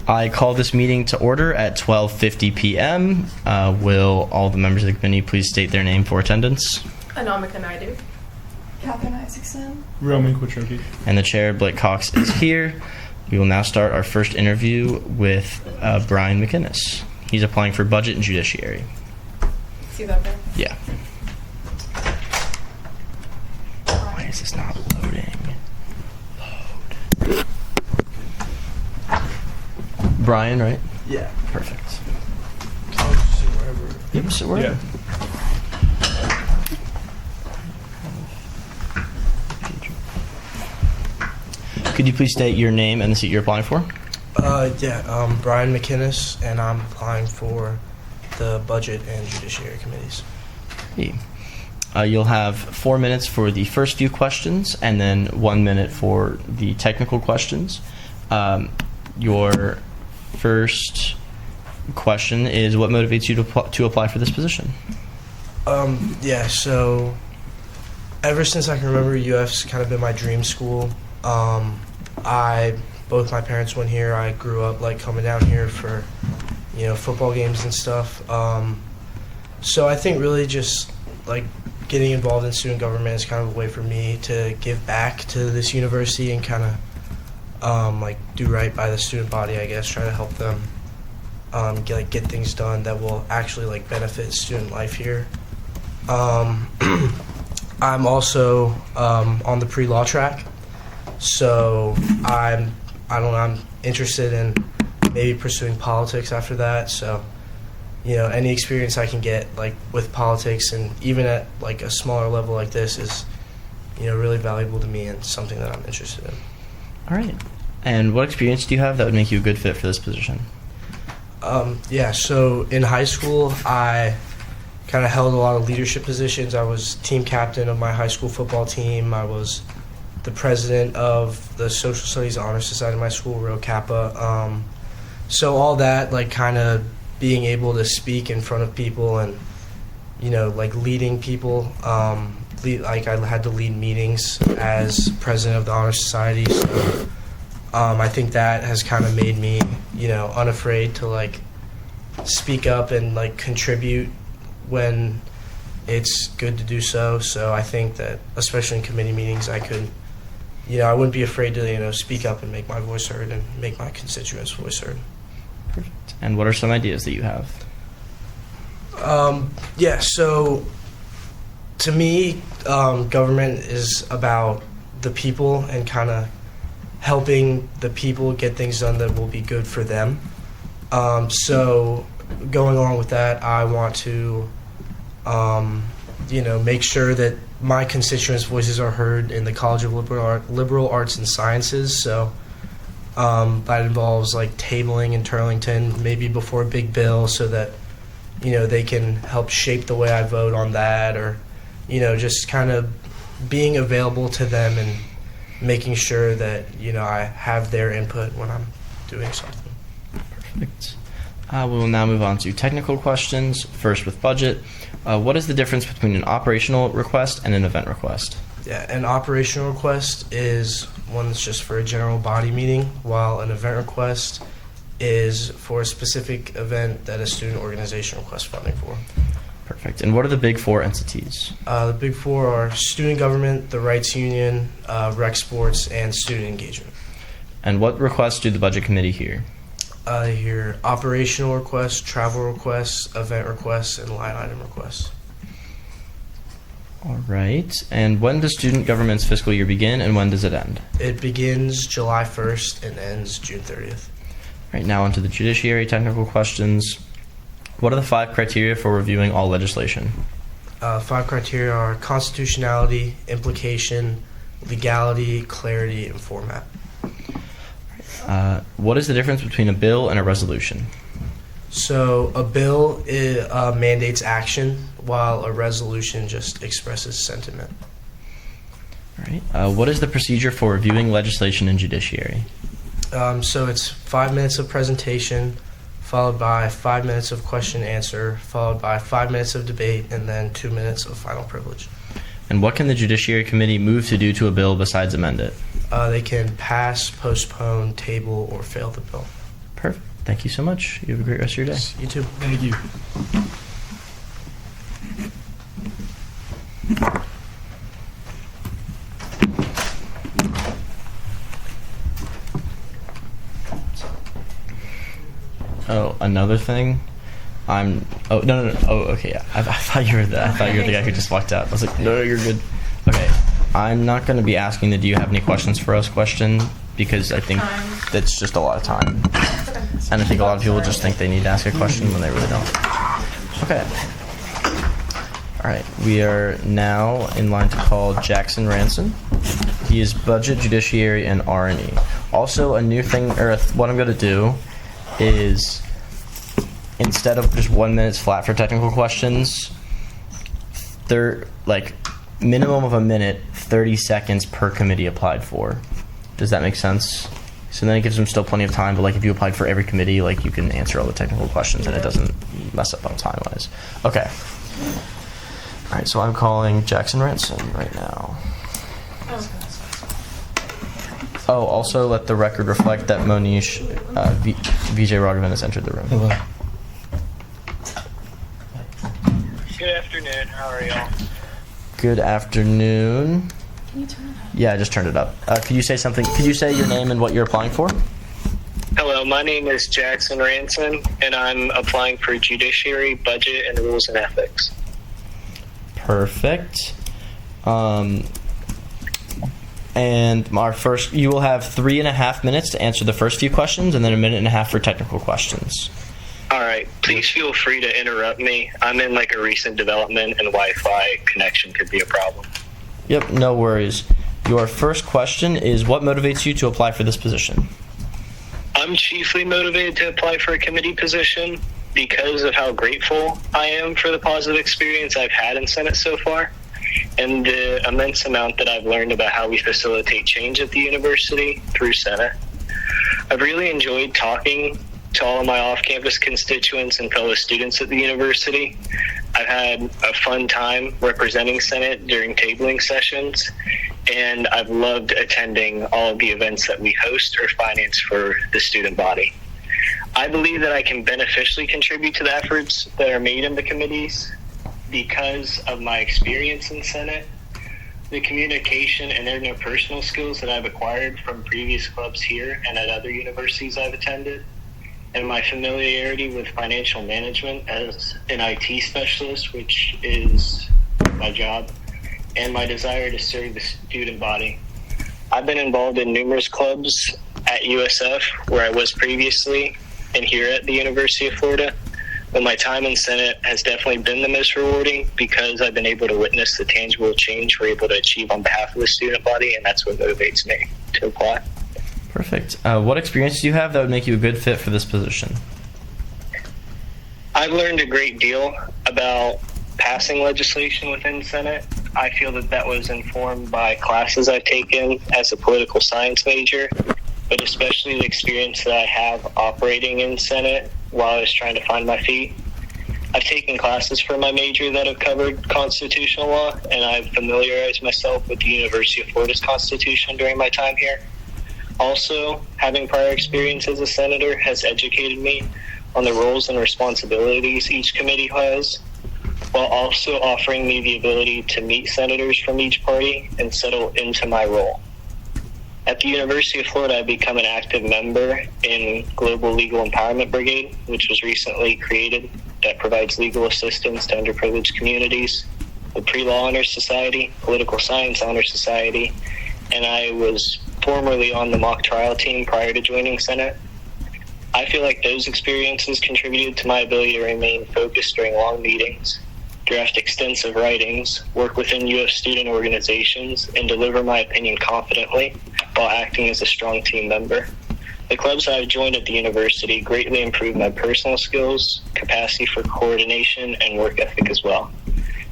I call this meeting to order at 12:50 p.m. Will all the members of the committee please state their name for attendance? Anamika Naidu. Catherine Isaacson. Roman Quattroki. And the chair, Blake Cox, is here. We will now start our first interview with Brian McInnes. He's applying for budget and judiciary. See that there? Yeah. Why is this not loading? Load. Brian, right? Yeah. Perfect. I'll just sit wherever. Yep, sit wherever. Yeah. Could you please state your name and the seat you're applying for? Brian McInnes, and I'm applying for the Budget and Judiciary Committees. Hey. You'll have 4 minutes for the first few questions and then 1 minute for the technical questions. Your first question is, what motivates you to apply for this position? So ever since I can remember, UF's kind of been my dream school. Both my parents went here. I grew up coming down here for, football games and stuff. So I think really just getting involved in student government is kind of a way for me to give back to this university and kind of do right by the student body, I guess, try to help them get things done that will actually benefit student life here. I'm also on the pre-law track, so I'm interested in maybe pursuing politics after that. So any experience I can get with politics, and even at a smaller level like this, is really valuable to me and something that I'm interested in. All right. And what experience do you have that would make you a good fit for this position? So in high school, I kind of held a lot of leadership positions. I was team captain of my high school football team. I was the president of the Social Studies Honor Society of my school, Rho Kappa. So all that, kind of being able to speak in front of people and, leading people. I had to lead meetings as president of the Honor Society. So I think that has kind of made me, unafraid to speak up and contribute when it's good to do so. So I think that especially in committee meetings, I could, I wouldn't be afraid to, speak up and make my voice heard and make my constituents' voice heard. Perfect. And what are some ideas that you have? So to me, government is about the people and kind of helping the people get things done that will be good for them. So going along with that, I want to, make sure that my constituents' voices are heard in the College of Liberal Arts and Sciences. So that involves tabling in Turlington, maybe before a big bill, so that they can help shape the way I vote on that, or just kind of being available to them and making sure that I have their input when I'm doing something. Perfect. We will now move on to technical questions. First with budget. What is the difference between an operational request and an event request? Yeah, an operational request is one that's just for a general body meeting, while an event request is for a specific event that a student organization requests funding for. Perfect. And what are the big four entities? The big four are student government, the rights union, rec sports, and student engagement. And what requests do the budget committee hear? They hear operational requests, travel requests, event requests, and line item requests. All right. And when does student government's fiscal year begin, and when does it end? It begins July 1st and ends June 30th. Right, now onto the judiciary technical questions. What are the 5 criteria for reviewing all legislation? 5 criteria are constitutionality, implication, legality, clarity, and format. What is the difference between a bill and a resolution? So a bill mandates action, while a resolution just expresses sentiment. All right. What is the procedure for reviewing legislation in judiciary? So it's 5 minutes of presentation, followed by 5 minutes of question and answer, followed by 5 minutes of debate, and then 2 minutes of final privilege. And what can the Judiciary Committee move to do to a bill besides amend it? They can pass, postpone, table, or fail the bill. Perfect. Thank you so much. You have a great rest of your day. You too. Thank you. Oh, another thing. Oh, no. Oh, okay, yeah. I thought you were the guy who just walked out. I was like, no, you're good. Okay. I'm not going to be asking the "Do you have any questions for us?" question, because I think that's just a lot of time. And I think a lot of people just think they need to ask a question when they really don't. Okay. All right. We are now in line to call Jackson Ranson. He is Budget, Judiciary, and R&E. Also, a new thing, or what I'm going to do is, instead of just 1 minute flat for technical questions, they're like minimum of a minute, 30 seconds per committee applied for. Does that make sense? So then it gives them still plenty of time, but like if you applied for every committee, like you can answer all the technical questions and it doesn't mess up on time-wise. Okay. All right, so I'm calling Jackson Ranson right now. Oh, also let the record reflect that Monish Vijay Raghavan has entered the room. Hello. Good afternoon. How are y'all? Good afternoon. Can you turn it up? Yeah, I just turned it up. Could you say something? Could you say your name and what you're applying for? Hello, my name is Jackson Ranson, and I'm applying for Judiciary, Budget, and Rules and Ethics. Perfect. And you will have 3.5 minutes to answer the first few questions, and then 1.5 minutes for technical questions. All right. Please feel free to interrupt me. I'm in like a recent development, and Wi-Fi connection could be a problem. Yep, no worries. Your first question is, what motivates you to apply for this position? I'm chiefly motivated to apply for a committee position because of how grateful I am for the positive experience I've had in Senate so far, and the immense amount that I've learned about how we facilitate change at the university through Senate. I've really enjoyed talking to all of my off-campus constituents and fellow students at the university. I've had a fun time representing Senate during tabling sessions, and I've loved attending all of the events that we host or finance for the student body. I believe that I can beneficially contribute to the efforts that are made in the committees because of my experience in Senate, the communication and interpersonal skills that I've acquired from previous clubs here and at other universities I've attended, and my familiarity with financial management as an IT specialist, which is my job, and my desire to serve the student body. I've been involved in numerous clubs at USF, where I was previously, and here at the University of Florida. But my time in Senate has definitely been the most rewarding because I've been able to witness the tangible change we're able to achieve on behalf of the student body, and that's what motivates me to apply. Perfect. What experience do you have that would make you a good fit for this position? I've learned a great deal about passing legislation within Senate. I feel that that was informed by classes I've taken as a political science major, but especially the experience that I have operating in Senate while I was trying to find my feet. I've taken classes for my major that have covered constitutional law, and I've familiarized myself with the University of Florida's Constitution during my time here. Also, having prior experience as a senator has educated me on the roles and responsibilities each committee has, while also offering me the ability to meet senators from each party and settle into my role. At the University of Florida, I've become an active member in Global Legal Empowerment Brigade, which was recently created, that provides legal assistance to underprivileged communities, the Pre-Law Honor Society, Political Science Honor Society, and I was formerly on the mock trial team prior to joining Senate. I feel like those experiences contributed to my ability to remain focused during long meetings, draft extensive writings, work within UF student organizations, and deliver my opinion confidently while acting as a strong team member. The clubs I've joined at the university greatly improved my personal skills, capacity for coordination, and work ethic as well.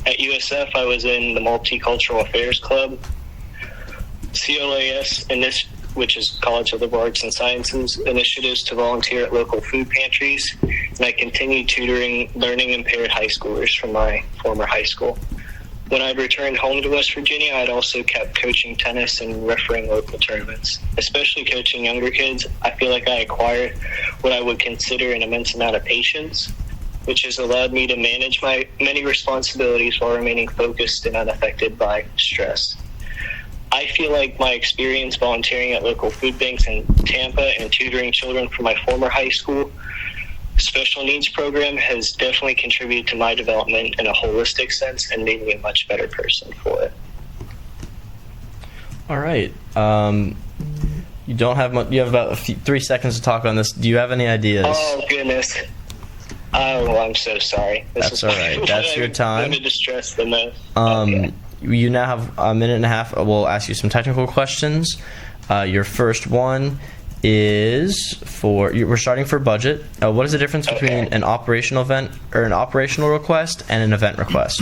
At USF, I was in the Multicultural Affairs Club, CLAS, which is College of Liberal Arts and Sciences, initiatives to volunteer at local food pantries, and I continued tutoring learning impaired high schoolers from my former high school. When I returned home to West Virginia, I'd also kept coaching tennis and refereeing local tournaments. Especially coaching younger kids, I feel like I acquired what I would consider an immense amount of patience, which has allowed me to manage my many responsibilities while remaining focused and unaffected by stress. I feel like my experience volunteering at local food banks in Tampa and tutoring children from my former high school special needs program has definitely contributed to my development in a holistic sense and made me a much better person for it. All right. You don't have much. You have about 3 seconds to talk on this. Do you have any ideas? Oh, goodness. Oh, I'm so sorry. That's all right. That's your time. I'm going to distress the most. Okay. You now have a minute and a half. We'll ask you some technical questions. Your first one is we're starting for budget. What is the difference between an operational event or an operational request and an event request?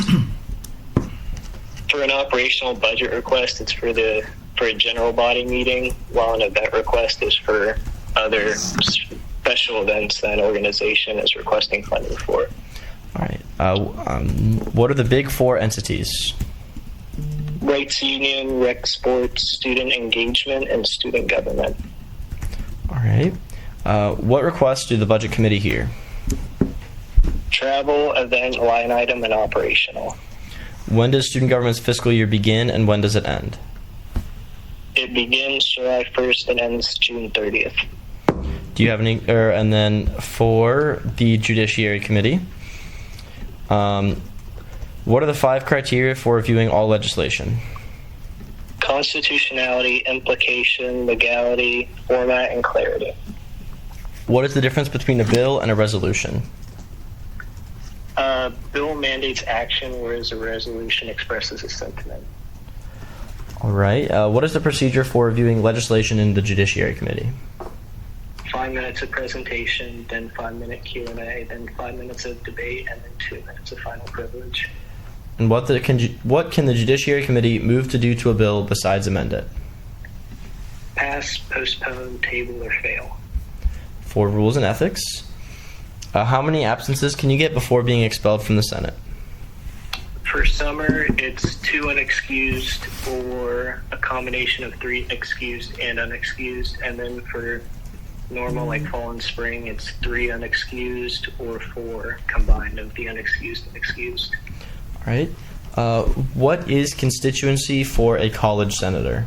For an operational budget request, it's for a general body meeting, while an event request is for other special events that an organization is requesting funding for. All right. What are the big four entities? Rights Union, Rec Sports, Student Engagement, and Student Government. All right. What requests do the budget committee hear? Travel, event, line item, and operational. When does student government's fiscal year begin and when does it end? It begins July 1st and ends June 30th. Do you have any, and then for the Judiciary Committee, what are the 5 criteria for reviewing all legislation? Constitutionality, implication, legality, format, and clarity. What is the difference between a bill and a resolution? A bill mandates action, whereas a resolution expresses a sentiment. All right. What is the procedure for reviewing legislation in the Judiciary Committee? 5 minutes of presentation, then 5-minute Q&A, then 5 minutes of debate, and then 2 minutes of final privilege. And what can the Judiciary Committee move to do to a bill besides amend it? Pass, postpone, table, or fail. For rules and ethics, how many absences can you get before being expelled from the Senate? For summer, it's 2 unexcused or a combination of 3 excused and unexcused. And then for normal, like fall and spring, it's 3 unexcused or 4 combined of the unexcused and excused. All right. What is constituency for a college senator?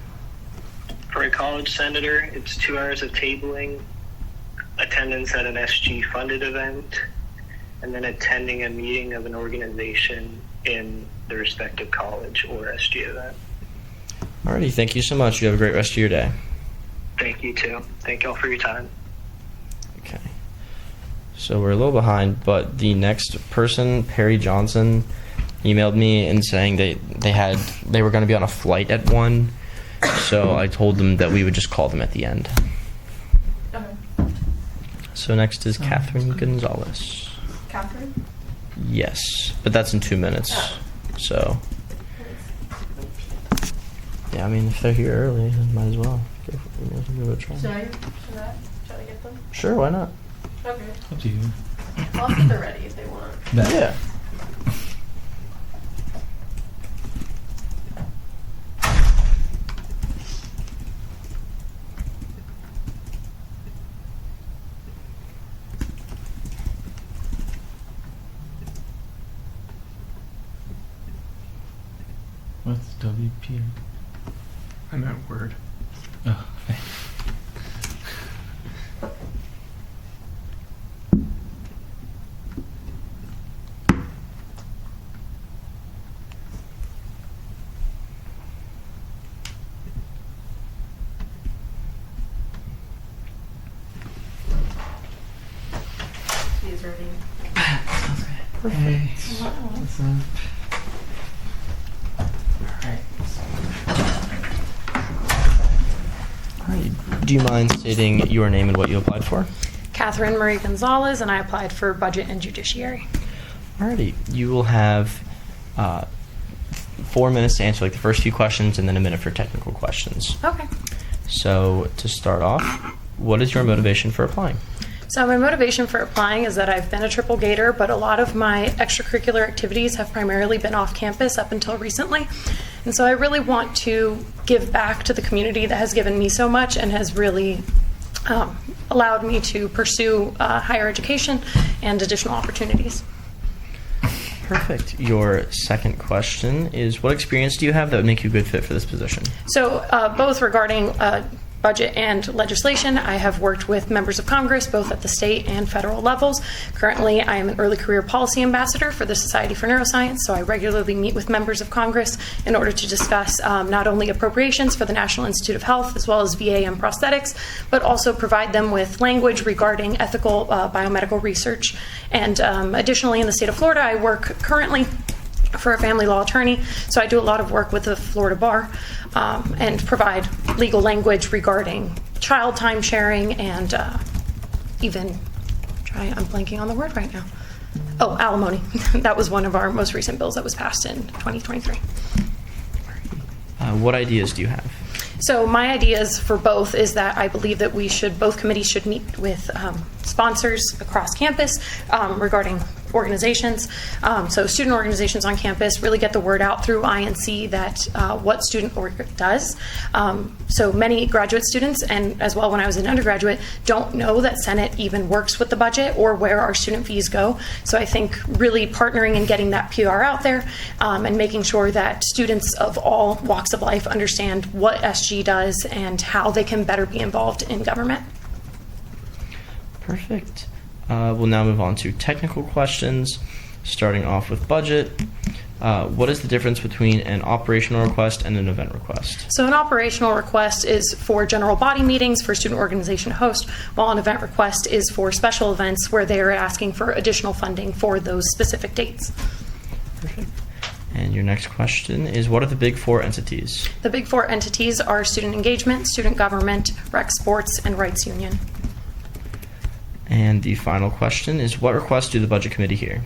For a college senator, it's 2 hours of tabling, attendance at an SG-funded event, and then attending a meeting of an organization in the respective college or SG event. Alrighty, thank you so much. You have a great rest of your day. Thank you, too. Thank you all for your time. Okay. So we're a little behind, but the next person, Perry Johnson, emailed me and saying they were going to be on a flight at 1, so I told them that we would just call them at the end. Okay. So next is Catherine Gonzalez. Catherine? Yes, but that's in 2 minutes. Oh. So yeah, I mean if they're here early, then might as well give it a try. Should I try to get them? Sure, why not? Okay. Up to you. I'll see if they're ready if they want. Yeah. What's WP? I meant Word. Oh, okay. She is ready. Hey, what's up? Alright, do you mind stating your name and what you applied for? Catherine Marie Gonzalez, and I applied for Budget and Judiciary. Alrighty, you will have 4 minutes to answer like the first few questions and then a minute for technical questions. Okay. So to start off, what is your motivation for applying? So my motivation for applying is that I've been a triple gator, but a lot of my extracurricular activities have primarily been off campus up until recently. And so I really want to give back to the community that has given me so much and has really allowed me to pursue higher education and additional opportunities. Perfect. Your second question is, what experience do you have that would make you a good fit for this position? So both regarding budget and legislation, I have worked with members of Congress, both at the state and federal levels. Currently, I am an early career policy ambassador for the Society for Neuroscience, so I regularly meet with members of Congress in order to discuss not only appropriations for the National Institute of Health as well as VA and prosthetics, but also provide them with language regarding ethical biomedical research. And additionally, in the state of Florida, I work currently for a family law attorney, so I do a lot of work with the Florida Bar and provide legal language regarding child time sharing and even, I'm blanking on the word right now. Oh, alimony. That was one of our most recent bills that was passed in 2023. What ideas do you have? So my ideas for both is that I believe that both committees should meet with sponsors across campus regarding organizations. So student organizations on campus, really get the word out through INC that what student org does. So many graduate students, and as well when I was an undergraduate, don't know that Senate even works with the budget or where our student fees go. So I think really partnering and getting that PR out there and making sure that students of all walks of life understand what SG does and how they can better be involved in government. Perfect. We'll now move on to technical questions, starting off with budget. What is the difference between an operational request and an event request? So an operational request is for general body meetings for student organization to host, while an event request is for special events where they are asking for additional funding for those specific dates. Perfect. And your next question is, what are the big four entities? The big four entities are student engagement, student government, rec sports, and rights union. And the final question is, what requests do the Budget Committee hear?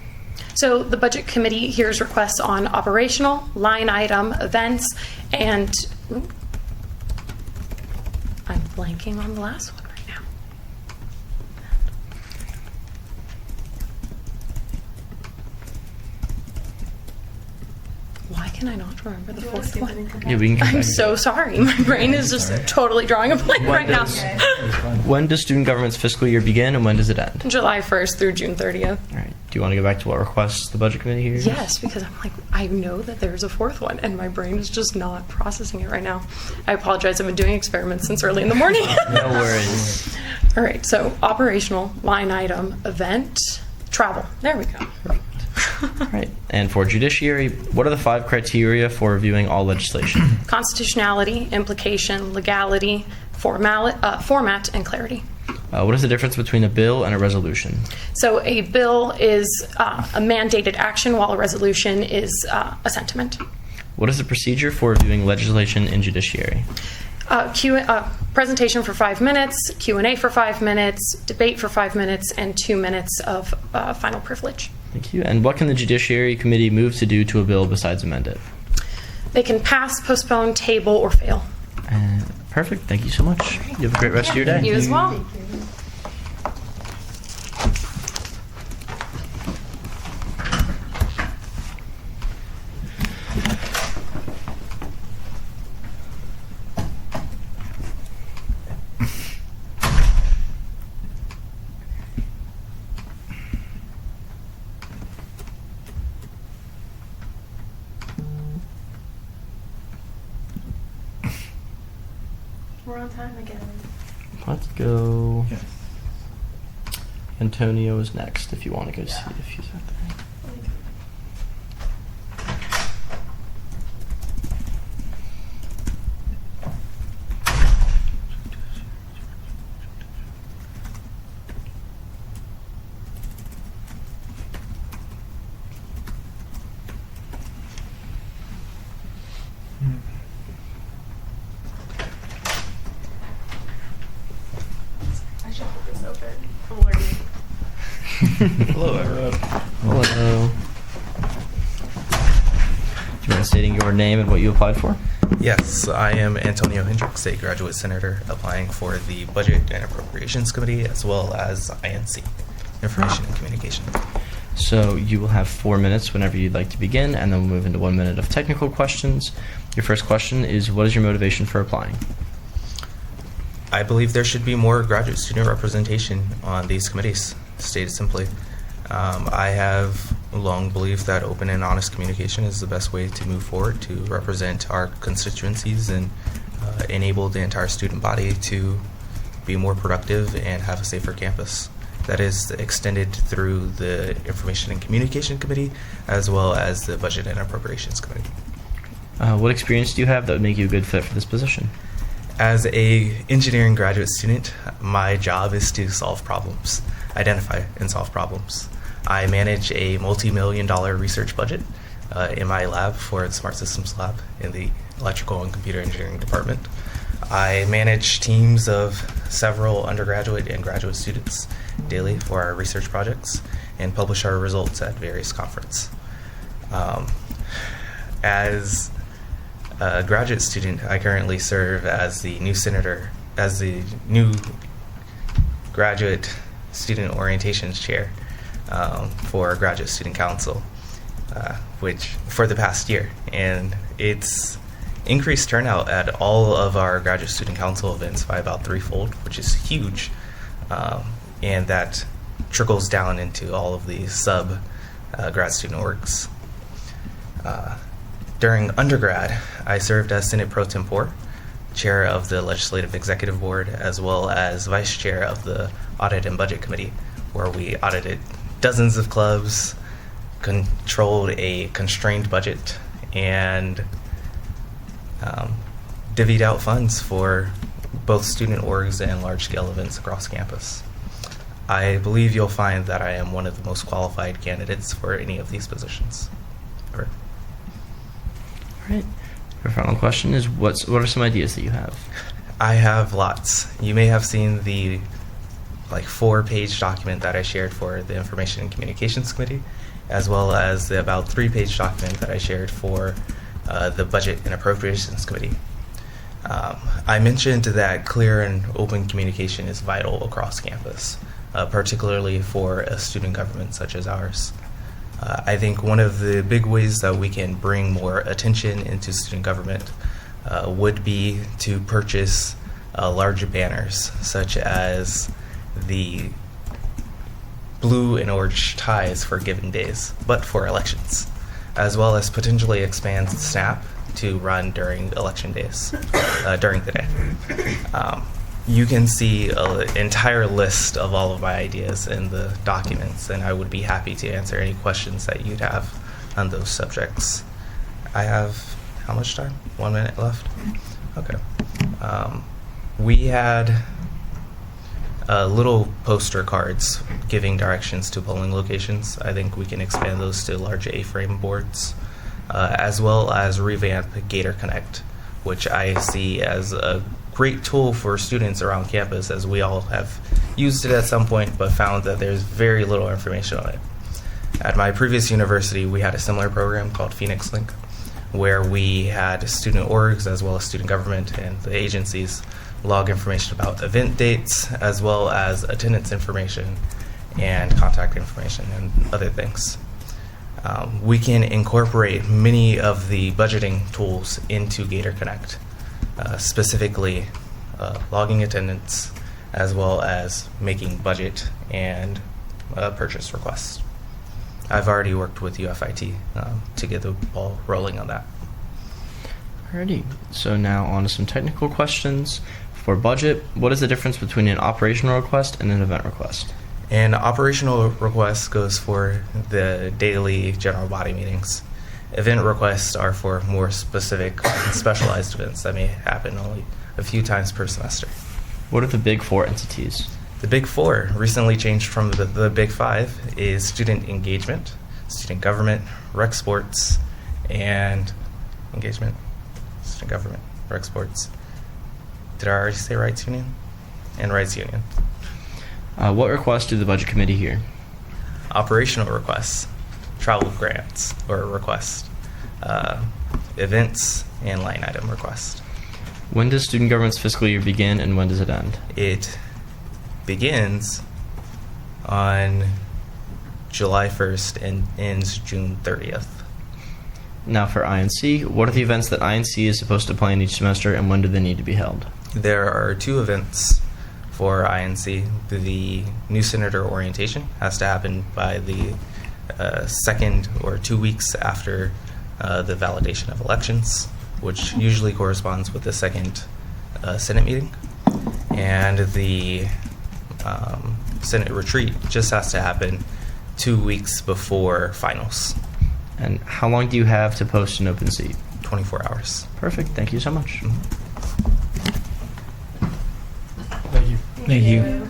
So the Budget Committee hears requests on operational, line item, events, and I'm blanking on the last one right now. Why can I not remember the fourth one? Yeah, we can come I'm back. so sorry. My brain is just totally drawing a blank right now. When does student government's fiscal year begin and when does it end? July 1st through June 30th. All right. Do you want to go back to what requests the Budget Committee hears? Yes, because I'm like, I know that there's a fourth one, and my brain is just not processing it right now. I apologize. I've been doing experiments since early in the morning. No worries. All right, so operational, line item, event, travel. There we go. All right. And for Judiciary, what are the 5 criteria for reviewing all legislation? Constitutionality, implication, legality, format, and clarity. What is the difference between a bill and a resolution? So a bill is a mandated action, while a resolution is a sentiment. What is the procedure for reviewing legislation in Judiciary? Presentation for 5 minutes, Q&A for 5 minutes, debate for 5 minutes, and 2 minutes of final privilege. Thank you. And what can the Judiciary Committee move to do to a bill besides amend it? They can pass, postpone, table, or fail. Perfect. Thank you so much. You have a great rest of your day. You as well. We're on time again. Let's go. Antonio is next if you want to go see if he's out there. I should put this open. I'm learning. Hello, everyone. Hello. Do you mind stating your name and what you applied for? Yes, I am Antonio Hendricks, a graduate senator applying for the Budget and Appropriations Committee as well as INC, Information and Communication. So you will have 4 minutes whenever you'd like to begin, and then we'll move into 1 minute of technical questions. Your first question is, what is your motivation for applying? I believe there should be more graduate student representation on these committees, stated simply. I have long believed that open and honest communication is the best way to move forward to represent our constituencies and enable the entire student body to be more productive and have a safer campus. That is extended through the Information and Communication Committee as well as the Budget and Appropriations Committee. What experience do you have that would make you a good fit for this position? As a engineering graduate student, my job is to solve problems, identify and solve problems. I manage a multi-million-dollar research budget in my lab for the Smart Systems Lab in the Electrical and Computer Engineering Department. I manage teams of several undergraduate and graduate students daily for our research projects and publish our results at various conferences. As a graduate student, I currently serve as the new graduate student orientations chair for Graduate Student Council, which for the past year, and it's increased turnout at all of our Graduate Student Council events by about threefold, which is huge, and that trickles down into all of the sub grad student orgs. During undergrad, I served as Senate Pro Tempore, chair of the Legislative Executive Board, as well as vice chair of the Audit and Budget Committee, where we audited dozens of clubs, controlled a constrained budget, and divvied out funds for both student orgs and large-scale events across campus. I believe you'll find that I am one of the most qualified candidates for any of these positions. Over. All right. Your final question is, what are some ideas that you have? I have lots. You may have seen the 4-page document that I shared for the Information and Communications Committee, as well as the about 3-page document that I shared for the Budget and Appropriations Committee. I mentioned that clear and open communication is vital across campus, particularly for a student government such as ours. I think one of the big ways that we can bring more attention into student government would be to purchase larger banners, such as the blue and orange ties for given days, but for elections, as well as potentially expand SNAP to run during election days, during the day. You can see an entire list of all of my ideas in the documents, and I would be happy to answer any questions that you'd have on those subjects. I have, how much time? 1 minute left? Okay. We had little poster cards giving directions to polling locations. I think we can expand those to large A-frame boards, as well as revamp Gator Connect, which I see as a great tool for students around campus, as we all have used it at some point but found that there's very little information on it. At my previous university, we had a similar program called Phoenix Link, where we had student orgs as well as student government and the agencies log information about event dates as well as attendance information and contact information and other things. We can incorporate many of the budgeting tools into Gator Connect, specifically logging attendance as well as making budget and purchase requests. I've already worked with UFIT to get the ball rolling on that. Alrighty, so now on to some technical questions. For budget, what is the difference between an operational request and an event request? An operational request goes for the daily general body meetings. Event requests are for more specific and specialized events that may happen only a few times per semester. What are the big four entities? The Big Four recently changed from the Big Five is student engagement, student government, rec sports, and engagement, student government, rec sports. Did I already say rights union? And rights union. What requests do the budget committee hear? Operational requests, travel grants or requests, events and line item requests. When does student government's fiscal year begin and when does it end? It begins on July 1st and ends June 30th. Now for INC, what are the events that INC is supposed to plan each semester and when do they need to be held? There are 2 events for INC. The new senator orientation has to happen by the second or 2 weeks after the validation of elections, which usually corresponds with the second Senate meeting. And the Senate retreat just has to happen 2 weeks before finals. And how long do you have to post an open seat? 24 hours. Perfect. Thank you so much. Thank you. Thank you.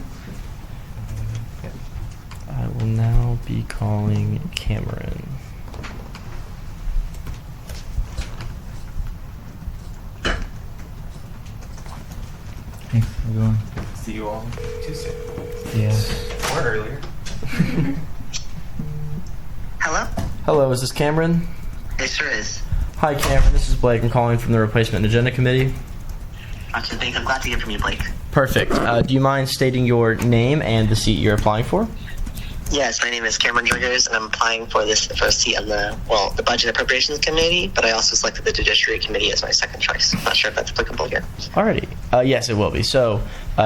I will now be calling Cameron. Thanks for going. See you all Tuesday. Yeah. Or earlier. Hello? Hello, is this Cameron? It sure is. Hi, Cameron. This is Blake. I'm calling from the Replacement and Agenda Committee. Gotcha, thanks. I'm glad to hear from you, Blake. Perfect. Do you mind stating your name and the seat you're applying for? Yes, my name is Cameron Driggers, and I'm applying for a seat on the Budget and Appropriations Committee, but I also selected the Judiciary Committee as my second choice. I'm not sure if that's applicable here. Alrighty. Yes, it will be. So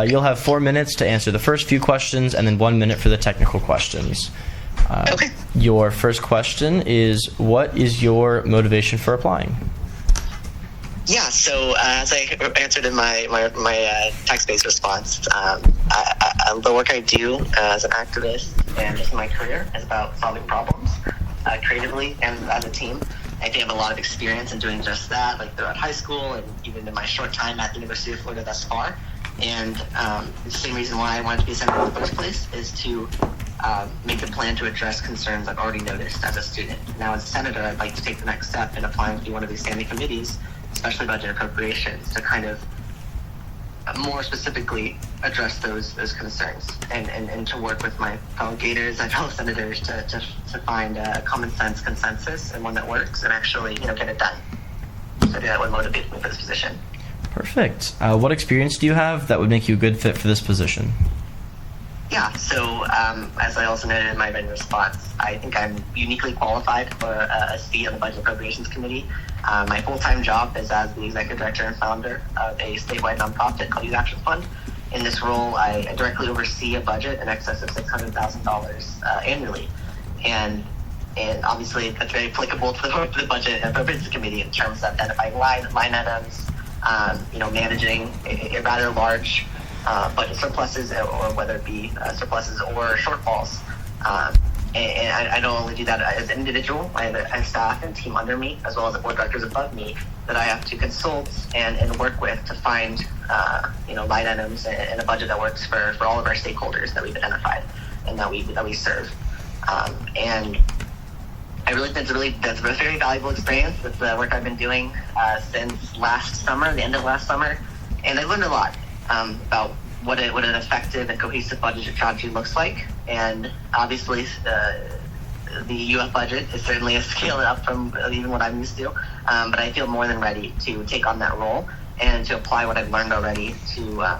you'll have 4 minutes to answer the first few questions and then 1 minute for the technical questions. Okay. Your first question is, what is your motivation for applying? Yeah, so as I answered in my text-based response, the work I do as an activist and just in my career is about solving problems creatively and as a team. I think I have a lot of experience in doing just that, like throughout high school and even in my short time at the University of Florida thus far. And the same reason why I wanted to be a senator in the first place is to make a plan to address concerns I've already noticed as a student. Now, as a senator, I'd like to take the next step in applying to be one of these standing committees, especially budget appropriations, to kind of more specifically address those concerns and to work with my fellow Gators and fellow senators to find a common sense consensus and one that works and actually get it done. So that would motivate me for this position. Perfect. What experience do you have that would make you a good fit for this position? Yeah, so as I also noted in my written response, I think I'm uniquely qualified for a seat on the Budget Appropriations Committee. My full-time job is as the executive director and founder of a statewide nonprofit called Youth Action Fund. In this role, I directly oversee a budget in excess of $600,000 annually. And obviously, that's very applicable to the Budget and Appropriations Committee in terms of identifying line items, managing a rather large budget surpluses, or whether it be surpluses or shortfalls. And I don't only do that as an individual. I have a staff and team under me, as well as the board directors above me, that I have to consult and work with to find line items and a budget that works for all of our stakeholders that we've identified and that we serve. And I really think that's a very valuable experience with the work I've been doing since last summer, the end of last summer, and I learned a lot about what an effective and cohesive budget strategy looks like. And obviously, the UF budget is certainly a scale up from even what I'm used to, but I feel more than ready to take on that role and to apply what I've learned already to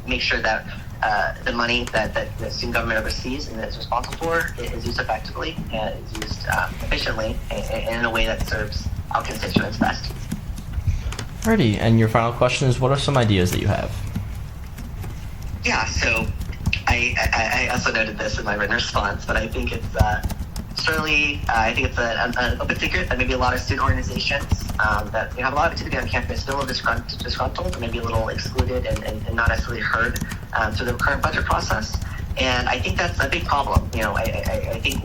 make sure that the money that the student government oversees and is responsible for is used effectively and is used efficiently and in a way that serves our constituents best. Alrighty, and your final question is, what are some ideas that you have? Yeah, so I also noted this in my written response, but I think it's certainly it's an open secret that maybe a lot of student organizations that have a lot of activity on campus feel a little disgruntled, or maybe a little excluded and not necessarily heard through the current budget process. And I think that's a big problem. I think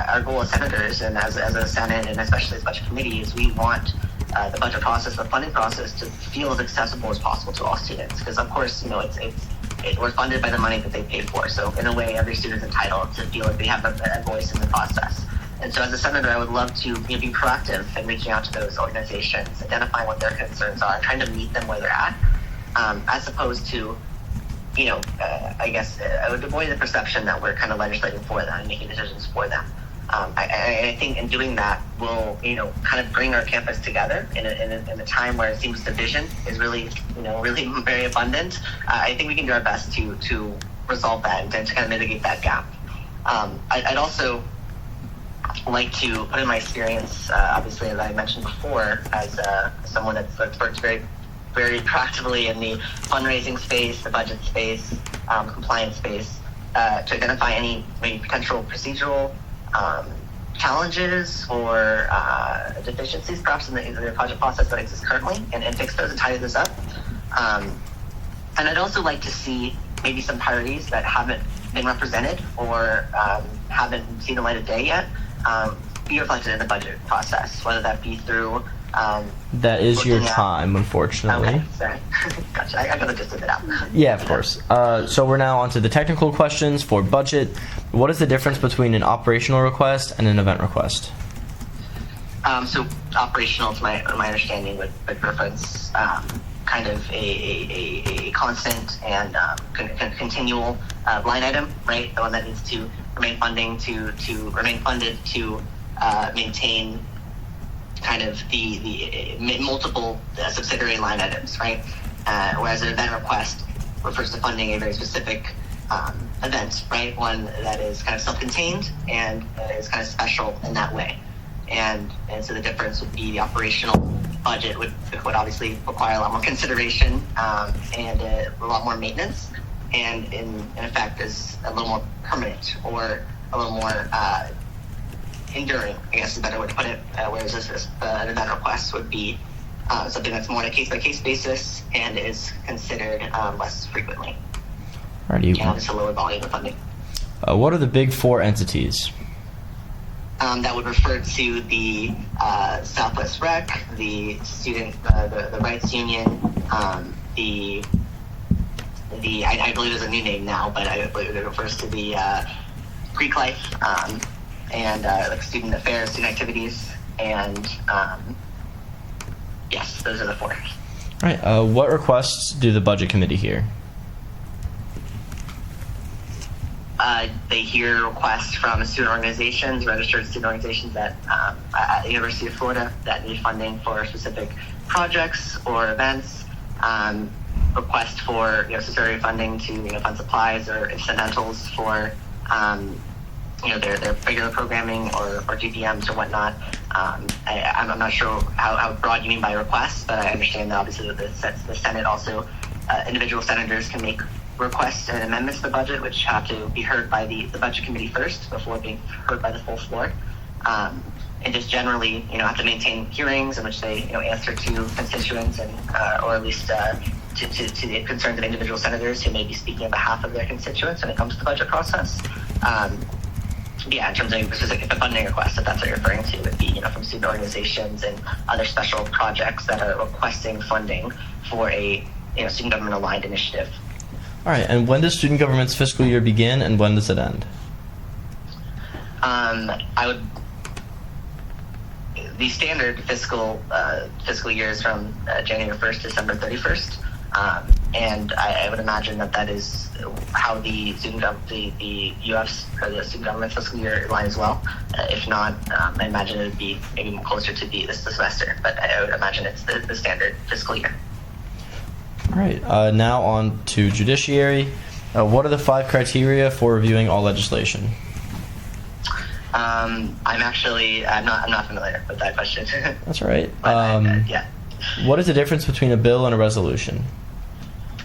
our goal as senators and as a Senate and especially as budget committee is we want the budget process, the funding process, to feel as accessible as possible to all students. Because of course, we're funded by the money that they pay for. So in a way, every student is entitled to feel like they have a voice in the process. And so as a senator, I would love to be proactive in reaching out to those organizations, identifying what their concerns are, trying to meet them where they're at, as opposed to, I would avoid the perception that we're kind of legislating for them and making decisions for them. I think in doing that, we'll, kind of bring our campus together in a time where it seems division is really, really very abundant. I think we can do our best to resolve that and to kind of mitigate that gap. I'd also like to put in my experience, obviously, as I mentioned before, as someone that's worked very, very proactively in the fundraising space, the budget space, compliance space, to identify any maybe potential procedural challenges or deficiencies perhaps in the project process that exists currently and fix those and tidy those up. And I'd also like to see maybe some priorities that haven't been represented or haven't seen the light of day yet be reflected in the budget process, whether that be through that is your looking at- time, unfortunately. Okay, sorry. Gotcha. I got the gist of it out. Yeah, of course. So we're now on to the technical questions for budget. What is the difference between an operational request and an event request? So operational, to my understanding, would reference kind of a constant and continual line item, right? The one that needs to remain funding to remain funded to maintain kind of the multiple subsidiary line items, right? Whereas an event request refers to funding a very specific event, right? One that is kind of self-contained and is kind of special in that way. And so the difference would be the operational budget would obviously require a lot more consideration and a lot more maintenance, and in effect is a little more permanent or a little more enduring, I guess is a better way to put it. Whereas an event request would be something that's more on a case-by-case basis and is considered less frequently. Alrighty. And it's a lower volume of funding. What are the big four entities? That would refer to the Southwest Rec, the student, the Rights Union, I believe there's a new name now, but I believe it refers to the Greek Life, and like student affairs, student activities, and yes, those are the four. All right. What requests do the budget committee hear? They hear requests from student organizations, registered student organizations at the University of Florida that need funding for specific projects or events. Request for necessary funding to fund supplies or incidentals for their regular programming or GPMs or whatnot. I'm not sure how broad you mean by requests, but I understand that obviously the Senate also individual senators can make requests and amendments to the budget, which have to be heard by the budget committee first before being heard by the full floor. And just generally, have to maintain hearings in which they, answer to constituents and, or at least to the concerns of individual senators who may be speaking on behalf of their constituents when it comes to the budget process. Yeah, in terms of specific funding requests, if that's what you're referring to, would be, from student organizations and other special projects that are requesting funding for a, student government aligned initiative. All right. And when does student government's fiscal year begin, and when does it end? The standard fiscal year is from January 1st to December 31st, and I would imagine that is how the UF's or the student government fiscal year line as well. If not, I imagine it would be maybe closer to the semester, but I would imagine it's the standard fiscal year. All right. Now on to Judiciary. What are the 5 criteria for reviewing all legislation? I'm not familiar with that question. That's all right. But, yeah. What is the difference between a bill and a resolution?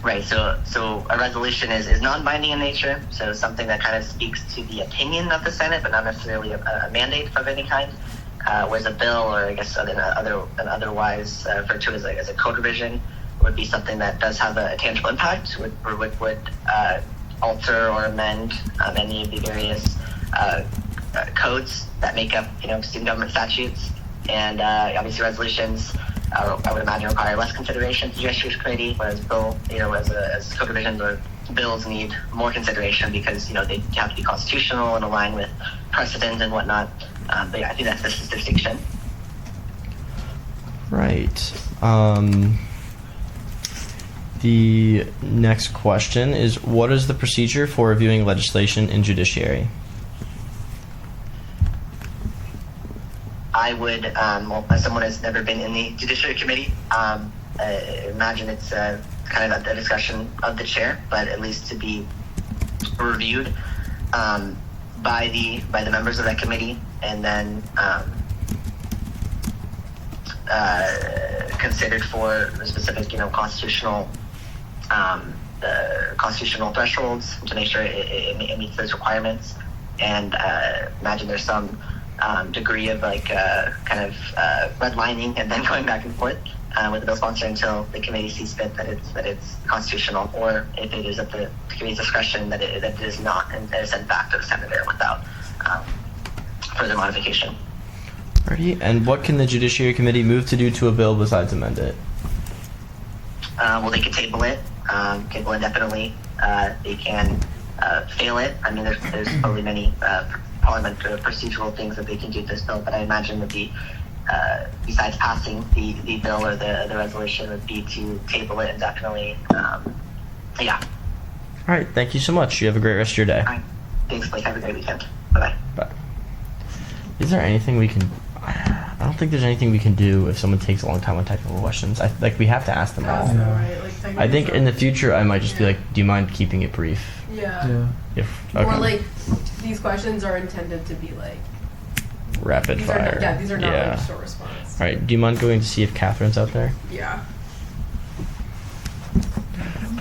Right. So a resolution is non-binding in nature. So something that kind of speaks to the opinion of the Senate, but not necessarily a mandate of any kind. Whereas a bill, or I guess otherwise referred to as a code revision, would be something that does have a tangible impact, would alter or amend any of the various codes that make up student government statutes, and obviously resolutions I would imagine require less consideration to the Judiciary Committee, whereas as code revisions or bills need more consideration because they have to be constitutional and align with precedent and whatnot. But yeah, I think that's the distinction. Right. The next question is, what is the procedure for reviewing legislation in Judiciary? I would, as someone who's never been in the Judiciary Committee, imagine it's kind of a discussion of the chair, but at least to be reviewed by the members of that committee, and then considered for specific, constitutional thresholds to make sure it meets those requirements. And imagine there's some degree of redlining and then going back and forth with the bill sponsor until the committee sees fit that it's constitutional, or if it is at the committee's discretion that it is not, and is sent back to the senator without further modification. Alrighty. And what can the Judiciary Committee move to do to a bill besides amend it? Well, they could table it indefinitely. They can fail it. I mean, there's probably many parliamentary procedural things that they can do to this bill, but I imagine would be, besides passing the bill or the resolution, would be to table it indefinitely. Yeah. All right. Thank you so much. You have a great rest of your day. All right. Thanks, Blake. Have a great weekend. Bye-bye. Bye. Is there anything we can... I don't think there's anything we can do if someone takes a long time on technical questions. We have to ask them all. I think in the future I might just be like, do you mind keeping it brief? Yeah. Okay. Or like, these questions are intended to be like rapid fire. These are not like short response. All right. Do you mind going to see if Catherine's out there? Yeah.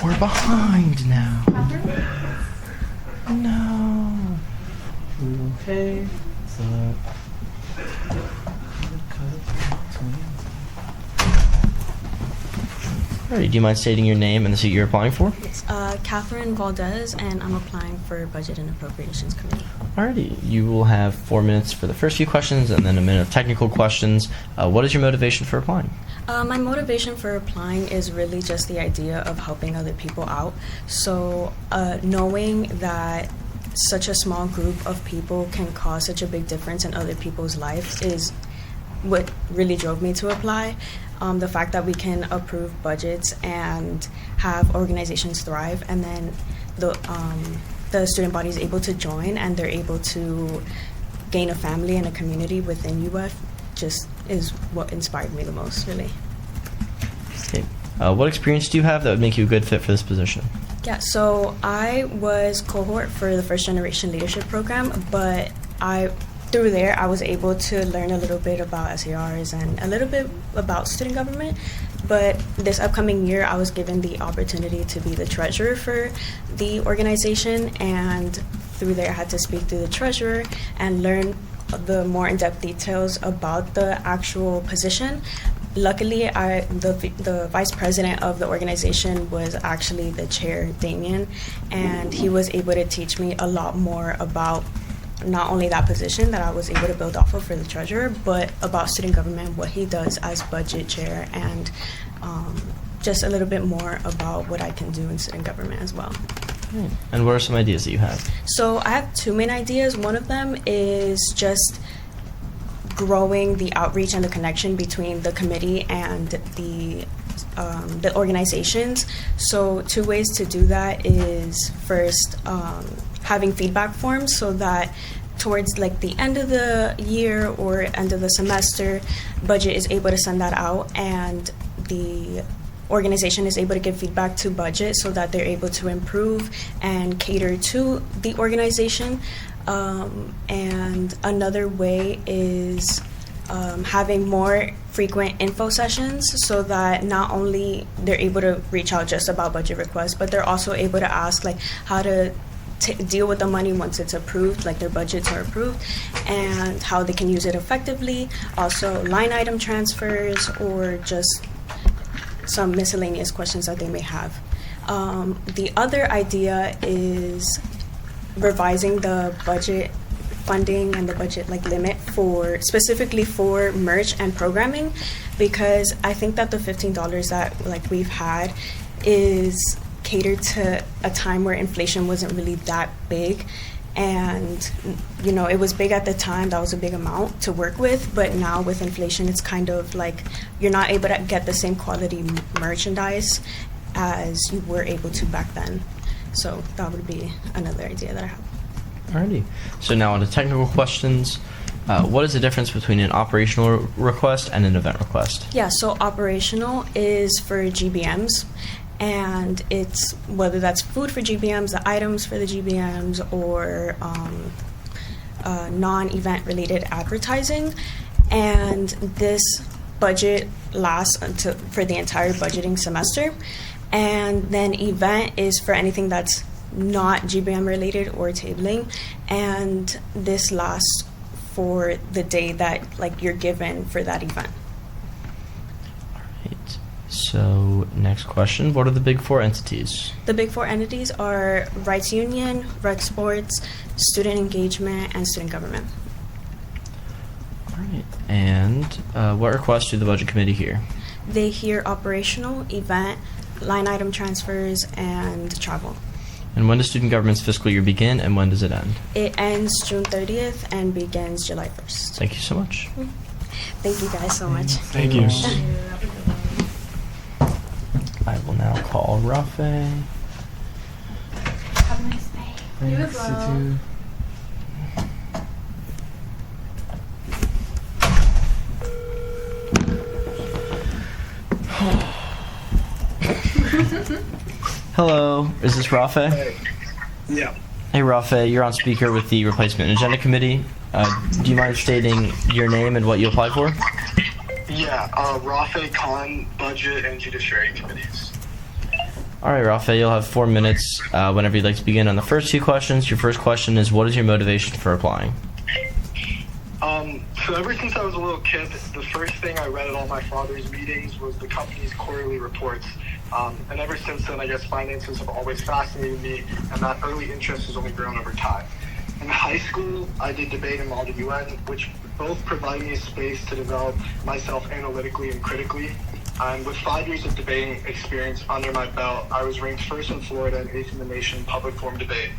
We're behind now. No. Okay. So. Alright, do you mind stating your name and the seat you're applying for? It's Catherine Valdez, and I'm applying for Budget and Appropriations Committee. Alrighty, you will have 4 minutes for the first few questions and then a minute of technical questions. What is your motivation for applying? My motivation for applying is really just the idea of helping other people out. So knowing that such a small group of people can cause such a big difference in other people's lives is what really drove me to apply. The fact that we can approve budgets and have organizations thrive, and then the student body is able to join and they're able to gain a family and a community within UF just is what inspired me the most, really. Okay. What experience do you have that would make you a good fit for this position? Yeah, so I was cohort for the First Generation Leadership Program, but through there I was able to learn a little bit about SARs and a little bit about student government. But this upcoming year I was given the opportunity to be the treasurer for the organization, and through there I had to speak to the treasurer and learn the more in-depth details about the actual position. Luckily, the vice president of the organization was actually the chair, Damien, and he was able to teach me a lot more about not only that position that I was able to build off of for the treasurer, but about student government, what he does as budget chair, and just a little bit more about what I can do in student government as well. And what are some ideas that you have? So I have two main ideas. One of them is just growing the outreach and the connection between the committee and the organizations. So two ways to do that is first having feedback forms, so that towards like the end of the year or end of the semester, budget is able to send that out, and the organization is able to give feedback to budget so that they're able to improve and cater to the organization. And another way is having more frequent info sessions, so that not only they're able to reach out just about budget requests, but they're also able to ask like how to deal with the money once it's approved, like their budgets are approved, and how they can use it effectively. Also line item transfers, or just some miscellaneous questions that they may have. The other idea is revising the budget funding and the budget limit for specifically for merch and programming, because I think that the $15 that we've had is catered to a time where inflation wasn't really that big, and it was big at the time. That was a big amount to work with, but now with inflation it's kind of like you're not able to get the same quality merchandise as you were able to back then. So that would be another idea that I have. Alrighty. So now on to technical questions. What is the difference between an operational request and an event request? Yeah, so operational is for GBMs, and it's whether that's food for GBMs, the items for the GBMs, or non-event related advertising. And this budget lasts for the entire budgeting semester. And then event is for anything that's not GBM related or tabling, and this lasts for the day that you're given for that event. Right. So next question, what are the big four entities? The big four entities are Rights Union, Rec Sports, Student Engagement, and Student Government. All right. And what requests do the Budget Committee hear? They hear operational, event, line item transfers, and travel. And when does Student Government's fiscal year begin, and when does it end? It ends June 30th and begins July 1st. Thank you so much. Thank you guys so much. Thank you. I will now call Rafe. Have a nice day. You as well. You too. Hello, is this Rafe? Hey. Yeah. Hey Rafe, you're on speaker with the Replacement and Agenda Committee. Do you mind stating your name and what you applied for? Yeah, Rafe Khan, Budget and Judiciary Committees. All right, Rafe, you'll have 4 minutes whenever you'd like to begin on the first two questions. Your first question is, what is your motivation for applying? So ever since I was a little kid, the first thing I read at all my father's meetings was the company's quarterly reports. And ever since then, I guess finances have always fascinated me, and that early interest has only grown over time. In high school, I did debate and Model UN, which both provide me a space to develop myself analytically and critically. And with 5 years of debating experience under my belt, I was ranked first in Florida and 8th in the nation in public forum debate.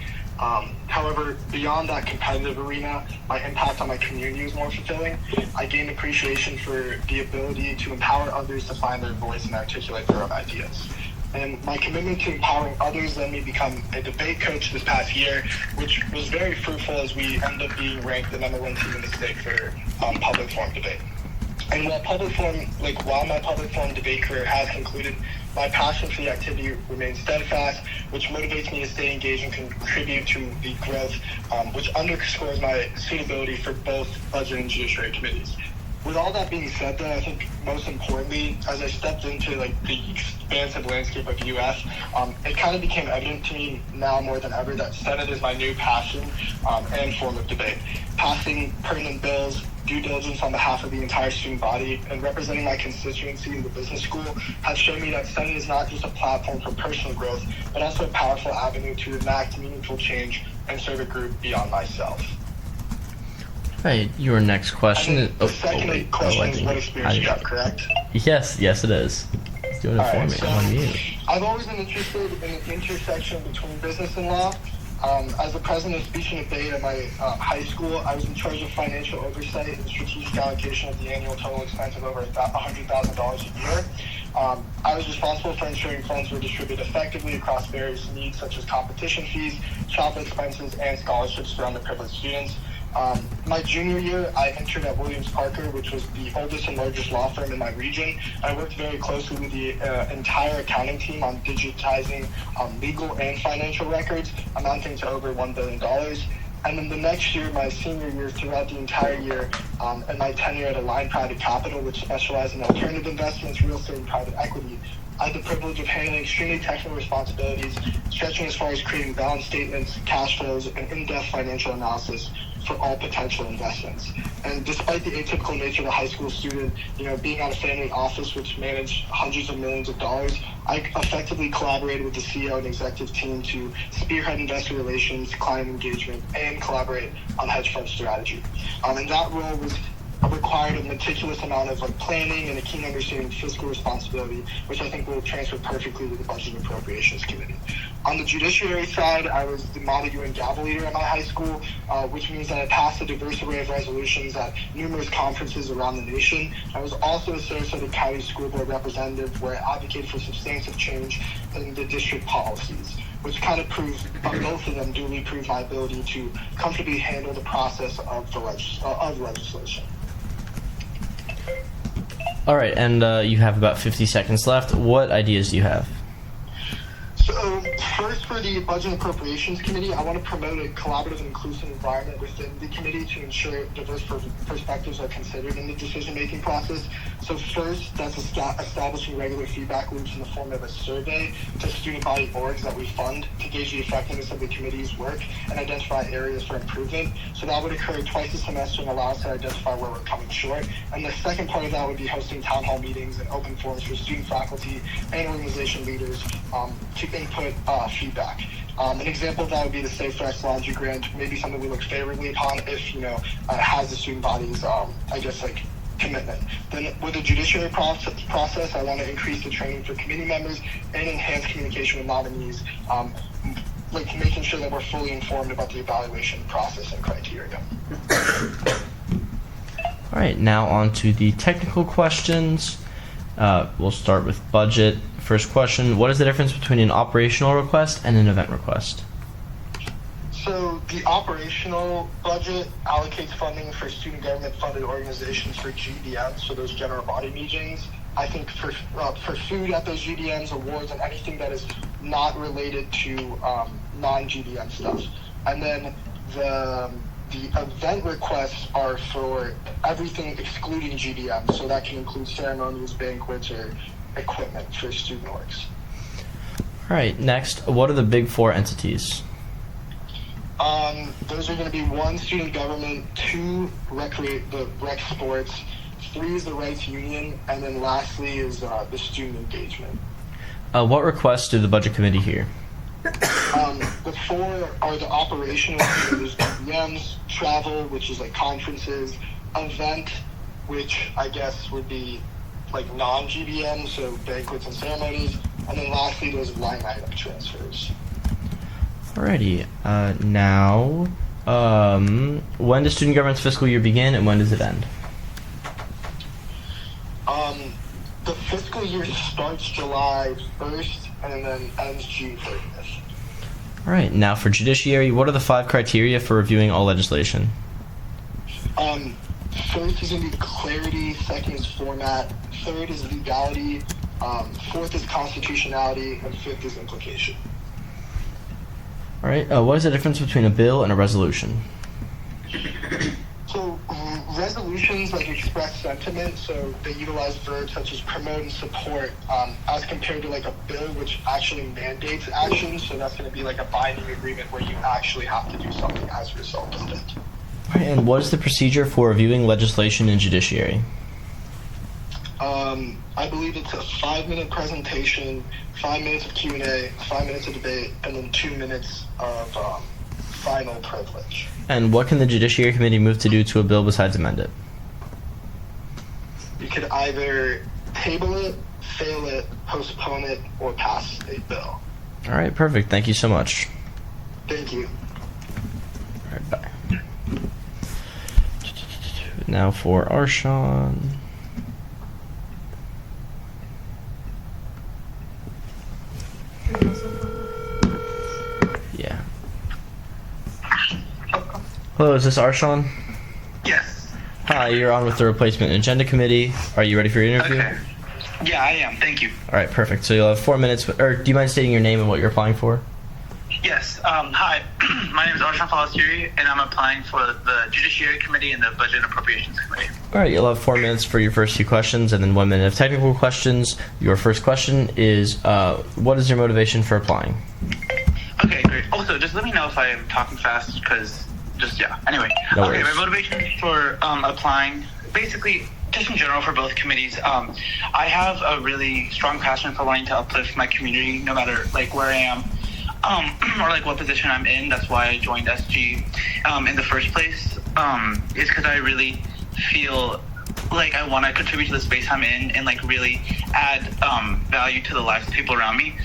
However, beyond that competitive arena, my impact on my community was more fulfilling. I gained appreciation for the ability to empower others to find their voice and articulate their own ideas. And my commitment to empowering others led me to become a debate coach this past year, which was very fruitful as we ended up being ranked the #1 team in the state for public forum debate. And while my public forum debate career has concluded, my passion for the activity remains steadfast, which motivates me to stay engaged and contribute to the growth, which underscores my suitability for both budget and judiciary committees. With all that being said, though, I think most importantly, as I stepped into the expansive landscape of UF, it kind of became evident to me now more than ever that Senate is my new passion and form of debate. Passing pertinent bills, due diligence on behalf of the entire student body, and representing my constituency in the business school have shown me that Senate is not just a platform for personal growth, but also a powerful avenue to enact meaningful change and serve a group beyond myself. Right, your next question. The second question is what experience you have, correct? Yes, it is. He's doing it for me. I'm on mute. I've always been interested in the intersection between business and law. As the president of Speech and Debate at my high school, I was in charge of financial oversight and strategic allocation of the annual total expense of over $100,000 a year. I was responsible for ensuring funds were distributed effectively across various needs such as competition fees, travel expenses, and scholarships for underprivileged students. My junior year, I interned at Williams Parker, which was the oldest and largest law firm in my region. I worked very closely with the entire accounting team on digitizing legal and financial records, amounting to over $1 billion. And then the next year, my senior year, throughout the entire year, and my tenure at Align Private Capital, which specialized in alternative investments, real estate, and private equity, I had the privilege of handling extremely technical responsibilities, stretching as far as creating balance statements, cash flows, and in-depth financial analysis for all potential investments. And despite the atypical nature of a high school student, being at a family office which managed hundreds of millions of dollars, I effectively collaborated with the CEO and executive team to spearhead investor relations, client engagement, and collaborate on hedge fund strategy. And that role was required a meticulous amount of planning and a keen understanding of fiscal responsibility, which I think will transfer perfectly to the Budget and Appropriations Committee. On the judiciary side, I was the model UN gavel leader at my high school, which means that I passed a diverse array of resolutions at numerous conferences around the nation. I was also a Sarasota County School Board representative where I advocated for substantive change in the district policies, which kind of proves, both of them duly prove my ability to comfortably handle the process of the legislation. All right, and you have about 50 seconds left. What ideas do you have? So first, for the Budget and Appropriations Committee, I want to promote a collaborative and inclusive environment within the committee to ensure diverse perspectives are considered in the decision-making process. So first, that's establishing regular feedback loops in the form of a survey to student body orgs that we fund to gauge the effectiveness of the committee's work and identify areas for improvement. So that would occur twice a semester and allow us to identify where we're coming short. And the second part of that would be hosting town hall meetings and open forums for student, faculty, and organization leaders to input feedback. An example of that would be the Safe Fresh Laundry Grant, maybe something we look favorably upon if, has the student body's, commitment. Then with the judiciary process, I want to increase the training for committee members and enhance communication with nominees, making sure that we're fully informed about the evaluation process and criteria. All right, now on to the technical questions. We'll start with budget. First question, what is the difference between an operational request and an event request? So the operational budget allocates funding for student government funded organizations for GDMs, so those general body meetings. I think for food at those GDMs, awards, and anything that is not related to non-GDM stuff. And then the event requests are for everything excluding GDM, so that can include ceremonies, banquets, or equipment for student orgs. All right, next, what are the big four entities? Those are going to be 1, student government, 2, the rec sports, 3 is the rights union, and then lastly is the student engagement. What requests do the budget committee hear? The 4 are the operational, there's GDMs, travel, which is like conferences, event, which I guess would be like non-GBM, so banquets and ceremonies, and then lastly those line item transfers. Alrighty, now, when does student government's fiscal year begin and when does it end? The fiscal year starts July 1st and then ends June 30th. Alright, now for judiciary, what are the 5 criteria for reviewing all legislation? First is going to be clarity, second is format, third is legality, fourth is constitutionality, and fifth is implication. Alright, what is the difference between a bill and a resolution? So resolutions express sentiment, so they utilize verbs such as promote and support, as compared to a bill which actually mandates action, so that's going to be a binding agreement where you actually have to do something as a result of it. Alright, and what is the procedure for reviewing legislation in judiciary? I believe it's a 5-minute presentation, 5 minutes of Q&A, 5 minutes of debate, and then 2 minutes of final privilege. And what can the Judiciary Committee move to do to a bill besides amend it? You could either table it, fail it, postpone it, or pass a bill. All right, perfect. Thank you so much. Thank you. All right, bye. Now for Arshawn. Yeah. Hello, is this Arshawn? Yes. Hi, you're on with the Replacement and Agenda Committee. Are you ready for your interview? Okay. Yeah, I am. Thank you. All right, perfect. So you'll have 4 minutes. Or do you mind stating your name and what you're applying for? Yes. Hi, my name is Arshawn Falastiri, and I'm applying for the Judiciary Committee and the Budget and Appropriations Committee. All right, you'll have 4 minutes for your first 2 questions and then 1 minute of technical questions. Your first question is, what is your motivation for applying? Okay, great. Also, just let me know if I am talking fast, because anyway. No okay, worries. my motivation for applying, basically, just in general for both committees, I have a really strong passion for wanting to uplift my community, no matter where I am. Or what position I'm in. That's why I joined SG in the first place. Is because I really feel like I want to contribute to the space I'm in and really add value to the lives of people around me.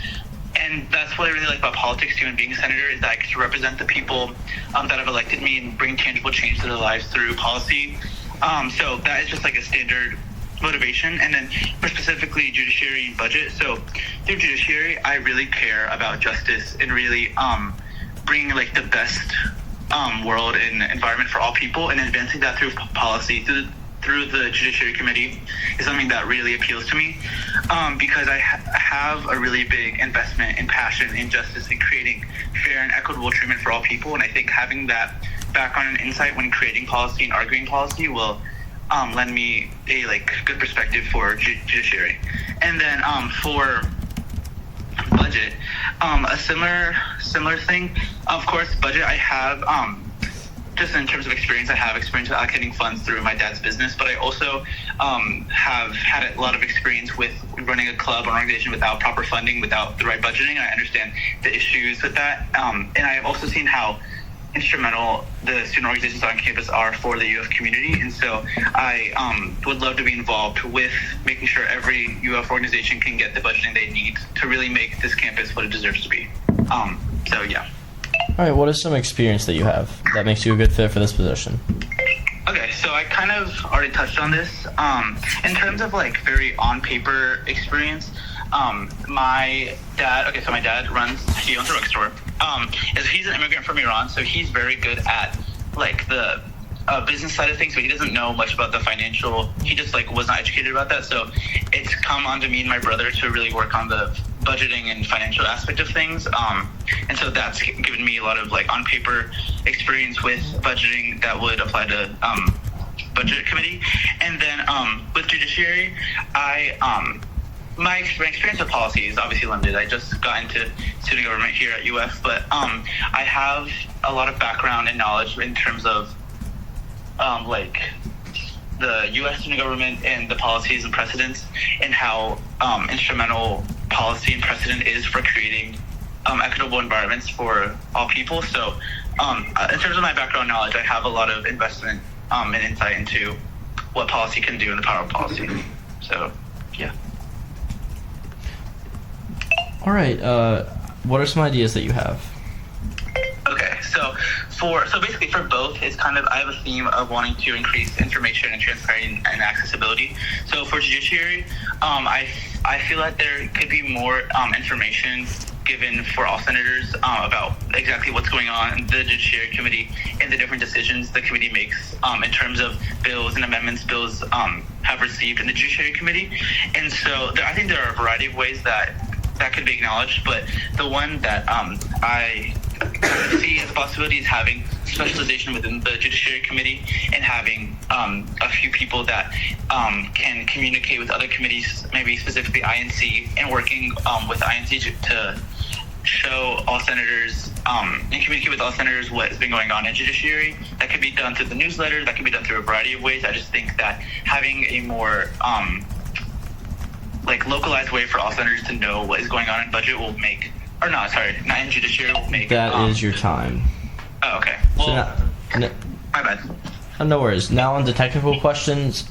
and that's what I really like about politics too, and being a senator, is that I get to represent the people that have elected me and bring tangible change to their lives through policy. So that is just like a standard motivation. And then for specifically judiciary and budget, so through judiciary, I really care about justice and really bringing like the best world and environment for all people, and advancing that through policy, through the Judiciary Committee is something that really appeals to me, because I have a really big investment in passion in justice and creating fair and equitable treatment for all people. And I think having that background and insight when creating policy and arguing policy will lend me a good perspective for judiciary. And then for budget, a similar thing. Of course, budget, I have just in terms of experience, I have experience with allocating funds through my dad's business, but I also have had a lot of experience with running a club or organization without proper funding, without the right budgeting. I understand the issues with that, and I've also seen how instrumental the student organizations on campus are for the UF community. And so I would love to be involved with making sure every UF organization can get the budgeting they need to really make this campus what it deserves to be. So yeah. All right, what is some experience that you have that makes you a good fit for this position? Okay, so I kind of already touched on this. In terms of very on paper experience, my dad he owns a drugstore. He's an immigrant from Iran, so he's very good at the business side of things, but he doesn't know much about the financial. He just was not educated about that. So it's come on to me and my brother to really work on the budgeting and financial aspect of things. And so that's given me a lot of on paper experience with budgeting that would apply to budget committee. And then with judiciary, my experience with policy is obviously limited. I just got into student government here at UF, but I have a lot of background and knowledge in terms of the U.S. student government and the policies and precedents, and how instrumental policy and precedent is for creating equitable environments for all people. So in terms of my background knowledge, I have a lot of investment and insight into what policy can do and the power of policy. So yeah. All right, what are some ideas that you have? Okay, so basically for both, it's I have a theme of wanting to increase information and transparency and accessibility. So for judiciary, I feel that there could be more information given for all senators about exactly what's going on in the Judiciary Committee and the different decisions the committee makes in terms of bills and amendments bills have received in the Judiciary Committee. And so I think there are a variety of ways that could be acknowledged, but the one that I see as a possibility is having specialization within the Judiciary Committee and having a few people that can communicate with other committees, maybe specifically INC, and working with INC to show all senators and communicate with all senators what has been going on in judiciary. That could be done through the newsletter, that could be done through a variety of ways. I just think that having a more localized way for all senators to know what is going on in budget will make, or not in judiciary will make. That is your time. Oh, okay. Well, my bad. No worries. Now on to technical questions.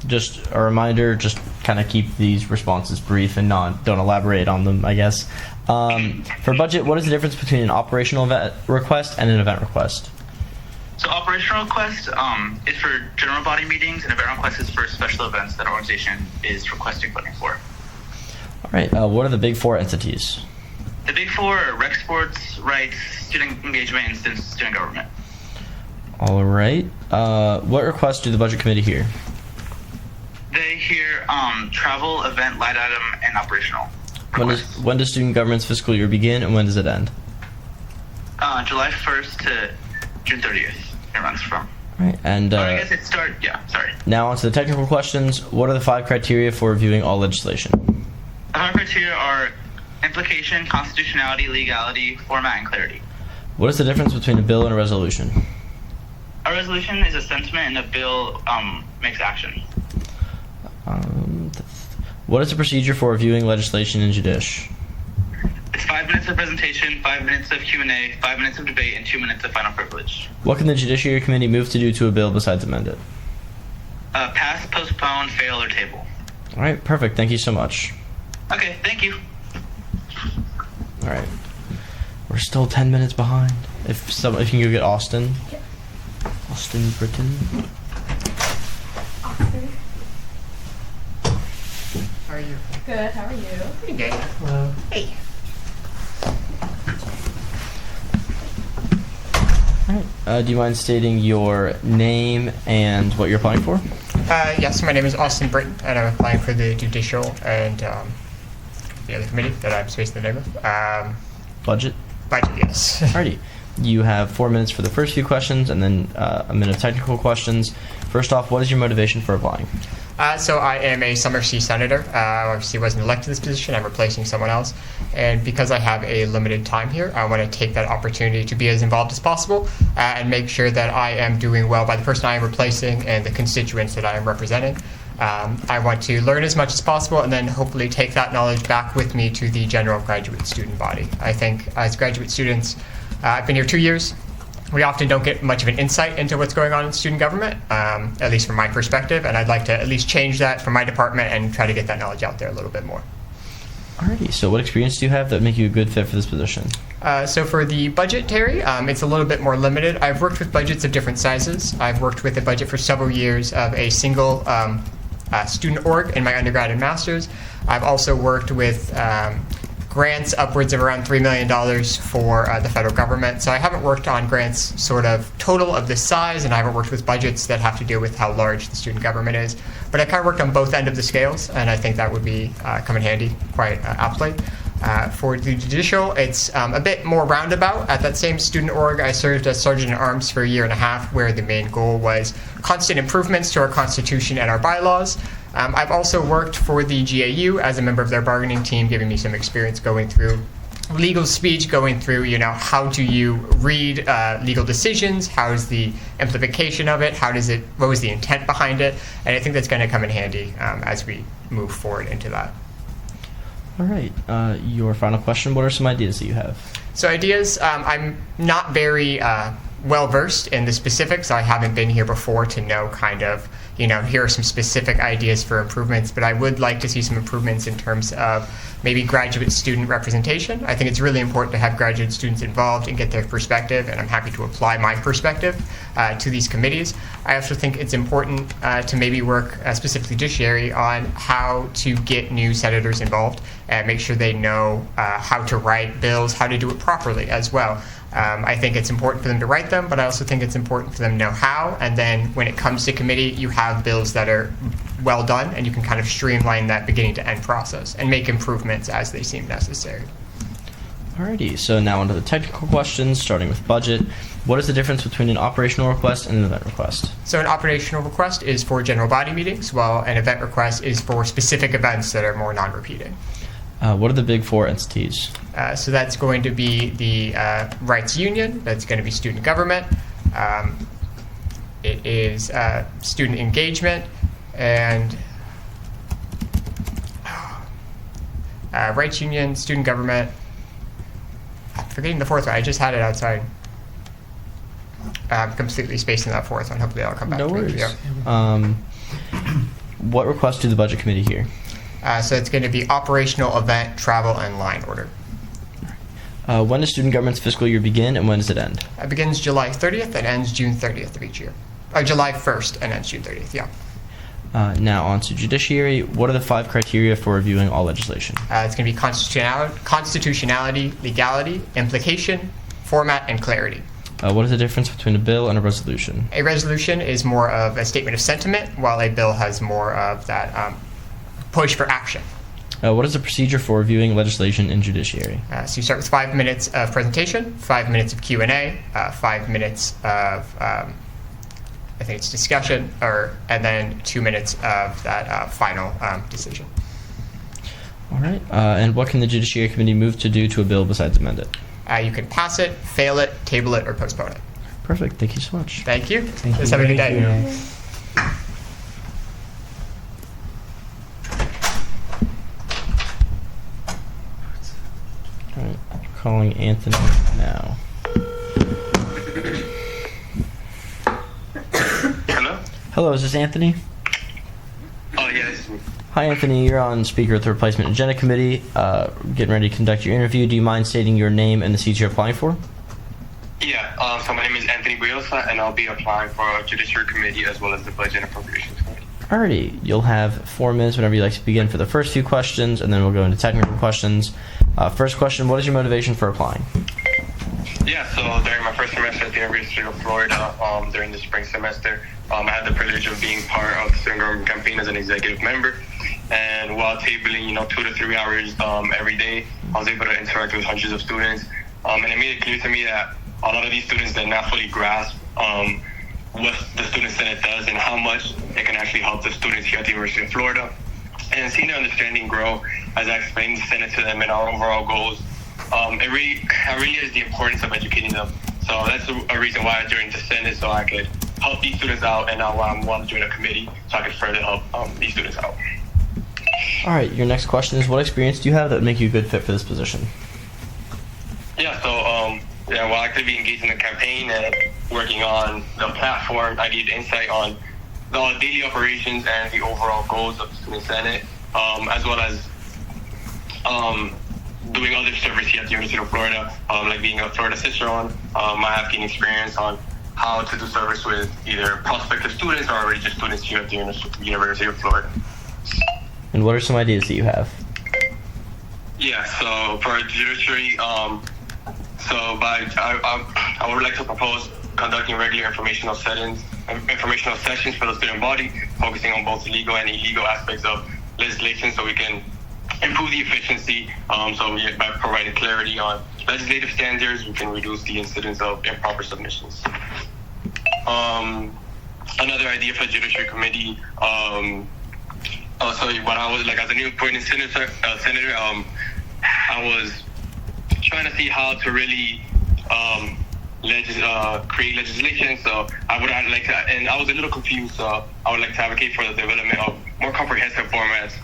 Just a reminder, just kind of keep these responses brief and don't elaborate on them, I guess. For budget, what is the difference between an operational event request and an event request? So operational request is for general body meetings, and event request is for special events that our organization is requesting funding for. All right. What are the big four entities? The big four are rec sports, rights, student engagement, and student government. All right. What requests do the budget committee hear? They hear travel, event, line item, and operational. When does student government's fiscal year begin, and when does it end? July 1st to June 30th. It runs from. All right. And I guess it started. Yeah. Sorry. Now on to the technical questions. What are the 5 criteria for reviewing all legislation? The 5 criteria are implication, constitutionality, legality, format, and clarity. What is the difference between a bill and a resolution? A resolution is a sentiment, and a bill makes action. What is the procedure for reviewing legislation in Judish? It's 5 minutes of presentation, 5 minutes of Q&A, 5 minutes of debate, and 2 minutes of final privilege. What can the Judiciary Committee move to do to a bill besides amend it? Pass, postpone, fail, or table. All right, perfect. Thank you so much. Okay, thank you. All right. We're still 10 minutes behind. If you can go get Austin. Austin Britton. Austin. How are you? Good. How are you? Pretty good. Hello. Hey. All right. Do you mind stating your name and what you're applying for? Yes, my name is Austin Britton, and I'm applying for the judicial and the other committee that I'm spacing the name of. Budget? Budget, yes. Alrighty. You have 4 minutes for the first few questions and then a minute of technical questions. First off, what is your motivation for applying? So I am a Summer C senator. Obviously wasn't elected to this position. I'm replacing someone else. And because I have a limited time here, I want to take that opportunity to be as involved as possible and make sure that I am doing well by the person I am replacing and the constituents that I am representing. I want to learn as much as possible and then hopefully take that knowledge back with me to the general graduate student body. I think as graduate students, I've been here 2 years. We often don't get much of an insight into what's going on in student government, at least from my perspective, and I'd like to at least change that for my department and try to get that knowledge out there a little bit more. Alrighty, so what experience do you have that make you a good fit for this position? So for the budgetary, it's a little bit more limited. I've worked with budgets of different sizes. I've worked with a budget for several years of a single student org in my undergrad and master's. I've also worked with grants upwards of around $3 million for the federal government. So I haven't worked on grants sort of total of this size, and I haven't worked with budgets that have to deal with how large the student government is. But I kind of worked on both ends of the scales, and I think that would be come in handy quite aptly. For the judicial, it's a bit more roundabout. At that same student org, I served as Sergeant at Arms for a year and a half, where the main goal was constant improvements to our Constitution and our bylaws. I've also worked for the GAU as a member of their bargaining team, giving me some experience going through legal speech, going through, how do you read legal decisions, how is the implication of it, what was the intent behind it, and I think that's going to come in handy as we move forward into that. All right. Your final question, what are some ideas that you have? So ideas, I'm not very well-versed in the specifics. I haven't been here before to know kind of, here are some specific ideas for improvements, but I would like to see some improvements in terms of maybe graduate student representation. I think it's really important to have graduate students involved and get their perspective, and I'm happy to apply my perspective to these committees. I also think it's important to maybe work specifically Judiciary on how to get new senators involved and make sure they know how to write bills, how to do it properly as well. I think it's important for them to write them, but I also think it's important for them to know how, and then when it comes to committee, you have bills that are well done, and you can kind of streamline that beginning to end process and make improvements as they seem necessary. Alrighty, so now onto the technical questions, starting with budget. What is the difference between an operational request and an event request? So an operational request is for general body meetings, while an event request is for specific events that are more non-repeating. What are the big four entities? So that's going to be the rights union, that's going to be student government, it is student engagement, and rights union, student government. I'm forgetting the fourth one. I just had it outside. I'm completely spacing that fourth one. Hopefully I'll come back no to worries. it. Yep. What requests do the budget committee hear? So it's going to be operational, event, travel, and line order. When does student government's fiscal year begin, and when does it end? It begins July 30th and ends June 30th of each year. July 1st and ends June 30th, yeah. Now on to Judiciary. What are the 5 criteria for reviewing all legislation? It's going to be constitutionality, legality, implication, format, and clarity. What is the difference between a bill and a resolution? A resolution is more of a statement of sentiment, while a bill has more of that push for action. What is the procedure for reviewing legislation in Judiciary? So you start with 5 minutes of presentation, 5 minutes of Q&A, 5 minutes of, I think it's discussion, and then 2 minutes of that final decision. All right. And what can the Judiciary Committee move to do to a bill besides amend it? You can pass it, fail it, table it, or postpone it. Perfect. Thank you so much. Thank you. Thank Let's you. have a good day. Thank you. All right. Calling Anthony now. Hello? Hello, is this Anthony? Oh, yes. Hi, Anthony. You're on speaker with the Replacement Agenda Committee. Getting ready to conduct your interview. Do you mind stating your name and the seats you're applying for? Yeah, so my name is Anthony Buyosa, and I'll be applying for a Judiciary Committee as well as the Budget and Appropriations Committee. Alrighty. You'll have 4 minutes whenever you'd like to begin for the first few questions, and then we'll go into technical questions. First question, what is your motivation for applying? Yeah, so during my first semester at the University of Florida, during the spring semester, I had the privilege of being part of the student government campaign as an executive member. And while tabling, 2 to 3 hours every day, I was able to interact with hundreds of students. And it made it clear to me that a lot of these students did not fully grasp what the Student Senate does and how much it can actually help the students here at the University of Florida. And seeing their understanding grow as I explained the Senate to them and our overall goals, it really is the importance of educating them. So that's a reason why I joined the Senate, so I could help these students out, and now I want to join a committee so I could further help these students out. Alright, your next question is, what experience do you have that would make you a good fit for this position? Yeah, so while actively engaged in the campaign and working on the platform, I gained insight on the daily operations and the overall goals of the Student Senate, as well as doing other service here at the University of Florida, like being a Florida Cicerone. I have gained experience on how to do service with either prospective students or already just students here at the University of Florida. And what are some ideas that you have? Yeah, so for Judiciary, I would like to propose conducting regular informational sessions for the student body, focusing on both legal and illegal aspects of legislation so we can improve the efficiency. By providing clarity on legislative standards, we can reduce the incidence of improper submissions. Another idea for the Judiciary Committee, when I was as a new appointed senator, I was trying to see how to really create legislation. So I was a little confused. So I would like to advocate for the development of more comprehensive formats,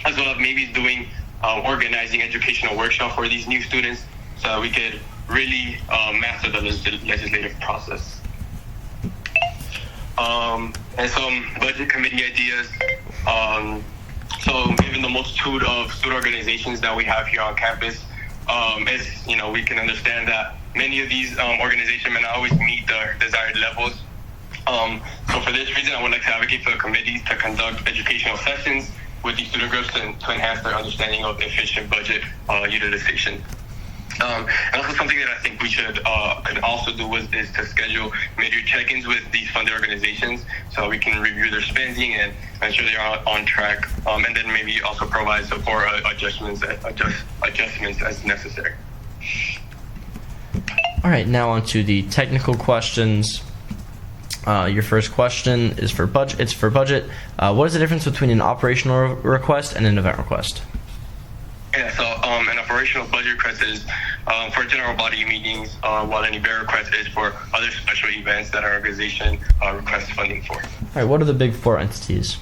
as well as maybe doing organizing educational workshops for these new students, so we could really master the legislative process. And some budget committee ideas. So given the multitude of student organizations that we have here on campus, we can understand that many of these organizations may not always meet the desired levels. So for this reason, I would like to advocate for the committees to conduct educational sessions with these student groups to enhance their understanding of efficient budget utilization. And also something that I think we could also do is to schedule mid-year check-ins with these funded organizations so we can review their spending and ensure they are on track, and then maybe also provide support adjustments as necessary. All right, now on to the technical questions. Your first question is for budget. It's for budget. What is the difference between an operational request and an event request? Yeah, so an operational budget request is for general body meetings, while an event request is for other special events that our organization requests funding for. All right, what are the big four entities?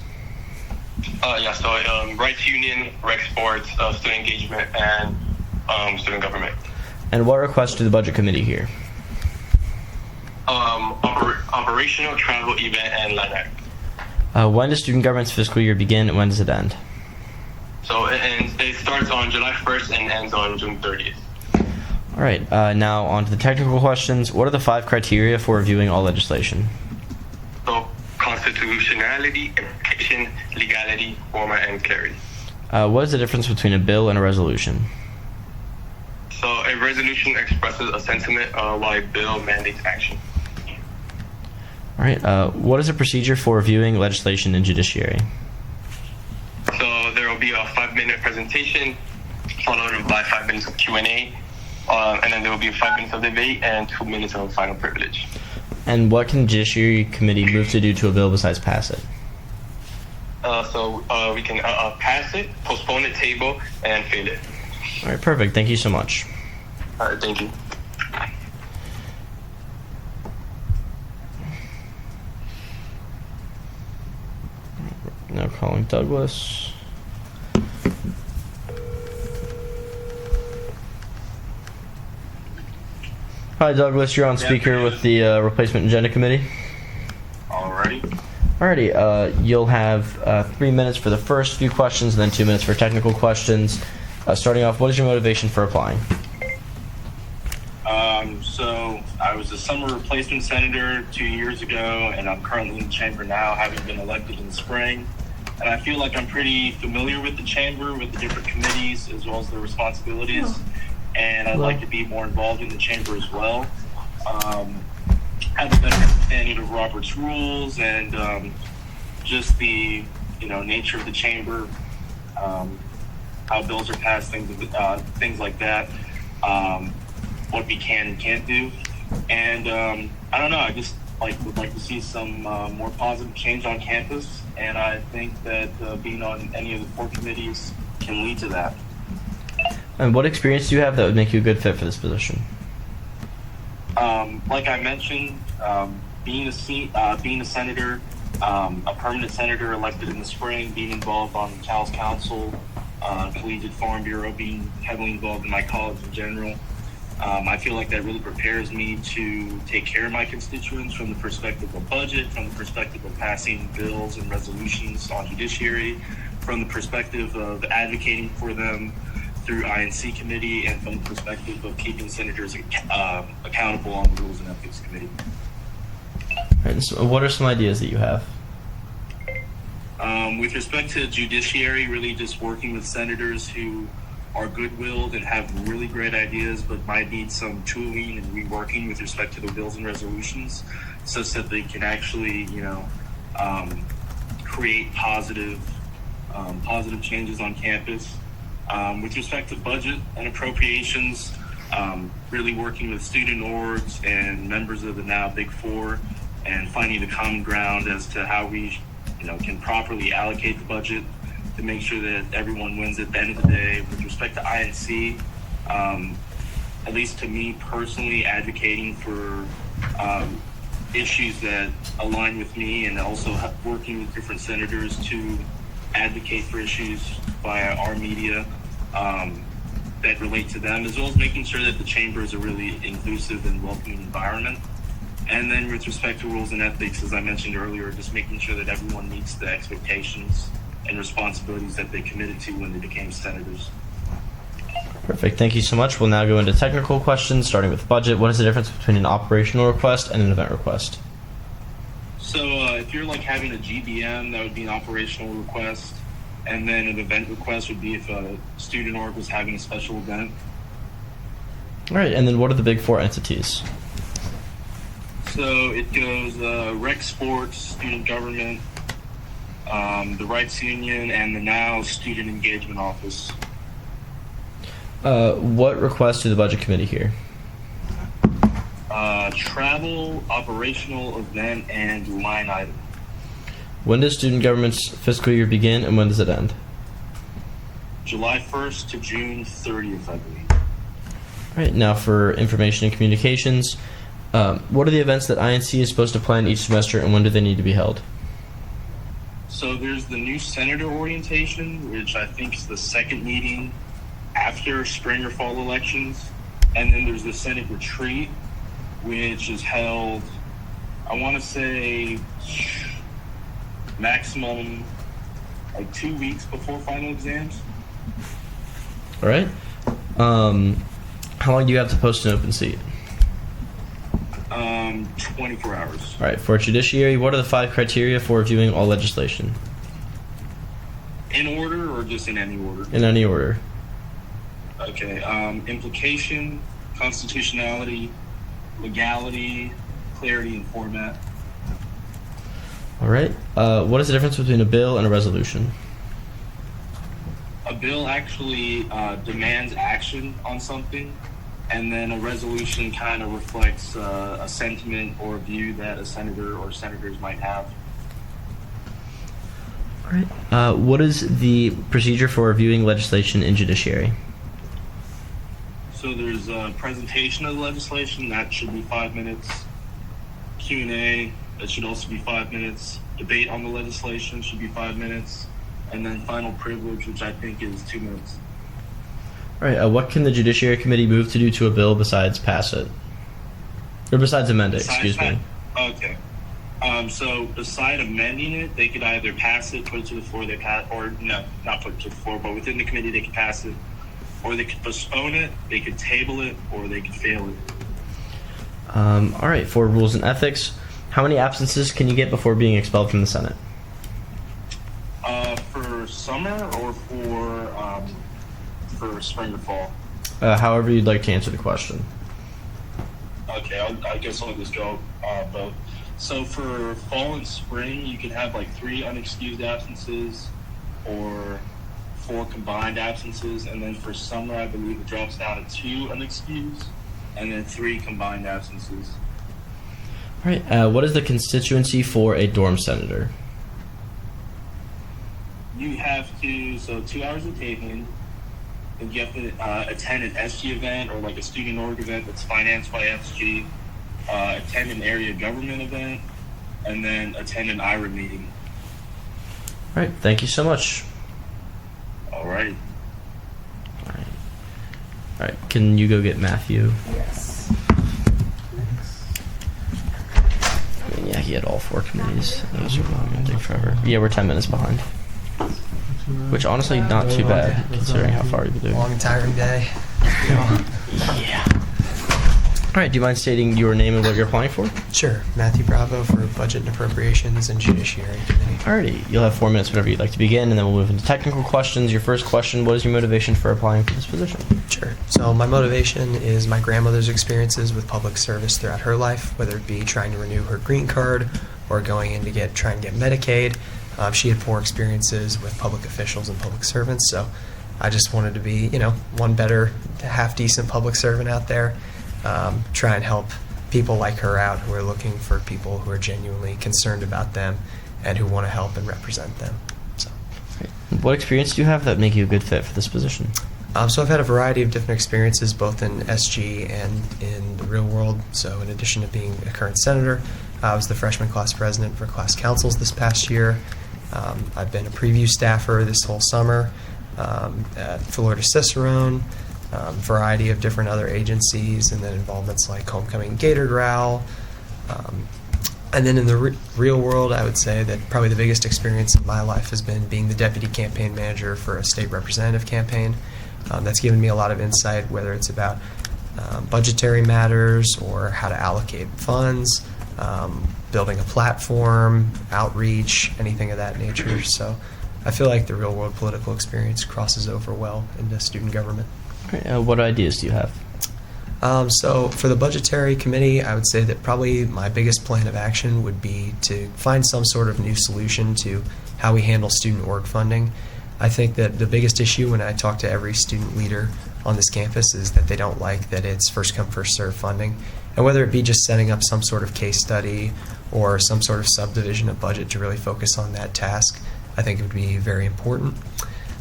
Rights Union, Rec Sports, Student Engagement, and Student Government. And what requests do the Budget Committee hear? Operational, travel, event, and line item. When does Student Government's fiscal year begin and when does it end? So it starts on July 1st and ends on June 30th. All right, now on to the technical questions. What are the 5 criteria for reviewing all legislation? So constitutionality, implication, legality, format, and clarity. What is the difference between a bill and a resolution? So a resolution expresses a sentiment while a bill mandates action. All right, what is the procedure for reviewing legislation in Judiciary? So there will be a 5-minute presentation followed by 5 minutes of Q&A, and then there will be 5 minutes of debate and 2 minutes of final privilege. And what can the Judiciary Committee move to do to a bill besides pass it? We can pass it, postpone it, table, and fail it. All right, perfect. Thank you so much. All right, thank you. Now calling Douglas. Hi, Douglas. You're on speaker with the Replacement Agenda Committee. Alrighty. Alrighty, you'll have 3 minutes for the first few questions, and then 2 minutes for technical questions. Starting off, what is your motivation for applying? So I was a summer replacement senator 2 years ago, and I'm currently in the chamber now, having been elected in the spring. And I feel like I'm pretty familiar with the chamber, with the different committees, as well as their responsibilities. And I'd like to be more involved in the chamber as well. Have a better understanding of Robert's rules and just the nature of the chamber, how bills are passed, things like that. What we can and can't do, and I don't know. I just would like to see some more positive change on campus, and I think that being on any of the 4 committees can lead to that. And what experience do you have that would make you a good fit for this position? Like I mentioned, being a senator, a permanent senator elected in the spring, being involved on the Cal's Council, Collegiate Farm Bureau, being heavily involved in my college in general. I feel like that really prepares me to take care of my constituents from the perspective of budget, from the perspective of passing bills and resolutions on judiciary, from the perspective of advocating for them through INC committee, and from the perspective of keeping senators accountable on the Rules and Ethics Committee. Right, so what are some ideas that you have? With respect to judiciary, really just working with senators who are good-willed and have really great ideas, but might need some tooling and reworking with respect to their bills and resolutions, such that they can actually, create positive changes on campus. With respect to budget and appropriations, really working with student orgs and members of the now Big Four, and finding the common ground as to how we, can properly allocate the budget to make sure that everyone wins at the end of the day. With respect to INC, at least to me personally, advocating for issues that align with me, and also working with different senators to advocate for issues via our media that relate to them, as well as making sure that the chamber is a really inclusive and welcoming environment. And then with respect to rules and ethics, as I mentioned earlier, just making sure that everyone meets the expectations and responsibilities that they committed to when they became senators. Perfect. Thank you so much. We'll now go into technical questions, starting with budget. What is the difference between an operational request and an event request? So if you're having a GBM, that would be an operational request. And then an event request would be if a student org was having a special event. All right. And then what are the Big Four entities? So it goes rec sports, student government, the rights union, and the now student engagement office. What requests do the budget committee hear? Travel, operational, event, and line item. When does student government's fiscal year begin, and when does it end? July 1st to June 30th, I believe. All right. Now for information and communications, what are the events that INC is supposed to plan each semester, and when do they need to be held? So there's the new senator orientation, which I think is the second meeting after spring or fall elections. And then there's the Senate retreat, which is held, I want to say, maximum 2 weeks before final exams. All right. How long do you have to post an open seat? 24 hours. All right. For judiciary, what are the 5 criteria for reviewing all legislation? In order or just in any order? In any order. Okay. Implication, constitutionality, legality, clarity, and format. All right. What is the difference between a bill and a resolution? A bill actually demands action on something, and then a resolution kind of reflects a sentiment or view that a senator or senators might have. All right. What is the procedure for reviewing legislation in judiciary? So there's a presentation of the legislation, that should be 5 minutes. Q&A, that should also be 5 minutes. Debate on the legislation should be 5 minutes. And then final privilege, which I think is 2 minutes. All right. What can the Judiciary Committee move to do to a bill besides pass it? Or besides amend it, excuse me. Okay. So beside amending it, they could either pass it, put it to the floor, or no, not put it to the floor, but within the committee they could pass it, or they could postpone it, they could table it, or they could fail it. All right, for rules and ethics, how many absences can you get before being expelled from the Senate? For summer or for spring or fall? However you'd like to answer the question. Okay, I guess I'll just go both. So for fall and spring, you can have like 3 unexcused absences or 4 combined absences, and then for summer, I believe it drops down to 2 unexcused and then 3 combined absences. All right, what is the constituency for a dorm senator? You have to, so 2 hours of taping, and you have to attend an SG event or like a student org event that's financed by SG, attend an area government event, and then attend an IRA meeting. All right, thank you so much. All right. All right, can you go get Matthew? Yes. I mean, yeah, he had all 4 committees. Those are going to take forever. Yeah, we're 10 minutes behind. Which honestly, not too bad considering how far you've been doing. Long, tiring day. Yeah. All right, do you mind stating your name and what you're applying for? Sure. Matthew Bravo for Budget and Appropriations and Judiciary Committee. Alrighty, you'll have 4 minutes whenever you'd like to begin, and then we'll move into technical questions. Your first question, what is your motivation for applying for this position? Sure. So my motivation is my grandmother's experiences with public service throughout her life, whether it be trying to renew her green card or going in to try and get Medicaid. She had poor experiences with public officials and public servants, so I just wanted to be, one better, half-decent public servant out there. Try and help people like her out who are looking for people who are genuinely concerned about them and who want to help and represent them. So, what experience do you have that make you a good fit for this position? So I've had a variety of different experiences, both in SG and in the real world. So in addition to being a current senator, I was the freshman class president for class councils this past year. I've been a preview staffer this whole summer at Florida Cicerone, variety of different other agencies, and then involvements like Homecoming Gator Growl. And then in the real world, I would say that probably the biggest experience in my life has been being the deputy campaign manager for a state representative campaign. That's given me a lot of insight, whether it's about budgetary matters or how to allocate funds, building a platform, outreach, anything of that nature. So I feel like the real world political experience crosses over well into student government. What ideas do you have? So for the budgetary committee, I would say that probably my biggest plan of action would be to find some sort of new solution to how we handle student org funding. I think that the biggest issue when I talk to every student leader on this campus is that they don't like that it's first come, first serve funding. And whether it be just setting up some sort of case study or some sort of subdivision of budget to really focus on that task, I think it would be very important.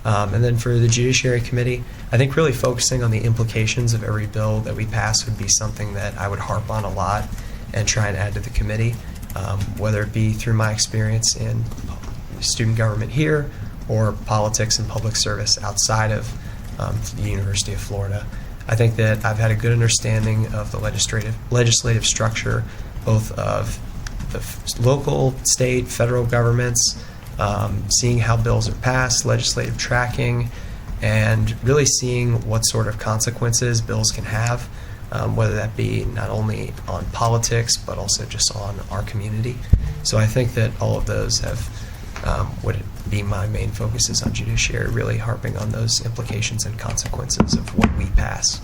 And then for the Judiciary Committee, I think really focusing on the implications of every bill that we pass would be something that I would harp on a lot and try and add to the committee, whether it be through my experience in student government here or politics and public service outside of the University of Florida. I think that I've had a good understanding of the legislative structure, both of the local, state, federal governments, seeing how bills are passed, legislative tracking, and really seeing what sort of consequences bills can have, whether that be not only on politics, but also just on our community. So I think that all of those have would be my main focuses on judiciary, really harping on those implications and consequences of what we pass.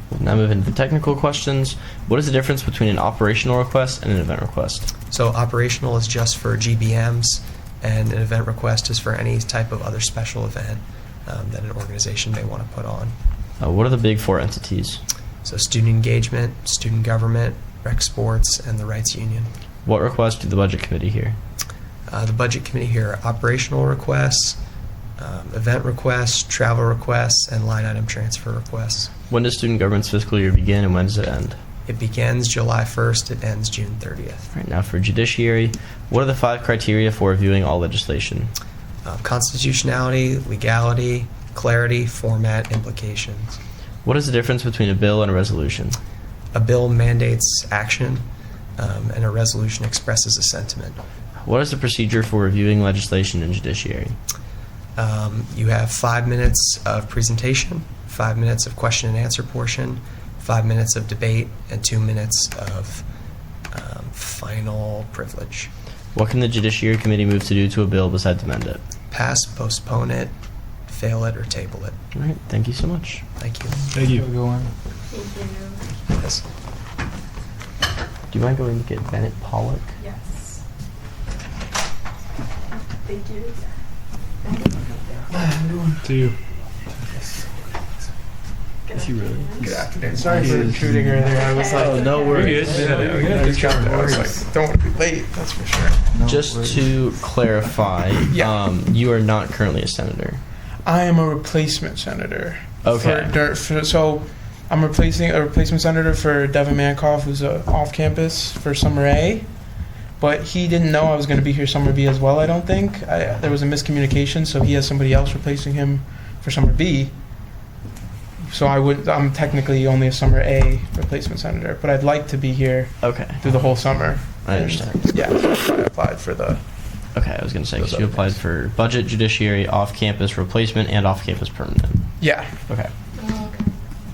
We'll now move into the technical questions. What is the difference between an operational request and an event request? So operational is just for GBMs, and an event request is for any type of other special event that an organization may want to put on. What are the big 4 entities? So student engagement, student government, rec sports, and the rights union. What requests do the budget committee hear? The budget committee hear operational requests, event requests, travel requests, and line item transfer requests. When does student government's fiscal year begin and when does it end? It begins July 1st, it ends June 30th. All right, now for judiciary, what are the 5 criteria for reviewing all legislation? Constitutionality, legality, clarity, format, implications. What is the difference between a bill and a resolution? A bill mandates action. and a resolution expresses a sentiment. What is the procedure for reviewing legislation in Judiciary? You have 5 minutes of presentation, 5 minutes of question and answer portion, 5 minutes of debate, and 2 minutes of final privilege. What can the Judiciary Committee move to do to a bill besides amend it? Pass, postpone it, fail it, or table it. All right, thank you so much. Thank you. Thank you. Go on. Yes. Do you mind going to get Bennett Pollock? Yes. Thank you. To you. Is he really? Good afternoon. Sorry for intruding earlier. I was like, Oh, no worries. I was like, don't want to be late, that's for sure. Just to clarify, you are not currently a senator. I am a replacement senator. Okay. So I'm replacing a replacement senator for Devin Mankoff, who's off campus for summer A. But he didn't know I was going to be here summer B as well, I don't think. There was a miscommunication, so he has somebody else replacing him for summer B. So I'm technically only a summer A replacement senator, but I'd like to be here through the whole summer. I understand. Yeah, so that's why I applied for the... Okay, I was going to say, because you applied for budget, judiciary, off-campus repllement, and off-campus permanent. Yeah. Okay.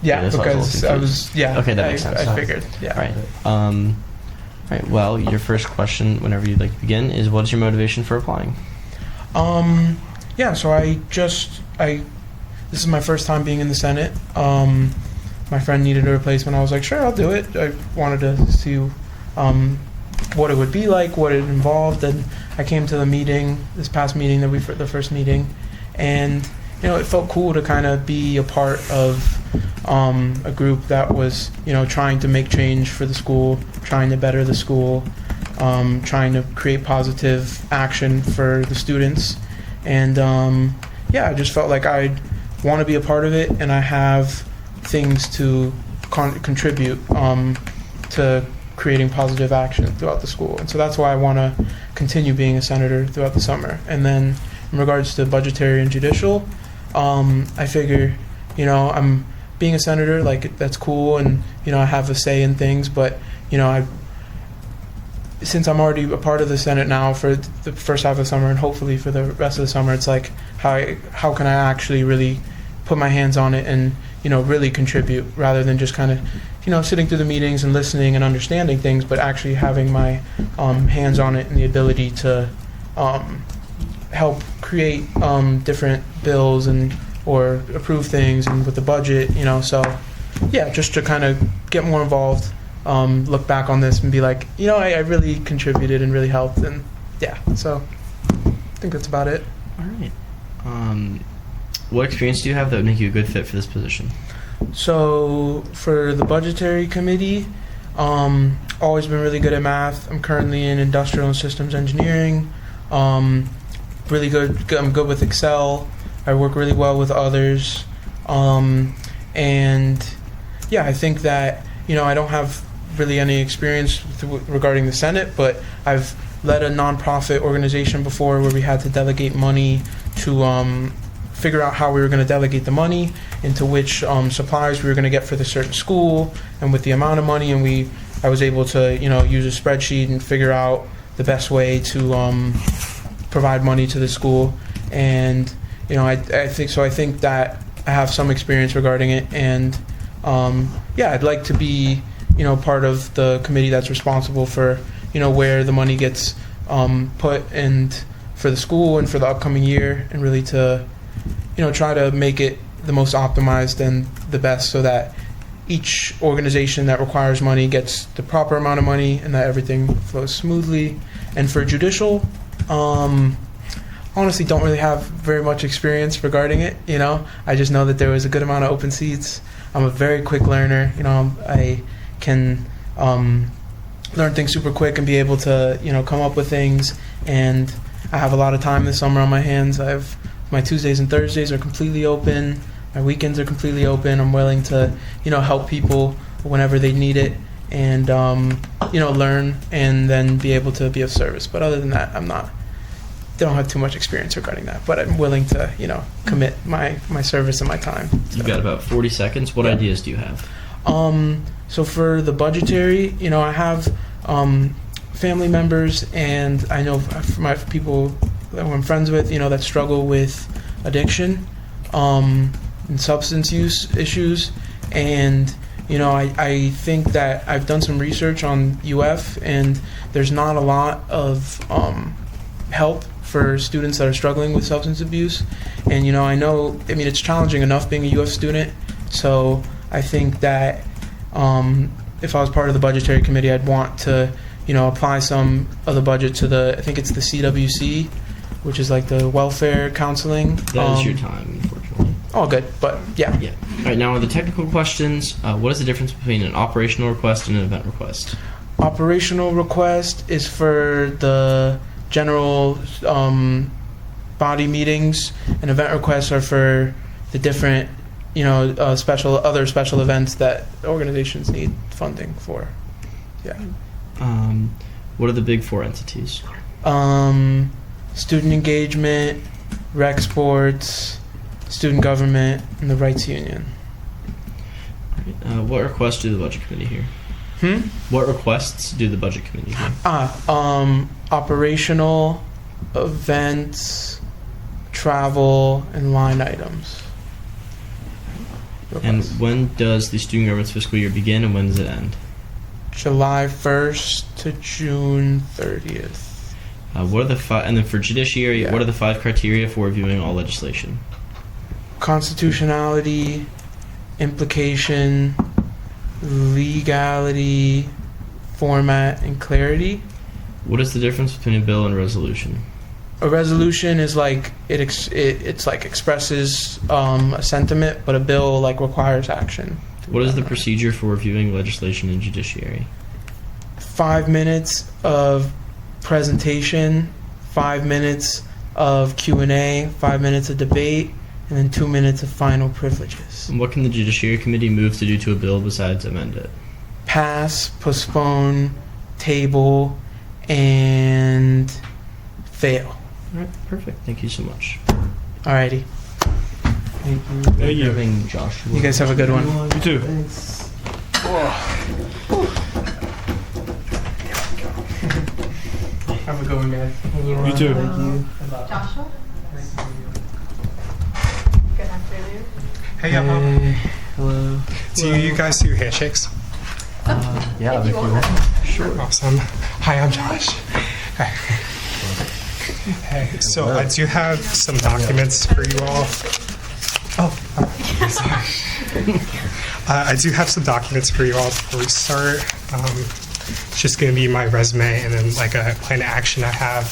Yeah, that's why because I was, Okay, that makes sense. I figured, yeah. All right. All right, well, your first question, whenever you'd like to begin, is what is your motivation for applying? Yeah, so this is my first time being in the Senate. My friend needed a replacement. I was like, sure, I'll do it. I wanted to see what it would be like, what it involved, and I came to the meeting, this past meeting the first meeting, and it felt cool to kind of be a part of a group that was trying to make change for the school, trying to better the school, trying to create positive action for the students, and I just felt like I'd want to be a part of it, and I have things to contribute to creating positive action throughout the school. And so that's why I want to continue being a senator throughout the summer. And then in regards to budgetary and judicial, I figure, I'm being a senator, like that's cool, and I have a say in things, but since I'm already a part of the Senate now for the first half of the summer and hopefully for the rest of the summer, it's like how can I actually really put my hands on it and really contribute, rather than just kind of sitting through the meetings and listening and understanding things, but actually having my hands on it and the ability to help create different bills or approve things, and with the budget, so just to kind of get more involved, look back on this and be like, I really contributed and really helped, and so I think that's about it. All right. What experience do you have that would make you a good fit for this position? So for the budgetary committee, always been really good at math. I'm currently in industrial and systems engineering. Really good. I'm good with Excel. I work really well with others. I think that I don't have really any experience regarding the Senate, but I've led a nonprofit organization before where we had to delegate money to figure out how we were going to delegate the money into which supplies we were going to get for the certain school and with the amount of money, and I was able to use a spreadsheet and figure out the best way to provide money to the school, and I think that I have some experience regarding it, and I'd like to be part of the committee that's responsible for where the money gets put and for the school and for the upcoming year, and really to try to make it the most optimized and the best, so that each organization that requires money gets the proper amount of money and that everything flows smoothly. And for judicial, honestly don't really have very much experience regarding it. I just know that there was a good amount of open seats. I'm a very quick learner. I can learn things super quick and be able to come up with things, and I have a lot of time this summer on my hands. My Tuesdays and Thursdays are completely open. My weekends are completely open. I'm willing to, help people whenever they need it, and learn and then be able to be of service. But other than that, don't have too much experience regarding that. But I'm willing to, commit my service and my time. You've got about 40 seconds. What ideas do you have? So for the budgetary, I have family members, and I know my people that I'm friends with, that struggle with addiction and substance use issues. And I think that I've done some research on UF, and there's not a lot of help for students that are struggling with substance abuse. And it's challenging enough being a UF student. So I think that if I was part of the budgetary committee, I'd want to apply some of the budget to I think it's the CWC, which is like the welfare counseling. That is your time, unfortunately. Oh, good, but yeah. Yeah. All right, now on the technical questions, what is the difference between an operational request and an event request? Operational request is for the general body meetings, and event requests are for the different, other special events that organizations need funding for. Yeah. What are the big four entities? Student engagement, rec sports, student government, and the rights union. What requests do the budget committee hear? What requests do the budget committee hear? Operational, events, travel, and line items. And when does the student government's fiscal year begin, and when does it end? July 1st to June 30th. What are the and then for judiciary, what are the 5 criteria for reviewing all legislation? Constitutionality, implication, legality, format, and clarity. What is the difference between a bill and a resolution? A resolution is like it's like expresses a sentiment, but a bill requires action. What is the procedure for reviewing legislation in judiciary? 5 minutes of presentation, 5 minutes of Q&A, 5 minutes of debate, and then 2 minutes of final privileges. And what can the Judiciary Committee move to do to a bill besides amend it? Pass, postpone, table, and fail. All right, perfect. Thank you so much. Alrighty. Thank you. Thank you. Having Joshua. You guys have a good one. You too. Thanks. Have a good one, guys. You too. Thank you. Joshua? Good afternoon. Hey, hello. Do you guys do handshakes? Yeah, if you want. Sure. Awesome. Hi, I'm Josh. Hi. Hey, so I do have some documents for you all. Sorry. I do have some documents for you all before we start. It's just going to be my resume and then a plan of action I have.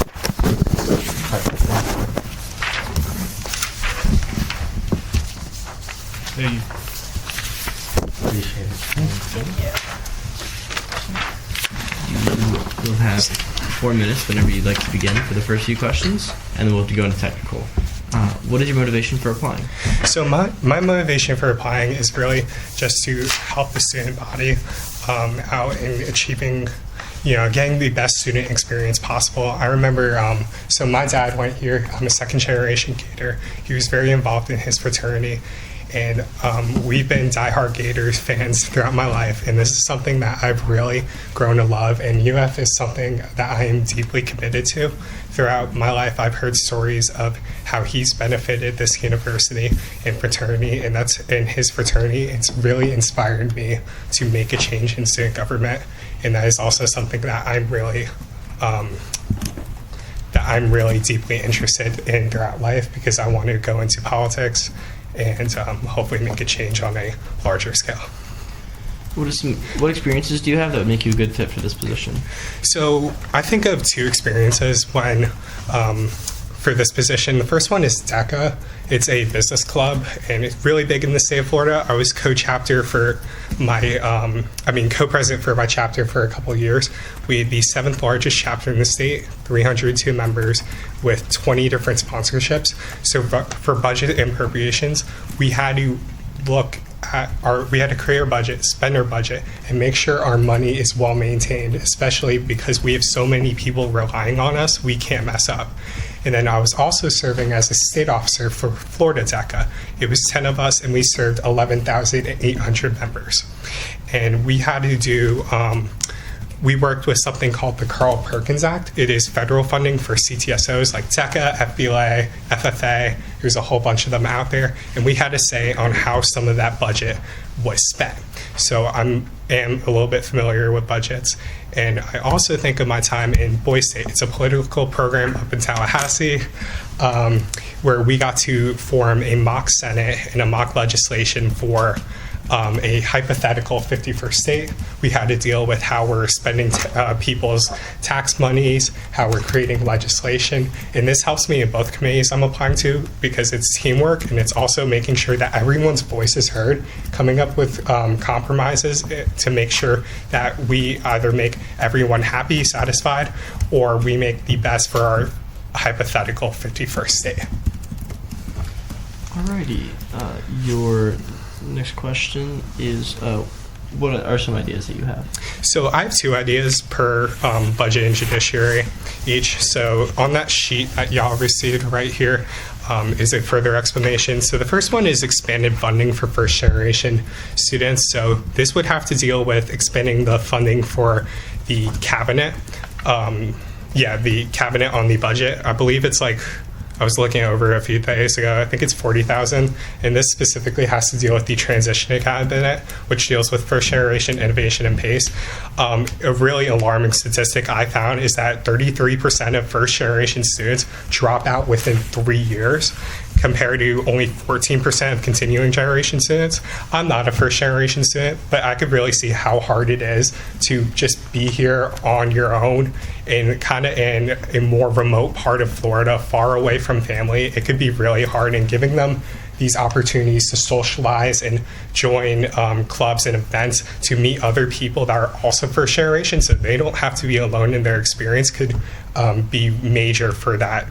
Thank you. Appreciate it. Thank you. You'll have 4 minutes whenever you'd like to begin for the first few questions, and then we'll have to go into technical. What is your motivation for applying? So my motivation for applying is really just to help the student body out in achieving, getting the best student experience possible. I remember, so my dad went here. I'm a second generation Gator. He was very involved in his fraternity. And we've been diehard Gators fans throughout my life, and this is something that I've really grown to love. And UF is something that I am deeply committed to. Throughout my life, I've heard stories of how he's benefited this university and fraternity, and that's in his fraternity. It's really inspired me to make a change in student government, and that is also something that I'm really deeply interested in throughout life, because I want to go into politics and hopefully make a change on a larger scale. What experiences do you have that would make you a good fit for this position? So I think of 2 experiences when for this position. The first one is DECA. It's a business club, and it's really big in the state of Florida. I was co-president for my chapter for a couple of years. We had the 7th largest chapter in the state, 302 members with 20 different sponsorships. So for budget and appropriations, we had to create our budget, spend our budget, and make sure our money is well maintained, especially because we have so many people relying on us, we can't mess up. And then I was also serving as a state officer for Florida DECA. It was 10 of us, and we served 11,800 members. And we had to do we worked with something called the Carl Perkins Act. It is federal funding for CTSOs like DECA, FBLA, FFA. There's a whole bunch of them out there. And we had a say on how some of that budget was spent. So I am a little bit familiar with budgets. And I also think of my time in Boise State. It's a political program up in Tallahassee where we got to form a mock Senate and a mock legislation for a hypothetical 51st state. We had to deal with how we're spending people's tax monies, how we're creating legislation. And this helps me in both committees I'm applying to because it's teamwork and it's also making sure that everyone's voice is heard, coming up with compromises to make sure that we either make everyone happy, satisfied, or we make the best for our hypothetical 51st state. Alrighty. Your next question is, what are some ideas that you have? So I have 2 ideas per budget and judiciary each. So on that sheet that y'all received right here is a further explanation. So the first one is expanded funding for first generation students. So this would have to deal with expanding the funding for the cabinet. The cabinet on the budget. I believe it's like, I was looking over a few days ago, I think it's $40,000, and this specifically has to deal with the transition cabinet, which deals with first generation innovation and pace. A really alarming statistic I found is that 33% of first generation students drop out within 3 years, compared to only 14% of continuing generation students. I'm not a first generation student, but I could really see how hard it is to just be here on your own and kind of in a more remote part of Florida, far away from family. It could be really hard, and giving them these opportunities to socialize and join clubs and events to meet other people that are also first generation so they don't have to be alone in their experience could be major for that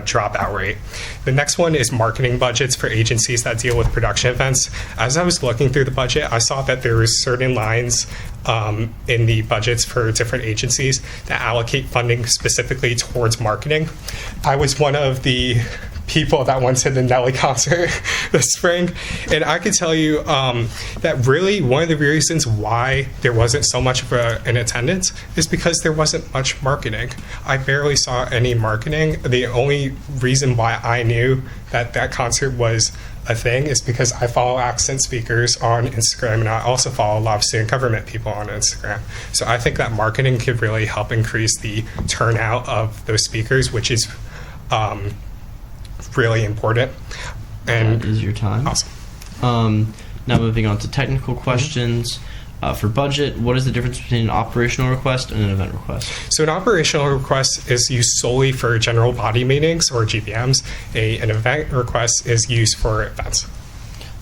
dropout rate. The next one is marketing budgets for agencies that deal with production events. As I was looking through the budget, I saw that there were certain lines in the budgets for different agencies that allocate funding specifically towards marketing. I was one of the people that went to the Nelly concert this spring, and I could tell you that really one of the reasons why there wasn't so much of an attendance is because there wasn't much marketing. I barely saw any marketing. The only reason why I knew that that concert was a thing is because I follow accent speakers on Instagram, and I also follow a lot of student government people on Instagram. So I think that marketing could really help increase the turnout of those speakers, which is really important. And that is your time. Awesome. Now moving on to technical questions. For budget, what is the difference between an operational request and an event request? So an operational request is used solely for general body meetings or GBMs. An event request is used for events.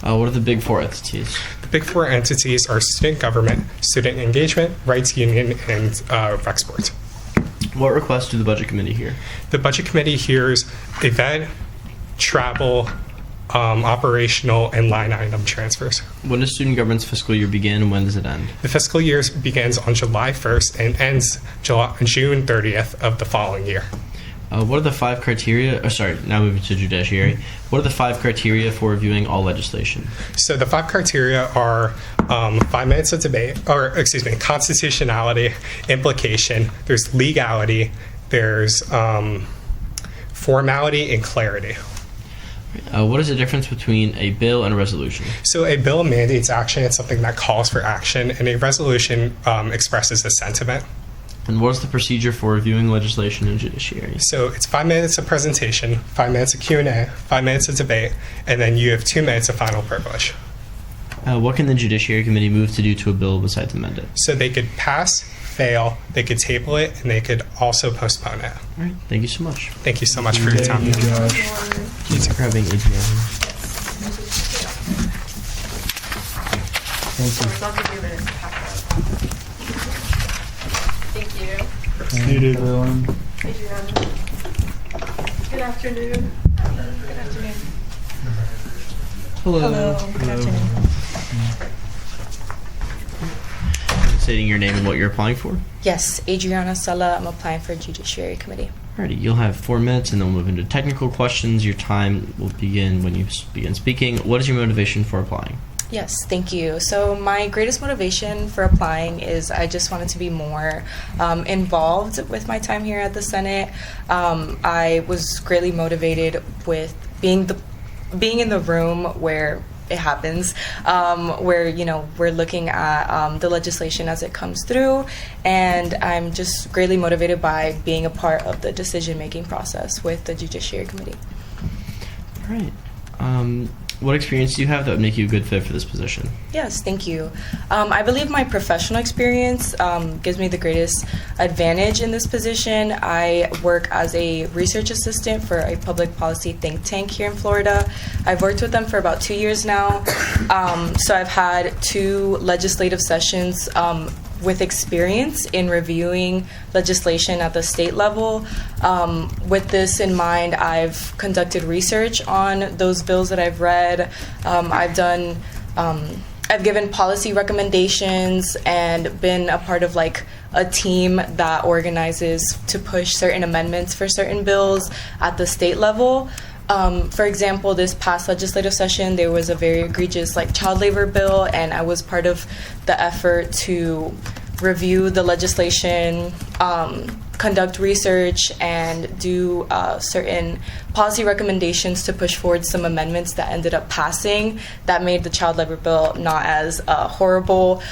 What are the big 4 entities? The big 4 entities are student government, student engagement, rights union, and rec sports. What requests do the budget committee hear? The budget committee hears event, travel, operational, and line item transfers. When does student government's fiscal year begin and when does it end? The fiscal year begins on July 1st and ends June 30th of the following year. What are the 5 criteria? Now moving to judiciary. What are the 5 criteria for reviewing all legislation? So the 5 criteria are 5 minutes of debate, constitutionality, implication, there's legality, there's formality, and clarity. What is the difference between a bill and a resolution? So a bill mandates action. It's something that calls for action, and a resolution expresses the sentiment. And what is the procedure for reviewing legislation in judiciary? So it's 5 minutes of presentation, 5 minutes of Q&A, 5 minutes of debate, and then you have 2 minutes of final privilege. What can the Judiciary Committee move to do to a bill besides amend it? So they could pass, fail, they could table it, and they could also postpone it. All right. Thank you so much. Thank you so much for your time. Thanks for having Adriana. Thank you. Thank you, everyone. Adriana. Good afternoon. Good afternoon. Hello. Good afternoon. Stating your name and what you're applying for. Yes, Adriana Sala. I'm applying for Judiciary Committee. Alrighty, you'll have 4 minutes, and then we'll move into technical questions. Your time will begin when you begin speaking. What is your motivation for applying? Yes, thank you. So my greatest motivation for applying is I just wanted to be more involved with my time here at the Senate. I was greatly motivated with being in the room where it happens, where we're looking at the legislation as it comes through, and I'm just greatly motivated by being a part of the decision-making process with the Judiciary Committee. All right. What experience do you have that would make you a good fit for this position? Yes, thank you. I believe my professional experience gives me the greatest advantage in this position. I work as a research assistant for a public policy think tank here in Florida. I've worked with them for about 2 years now. So I've had 2 legislative sessions with experience in reviewing legislation at the state level. With this in mind, I've conducted research on those bills that I've read. I've given policy recommendations and been a part of a team that organizes to push certain amendments for certain bills at the state level. For example, this past legislative session, there was a very egregious child labor bill, and I was part of the effort to review the legislation, conduct research, and do certain policy recommendations to push forward some amendments that ended up passing that made the child labor bill not as horrible.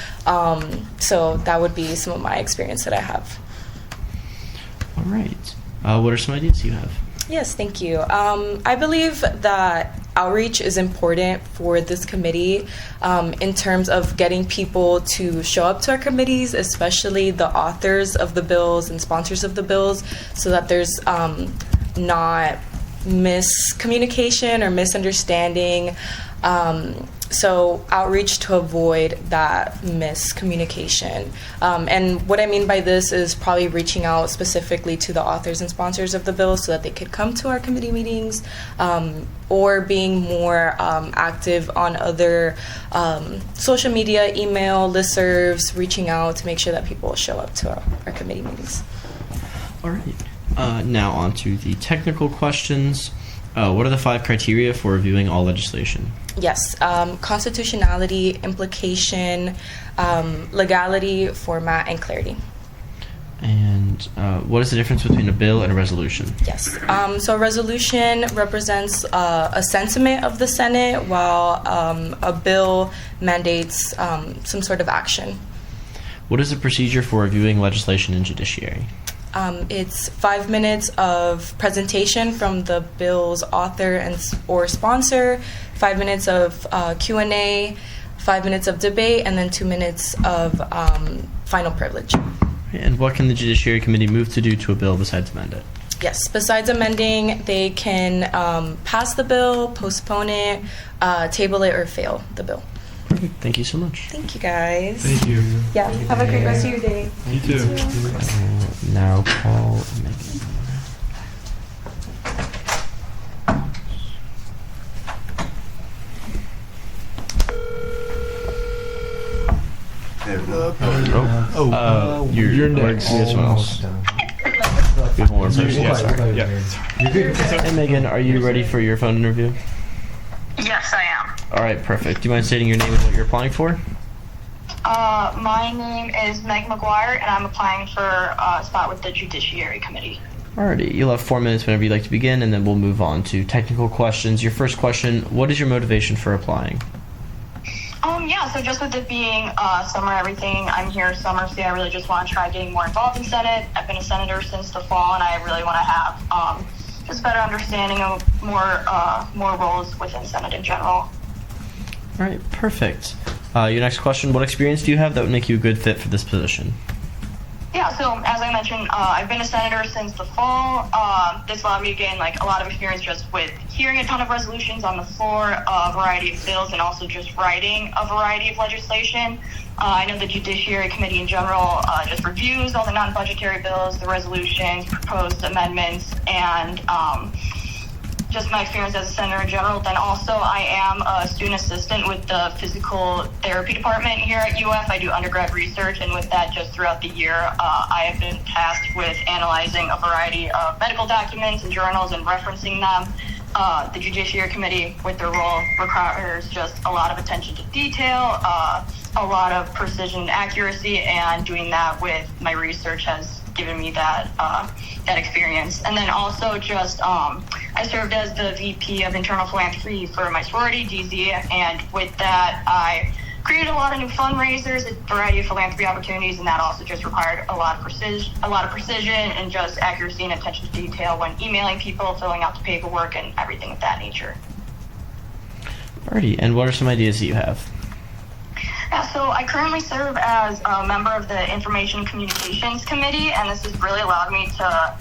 So that would be some of my experience that I have. All right. What are some ideas you have? Yes, thank you. I believe that outreach is important for this committee in terms of getting people to show up to our committees, especially the authors of the bills and sponsors of the bills, so that there's not miscommunication or misunderstanding. So outreach to avoid that miscommunication. And what I mean by this is probably reaching out specifically to the authors and sponsors of the bill so that they could come to our committee meetings, or being more active on other social media, email, listservs, reaching out to make sure that people show up to our committee meetings. All right. Now on to the technical questions. What are the 5 criteria for reviewing all legislation? Yes, constitutionality, implication, legality, format, and clarity. And what is the difference between a bill and a resolution? Yes, so a resolution represents a sentiment of the Senate, while a bill mandates some sort of action. What is the procedure for reviewing legislation in Judiciary? It's 5 minutes of presentation from the bill's author or sponsor, 5 minutes of Q&A, 5 minutes of debate, and then 2 minutes of final privilege. And what can the Judiciary Committee move to do to a bill besides amend it? Yes, besides amending, they can pass the bill, postpone it, table it, or fail the bill. Perfect. Thank you so much. Thank you, guys. Thank you. Yeah, have a great rest of your day. You too. Now call Megan. You're next. We have someone else. We have one more person. Hey, Megan, are you ready for your phone interview? Yes, I am. All right, perfect. Do you mind stating your name and what you're applying for? My name is Meg McGuire, and I'm applying for a spot with the Judiciary Committee. Alrighty, you'll have 4 minutes whenever you'd like to begin, and then we'll move on to technical questions. Your first question, what is your motivation for applying? Yeah, so just with it being summer, everything, I'm here summer, so I really just want to try getting more involved in Senate. I've been a senator since the fall, and I really want to have just better understanding of more roles within Senate in general. All right, perfect. Your next question, what experience do you have that would make you a good fit for this position? Yeah, so as I mentioned, I've been a senator since the fall. This allowed me to gain a lot of experience just with hearing a ton of resolutions on the floor, a variety of bills, and also just writing a variety of legislation. I know the Judiciary Committee in general just reviews all the non-budgetary bills, the resolutions, proposed amendments, and just my experience as a senator in general. Then also I am a student assistant with the physical therapy department here at UF. I do undergrad research, and with that, just throughout the year, I have been tasked with analyzing a variety of medical documents and journals and referencing them. the Judiciary Committee with their role requires just a lot of attention to detail, a lot of precision and accuracy, and doing that with my research has given me that experience. And then also just I served as the VP of Internal Philanthropy for my sorority, DZ, and with that I created a lot of new fundraisers, a variety of philanthropy opportunities, and that also just required a lot of precision and just accuracy and attention to detail when emailing people, filling out the paperwork, and everything of that nature. Alrighty, and what are some ideas that you have? Yeah, so I currently serve as a member of the Information Communications Committee, and this has really allowed me to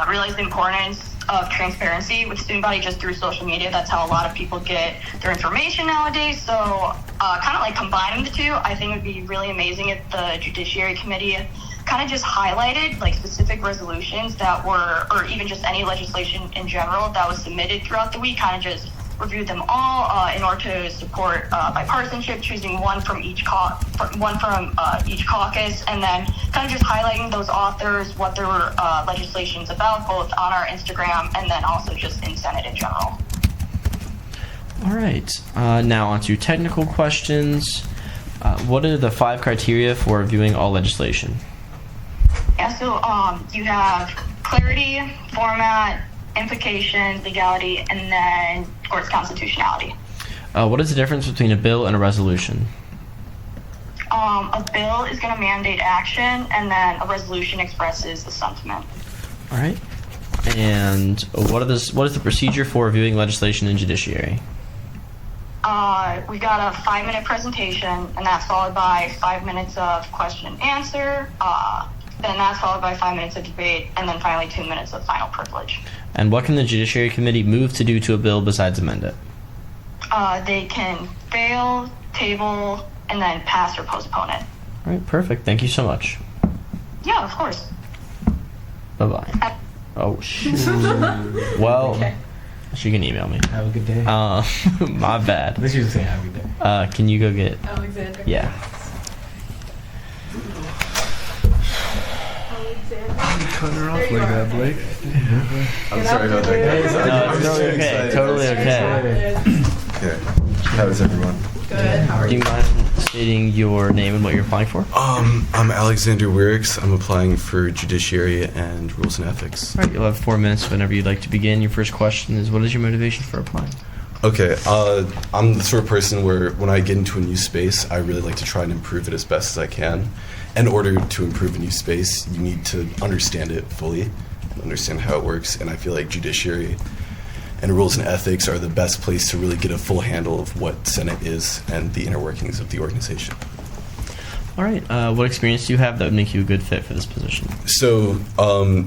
realize the importance of transparency with student body just through social media. That's how a lot of people get their information nowadays. So kind of like combining the two, I think it would be really amazing if the Judiciary Committee kind of just highlighted like specific resolutions that were, or even just any legislation in general that was submitted throughout the week, kind of just reviewed them all in order to support bipartisanship, choosing one from each caucus, and then kind of just highlighting those authors, what their legislation's about, both on our Instagram and then also just in Senate in general. All right, now on to technical questions. What are the 5 criteria for reviewing all legislation? Yeah, so you have clarity, format, implication, legality, and then, of course, constitutionality. What is the difference between a bill and a resolution? A bill is going to mandate action, and then a resolution expresses the sentiment. All right. And what is the procedure for reviewing legislation in Judiciary? We got a 5-minute presentation, and that's followed by 5 minutes of question and answer. Then that's followed by 5 minutes of debate, and then finally 2 minutes of final privilege. And what can the Judiciary Committee move to do to a bill besides amend it? They can fail, table, and then pass or postpone it. All right, perfect. Thank you so much. Yeah, of course. Bye-bye. Oh, shoot. Well, Okay. she can email me. Have a good day. My bad. Let's just say have a good day. Can you go get... Alexander. Yeah. Cut her off like that, Blake. I'm sorry about that. No, it's totally okay. Totally okay. Okay. How is everyone? Good. How are Do you mind stating your name and what you're applying for? I'm Alexander Wierix. I'm applying for Judiciary and Rules and Ethics. All right, you'll have 4 minutes whenever you'd like to begin. Your first question is, what is your motivation for applying? Okay, I'm the sort of person where when I get into a new space, I really like to try and improve it as best as I can. In order to improve a new space, you need to understand it fully and understand how it works. And I feel like Judiciary and Rules and Ethics are the best place to really get a full handle of what Senate is and the inner workings of the organization. All right, what experience do you have that would make you a good fit for this position? So,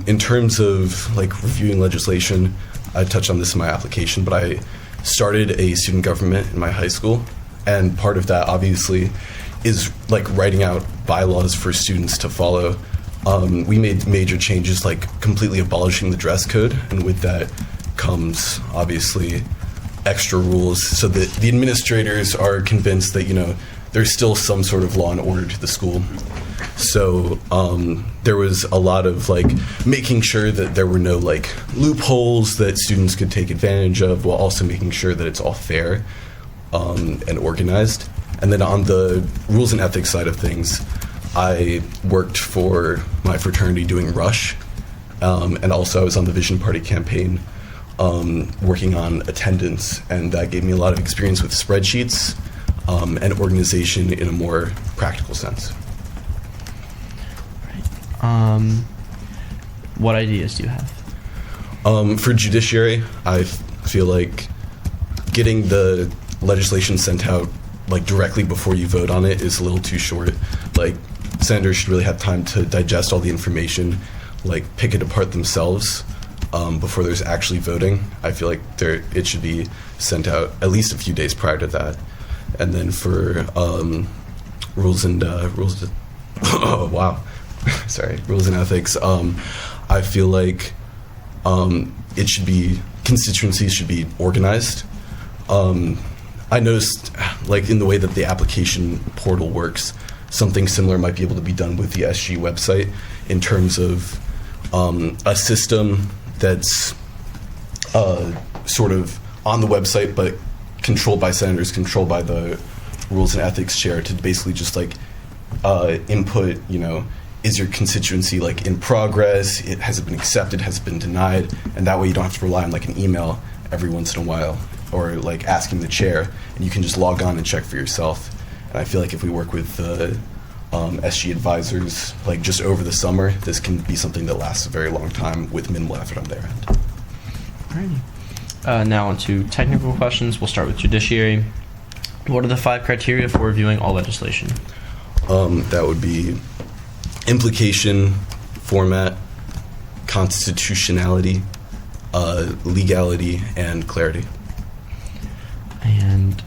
in terms of like reviewing legislation, I touched on this in my application, but I started a student government in my high school, and part of that obviously is like writing out bylaws for students to follow. We made major changes like completely abolishing the dress code, and with that comes obviously extra rules so that the administrators are convinced that, you know, there's still some sort of law and order to the school. So there was a lot of like making sure that there were no like loopholes that students could take advantage of, while also making sure that it's all fair and organized. And then on the rules and ethics side of things, I worked for my fraternity doing Rush, and also I was on the Vision Party campaign working on attendance, and that gave me a lot of experience with spreadsheets and organization in a more practical sense. What ideas do you have? For Judiciary, I feel like getting the legislation sent out like directly before you vote on it is a little too short. Like, senators should really have time to digest all the information, like pick it apart themselves before there's actually voting. I feel like it should be sent out at least a few days prior to that. And then for rules and ethics, I feel like constituencies should be organized. I noticed, like, in the way that the application portal works, something similar might be able to be done with the SG website in terms of a system that's sort of on the website, but controlled by senators, controlled by the Rules and Ethics chair, to basically just like input, is your constituency like in progress? Has it been accepted? Has it been denied? And that way you don't have to rely on like an email every once in a while, or like asking the chair, and you can just log on and check for yourself. And I feel like if we work with SG advisors, like just over the summer, this can be something that lasts a very long time with minimal effort on their end. Alrighty. Now on to technical questions. We'll start with Judiciary. What are the 5 criteria for reviewing all legislation? That would be implication, format, constitutionality, legality, and clarity. And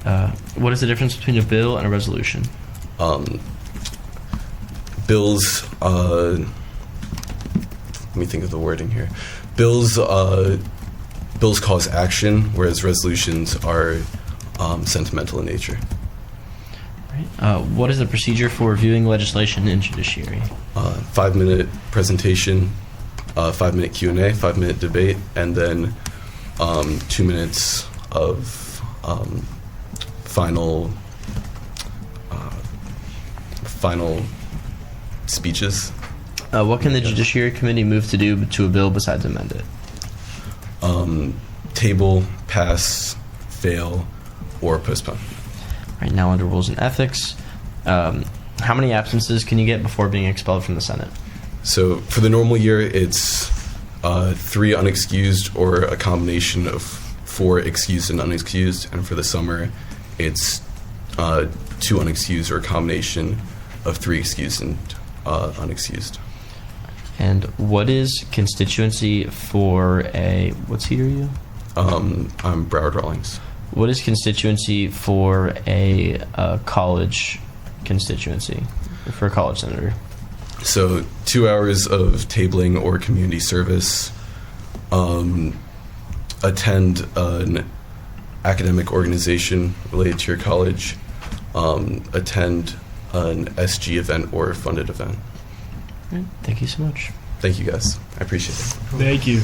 what is the difference between a bill and a resolution? Bills, let me think of the wording here. Bills cause action, whereas resolutions are sentimental in nature. What is the procedure for reviewing legislation in Judiciary? 5-minute presentation, 5-minute Q&A, 5-minute debate, and then 2 minutes of final speeches. What can the Judiciary Committee move to do to a bill besides amend it? Table, pass, fail, or postpone. Right now, under Rules and Ethics, how many absences can you get before being expelled from the Senate? So for the normal year, it's 3 unexcused or a combination of 4 excused and unexcused. And for the summer, it's 2 unexcused or a combination of 3 excused and unexcused. And what is constituency for what seat are you? I'm Broward Rawlings. What is constituency for a college constituency, for a college senator? So 2 hours of tabling or community service, attend an academic organization related to your college, attend an SG event or funded event. Right. Thank you so much. Thank you, guys. I appreciate it. Thank you.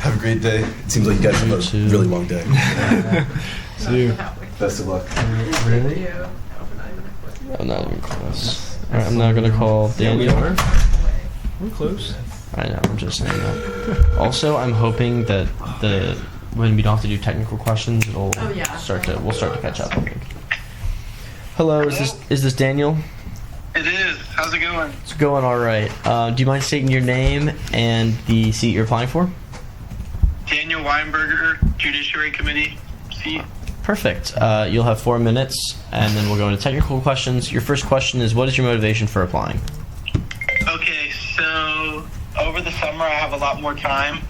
Have a great day. It seems like you guys have a really long day. See you. Best of luck. Really? I'm not even close. All right, I'm now going to call Daniel. We're close. I know, I'm just saying that. Also, I'm hoping that when we don't have to do technical questions, we'll start to catch up, I think. Hello, is this Daniel? It is. How's it going? It's going all right. Do you mind stating your name and the seat you're applying for? Daniel Weinberger, Judiciary Committee seat. Perfect. You'll have 4 minutes, and then we'll go into technical questions. Your first question is, what is your motivation for applying? Okay, so over the summer I have a lot more time.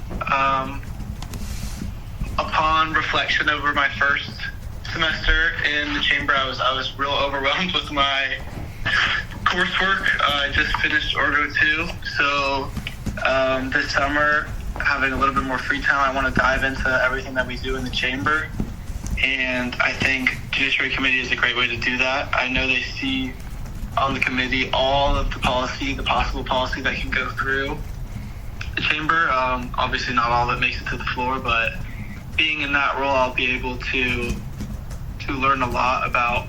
Upon reflection over my first semester in the chamber, I was real overwhelmed with my coursework. I just finished Orgo 2, so this summer, having a little bit more free time, I want to dive into everything that we do in the chamber, and I think Judiciary Committee is a great way to do that. I know they see on the committee all of the possible policy that can go through the chamber. Obviously not all of it makes it to the floor, but being in that role, I'll be able to learn a lot about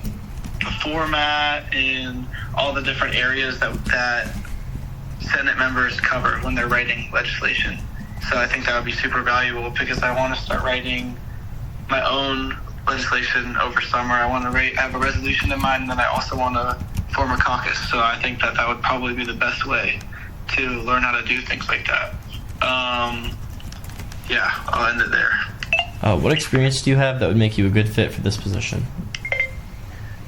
the format and all the different areas that Senate members cover when they're writing legislation. So I think that would be super valuable because I want to start writing my own legislation over summer. I want to have a resolution in mind, and then I also want to form a caucus. So I think that would probably be the best way to learn how to do things like that. Yeah, I'll end it there. What experience do you have that would make you a good fit for this position?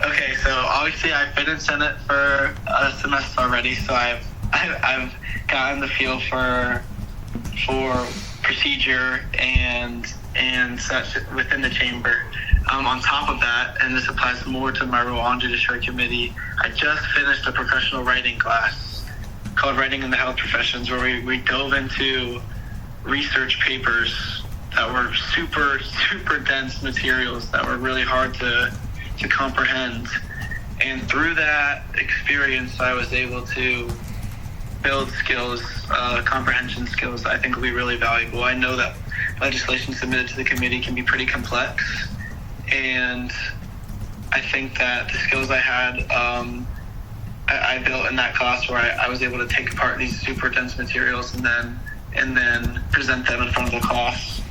Okay, so obviously I've been in Senate for a semester already, so I've gotten the feel for procedure and such within the chamber. On top of that, and this applies more to my role on Judiciary Committee, I just finished a professional writing class called Writing in the Health Professions, where we dove into research papers that were super, super dense materials that were really hard to comprehend. And through that experience, I was able to build skills, comprehension skills, I think will be really valuable. I know that legislation submitted to the committee can be pretty complex, and I think that the skills I had, I built in that class where I was able to take apart these super dense materials and then present them in front of the class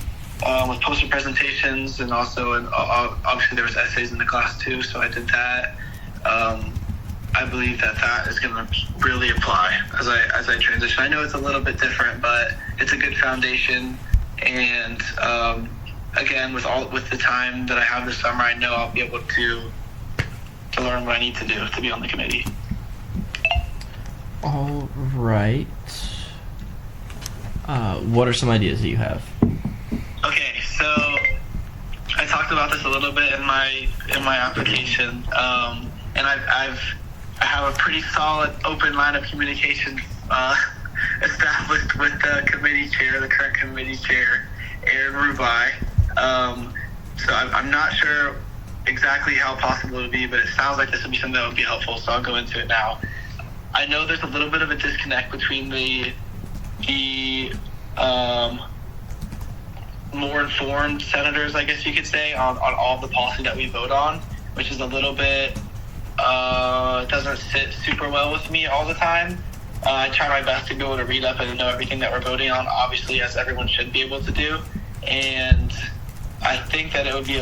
with poster presentations, and also obviously there was essays in the class too, so I did that. I believe that is going to really apply as I transition. I know it's a little bit different, but it's a good foundation. And again, with the time that I have this summer, I know I'll be able to learn what I need to do to be on the committee. All right. What are some ideas that you have? Okay, so I talked about this a little bit in my application, and I have a pretty solid open line of communication established with the committee chair, the current committee chair, Aaron Rubai. So I'm not sure exactly how possible it would be, but it sounds like this would be something that would be helpful, so I'll go into it now. I know there's a little bit of a disconnect between the more informed senators, I guess you could say, on all the policy that we vote on, which is a little bit doesn't sit super well with me all the time. I try my best to be able to read up and know everything that we're voting on, obviously, as everyone should be able to do. And I think that it would be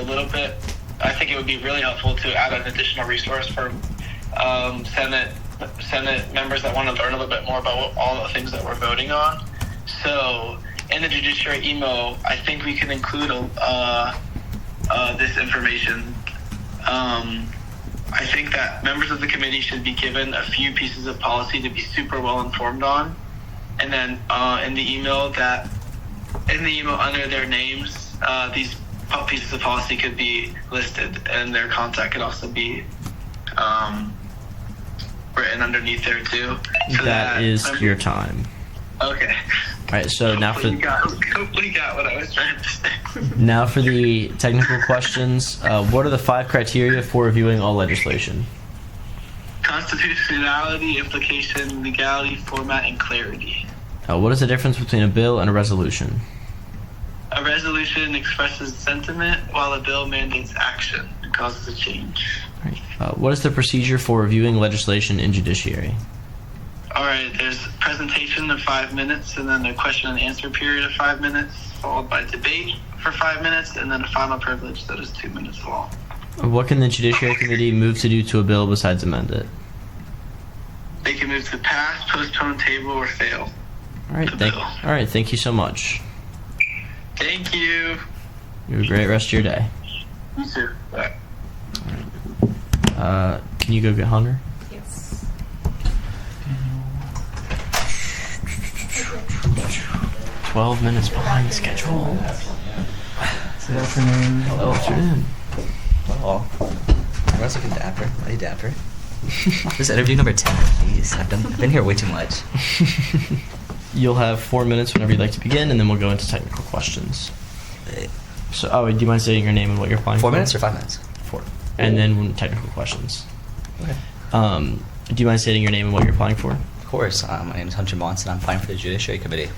really helpful to add an additional resource for Senate members that want to learn a little bit more about all the things that we're voting on. So in the Judiciary email, I think we can include this information. I think that members of the committee should be given a few pieces of policy to be super well informed on, and then in the email under their names, these pieces of policy could be listed, and their contact could also be written underneath there too. So that is your time. Okay. All right. So hopefully got what I was trying to say. Now for the technical questions. What are the 5 criteria for reviewing all legislation? Constitutionality, implication, legality, format, and clarity. What is the difference between a bill and a resolution? A resolution expresses sentiment, while a bill mandates action and causes a change. All right. What is the procedure for reviewing legislation in Judiciary? All right, there's presentation of 5 minutes, and then a question and answer period of 5 minutes, followed by debate for 5 minutes, and then a final privilege that is 2 minutes long. What can the Judiciary Committee move to do to a bill besides amend it? They can move to pass, postpone, table, or fail. All right. Thank you so much. Thank you. You have a great rest of your day. You too. Bye. All right. Can you go get Hunter? Yes. 12 minutes behind schedule. Good afternoon. Hello. Afternoon. Oh, everyone's looking dapper. Mighty dapper. This is interview number 10. Jeez, I've been here way too much. You'll have 4 minutes whenever you'd like to begin, and then we'll go into technical questions. So, do you mind saying your name and what you're applying for? 4 minutes or 5 minutes? 4. And then technical questions. Okay. Do you mind stating your name and what you're applying for? Of course. My name is Hunter Monson. I'm applying for the Judiciary Committee.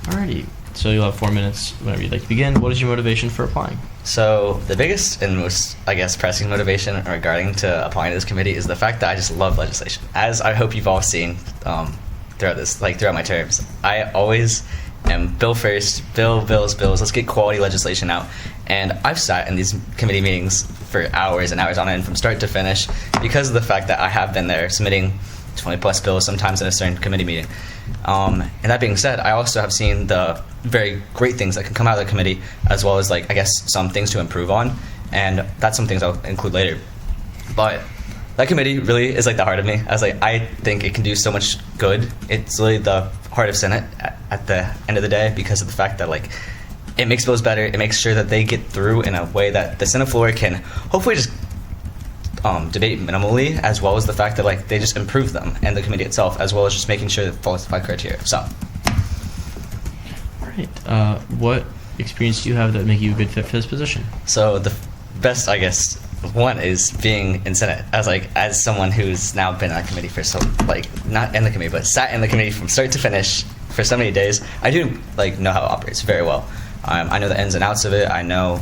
Alrighty. So you'll have 4 minutes whenever you'd like to begin. What is your motivation for applying? So the biggest and most, I guess, pressing motivation regarding to applying to this committee is the fact that I just love legislation. As I hope you've all seen throughout my terms, I always am bill first, bills. Let's get quality legislation out. And I've sat in these committee meetings for hours and hours on end from start to finish because of the fact that I have been there submitting 20 plus bills sometimes in a certain committee meeting. And that being said, I also have seen the very great things that can come out of the committee, as well as some things to improve on, and that's some things I'll include later. But that committee really is the heart of me. I think it can do so much good. It's really the heart of Senate at the end of the day because of the fact that it makes bills better. It makes sure that they get through in a way that the Senate floor can hopefully just debate minimally, as well as the fact that they just improve them and the committee itself, as well as just making sure that it follows the 5 criteria. So, all right. What experience do you have that would make you a good fit for this position? So the best, I guess, one is being in Senate. As someone who's now been on a committee for not in the committee, but sat in the committee from start to finish for so many days, I do know how it operates very well. I know the ins and outs of it. I know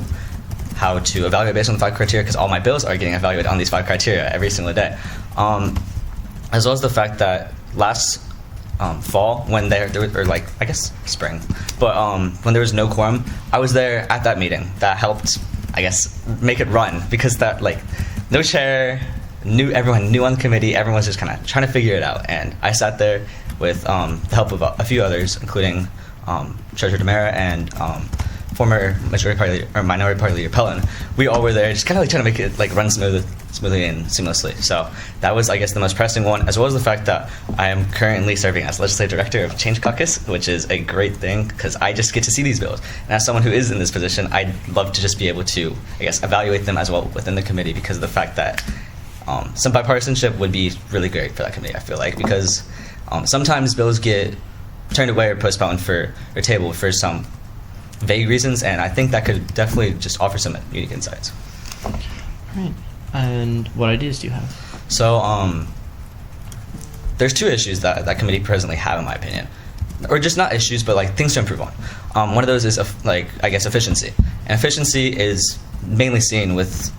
how to evaluate based on the 5 criteria because all my bills are getting evaluated on these 5 criteria every single day. As well as the fact that last fall when there or I guess spring, but when there was no quorum, I was there at that meeting. That helped, I guess, make it run because that no chair, everyone knew on the committee, everyone was just kind of trying to figure it out, and I sat there with the help of a few others, including Treasurer DeMera and former Minority Party Leader Pellin. We all were there just kind of trying to make it run smoothly and seamlessly. So that was, I guess, the most pressing one, as well as the fact that I am currently serving as Legislative Director of Change Caucus, which is a great thing because I just get to see these bills. And as someone who is in this position, I'd love to just be able to, I guess, evaluate them as well within the committee because of the fact that some bipartisanship would be really great for that committee, I feel like, because sometimes bills get turned away or postponed or tabled for some vague reasons, and I think that could definitely just offer some unique insights. All right. And what ideas do you have? So, there's 2 issues that committee presently have, in my opinion, or just not issues, but things to improve on. One of those is I guess efficiency, and efficiency is mainly seen with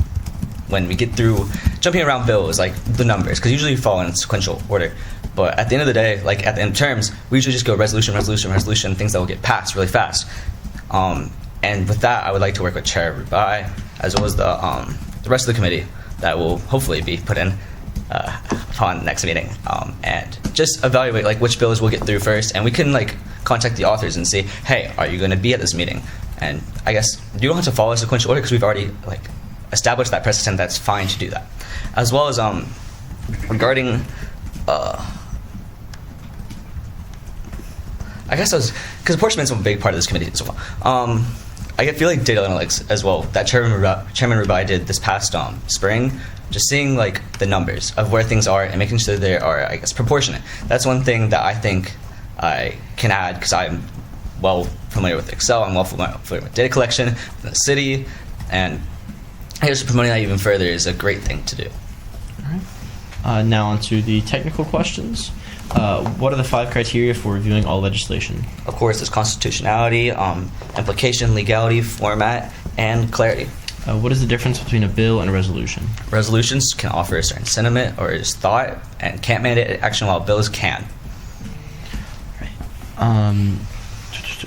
when we get through jumping around bills, the numbers, because usually you fall in sequential order. But at the end of the day, at the end terms, we usually just go resolution, things that will get passed really fast. And with that, I would like to work with Chair Rubai, as well as the rest of the committee that will hopefully be put in upon next meeting, and just evaluate which bills we'll get through first, and we can contact the authors and say, hey, are you going to be at this meeting? And I guess you don't have to follow a sequential order because we've already established that precedent. That's fine to do that, as well as regarding. I guess because apportionment's a big part of this committee as well. I feel like data analytics as well, that Chairman Rubai did this past spring, just seeing the numbers of where things are and making sure they are, I guess, proportionate. That's one thing that I think I can add because I'm well familiar with Excel, I'm well familiar with data collection in the city, and I guess promoting that even further is a great thing to do. All right. Now on to the technical questions. What are the 5 criteria for reviewing all legislation? Of course, there's constitutionality, implication, legality, format, and clarity. What is the difference between a bill and a resolution? Resolutions can offer a certain sentiment or just thought and can't mandate action, while bills can.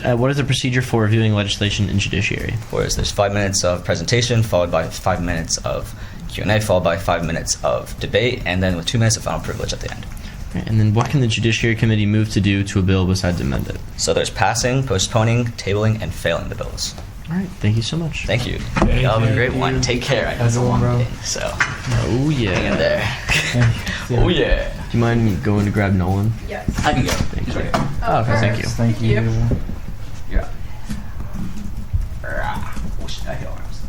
What is the procedure for reviewing legislation in Judiciary? There's 5 minutes of presentation, followed by 5 minutes of Q&A, followed by 5 minutes of debate, and then with 2 minutes of final privilege at the end. And then what can the Judiciary Committee move to do to a bill besides amend it? So there's passing, postponing, tabling, and failing the bills. All right. Thank you so much. Thank you. Y'all have a great one. Take care. I know it's a long meeting, so. Oh, yeah. Hang in there. Oh, yeah. Do you mind going to grab Nolan? Yes. I can go. Thank you. Oh, okay, thank you. Thank you. You're up. Oh, shit, I hit arms.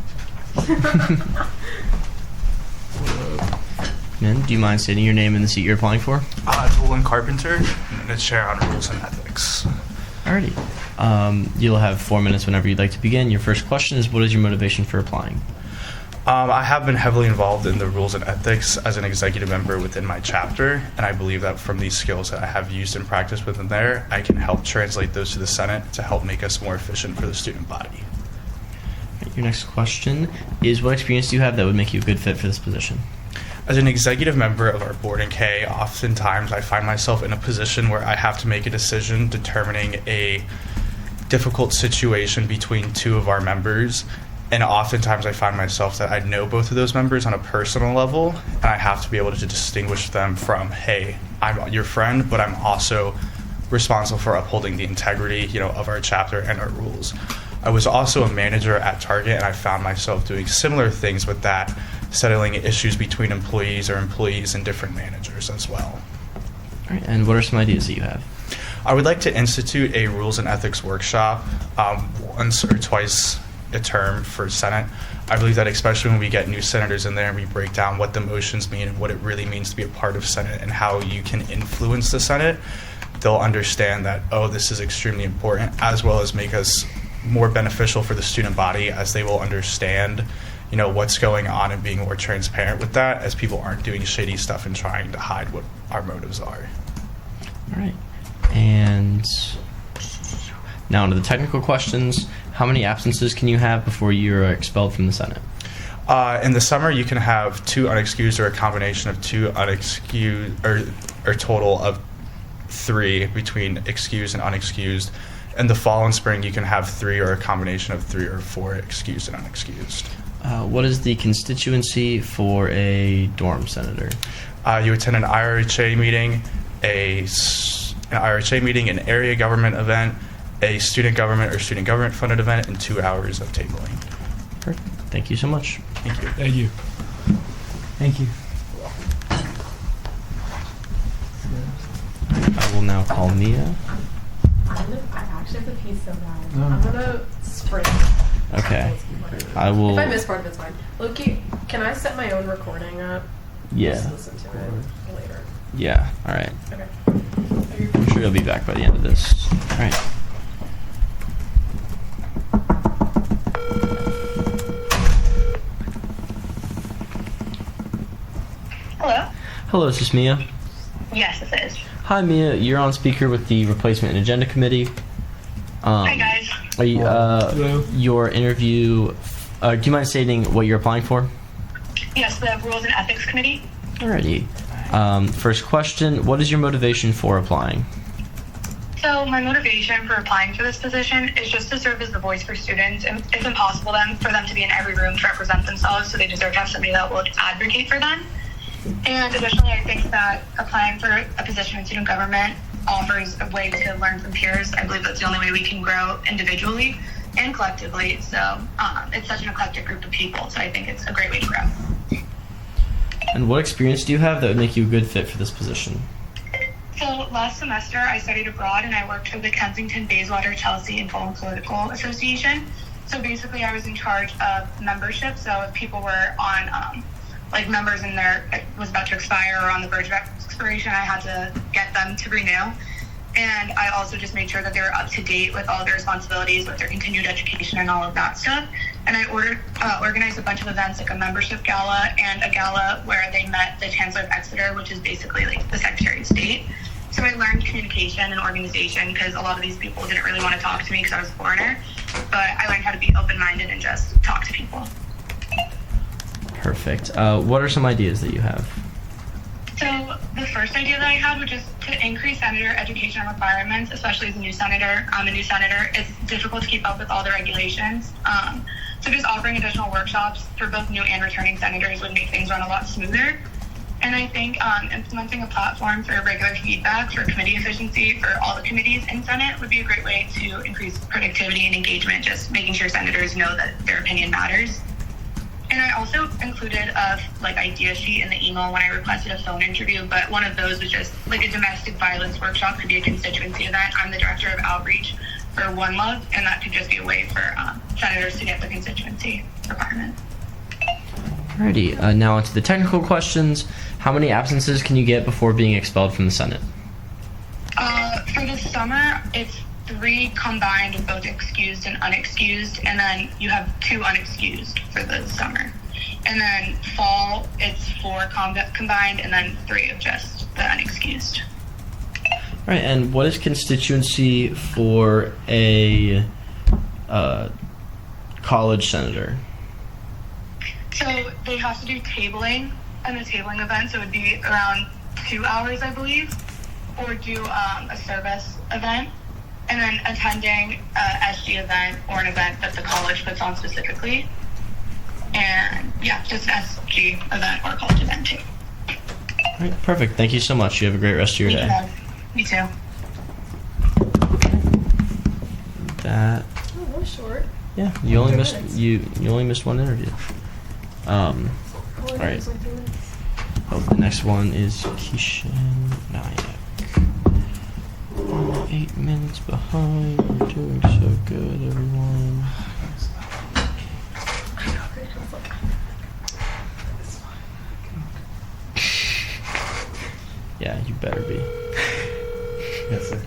Men, do you mind stating your name and the seat you're applying for? Nolan Carpenter, and the chair on Rules and Ethics. Alrighty. You'll have 4 minutes whenever you'd like to begin. Your first question is, what is your motivation for applying? I have been heavily involved in the Rules and Ethics as an executive member within my chapter, and I believe that from these skills that I have used and practiced within there, I can help translate those to the Senate to help make us more efficient for the student body. Your next question is, what experience do you have that would make you a good fit for this position? As an executive member of our board in K, oftentimes I find myself in a position where I have to make a decision determining a difficult situation between 2 of our members, and oftentimes I find myself that I know both of those members on a personal level, and I have to be able to distinguish them from, hey, I'm your friend, but I'm also responsible for upholding the integrity, of our chapter and our rules. I was also a manager at Target, and I found myself doing similar things with that, settling issues between employees or employees and different managers as well. All right, and what are some ideas that you have? I would like to institute a rules and ethics workshop once or twice a term for Senate. I believe that especially when we get new senators in there and we break down what the motions mean and what it really means to be a part of Senate and how you can influence the Senate, they'll understand that, this is extremely important, as well as make us more beneficial for the student body, as they will understand what's going on and being more transparent with that, as people aren't doing shady stuff and trying to hide what our motives are. All right. And now onto the technical questions. How many absences can you have before you're expelled from the Senate? In the summer, you can have 2 unexcused or a combination of 2 unexcused, or total of 3 between excused and unexcused. In the fall and spring, you can have 3 or a combination of 3 or 4 excused and unexcused. What is the constituency for a dorm senator? You attend an IRHA meeting, an area government event, a student government or student government funded event, and 2 hours of tabling. Perfect. Thank you so much. Thank you. Thank you. Thank you. I will now call Mia. I actually have to pee so bad. No. I'm gonna sprint. Okay. I will. If I miss part of it's fine. Loki, can I set my own recording up? Yeah. Just listen to it later. Yeah. All right. Okay. I'm sure you'll be back by the end of this. All right. Hello? Hello, is this Mia? Yes, this is. Hi, Mia. You're on speaker with the Replacement and Agenda Committee. Hi, guys. Are you, your interview, do you mind stating what you're applying for? Yes, the Rules and Ethics Committee. Alrighty. First question, what is your motivation for applying? So my motivation for applying for this position is just to serve as the voice for students. And it's impossible for them to be in every room to represent themselves, so they deserve to have somebody that will advocate for them. And additionally, I think that applying for a position in student government offers a way to learn from peers. I believe that's the only way we can grow individually and collectively. So it's such an eclectic group of people, so I think it's a great way to grow. And what experience do you have that would make you a good fit for this position? So last semester, I studied abroad and I worked for the Kensington, Bayswater, Chelsea, and Fulham Political Association. So basically, I was in charge of membership. So if people were on, members in there was about to expire or on the verge of expiration, I had to get them to renew. And I also just made sure that they were up to date with all their responsibilities, with their continued education and all of that stuff. And I organized a bunch of events, like a membership gala and a gala where they met the Chancellor of Exeter, which is basically like the Secretary of State. So I learned communication and organization because a lot of these people didn't really want to talk to me because I was a foreigner. But I learned how to be open-minded and just talk to people. Perfect. What are some ideas that you have? So the first idea that I had was just to increase senator education requirements, especially as a new senator. I'm a new senator. It's difficult to keep up with all the regulations. So just offering additional workshops for both new and returning senators would make things run a lot smoother. And I think implementing a platform for regular feedback for committee efficiency for all the committees in Senate would be a great way to increase productivity and engagement, just making sure senators know that their opinion matters. And I also included a idea sheet in the email when I requested a phone interview, but one of those was just like a domestic violence workshop, could be a constituency event. I'm the director of outreach for One Love, and that could just be a way for senators to get the constituency requirement. Alrighty, now onto the technical questions. How many absences can you get before being expelled from the Senate? For the summer, it's 3 combined of both excused and unexcused, and then you have 2 unexcused for the summer. And then fall, it's 4 combined, and then 3 of just the unexcused. Alright, and what is constituency for a college senator? So they have to do tabling and the tabling event, so it would be around 2 hours, I believe, or do a service event, and then attending a SG event or an event that the college puts on specifically. And yeah, just an SG event or college event too. Alright, perfect. Thank you so much. You have a great rest of your day. Me too. That. Oh, that was short. Yeah, you only 3 missed minutes. you only missed one interview. All right. Oh, the next one is Keishan Nayak. 8 minutes behind. We're doing so good, everyone. Yeah, you better be. Yes, sir.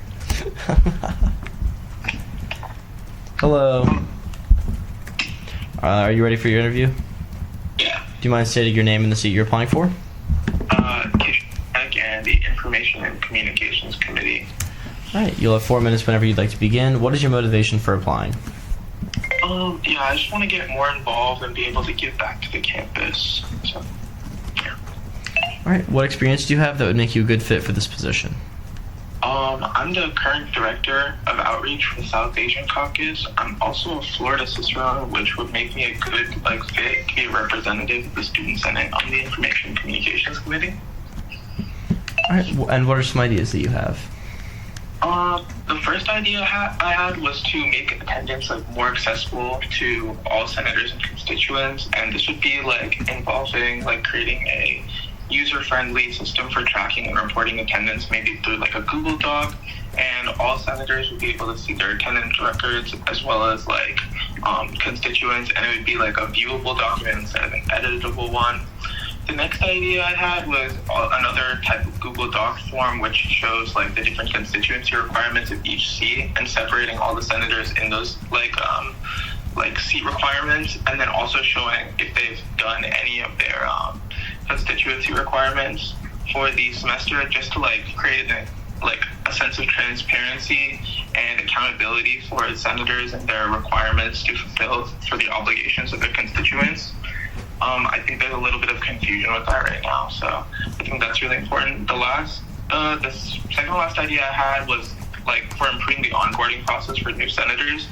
Hello. Are you ready for your interview? Do you mind stating your name and the seat you're applying for? And the Information and Communications Committee. All right, you'll have 4 minutes whenever you'd like to begin. What is your motivation for applying? Yeah, I just want to get more involved and be able to give back to the campus. So, yeah. All right, what experience do you have that would make you a good fit for this position? I'm the current director of outreach for the South Asian Caucus. I'm also a Florida Cicerone, which would make me a good fit to be a representative of the Student Senate on the Information and Communications Committee. All right, and what are some ideas that you have? The first idea I had was to make attendance more accessible to all senators and constituents, and this would be involving creating a user-friendly system for tracking and reporting attendance, maybe through a Google Doc, and all senators would be able to see their attendance records as well as constituents, and it would be a viewable document instead of an editable one. The next idea I had was another type of Google Doc form which shows the different constituency requirements of each seat and separating all the senators in those seat requirements, and then also showing if they've done any of their constituency requirements for the semester, just to create a sense of transparency and accountability for the senators and their requirements to fulfill for the obligations of their constituents. I think there's a little bit of confusion with that right now, so I think that's really important. The second last idea I had was for improving the onboarding process for new senators.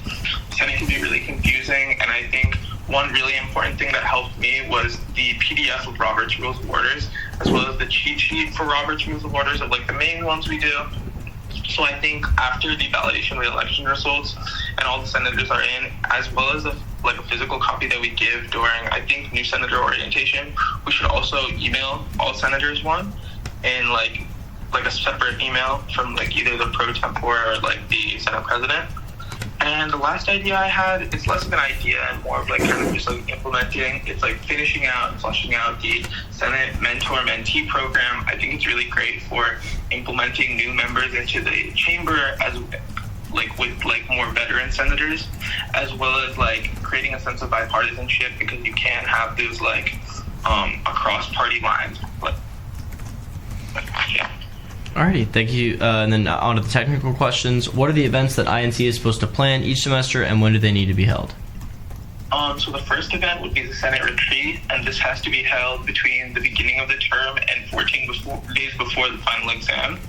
The Senate can be really confusing, and I think one really important thing that helped me was the PDF of Robert's Rules of Orders, as well as the cheat sheet for Robert's Rules of Orders of the main ones we do. So I think after the validation re-election results and all the senators are in, as well as a physical copy that we give during, I think, new senator orientation, we should also email all senators one in a separate email from either the pro tempore or the Senate president. And the last idea I had is less of an idea and more of just implementing. It's finishing out and fleshing out the Senate mentor-mentee program. I think it's really great for implementing new members into the chamber as with more veteran senators, as well as creating a sense of bipartisanship, because you can't have those across party lines. Yeah. Alrighty, thank you. And then on to the technical questions. What are the events that INC is supposed to plan each semester, and when do they need to be held? So the first event would be the Senate retreat, and this has to be held between the beginning of the term and 14 days before the final exams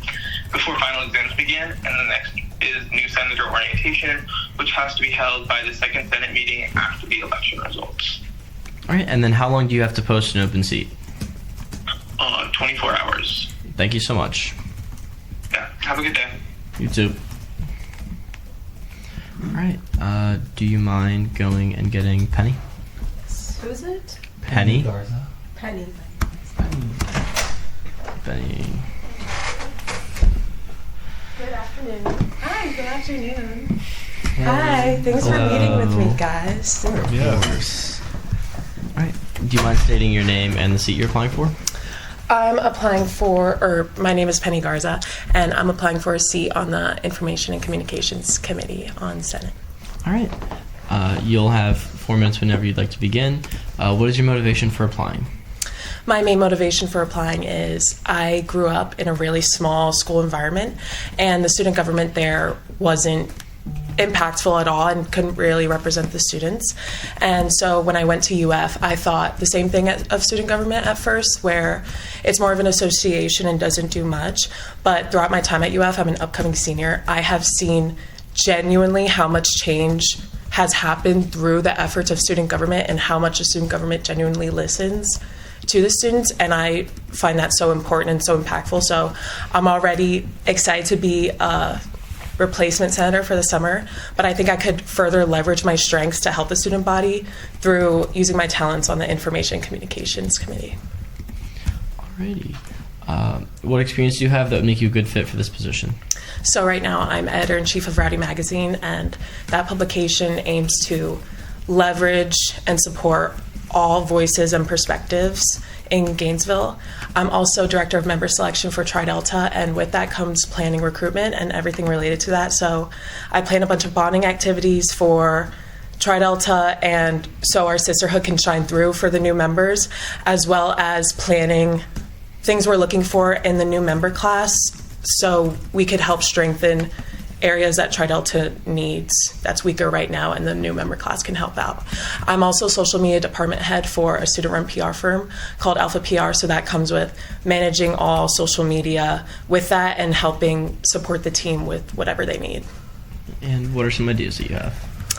begin. And the next is new senator orientation, which has to be held by the second Senate meeting after the election results. All right, and then how long do you have to post an open seat? 24 hours. Thank you so much. Yeah, have a good day. You too. All right, do you mind going and getting Penny? Who's it? Penny. Penny. Penny. Good afternoon. Hi, good afternoon. Hi, thanks for meeting with me, guys. Yes. All right, do you mind stating your name and the seat you're applying for? I'm applying for, my name is Penny Garza, and I'm applying for a seat on the Information and Communications Committee on Senate. All right. You'll have 4 minutes whenever you'd like to begin. What is your motivation for applying? My main motivation for applying is I grew up in a really small school environment, and the student government there wasn't impactful at all and couldn't really represent the students. And so when I went to UF, I thought the same thing of student government at first, where it's more of an association and doesn't do much. But throughout my time at UF, I'm an upcoming senior, I have seen genuinely how much change has happened through the efforts of student government and how much the student government genuinely listens to the students, and I find that so important and so impactful. So I'm already excited to be a replacement senator for the summer, but I think I could further leverage my strengths to help the student body through using my talents on the Information and Communications Committee. Alrighty. What experience do you have that would make you a good fit for this position? So right now I'm editor-in-chief of Rowdy Magazine, and that publication aims to leverage and support all voices and perspectives in Gainesville. I'm also director of member selection for Tri Delta, and with that comes planning recruitment and everything related to that. So I plan a bunch of bonding activities for Tri Delta, and so our sisterhood can shine through for the new members, as well as planning things we're looking for in the new member class so we could help strengthen areas that Tri Delta needs that's weaker right now, and the new member class can help out. I'm also social media department head for a student-run PR firm called Alpha PR, so that comes with managing all social media with that and helping support the team with whatever they need. And what are some ideas that you have?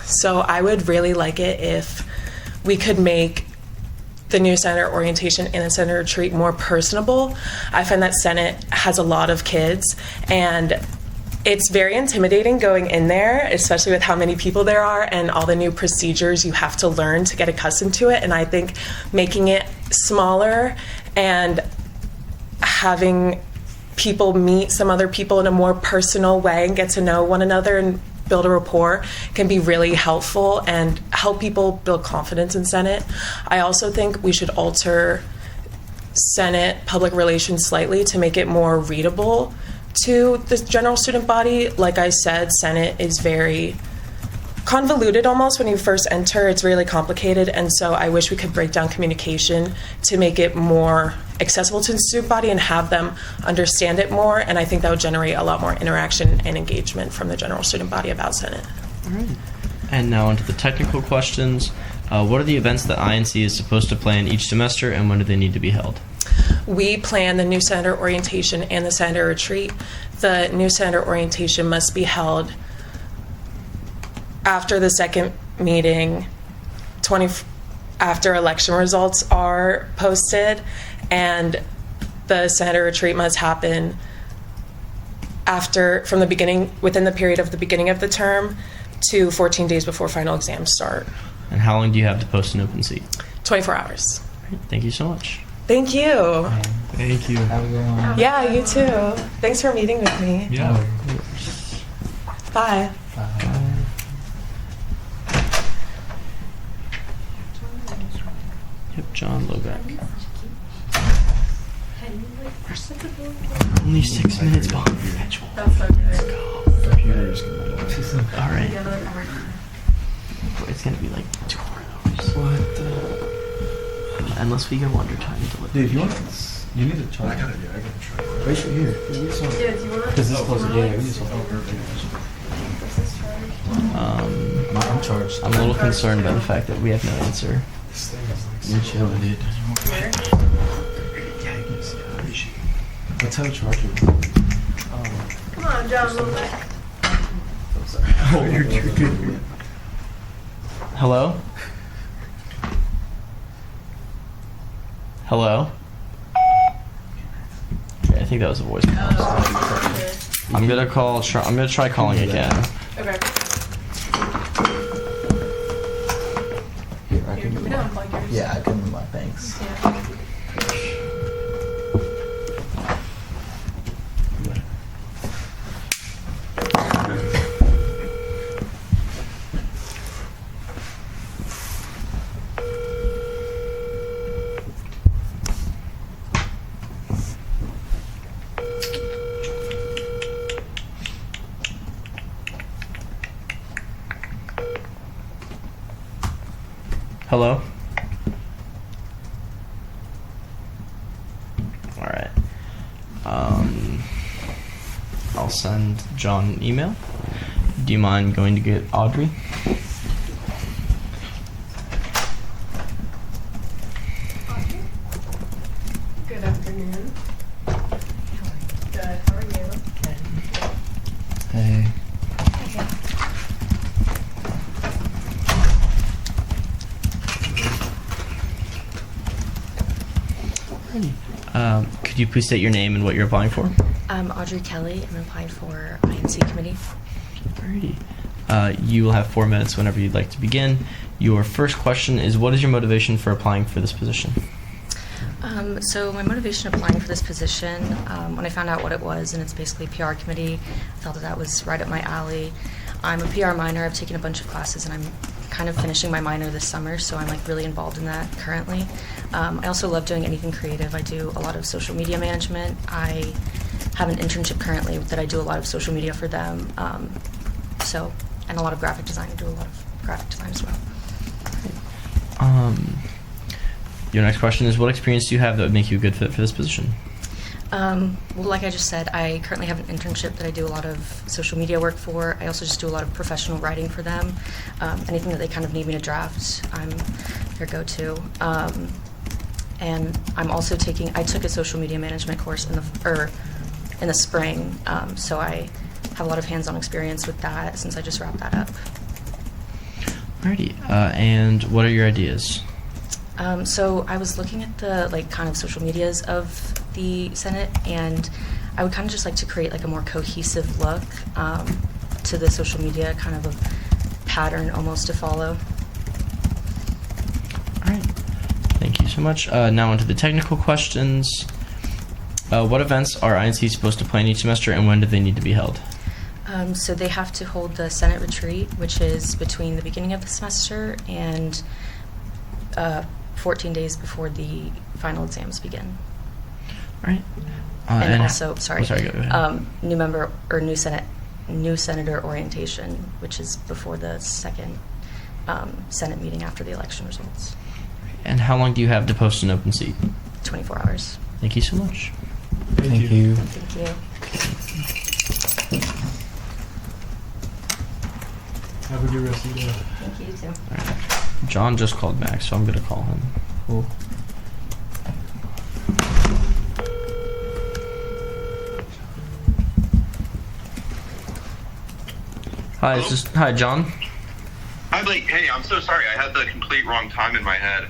So I would really like it if we could make the new Senator orientation and the Senator retreat more personable. I find that Senate has a lot of kids, and it's very intimidating going in there, especially with how many people there are and all the new procedures you have to learn to get accustomed to it. And I think making it smaller and having people meet some other people in a more personal way and get to know one another and build a rapport can be really helpful and help people build confidence in Senate. I also think we should alter Senate public relations slightly to make it more readable to the general student body. Like I said, Senate is very convoluted almost when you first enter. It's really complicated, and so I wish we could break down communication to make it more accessible to the student body and have them understand it more, and I think that would generate a lot more interaction and engagement from the general student body about Senate. All right. And now onto the technical questions. What are the events that INC is supposed to plan each semester, and when do they need to be held? We plan the new Senator orientation and the Senator retreat. The new Senator orientation must be held after the second meeting, after election results are posted, and the Senator retreat must happen within the period of the beginning of the term to 14 days before final exams start. And how long do you have to post an open seat? 24 hours. Thank you so much. Thank you. Thank you. Have a good one. Yeah, you too. Thanks for meeting with me. Yeah. Bye. Yep, John Lobeck. Only 6 minutes behind schedule. That's okay. Let's go. Computers. All right. It's gonna be like 2 more hours. What? Unless we go under time to look. Dude, you need to try. I gotta try. Right here. Yeah, do you want Because this is closer. Yeah, we need some. I'm charged. I'm a little concerned by the fact that we have no answer. You're chilling, dude. Let's have a charger. Come on, John, a little bit. Oh, you're good. Hello? Hello? Okay, I think that was a voicemail. I'm gonna try calling again. Okay. Here, I can do mine. Yeah, I can do mine. Thanks. Hello? Alright. I'll send John an email. Do you mind going to get Audrey? Good afternoon. Good. How are you? Hey. Could you please state your name and what you're applying for? I'm Audrey Kelly. I'm applying for INC committee. Alrighty. You will have 4 minutes whenever you'd like to begin. Your first question is, what is your motivation for applying for this position? So my motivation applying for this position, when I found out what it was, and it's basically PR committee, I felt that was right up my alley. I'm a PR minor. I've taken a bunch of classes, and I'm kind of finishing my minor this summer, so I'm like really involved in that currently. I also love doing anything creative. I do a lot of social media management. I have an internship currently that I do a lot of social media for them. And a lot of graphic design. I do a lot of graphic design as well. Your next question is, what experience do you have that would make you a good fit for this position? Well, like I just said, I currently have an internship that I do a lot of social media work for. I also just do a lot of professional writing for them. Anything that they kind of need me to draft, I'm their go-to. And I'm also I took a social media management course in the spring, so I have a lot of hands-on experience with that since I just wrapped that up. Alrighty, and what are your ideas? So I was looking at the kind of social medias of the Senate, and I would kind of just like to create a more cohesive look to the social media, kind of a pattern almost to follow. All right, thank you so much. Now onto the technical questions. What events are INC supposed to plan each semester, and when do they need to be held? So they have to hold the Senate retreat, which is between the beginning of the semester and 14 days before the final exams begin. All right. And also, sorry, go ahead. new member or new senator orientation, which is before the second Senate meeting after the election results. And how long do you have to post an open seat? 24 hours. Thank you so much. Thank you. Thank you. Have a good rest of your day. Thank you, you too. All right. John just called back, so I'm going to call him. Cool. Hi, hi, John. Hi, Blake. Hey, I'm so sorry. I had the complete wrong time in my head.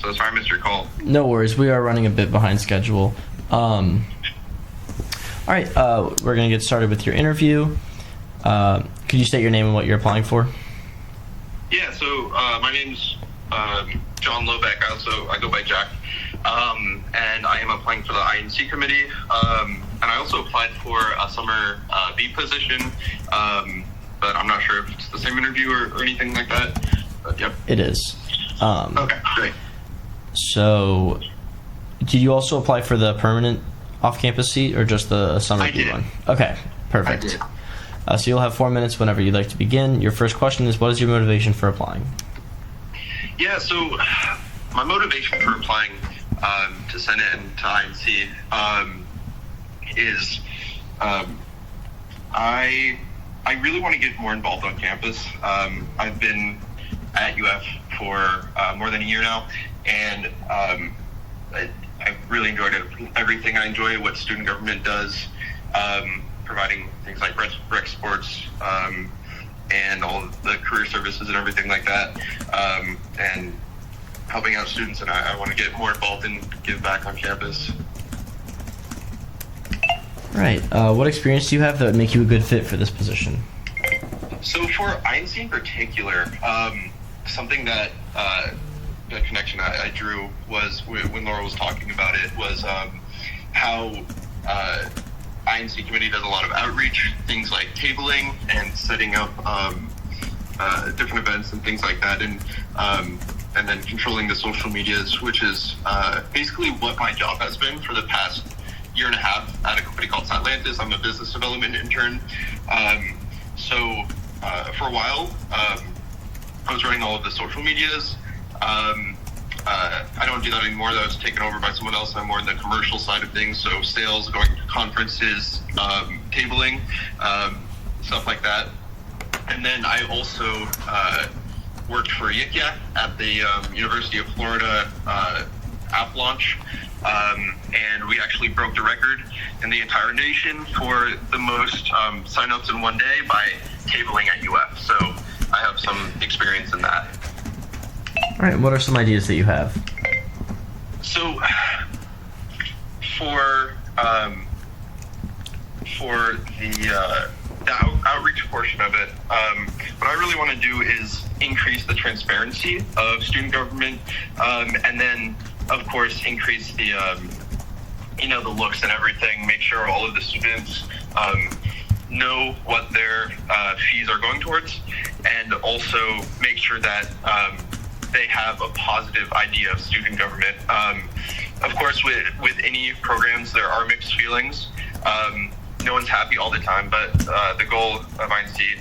So sorry I missed your call. No worries. We are running a bit behind schedule. All right, we're going to get started with your interview. Could you state your name and what you're applying for? Yeah, so my name's John Lobeck. I go by Jack. And I am applying for the INC committee. And I also applied for a summer B position. But I'm not sure if it's the same interview or anything like that. But yep. It is. Okay, great. So, did you also apply for the permanent off-campus seat or just the summer B one? Okay, perfect. I did. So you'll have 4 minutes whenever you'd like to begin. Your first question is, what is your motivation for applying? Yeah, so my motivation for applying to Senate and to INC is I really want to get more involved on campus. I've been at UF for more than a year now, and I've really enjoyed everything. I enjoy what student government does, providing things like rec sports and all of the career services and everything like that, and helping out students. And I want to get more involved and give back on campus. Right. What experience do you have that would make you a good fit for this position? So for INC in particular, something that the connection I drew was when Laura was talking about it was how INC committee does a lot of outreach, things like tabling and setting up different events and things like that, and then controlling the social medias, which is basically what my job has been for the past year and a half at a company called Atlantis. I'm a business development intern. So for a while, I was running all of the social medias. I don't do that anymore. That was taken over by someone else. I'm more in the commercial side of things. So sales, going to conferences, tabling, stuff like that. And then I also worked for Yik Yak at the University of Florida app launch. And we actually broke the record in the entire nation for the most signups in one day by tabling at UF. So I have some experience in that. All right. What are some ideas that you have? So for the outreach portion of it, what I really want to do is increase the transparency of student government, and then of course increase the the looks and everything. Make sure all of the students know what their fees are going towards, and also make sure that they have a positive idea of student government. Of course, with any programs, there are mixed feelings. No one's happy all the time, but the goal of INC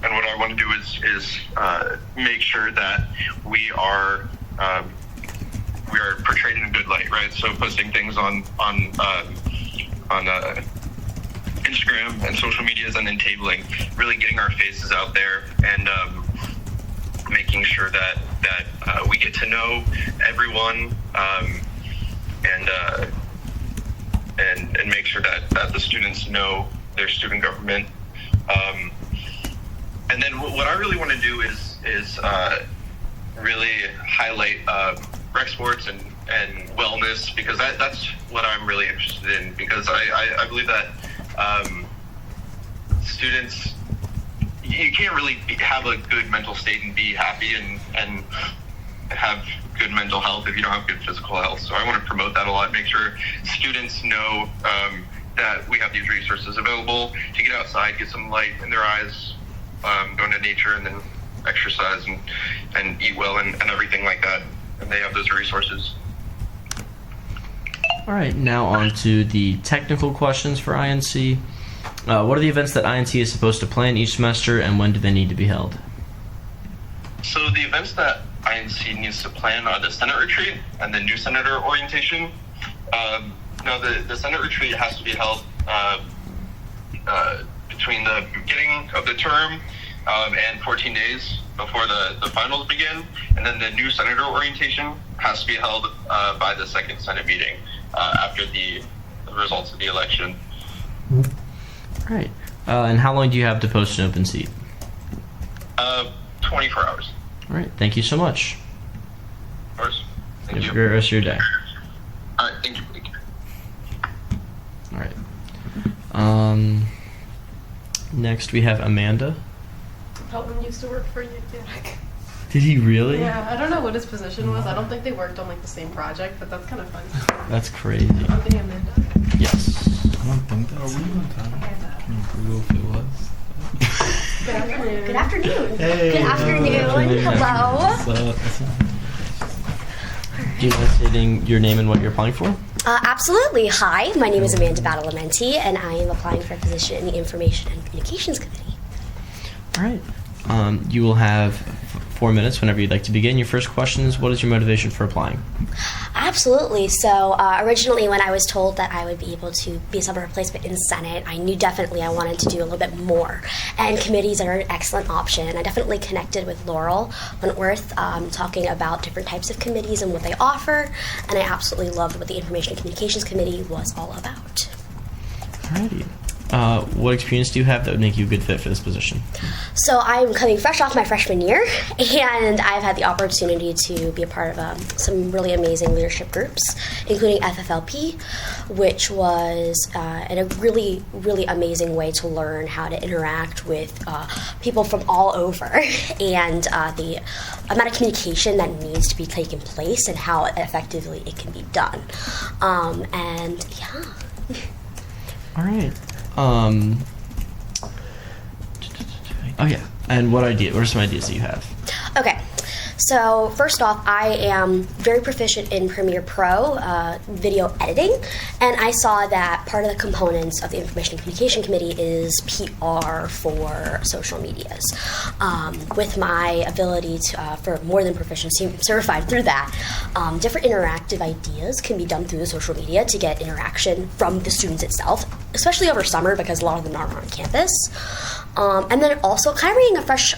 and what I want to do is make sure that we are portrayed in a good light, right? So posting things on Instagram and social medias, and then tabling, really getting our faces out there, and making sure that we get to know everyone, and make sure that the students know their student government. And then what I really want to do is really highlight rec sports and wellness, because that's what I'm really interested in, because I believe that students, you can't really have a good mental state and be happy and have good mental health if you don't have good physical health. So I want to promote that a lot, make sure students know that we have these resources available to get outside, get some light in their eyes, go into nature, and then exercise and eat well and everything like that. And they have those resources. All right, now on to the technical questions for INC. What are the events that INC is supposed to plan each semester, and when do they need to be held? So the events that INC needs to plan are the Senate retreat and the new senator orientation. Now the Senate retreat has to be held between the beginning of the term and 14 days before the finals begin, and then the new senator orientation has to be held by the second Senate meeting after the results of the election. All right, and how long do you have to post an open seat? 24 hours. All right, thank you so much. Of course. Thank you. Have a great rest of your day. All right, thank you. All right. Next we have Amanda. Pelton used to work for UFSG. Did he really? Yeah, I don't know what his position was. I don't think they worked on like the same project, but that's kind of fun. That's crazy. Aren't they Amanda? Yes. I don't think that's. Are we on time? Can you Google if it was? Good afternoon. Good afternoon. Hey. Good afternoon. Hello. Do you mind stating your name and what you're applying for? Absolutely. Hi, my name is Amanda Badalamenti, and I am applying for a position in the Information and Communications Committee. All right. You will have 4 minutes whenever you'd like to begin. Your first question is, what is your motivation for applying? Absolutely. So originally when I was told that I would be able to be a summer replacement in Senate, I knew definitely I wanted to do a little bit more. And committees are an excellent option. I definitely connected with Laurel Wentworth talking about different types of committees and what they offer. And I absolutely loved what the Information and Communications Committee was all about. Alrighty. What experience do you have that would make you a good fit for this position? So I'm coming fresh off my freshman year, and I've had the opportunity to be a part of some really amazing leadership groups, including FFLP, which was in a really, really amazing way to learn how to interact with people from all over, and the amount of communication that needs to be taking place and how effectively it can be done. And yeah. All right. Oh yeah. And what are some ideas that you have? Okay. So first off, I am very proficient in Premiere Pro video editing, and I saw that part of the components of the Information and Communication Committee is PR for social medias. With my ability to, for more than proficiency, certified through that, different interactive ideas can be done through the social media to get interaction from the students itself, especially over summer because a lot of them aren't on campus. And then also kind of bringing a fresh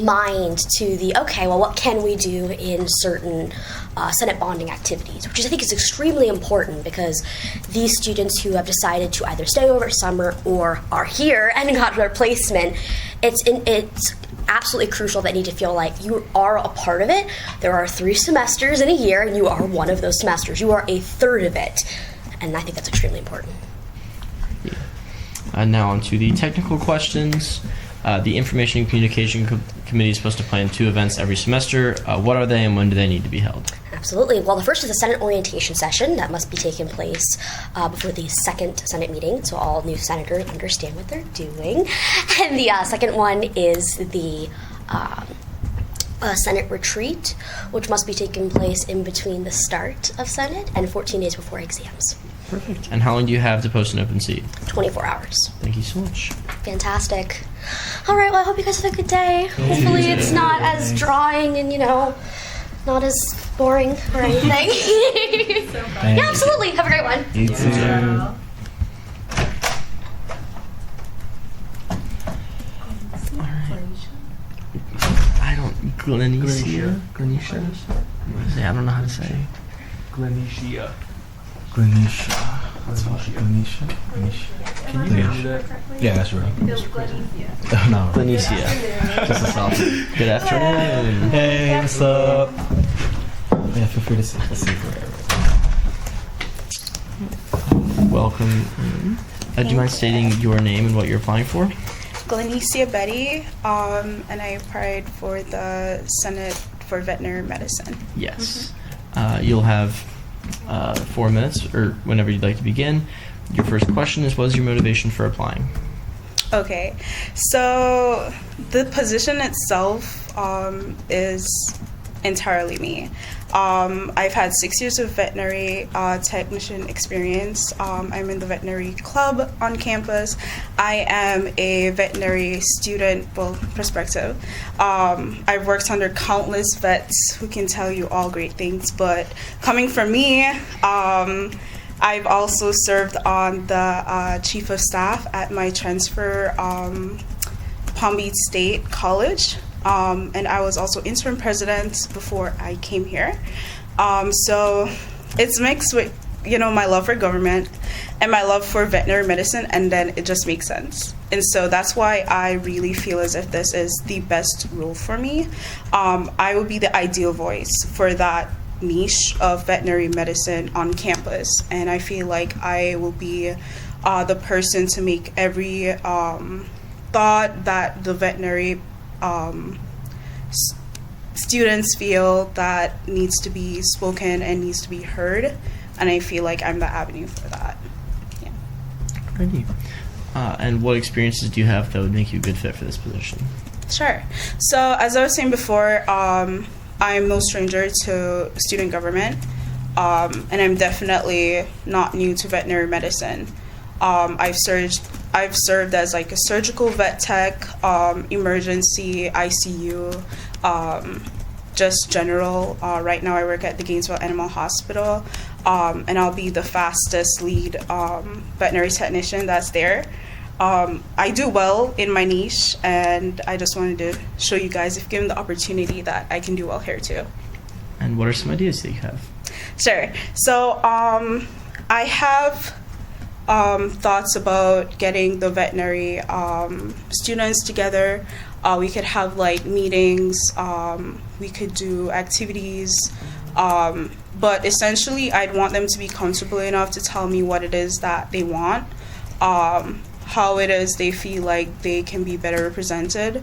mind to the, okay, well, what can we do in certain Senate bonding activities, which I think is extremely important because these students who have decided to either stay over summer or are here and got their placement, it's absolutely crucial that you need to feel like you are a part of it. There are 3 semesters in a year, and you are one of those semesters. You are a third of it, and I think that's extremely important. Now on to the technical questions. The Information and Communication Committee is supposed to plan 2 events every semester. What are they and when do they need to be held? Absolutely. Well, the first is a Senate orientation session that must be taking place before the second Senate meeting, so all new senators understand what they're doing. And the second one is the Senate retreat, which must be taking place in between the start of Senate and 14 days before exams. Perfect. And how long do you have to post an open seat? 24 hours. Thank you so much. Fantastic. All right, well, I hope you guys have a good day. Hopefully it's not as drawing and, not as boring or anything. Yeah, absolutely. Have a great one. You too. I don't. Glenicia? I don't know how to say. Glenicia. That's Glenicia. Can you do that? Yeah, that's right. No. Glenicia. Just a soft. Good afternoon. Hey, what's up? Yeah, feel free to sit. Let's see Welcome. Do you mind stating your name and what you're applying for? Glenicia Betty, and I applied for the Senate for Veterinary Medicine. Yes. You'll have 4 minutes, or whenever you'd like to begin. Your first question is, what is your motivation for applying? Okay, so the position itself is entirely me. I've had 6 years of veterinary technician experience. I'm in the veterinary club on campus. I am a veterinary student, prospective. I've worked under countless vets who can tell you all great things, but coming from me, I've also served on the chief of staff at my transfer Palm Beach State College. And I was also interim president before I came here. So it's mixed with, my love for government and my love for veterinary medicine, and then it just makes sense. And so that's why I really feel as if this is the best role for me. I would be the ideal voice for that niche of veterinary medicine on campus, and I feel like I will be the person to make every thought that the veterinary students feel that needs to be spoken and needs to be heard, and I feel like I'm the avenue for that. Yeah. Alrighty. And what experiences do you have that would make you a good fit for this position? Sure. So as I was saying before, I'm no stranger to student government, and I'm definitely not new to veterinary medicine. I've served as like a surgical vet tech, emergency, ICU, just general. Right now I work at the Gainesville Animal Hospital, and I'll be the fastest lead veterinary technician that's there. I do well in my niche, and I just wanted to show you guys, if given the opportunity, that I can do well here too. And what are some ideas that you have? Sure. So I have thoughts about getting the veterinary students together. We could have like meetings, we could do activities, but essentially I'd want them to be comfortable enough to tell me what it is that they want, how it is they feel like they can be better represented.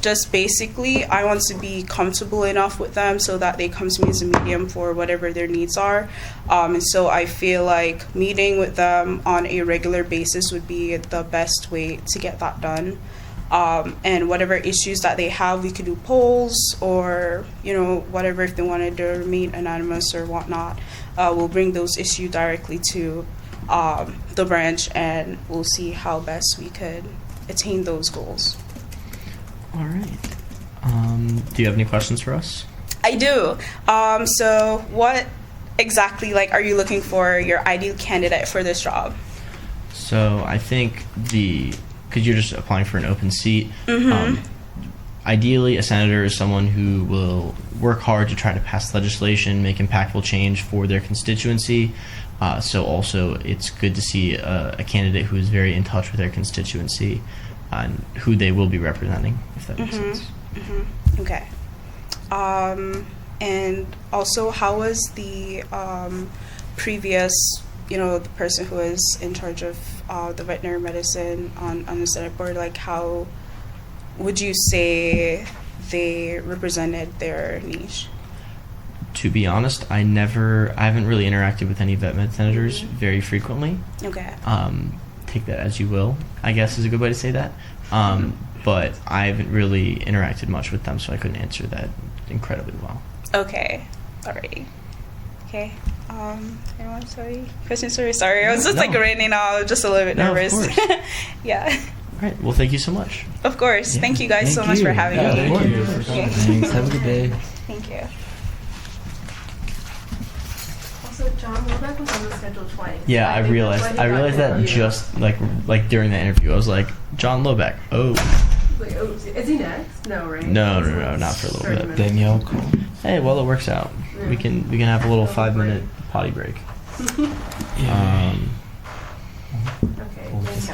Just basically, I want to be comfortable enough with them so that they come to me as a medium for whatever their needs are. And so I feel like meeting with them on a regular basis would be the best way to get that done. And whatever issues that they have, we could do polls or, whatever, if they wanted to remain anonymous or whatnot. We'll bring those issues directly to the branch, and we'll see how best we could attain those goals. All right. Do you have any questions for us? I do. So what exactly, are you looking for your ideal candidate for this job? So I think because you're just applying for an open seat, ideally a senator is someone who will work hard to try to pass legislation, make impactful change for their constituency. So also it's good to see a candidate who is very in touch with their constituency and who they will be representing, if that makes sense. Okay. And also, how was the previous, the person who was in charge of the veterinary medicine on the Senate board, how would you say they represented their niche? To be honest, I haven't really interacted with any vet med senators very frequently. Okay. Take that as you will, I guess is a good way to say that. But I haven't really interacted much with them, so I couldn't answer that incredibly well. Okay. Alrighty. Okay. Anyone, sorry. Question, sorry. I was just like right now, just a little bit nervous. Of course. Yeah. All right. Well, thank you so much. Of course. Thank you guys so much for having me. Thank you. Thanks. Have a good day. Thank you. Also, John Lobeck was on the schedule twice. Yeah, I think realized. that's why I he realized got that you. just like during the interview. I was like, John Lobeck. Oh. Like, oh, is he next? No, right? No, not for a little 30 bit. minutes. Danielle, cool. Hey, well, it works out. Yeah. We can have a little 5-minute potty break. Okay. Danielle.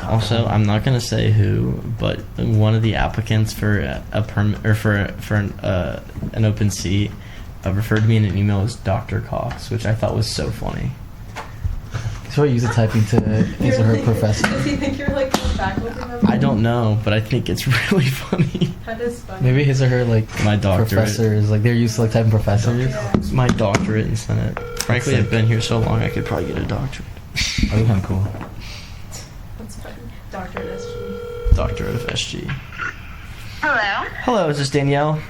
Also, I'm not gonna say who, but one of the applicants for a permit or for an open seat referred to me in an email as Dr. Cox, which I thought was so funny. So what, use it typing to his or her professor? Does he think you're like a faculty member? I don't know, but I think it's really funny. That is funny. Maybe his or her my doctorate. professors, like they're used to like typing professors. It's my doctorate in Senate. Frankly, I've been here so long, I could probably get a doctorate. That'd be kind of cool. That's funny. Doctor at SG. Doctorate of SG. Hello. Hello, is this Danielle?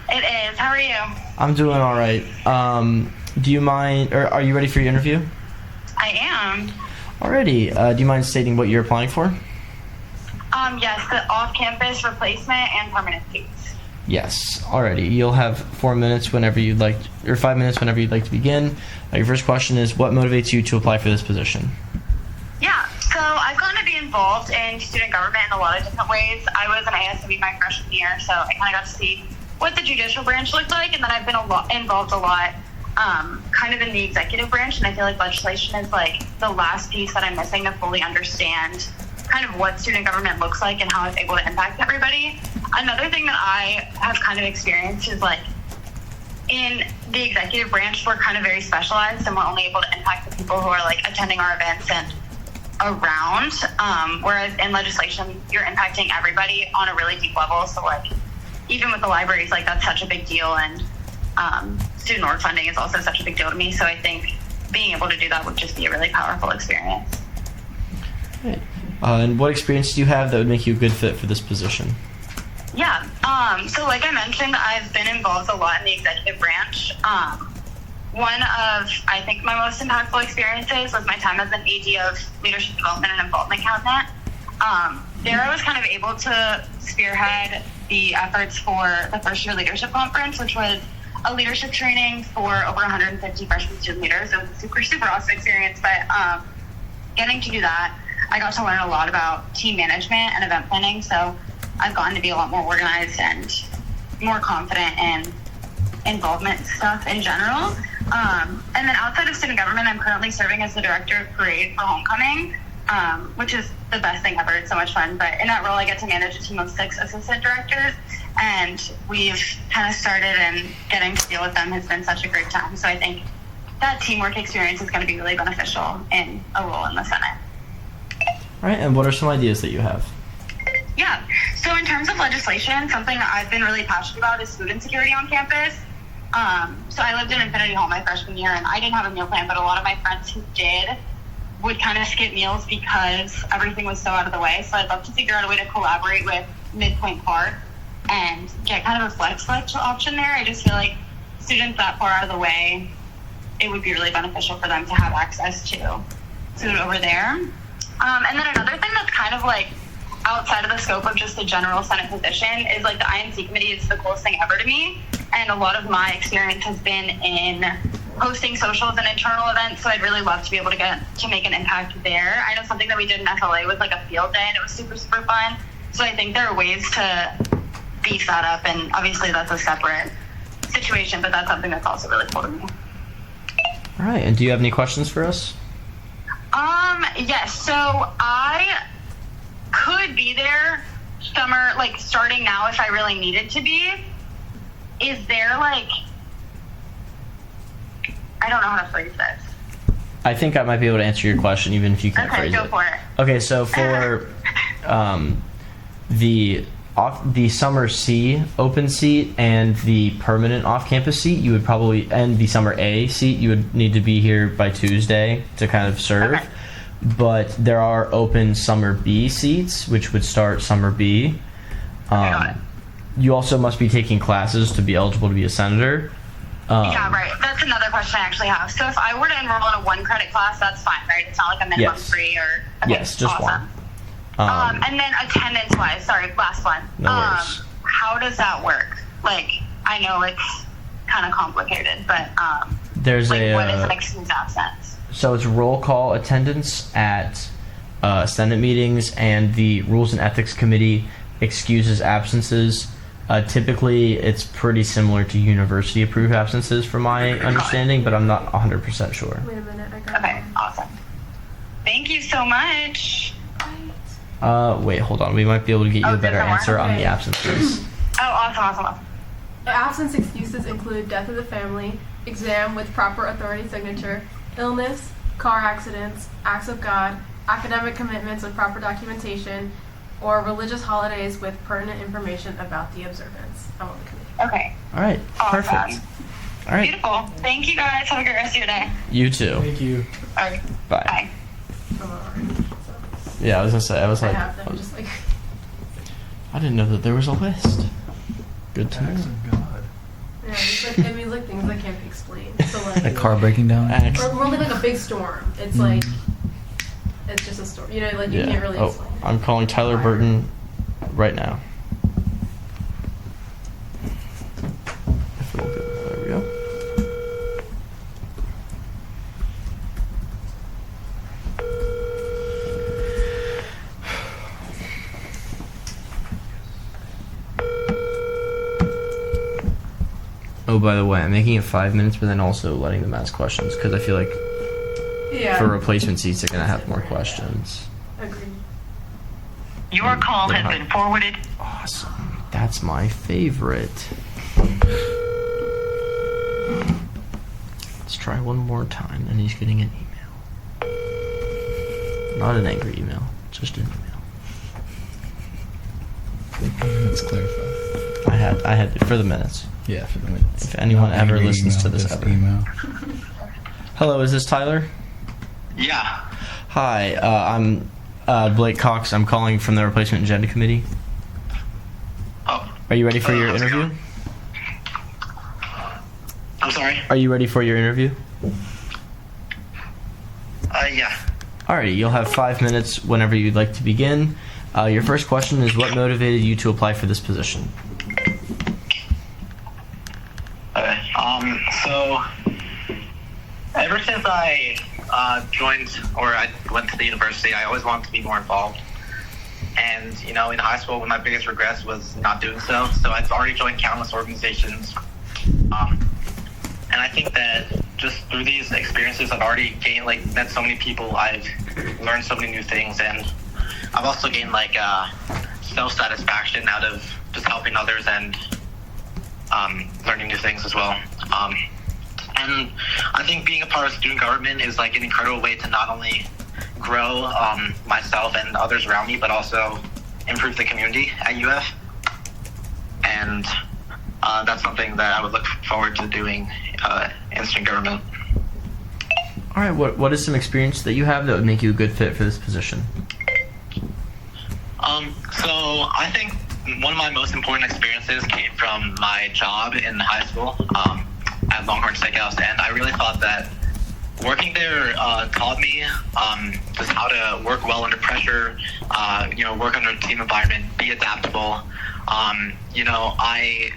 It is. How are you? I'm doing all right. Do you mind, or are you ready for your interview? I am. Alrighty. Do you mind stating what you're applying for? Yes, the off-campus replacement and permanent seats. Yes. Alrighty. You'll have 4 minutes whenever you'd like, or 5 minutes whenever you'd like to begin. Your first question is, what motivates you to apply for this position? Yeah, so I've gotten to be involved in student government in a lot of different ways. I was an ASW my freshman year, so I kind of got to see what the judicial branch looked like, and then I've been involved a lot kind of in the executive branch, and I feel like legislation is like the last piece that I'm missing to fully understand kind of what student government looks like and how it's able to impact everybody. Another thing that I have kind of experienced is like in the executive branch, we're kind of very specialized and we're only able to impact the people who are like attending our events and around, whereas in legislation, you're impacting everybody on a really deep level. So like even with the libraries, like that's such a big deal, and student org funding is also such a big deal to me. So I think being able to do that would just be a really powerful experience. Right. And what experience do you have that would make you a good fit for this position? Yeah, so like I mentioned, I've been involved a lot in the executive branch. One of, I think, my most impactful experiences was my time as an AD of Leadership Development and Involvement Cabinet. There I was kind of able to spearhead the efforts for the first year leadership conference, which was a leadership training for over 150 freshman student leaders. It was a super, super awesome experience, but getting to do that, I got to learn a lot about team management and event planning, so I've gotten to be a lot more organized and more confident in involvement stuff in general. And then outside of student government, I'm currently serving as the director of parade for homecoming, which is the best thing ever. It's so much fun. But in that role, I get to manage a team of 6 assistant directors, and we've kind of started, and getting to deal with them has been such a great time. So I think that teamwork experience is going to be really beneficial in a role in the Senate. All right, and what are some ideas that you have? Yeah, so in terms of legislation, something that I've been really passionate about is food insecurity on campus. So I lived in Infinity Hall my freshman year, and I didn't have a meal plan, but a lot of my friends who did would kind of skip meals because everything was so out of the way. So I'd love to figure out a way to collaborate with Midpoint Park and get kind of a flex option there. I just feel like students that far out of the way, it would be really beneficial for them to have access to food over there. And then another thing that's kind of like outside of the scope of just the general Senate position is like the INC committee is the coolest thing ever to me. And a lot of my experience has been in hosting socials and internal events. So I'd really love to be able to get to make an impact there. I know something that we did in FLA was like a field day, and it was super, super fun. So I think there are ways to beef that up. And obviously that's a separate situation, but that's something that's also really cool to me. All right, and do you have any questions for us? Yes, so I could be there summer, like starting now if I really needed to be. Is there like, I don't know how to phrase this. I think I might be able to answer your question even if you can't phrase it. Okay, go for it. Okay, so for the summer C open seat and the permanent off-campus seat, you would probably, and the summer A seat, you would need to be here by Tuesday to kind of serve. Okay. But there are open summer B seats, which would start summer B. You also must be taking classes to be eligible to be a senator. Yeah, right. That's another question I actually have. So if I were to enroll in a 1 credit class, that's fine, right? It's not like a minimum Yes. 3 or... Okay, Yes, just awesome. one. And then attendance-wise, sorry, last one. No worries. How does that work? Like, I know it's kind of complicated, but There's like, a what is an excused absence? so it's roll call attendance at Senate meetings, and the Rules and Ethics Committee excuses absences. Typically, it's pretty similar to university-approved absences, from my understanding, but I'm not 100% sure. Wait a minute, I got Okay, awesome. Thank you so much. Wait, hold on. We might be able to get you a better somewhere? answer on the Okay. absences. Oh, awesome. Absence excuses include death of the family, exam with proper authority signature, illness, car accidents, acts of God, academic commitments with proper documentation, or religious holidays with pertinent information about the observance. I'm on the committee. Okay. All right, Awesome. perfect. All right, Beautiful. Thank you guys. Have a great rest of your day. you too. Thank you. All right. Bye. Bye. I'm already, so Yeah, I was gonna say. I was I like, have them just like. I didn't know that there was a list. Good to know. Yeah, it's like, it means like things that can't be explained. So like. Like car breaking down. Or only like a big storm. It's like. It's just a storm. You know, like you can't really explain. I'm calling Tyler Burton right now. If it'll go, there we go. Oh, by the way, I'm making it 5 minutes, but then also letting them ask questions, because I feel like Yeah. for replacement seats, they're going to have more questions. Agreed. Your call has been forwarded. Awesome. That's my favorite. Let's try one more time, and he's getting an email. Not an angry email, just an email. Let's clarify. I had for the minutes. Yeah, for the minutes. If anyone Not ever angry listens to email, this just ever. email. Hello, is this Tyler? Yeah. Hi, I'm Blake Cox. I'm calling from the Replacement Agenda Committee. Oh. Are you ready for your how's it interview? going? I'm sorry. Are you ready for your interview? Yeah. Alrighty, you'll have 5 minutes whenever you'd like to begin. Your first question is, what motivated you to apply for this position? Okay. So ever since I joined or I went to the university, I always wanted to be more involved. And, you know, in high school, one of my biggest regrets was not doing so. So I've already joined countless organizations. And I think that just through these experiences, I've already gained, like, met so many people. I've learned so many new things. And I've also gained, like, self-satisfaction out of just helping others and learning new things as well. And I think being a part of student government is, like, an incredible way to not only grow myself and others around me, but also improve the community at UF. And that's something that I would look forward to doing in student government. All right, what is some experience that you have that would make you a good fit for this position? So I think one of my most important experiences came from my job in high school at Longhorn Steakhouse, and I really thought that working there taught me just how to work well under pressure, work under a team environment, be adaptable. I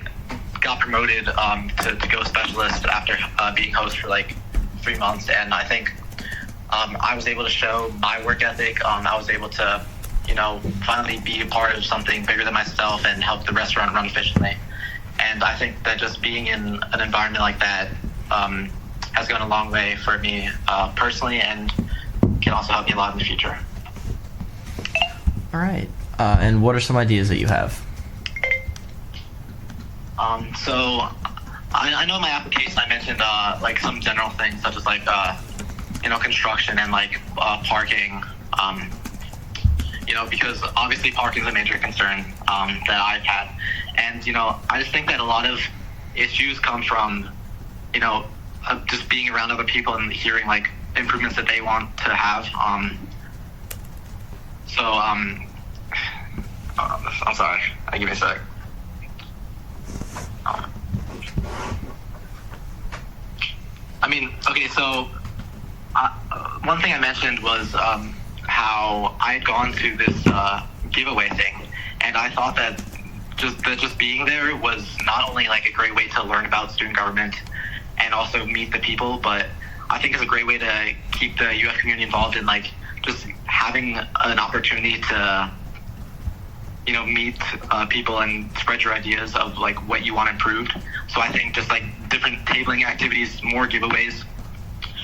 got promoted to go specialist after being host for like 3 months, and I think I was able to show my work ethic. I was able to, finally be a part of something bigger than myself and help the restaurant run efficiently. And I think that just being in an environment like that has gone a long way for me personally, and can also help me a lot in the future. All right, and what are some ideas that you have? So I know in my application I mentioned like some general things such as like construction and like parking. Because obviously parking is a major concern that I've had, and I just think that a lot of issues come from just being around other people and hearing like improvements that they want to have. I'm sorry. Give me a sec. Okay, so one thing I mentioned was how I had gone to this giveaway thing, and I thought that just being there was not only like a great way to learn about student government and also meet the people, but I think it's a great way to keep the UF community involved in like just having an opportunity to meet people and spread your ideas of like what you want improved. So I think just like different tabling activities, more giveaways,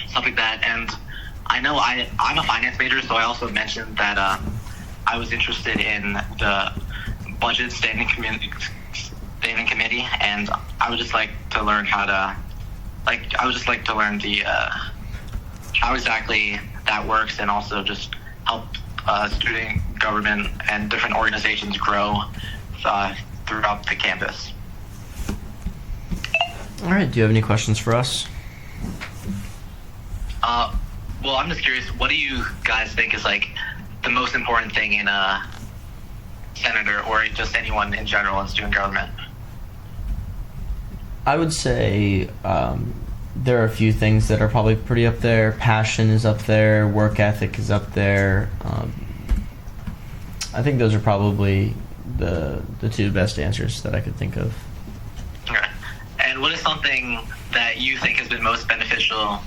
stuff like that. And I know I'm a finance major, so I also mentioned that I was interested in the budget standing committee, and I would just like to learn how exactly that works, and also just help student government and different organizations grow throughout the campus. All right. Do you have any questions for us? Well, I'm just curious, what do you guys think is like the most important thing in a senator or just anyone in general in student government? I would say there are a few things that are probably pretty up there. Passion is up there. Work ethic is up there. I think those are probably the two best answers that I could think of. Okay. And what is something that you think has been most beneficial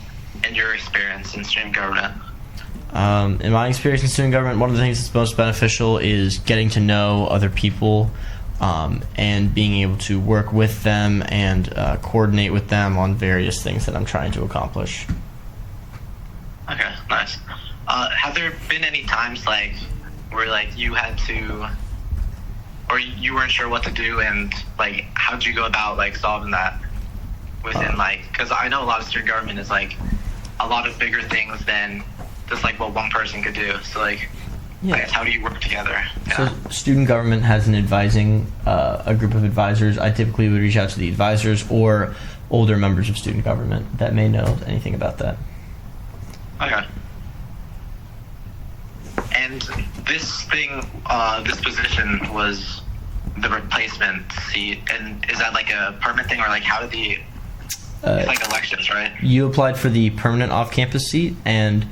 in your experience in student government? In my experience in student government, one of the things that's most beneficial is getting to know other people and being able to work with them and coordinate with them on various things that I'm trying to accomplish. Okay, nice. Have there been any times like where like you had to, or you weren't sure what to do, and like how did you go about like solving that within because I know a lot of student government is like a lot of bigger things than just like what one person could do. So like, I guess how do you work together? So student government has an advising, a group of advisors. I typically would reach out to the advisors or older members of student government that may know anything about that. Okay. And this thing, this position was the replacement seat, and is that like a permanent thing, or like how did it's like elections, right? You applied for the permanent off-campus seat, and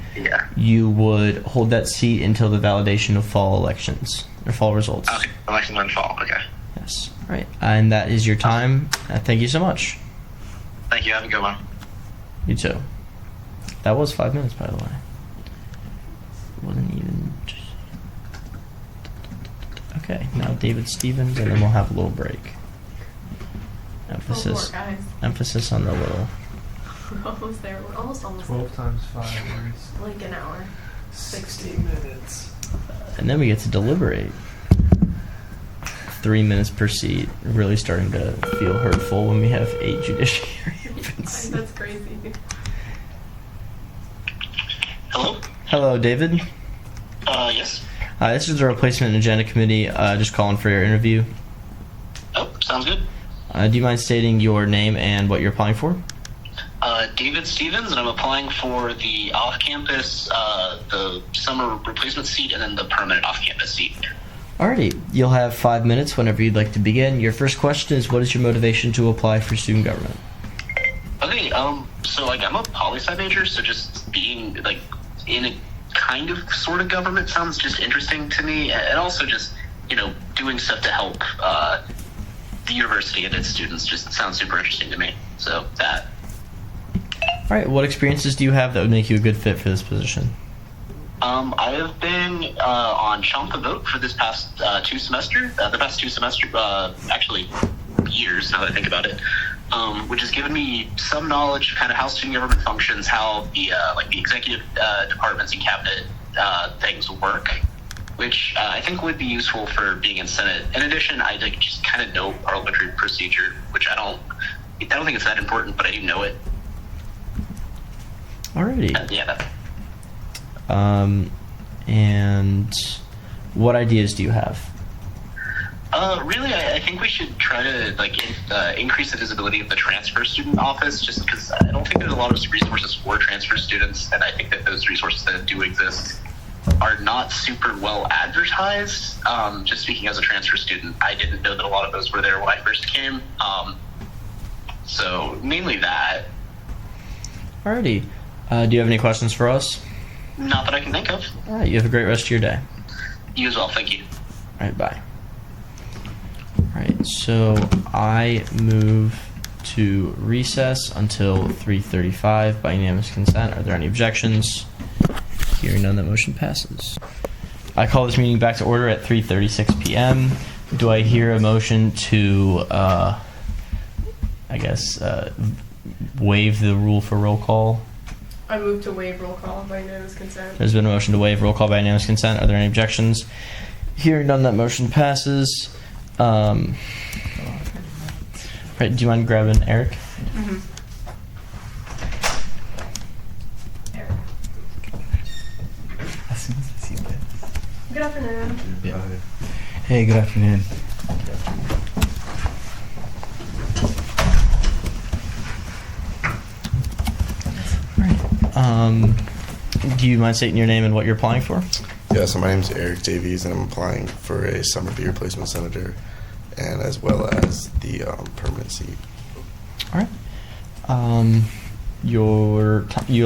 you would hold that seat until the validation of fall elections, or fall results. Okay, elections in fall, okay. Yes, right. And that is your time. Thank you so much. Thank you, have a good one. You too. That was 5 minutes, by the way. Wasn't even... Okay, now David Stevens, and then we'll have a little break. Emphasis on the little. We're almost there. We're almost 12 times 5 is like an hour. 60 minutes. And then we get to deliberate. 3 minutes per seat. Really starting to feel hurtful when we have 8 judiciary open. That's crazy. Hello? Hello, David. Yes. This is the replacement agenda committee. Just calling for your interview. Oh, sounds good. Do you mind stating your name and what you're applying for? David Stevens, and I'm applying for the off-campus, the summer replacement seat, and then the permanent off-campus seat. Alrighty, you'll have 5 minutes whenever you'd like to begin. Your first question is, what is your motivation to apply for student government? Okay, so like I'm a poli-sci major, so just being like in a kind of sort of government sounds just interesting to me, and also just doing stuff to help the university and its students just sounds super interesting to me. So that. All right, what experiences do you have that would make you a good fit for this position? I have been on Chomp the Vote for this past the past 2 semesters, actually years now that I think about it, which has given me some knowledge of kind of how student government functions, how the the executive departments and cabinet things work, which I think would be useful for being in Senate. In addition, I just kind of know parliamentary procedure, which I don't think it's that important, but I do know it. Alrighty. Yeah. And what ideas do you have? Really, I think we should try to increase the visibility of the transfer student office, just because I don't think there's a lot of resources for transfer students, and I think that those resources that do exist are not super well advertised. Just speaking as a transfer student, I didn't know that a lot of those were there when I first came. So mainly that. Alrighty. Do you have any questions for us? Not that I can think of. All right. You have a great rest of your day. You as well. Thank you. All right. Bye. All right. So I move to recess until 3:35 by unanimous consent. Are there any objections? Hearing none, that motion passes. I call this meeting back to order at 3:36 p.m. Do I hear a motion to, waive the rule for roll call? I move to waive roll call by unanimous consent. There's been a motion to waive roll call by unanimous consent. Are there any objections? Hearing none, that motion passes. Right, do you mind grabbing Eric? Mm-hmm. As soon as I see this. Good afternoon. Hey, good afternoon. Do you mind stating your name and what you're applying for? Yeah, so my name is Eric Davies, and I'm applying for a summer B replacement senator, and as well as the permanent seat. All right. You'll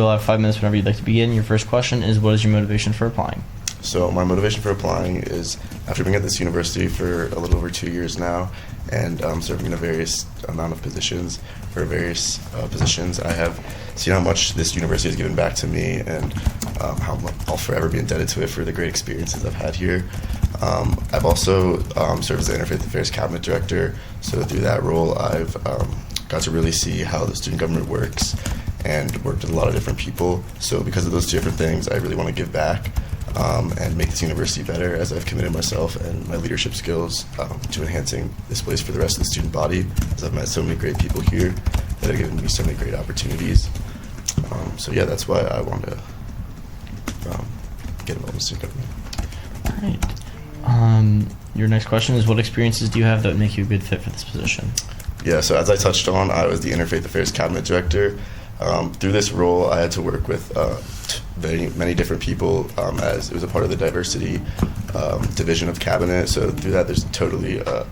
have 5 minutes whenever you'd like to begin. Your first question is, what is your motivation for applying? So my motivation for applying is, after being at this university for a little over 2 years now, and serving in a various amount of positions, I have seen how much this university has given back to me, and how much I'll forever be indebted to it for the great experiences I've had here. I've also served as the Interfaith Affairs Cabinet Director, so through that role I've got to really see how the student government works and worked with a lot of different people. So because of those two different things, I really want to give back and make this university better, as I've committed myself and my leadership skills to enhancing this place for the rest of the student body, as I've met so many great people here that have given me so many great opportunities. So yeah, that's why I want to get involved in student government. All right. Your next question is, what experiences do you have that would make you a good fit for this position? Yeah, so as I touched on, I was the Interfaith Affairs Cabinet Director. Through this role, I had to work with many different people, as it was a part of the diversity division of cabinet. So through that, there's totally a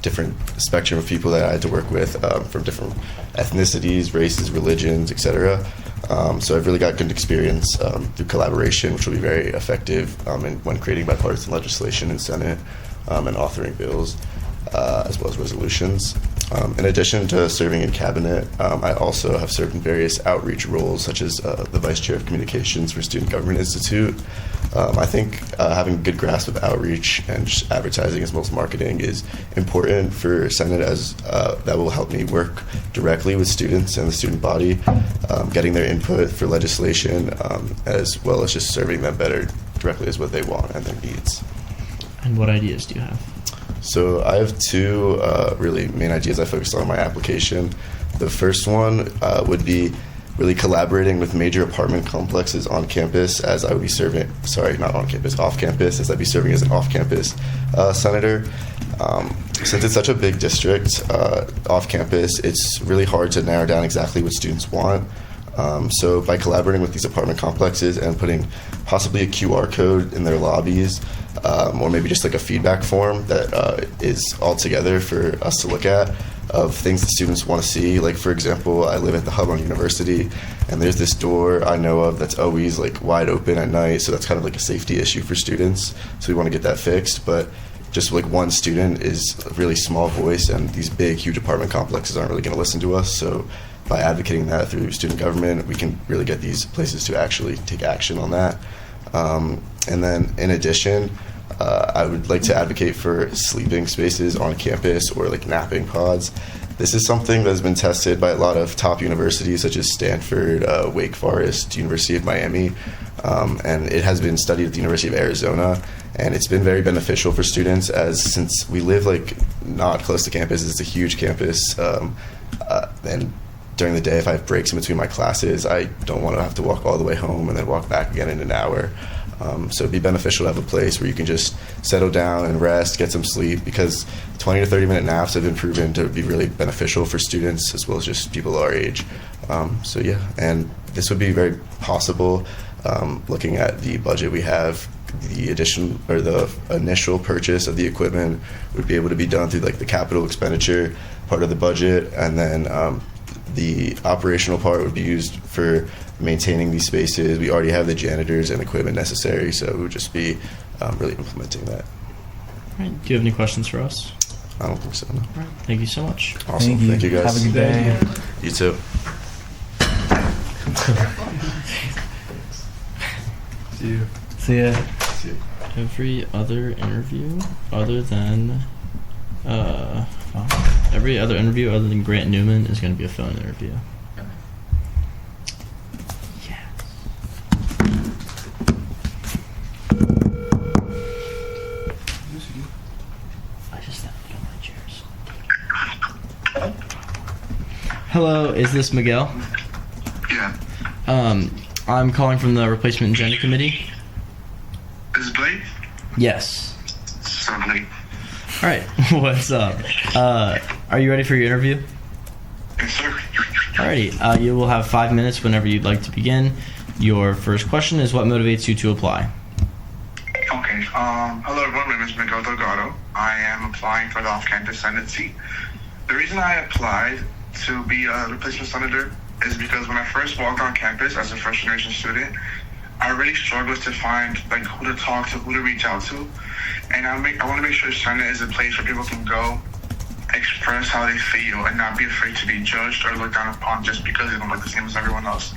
different spectrum of people that I had to work with from different ethnicities, races, religions, etc. So I've really got good experience through collaboration, which will be very effective when creating bipartisan legislation in Senate and authoring bills, as well as resolutions. In addition to serving in cabinet, I also have served in various outreach roles, such as the Vice Chair of Communications for Student Government Institute. I think having a good grasp of outreach and just advertising as well as marketing is important for Senate, as that will help me work directly with students and the student body, getting their input for legislation, as well as just serving them better directly as what they want and their needs. And what ideas do you have? So I have two really main ideas I focused on in my application. The first one would be really collaborating with major apartment complexes on campus, as I would be serving, off campus, as I'd be serving as an off-campus senator. Since it's such a big district off campus, it's really hard to narrow down exactly what students want. So by collaborating with these apartment complexes and putting possibly a QR code in their lobbies, or maybe just like a feedback form that is all together for us to look at, of things the students want to see. Like, for example, I live at the hub on University, and there's this door I know of that's always like wide open at night, so that's kind of like a safety issue for students, so we want to get that fixed. But just like one student is a really small voice, and these big, huge apartment complexes aren't really going to listen to us. So by advocating that through student government, we can really get these places to actually take action on that. And then in addition, I would like to advocate for sleeping spaces on campus, or like napping pods. This is something that has been tested by a lot of top universities such as Stanford, Wake Forest, University of Miami, and it has been studied at the University of Arizona, and it's been very beneficial for students, as since we live like not close to campus, it's a huge campus, and during the day if I have breaks in between my classes, I don't want to have to walk all the way home and then walk back again in an hour. So it'd be beneficial to have a place where you can just settle down and rest, get some sleep, because 20 to 30 minute naps have been proven to be really beneficial for students as well as just people our age. So yeah, and this would be very possible looking at the budget we have. The addition or the initial purchase of the equipment would be able to be done through like the capital expenditure part of the budget, and then the operational part would be used for maintaining these spaces. We already have the janitors and equipment necessary, so it would just be really implementing that. All right. Do you have any questions for us? I don't think so, no. All right. Thank you so much. Awesome. Thank you, guys. Have a good day. You too. See ya. Every other interview other than Grant Newman is going to be a phone interview. I just stepped on my chairs. Hello, is this Miguel? Yeah. I'm calling from the Replacement Agenda Committee. This is Blake? Yes. Certainly. All right. What's up? Are you ready for your interview? Yes, sir. Alrighty. You will have 5 minutes whenever you'd like to begin. Your first question is, what motivates you to apply? Okay. Hello, everyone. My name is Miguel Delgado. I am applying for the off-campus Senate seat. The reason I applied to be a replacement senator is because when I first walked on campus as a first-generation student, I really struggled to find who to talk to, who to reach out to, and I want to make sure Senate is a place where people can go, express how they feel, and not be afraid to be judged or looked down upon just because they don't look the same as everyone else.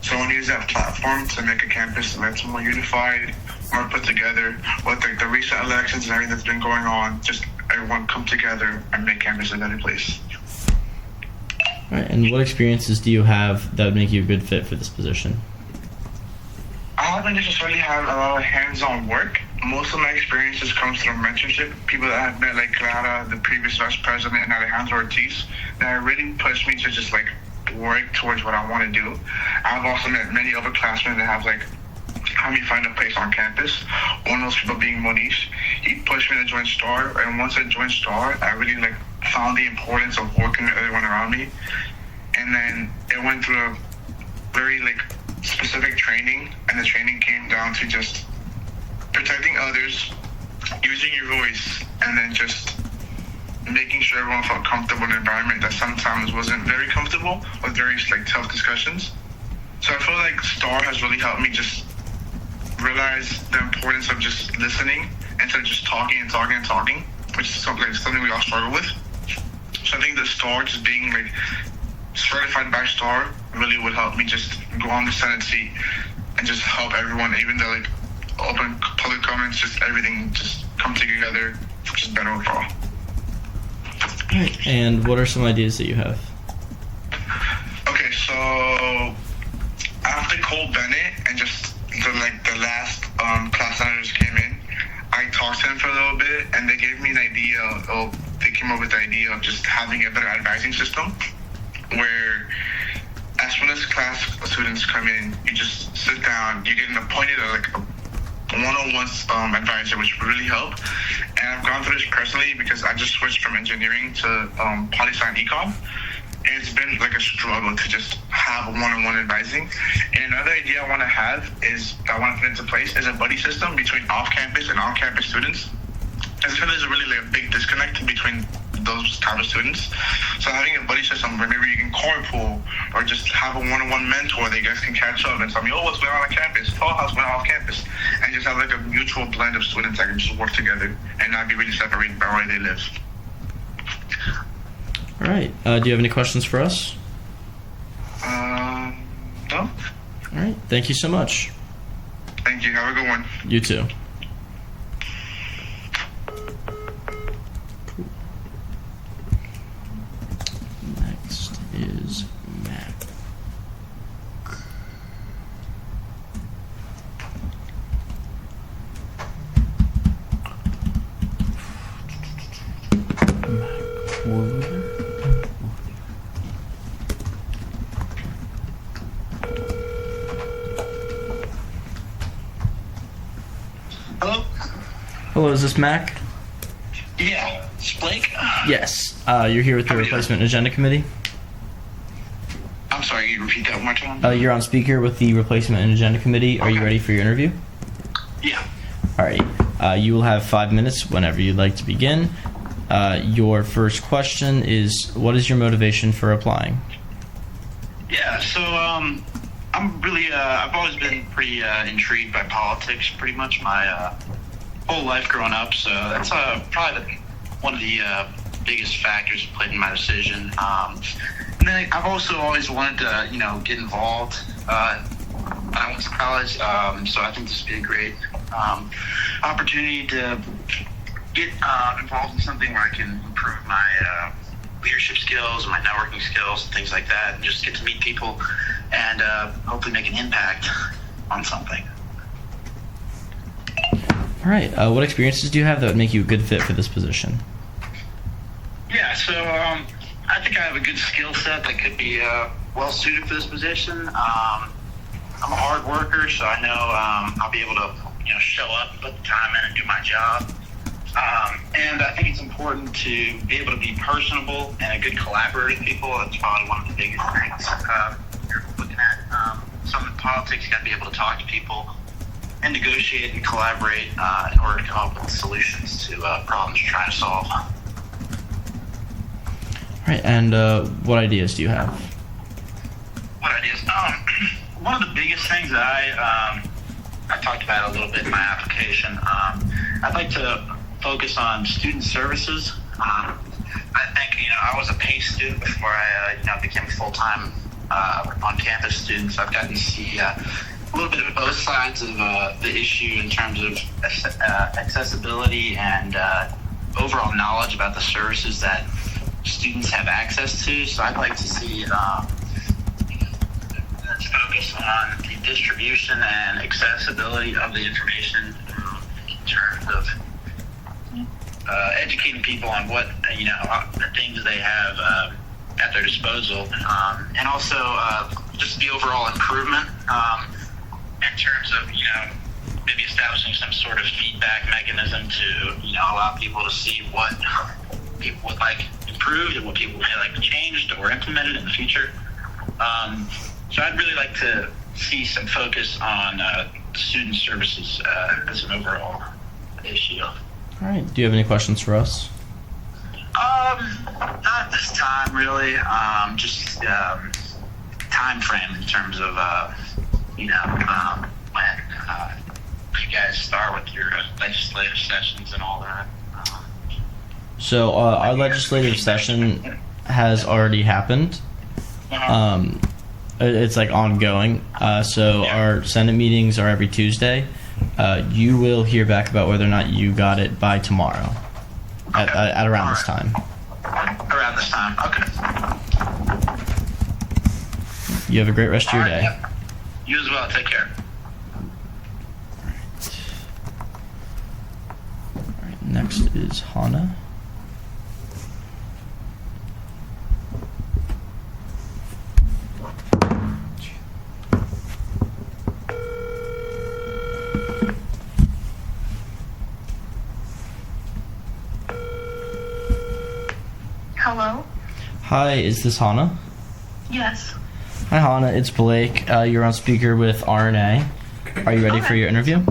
So I want to use that platform to make a campus that's more unified, more put together. With the recent elections and everything that's been going on, just everyone come together and make campus a better place. All right. And what experiences do you have that would make you a good fit for this position? I haven't necessarily had a lot of hands-on work. Most of my experiences comes through mentorship. People that I've met, like Clara, the previous vice president, and Alejandro Ortiz, that really pushed me to just work towards what I want to do. I've also met many upperclassmen that have helped me find a place on campus. One of those people being Monish. He pushed me to join STAR, and once I joined STAR, I really found the importance of working with everyone around me. And then it went through a very specific training, and the training came down to just protecting others, using your voice, and then just making sure everyone felt comfortable in an environment that sometimes wasn't very comfortable with various tough discussions. So I feel like STAR has really helped me just realize the importance of just listening instead of just talking, which is something we all struggle with. So I think that STAR, just being certified by STAR, really would help me just go on the Senate seat and just help everyone, even the open public comments, just everything just come together, just better overall. All right. And what are some ideas that you have? Okay, so after Cole Bennett and just the last class senators came in, I talked to them for a little bit, and they gave me an idea. They came up with the idea of just having a better advising system, where as soon as class students come in, you just sit down, you get an appointed a one-on-one advisor, which would really help. And I've gone through this personally because I just switched from engineering to poli-sci and econ. And it's been a struggle to just have a one-on-one advising. And another idea I want to have is, that I want to put into place, is a buddy system between off-campus and on-campus students. I feel there's really a big disconnect between those type of students. So having a buddy system where maybe you can carpool or just have a one-on-one mentor that you guys can catch up and tell me, what's going on campus? Tell how's going on off campus. And just have a mutual blend of students that can just work together and not be really separated by where they live. All right. Do you have any questions for us? No. All right. Thank you so much. Thank you. Have a good one. You too. Next is Matt. Hello? Hello, is this Mac? Yeah. It's Blake? Yes. You're here with the Replacement Agenda Committee? I'm sorry, can you repeat that one more time? You're on speaker with the Replacement and Agenda Committee. Are you ready for your interview? Yeah. All right. You will have 5 minutes whenever you'd like to begin. Your first question is, what is your motivation for applying? Yeah, so I'm really, I've always been pretty intrigued by politics pretty much my whole life growing up, so that's probably one of the biggest factors that played in my decision. And then I've also always wanted to, get involved when I went to college, so I think this would be a great opportunity to get involved in something where I can improve my leadership skills and my networking skills and things like that, and just get to meet people and hopefully make an impact on something. All right. What experiences do you have that would make you a good fit for this position? Yeah, so I think I have a good skill set that could be well suited for this position. I'm a hard worker, so I know I'll be able to show up, put the time in, and do my job. And I think it's important to be able to be personable and a good collaborator with people. That's probably one of the biggest things you're looking at. Some in politics, you got to be able to talk to people and negotiate and collaborate in order to come up with solutions to problems you're trying to solve. All right. And what ideas do you have? What ideas? One of the biggest things that I talked about a little bit in my application, I'd like to focus on student services. I think, I was a PACE student before I, became a full-time on-campus student, so I've gotten to see a little bit of both sides of the issue in terms of accessibility and overall knowledge about the services that students have access to. So I'd like to see let's focus on the distribution and accessibility of the information in terms of educating people on what the things they have at their disposal, and also just the overall improvement in terms of maybe establishing some sort of feedback mechanism to allow people to see what people would like improved and what people may like changed or implemented in the future. So I'd really like to see some focus on student services as an overall issue. All right. Do you have any questions for us? Not at this time, really. Just time frame in terms of when you guys start with your legislative sessions and all that. So our legislative session has already happened. It's like ongoing. So our Senate meetings are every Tuesday. You will hear back about whether or not you got it by tomorrow at around this time. Around this time, okay. You have a great rest of your day. Yep. You as well. Take care. All right, next is Hannah. Hello? Hi, is this Hannah? Yes. Hi, Hannah. It's Blake. You're on speaker with RNA. Are you ready for your interview?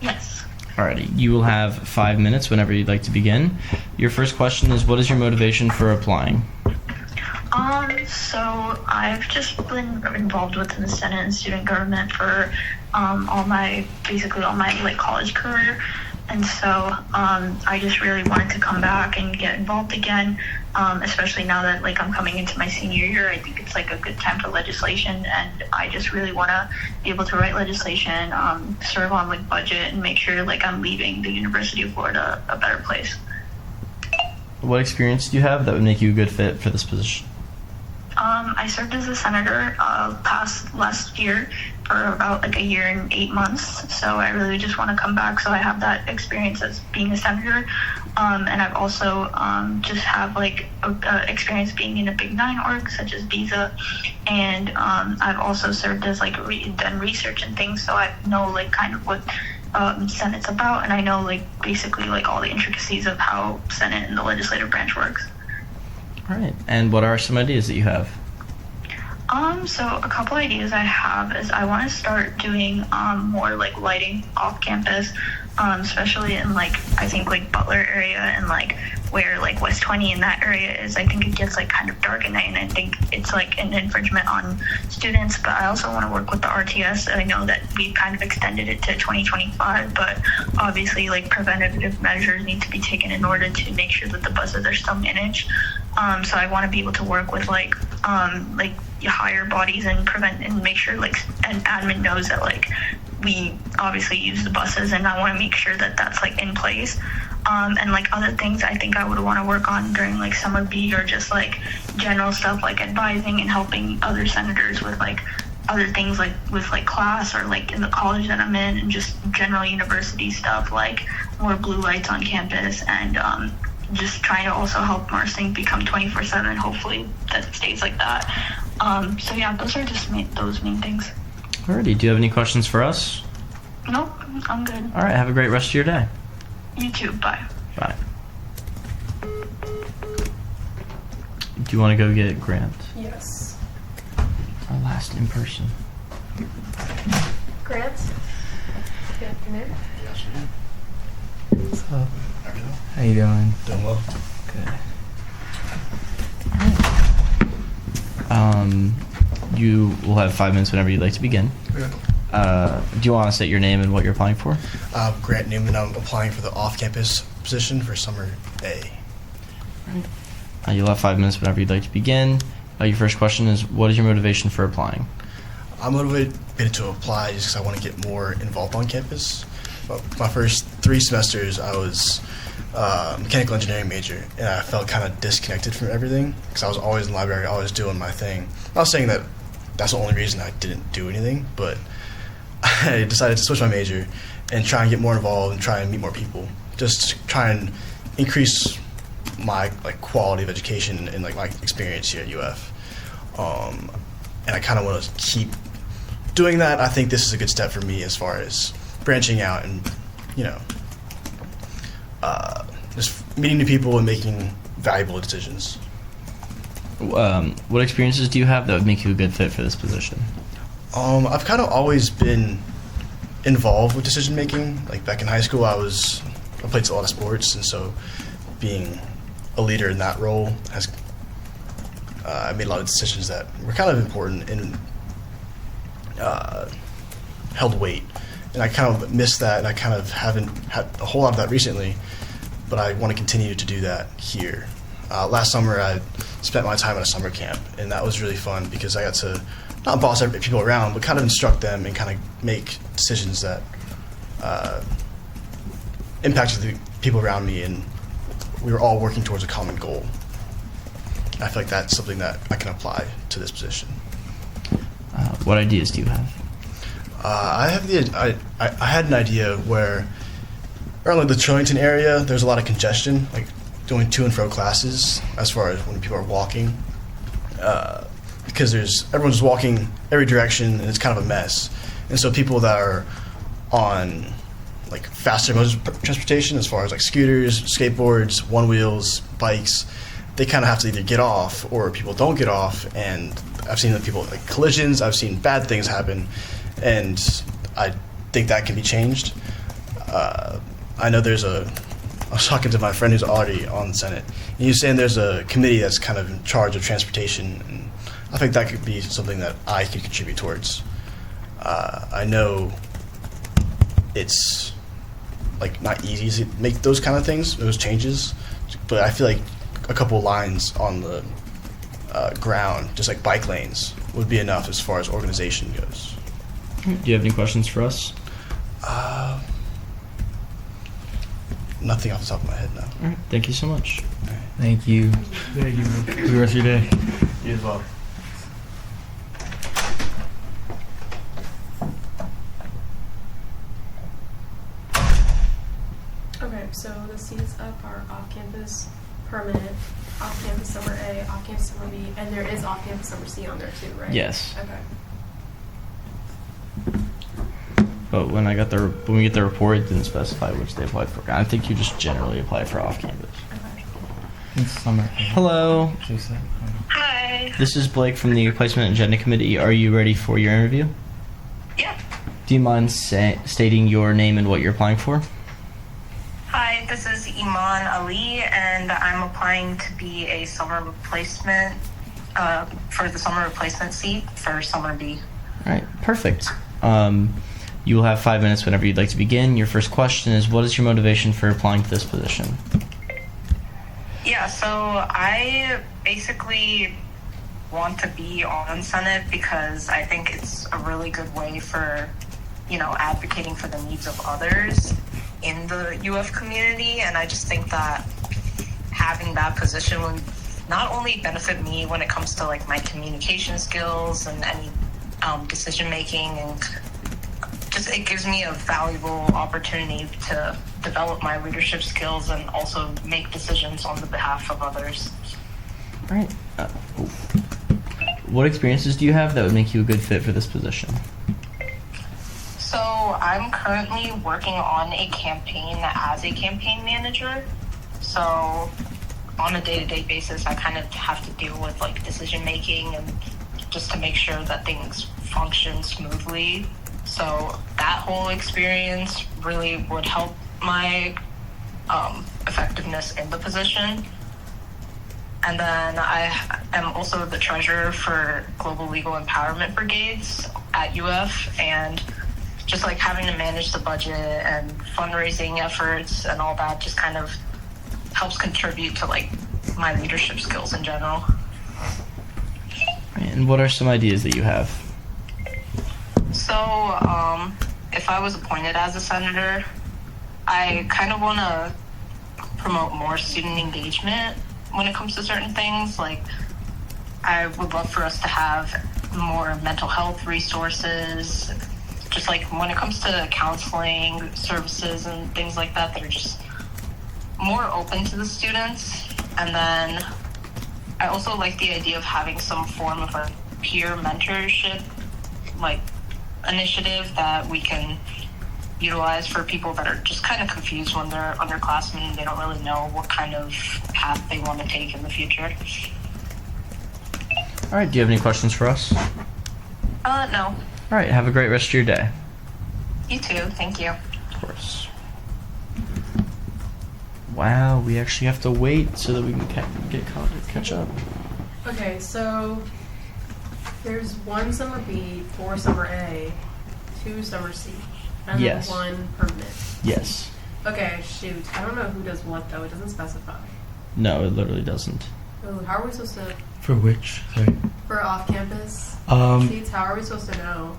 Yes. Alrighty. You will have 5 minutes whenever you'd like to begin. Your first question is, what is your motivation for applying? So I've just been involved within the Senate and student government for all my college career. And so I just really wanted to come back and get involved again, especially now that I'm coming into my senior year. I think it's a good time for legislation, and I just really want to be able to write legislation, serve on budget, and make sure I'm leaving the University of Florida a better place. What experience do you have that would make you a good fit for this position? I served as a senator last year for about a year and 8 months, so I really just want to come back so I have that experience as being a senator, and I've also just have experience being in a Big 9 org such as Visa, and I've also served as done research and things, so I know kind of what Senate's about, and I know basically all the intricacies of how Senate and the legislative branch works. All right. And what are some ideas that you have? So a couple ideas I have is I want to start doing more lighting off campus, especially in I think Butler area and where like West 20 in that area is, I think it gets like kind of dark at night, and I think it's like an infringement on students. But I also want to work with the RTS. I know that we kind of extended it to 2025, but obviously like preventative measures need to be taken in order to make sure that the buses are still managed. So I want to be able to work with like higher bodies and prevent and make sure like an admin knows that like we obviously use the buses, and I want to make sure that that's like in place. And like other things I think I would want to work on during like summer B, or just like general stuff like advising and helping other senators with like other things like with like class or like in the college that I'm in, and just general university stuff like more blue lights on campus, and just trying to also help Marsing become 24/7. Hopefully that stays like that. So yeah, those are just those main things. Alrighty, do you have any questions for us? Nope, I'm good. All right, have a great rest of your day. You too, bye. Bye. Do you want to go get Grant? Yes. Our last in person. Grant? Good afternoon. What's up? How you doing? Doing well. Good. You will have 5 minutes whenever you'd like to begin. Okay. Do you want to state your name and what you're applying for? Grant Newman. I'm applying for the off-campus position for summer A. You'll have 5 minutes whenever you'd like to begin. Your first question is, what is your motivation for applying? I'm motivated to apply just because I want to get more involved on campus. My first 3 semesters, I was a mechanical engineering major, and I felt kind of disconnected from everything because I was always in the library, always doing my thing. I'm not saying that that's the only reason I didn't do anything, but I decided to switch my major and try and get more involved and try and meet more people. Just to try and increase my like quality of education and like my experience here at UF. And I kind of want to keep doing that. I think this is a good step for me as far as branching out and, you know, just meeting new people and making valuable decisions. What experiences do you have that would make you a good fit for this position? I've kind of always been involved with decision making. Like back in high school, I played a lot of sports, and so being a leader in that role has I made a lot of decisions that were kind of important and held weight. And I kind of missed that, and I kind of haven't had a whole lot of that recently, but I want to continue to do that here. Last summer, I spent my time at a summer camp, and that was really fun because I got to not boss people around, but kind of instruct them and kind of make decisions that impacted the people around me, and we were all working towards a common goal. I feel like that's something that I can apply to this position. What ideas do you have? I had an idea where around like the Chillington area, there's a lot of congestion, like doing to and fro classes as far as when people are walking, because everyone's walking every direction and it's kind of a mess. And so people that are on like faster modes of transportation, as far as like scooters, skateboards, one wheels, bikes, they kind of have to either get off or people don't get off. And I've seen people like collisions, I've seen bad things happen, and I think that can be changed. I know I was talking to my friend who's already on the Senate, and he was saying there's a committee that's kind of in charge of transportation, and I think that could be something that I could contribute towards. I know it's like not easy to make those kind of things, those changes, but I feel like a couple lines on the ground, just like bike lanes, would be enough as far as organization goes. Do you have any questions for us? Nothing off the top of my head now. All right, thank you so much. Thank you. Thank you, man. Have a good rest of your day. You as well. Okay, so the seats up are off-campus permanent, off-campus summer A, off-campus summer B, and there is off-campus summer C on there too, right? Yes. Okay. But when we get the report, it didn't specify which they applied for. I think you just generally apply for off-campus. It's summer. Hello. Hi. This is Blake from the Placement Agenda Committee. Are you ready for your interview? Yeah. Do you mind stating your name and what you're applying for? Hi, Hi, this is Iman Ali, and I'm applying to be a summer replacement for the summer replacement seat for summer B. All right, perfect. You will have 5 minutes whenever you'd like to begin. Your first question is, what is your motivation for applying to this position? Yeah, so I basically want to be on Senate because I think it's a really good way for, advocating for the needs of others in the UF community, and I just think that having that position would not only benefit me when it comes to like my communication skills and any decision making, and just it gives me a valuable opportunity to develop my leadership skills and also make decisions on the behalf of others. All right. What experiences do you have that would make you a good fit for this position? So I'm currently working on a campaign as a campaign manager. So on a day-to-day basis, I kind of have to deal with like decision making and just to make sure that things function smoothly. So that whole experience really would help my effectiveness in the position. And then I am also the treasurer for Global Legal Empowerment Brigades at UF, and just like having to manage the budget and fundraising efforts and all that just kind of helps contribute to like my leadership skills in general. And what are some ideas that you have? So if I was appointed as a senator, I kind of want to promote more student engagement when it comes to certain things. Like, I would love for us to have more mental health resources, just like when it comes to counseling services and things like that are just more open to the students. And then I also like the idea of having some form of a peer mentorship like initiative that we can utilize for people that are just kind of confused when they're underclassmen and they don't really know what kind of path they want to take in the future. All right, do you have any questions for us? No. All right, have a great rest of your day. You too, thank you. Of course. Wow, we actually have to wait so that we can catch up. Okay, so there's 1 summer B, 4 summer A, 2 summer C, and Yes. then 1 permanent. Yes. Okay, shoot. I don't know who does what though. It doesn't specify. No, it literally doesn't. Ooh, how are we supposed to, For which? Sorry. for off-campus seats, how are we supposed to know?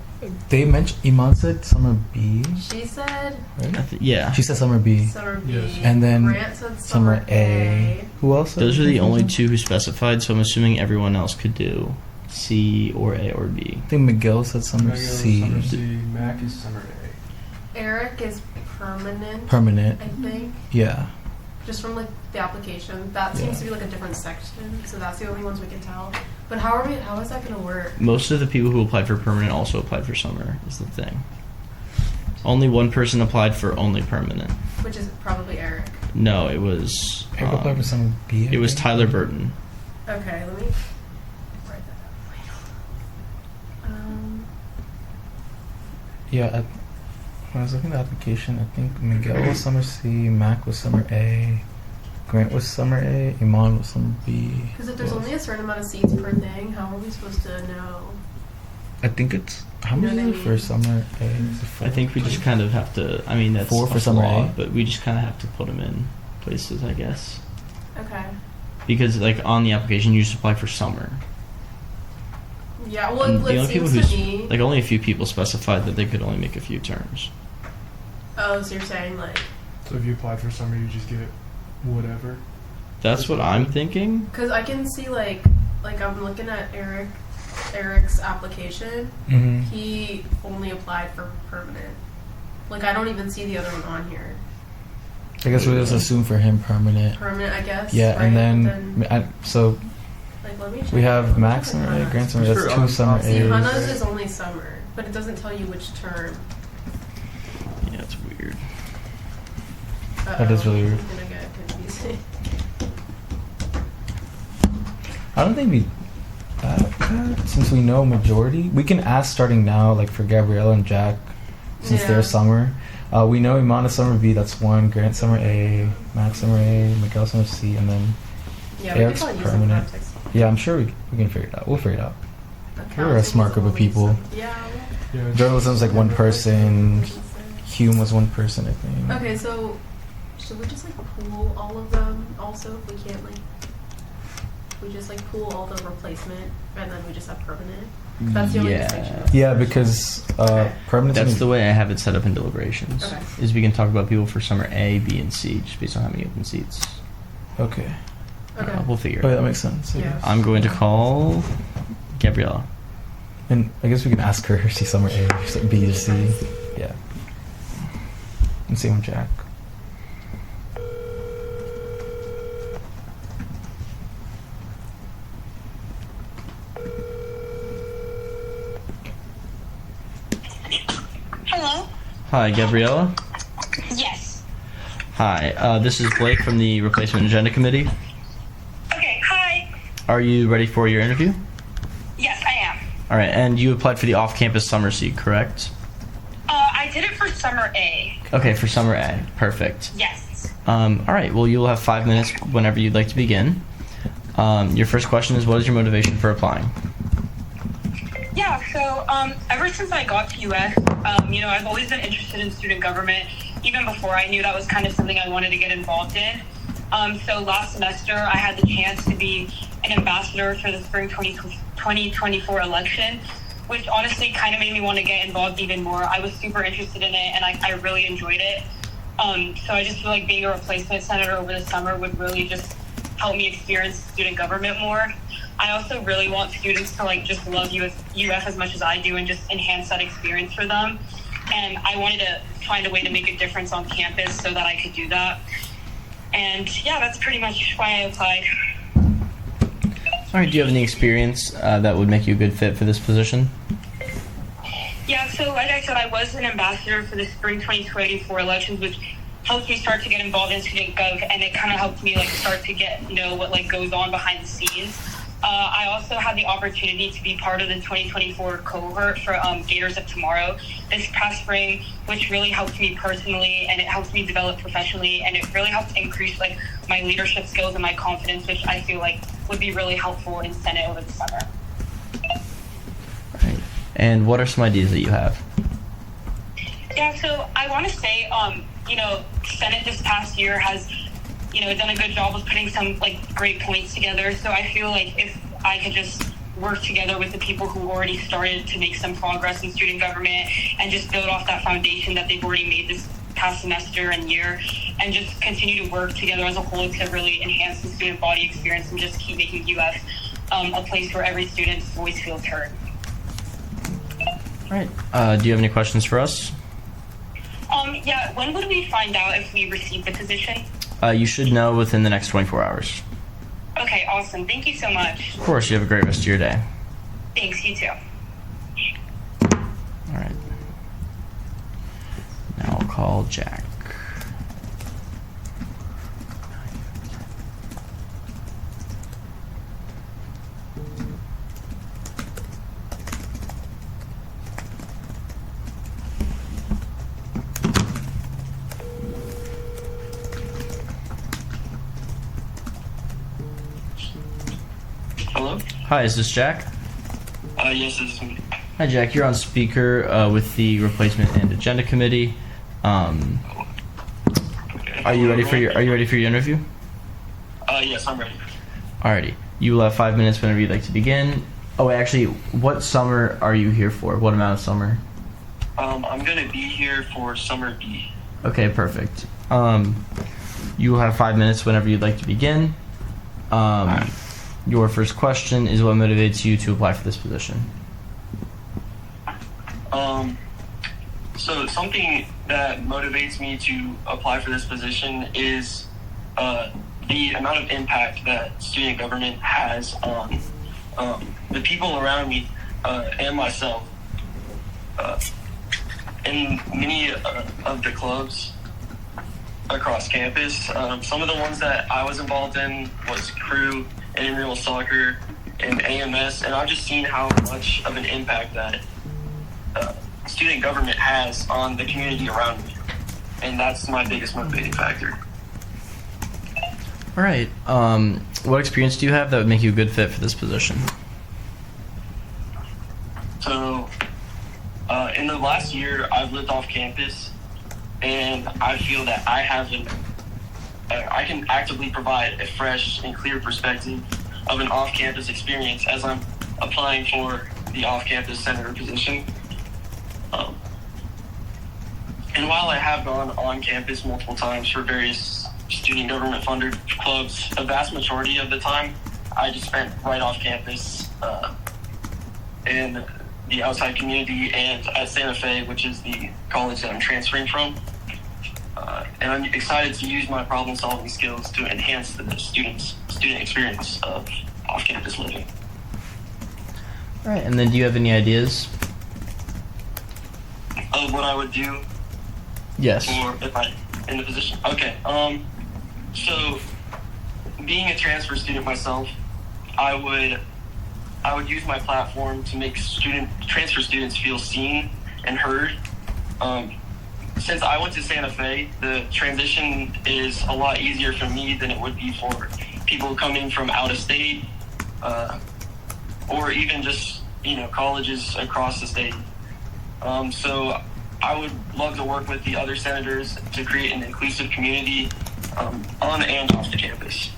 They mentioned, Iman said summer B. She said Right? Yeah. She said summer B. summer B. And then Grant said summer A. Who else? said Those are the only something? 2 who specified, so I'm assuming everyone else could do C or A or B. I think Miguel said summer Miguel, C. Summer C. Mac is summer A. Eric is permanent. Permanent. I think. Yeah. Just from like the application, that seems to be like a different section, so that's the only ones we can tell. But how is that going to work? Most of the people who applied for permanent also applied for summer, is the thing. Only 1 person applied for only permanent. Which is probably Eric. No, it was... Eric applied for summer B. It was Tyler Burton. Okay, let me write that down. Yeah, when I was looking at the application, I think Miguel was summer C, Mac was summer A, Grant was summer A, Iman was summer B. Because if there's only a certain amount of seats per thing, how are we supposed to know? I think it's how many are for summer A? Is it 4? I think we just kind of have to... I mean, that's 4 for a summer flaw, A? but we just kind of have to put them in places, I guess. Okay. Because, like, on the application, you just apply for summer. Yeah, well, And the it only people seems to who... me... Like, only a few people specified that they could only make a few terms. Oh, so you're saying, like... So if you apply for summer, you just get whatever? That's what I'm thinking. Because I can see, like I'm looking at Eric's application. Mhm. He only applied for permanent. Like, I don't even see the other one on here. I guess we'll just assume for him permanent. Permanent, I guess. Yeah, right? and then, so Like, let me we check. have Max summer A, Grant summer A. That's 2 summer See, A's. Hannah's is only summer, but it doesn't tell you which term. Yeah, it's weird. That is really weird. It's gonna get confusing. I don't think we since we know majority, we can ask starting now, like for Gabriella and Jack, since Yeah. they're summer. We know Imana Summer B, that's 1, Grant Summer A, Max Summer A, Miguel Summer C, and then Yeah, we Eric's could probably use some permanent. context. Yeah, I'm sure we can figure it out. We'll figure it out. Accounting We're a smart group of people. Yeah. Journalism's like 1 person. Hume was 1 person, I think. Okay, so should we just like pool all of them also if we can't like we just like pool all the replacement and then we just have permanent? That's the only distinction. Yeah, because permanent. That's the way I have it set up in deliberations. Okay. Is we can talk about people for summer A, B, and C just based on how many open seats. Okay. We'll figure it Oh, out. that makes sense. I guess. I'm going to call Gabriella. And I guess we can ask her if she's summer A, if she's B or C. Yeah. And same with Jack. Hello? Hi, Gabriella. Yes. Hi, this is Blake from the Replacement Agenda Committee. Okay, hi. Are you ready for your interview? Yes, I am. All right, and you applied for the off-campus summer seat, correct? I did it for summer A. Okay, for summer A. Perfect. Yes. All right, well, you will have 5 minutes whenever you'd like to begin. Your first question is, what is your motivation for applying? Yeah, so ever since I got to UF, I've always been interested in student government, even before I knew that was kind of something I wanted to get involved in. So last semester, I had the chance to be an ambassador for the spring 2024 election, which honestly kind of made me want to get involved even more. I was super interested in it, and I really enjoyed it. So I just feel like being a replacement senator over the summer would really just help me experience student government more. I also really want students to just love UF as much as I do and just enhance that experience for them. And I wanted to find a way to make a difference on campus so that I could do that. And yeah, that's pretty much why I applied. All right, do you have any experience that would make you a good fit for this position? Yeah, so like I said, I was an ambassador for the spring 2024 elections, which helped me start to get involved in student gov, and it kind of helped me start to get what goes on behind the scenes. I also had the opportunity to be part of the 2024 cohort for Gators of Tomorrow this past spring, which really helped me personally, and it helped me develop professionally, and it really helped increase my leadership skills and my confidence, which I feel would be really helpful in Senate over the summer. Right. And what are some ideas that you have? Yeah, so I want to say, Senate this past year has done a good job of putting some great points together. So I feel if I could just work together with the people who already started to make some progress in student government and just build off that foundation that they've already made this past semester and year, and just continue to work together as a whole to really enhance the student body experience and just keep making UF a place where every student's voice feels heard. All right. Do you have any questions for us? Yeah, when would we find out if we received the position? You should know within the next 24 hours. Okay, awesome. Thank you so much. Of course, you have a great rest of your day. Thanks, you too. All right. Now I'll call Jack. Hello? Hi, is this Jack? Yes, this is me. Hi, Jack. You're on speaker with the Replacement and Agenda Committee. Are you ready for your interview? Yes, I'm ready. Alrighty. You will have 5 minutes whenever you'd like to begin. Oh, actually, what summer are you here for? What amount of summer? I'm gonna be here for summer B. Okay, perfect. You will have 5 minutes whenever you'd like to begin. Your first question is, what motivates you to apply for this position? So something that motivates me to apply for this position is the amount of impact that student government has on the people around me and myself. In many of the clubs across campus, some of the ones that I was involved in was crew, intramural soccer, and AMS, and I've just seen how much of an impact that student government has on the community around me. and that's my biggest motivating factor. All right. What experience do you have that would make you a good fit for this position? So, in the last year, I've lived off campus, and I feel that I can actively provide a fresh and clear perspective of an off-campus experience as I'm applying for the off-campus senator position. And while I have gone on campus multiple times for various student government funded clubs, a vast majority of the time I just spent right off campus in the outside community and at Santa Fe, which is the college that I'm transferring from. And I'm excited to use my problem solving skills to enhance the student experience of off-campus living. All right, and then do you have any ideas? Of what I would do? Yes. Or if I in the position? Okay. So being a transfer student myself, I would use my platform to make transfer students feel seen and heard. Since I went to Santa Fe, the transition is a lot easier for me than it would be for people coming from out of state, or even just colleges across the state. So I would love to work with the other senators to create an inclusive community on and off the campus.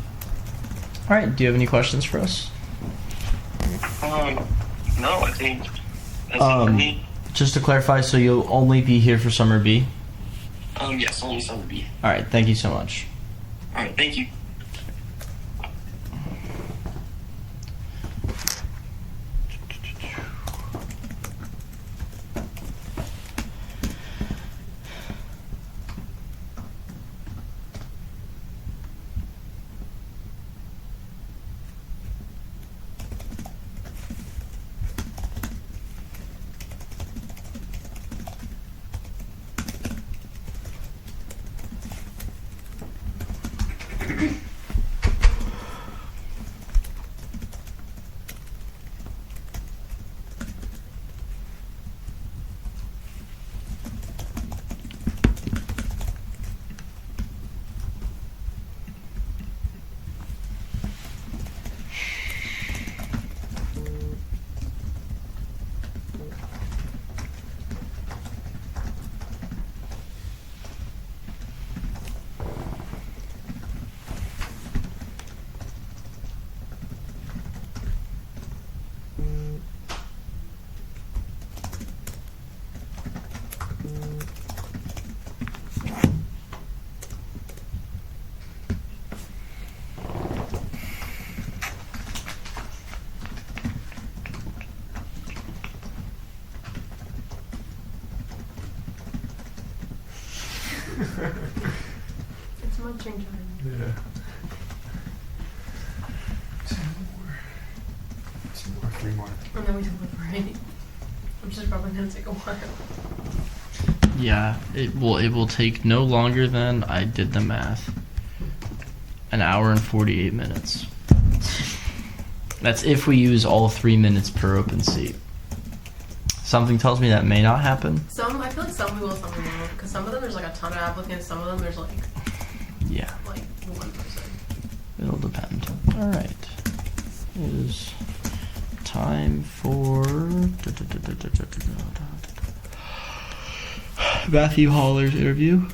All right. Do you have any questions for us? No, I think that's it for me. Just to clarify, so you'll only be here for Summer B? Yes, only Summer B. All right. Thank you so much. All right, thank you. It's munching time. Yeah. Two more, 3 more. And then we deliberate. Which is probably going to take a while. Yeah, it will take no longer than, I did the math, an hour and 48 minutes. That's if we use all 3 minutes per open seat. Something tells me that may not happen. I feel like some we will, some we won't. Because some of them there's like a ton of applicants. Some of them there's like one person. It'll depend. All right. It is time for Matthew Haller's interview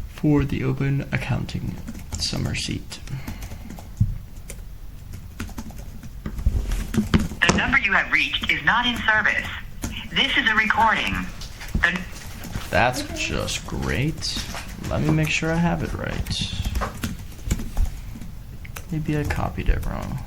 for the open accounting summer seat. The number you have reached is not in service. This is a recording. That's just great. Let me make sure I have it right. Maybe I copied it wrong.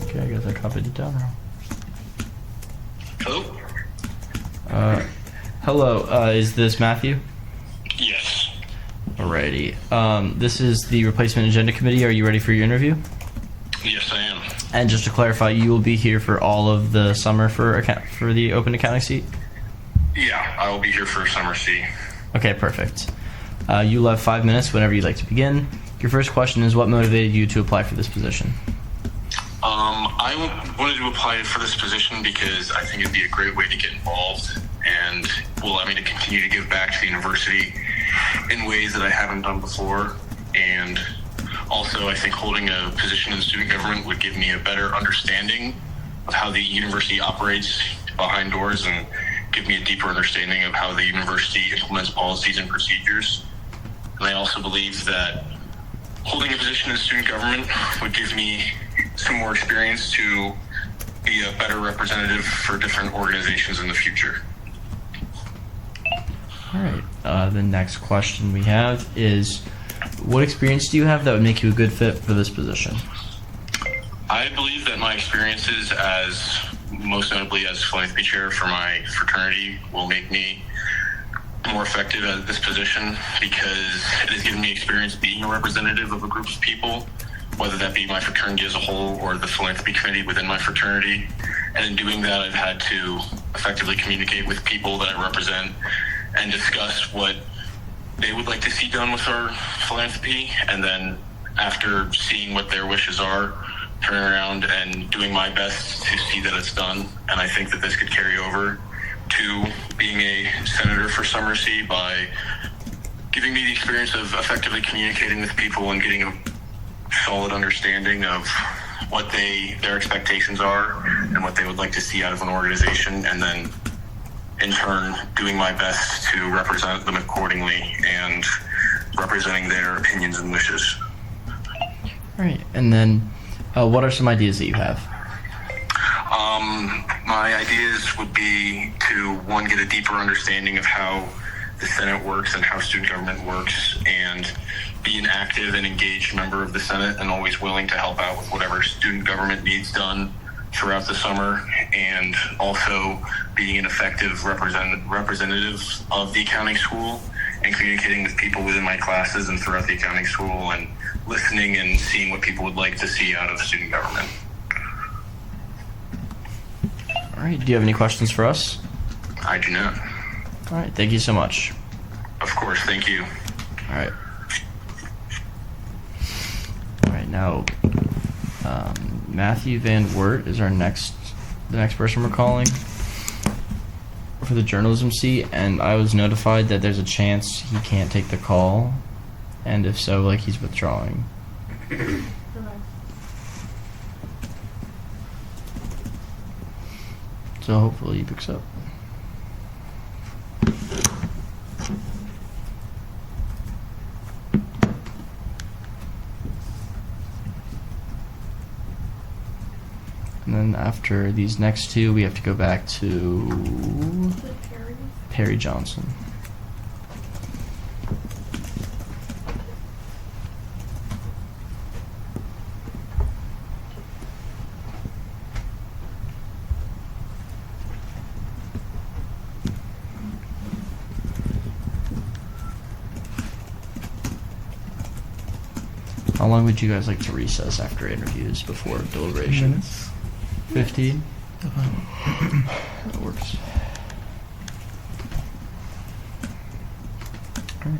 Okay, I guess I copied it down wrong. Hello? Hello, is this Matthew? Yes. Alrighty. This is the Replacement Agenda Committee. Are you ready for your interview? Yes, I am. And just to clarify, you will be here for all of the summer for the open accounting seat? Yeah, I will be here for Summer C. Okay, perfect. You'll have 5 minutes whenever you'd like to begin. Your first question is, what motivated you to apply for this position? I wanted to apply for this position because I think it'd be a great way to get involved and will allow me to continue to give back to the university in ways that I haven't done before. And also, I think holding a position in student government would give me a better understanding of how the university operates behind doors and give me a deeper understanding of how the university implements policies and procedures. And I also believe that holding a position in student government would give me some more experience to be a better representative for different organizations in the future. All right. The next question we have is, what experience do you have that would make you a good fit for this position? I believe that my experiences as, most notably as philanthropy chair for my fraternity, will make me more effective at this position because it has given me experience being a representative of a group of people, whether that be my fraternity as a whole or the philanthropy committee within my fraternity. And in doing that, I've had to effectively communicate with people that I represent and discuss what they would like to see done with our philanthropy. And then after seeing what their wishes are, turning around and doing my best to see that it's done. And I think that this could carry over to being a senator for Summer C by giving me the experience of effectively communicating with people and getting a solid understanding of what their expectations are and what they would like to see out of an organization, and then in turn doing my best to represent them accordingly and representing their opinions and wishes. All right. And then what are some ideas that you have? My ideas would be to, one, get a deeper understanding of how the Senate works and how student government works, and be an active and engaged member of the Senate and always willing to help out with whatever student government needs done throughout the summer, and also being an effective representative of the accounting school and communicating with people within my classes and throughout the accounting school and listening and seeing what people would like to see out of student government. All right. Do you have any questions for us? I do not. All right. Thank you so much. Of course. Thank you. All right. All right. Now, Matthew Van Wert is the next person we're calling for the journalism seat, and I was notified that there's a chance he can't take the call, and if so, he's withdrawing. So hopefully he picks up. And then after these next two, we have to go back to Perry Johnson. How long would you guys like to recess after interviews before deliberations? 15? That works. All right.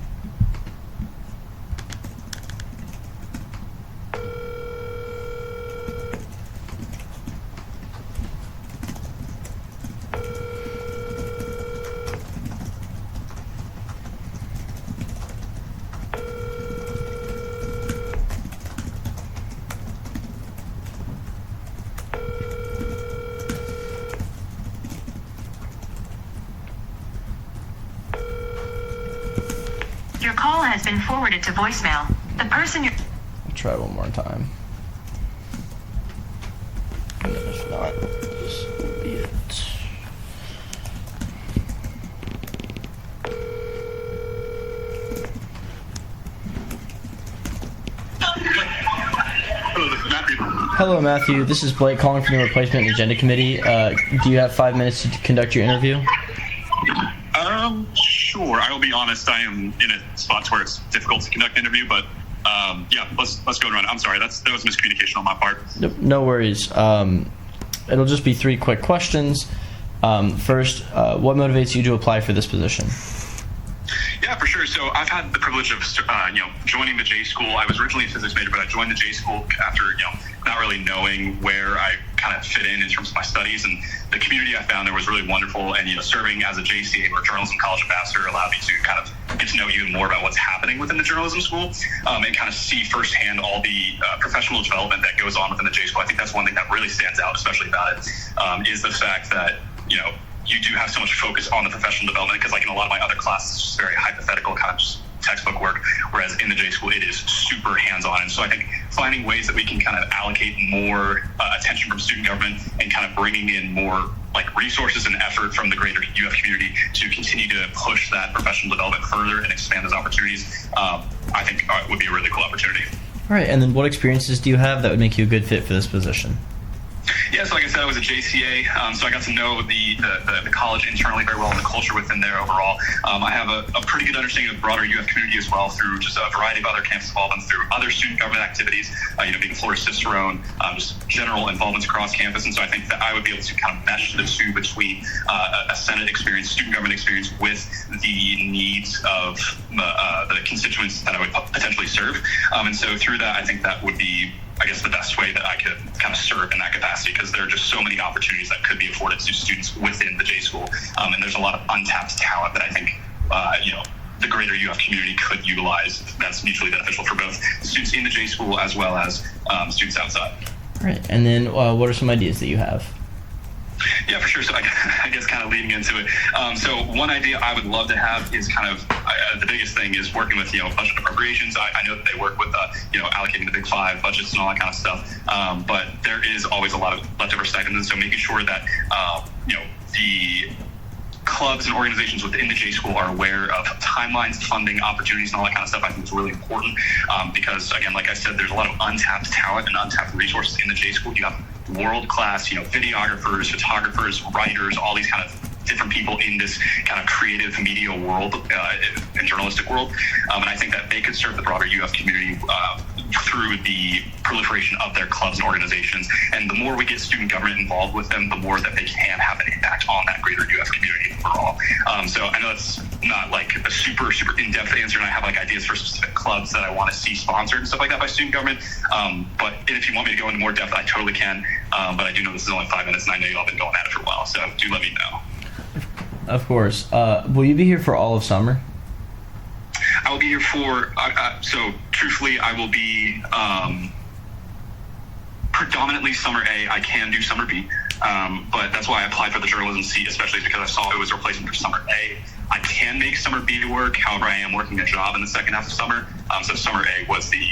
Your call has been forwarded to voicemail. The person you're... I'll try one more time. And then if not, this will be it. Hello, Matthew. This is Blake calling from the Replacement and Agenda Committee. Do you have 5 minutes to conduct your interview? Sure. I will be honest. I am in a spot where it's difficult to conduct an interview, but yeah, let's go and run it. I'm sorry. That was miscommunication on my part. No worries. It'll just be 3 quick questions. First, what motivates you to apply for this position? Yeah, for sure. So I've had the privilege of, joining the J School. I was originally a physics major, but I joined the J School after, not really knowing where I kind of fit in terms of my studies. And the community I found there was really wonderful. And, serving as a JCA or Journalism College Ambassador allowed me to kind of get to know even more about what's happening within the journalism school and kind of see firsthand all the professional development that goes on within the J School. I think that's one thing that really stands out, especially about it, is the fact that, you do have so much focus on the professional development because, like in a lot of my other classes, it's just very hypothetical kind of textbook work, whereas in the J School, it is super hands-on. And so I think finding ways that we can kind of allocate more attention from student government and kind of bringing in more like resources and effort from the greater UF community to continue to push that professional development further and expand those opportunities, I think would be a really cool opportunity. All right, and then what experiences do you have that would make you a good fit for this position? Yeah, so like I said, I was a JCA, so I got to know the college internally very well and the culture within there overall. I have a pretty good understanding of the broader UF community as well through just a variety of other campus involvements, through other student government activities, being a Florida Cicerone, just general involvements across campus. And so I think that I would be able to kind of mesh the two between a Senate experience, student government experience with the needs of the constituents that I would potentially serve. And so through that, I think that would be, I guess, the best way that I could kind of serve in that capacity, because there are just so many opportunities that could be afforded to students within the J School. And there's a lot of untapped talent that I think, the greater UF community could utilize that's mutually beneficial for both students in the J School as well as students outside. All right, and then what are some ideas that you have? Yeah, for sure. So I guess kind of leading into it. So one idea I would love to have is kind of the biggest thing is working with, budget appropriations. I know that they work with, allocating the big five budgets and all that kind of stuff. But there is always a lot of leftover stipends. And so making sure that, the clubs and organizations within the J School are aware of timelines, funding, opportunities, and all that kind of stuff, I think is really important because, again, like I said, there's a lot of untapped talent and untapped resources in the J School. You have world-class, videographers, photographers, writers, all these kind of different people in this kind of creative media world and journalistic world. And I think that they could serve the broader UF community through the proliferation of their clubs and organizations. And the more we get student government involved with them, the more that they can have an impact on that greater UF community overall. So I know it's not like a super, super in-depth answer, and I have like ideas for specific clubs that I want to see sponsored and stuff like that by student government. But if you want me to go into more depth, I totally can. But I do know this is only 5 minutes, and I know you all been going at it for a while, so do let me know. Of course. Will you be here for all of summer? I will be here for, so truthfully, I will be predominantly summer A. I can do summer B, but that's why I applied for the journalism seat, especially because I saw it was a replacement for summer A. I can make summer B work. However, I am working a job in the second half of summer, so summer A was the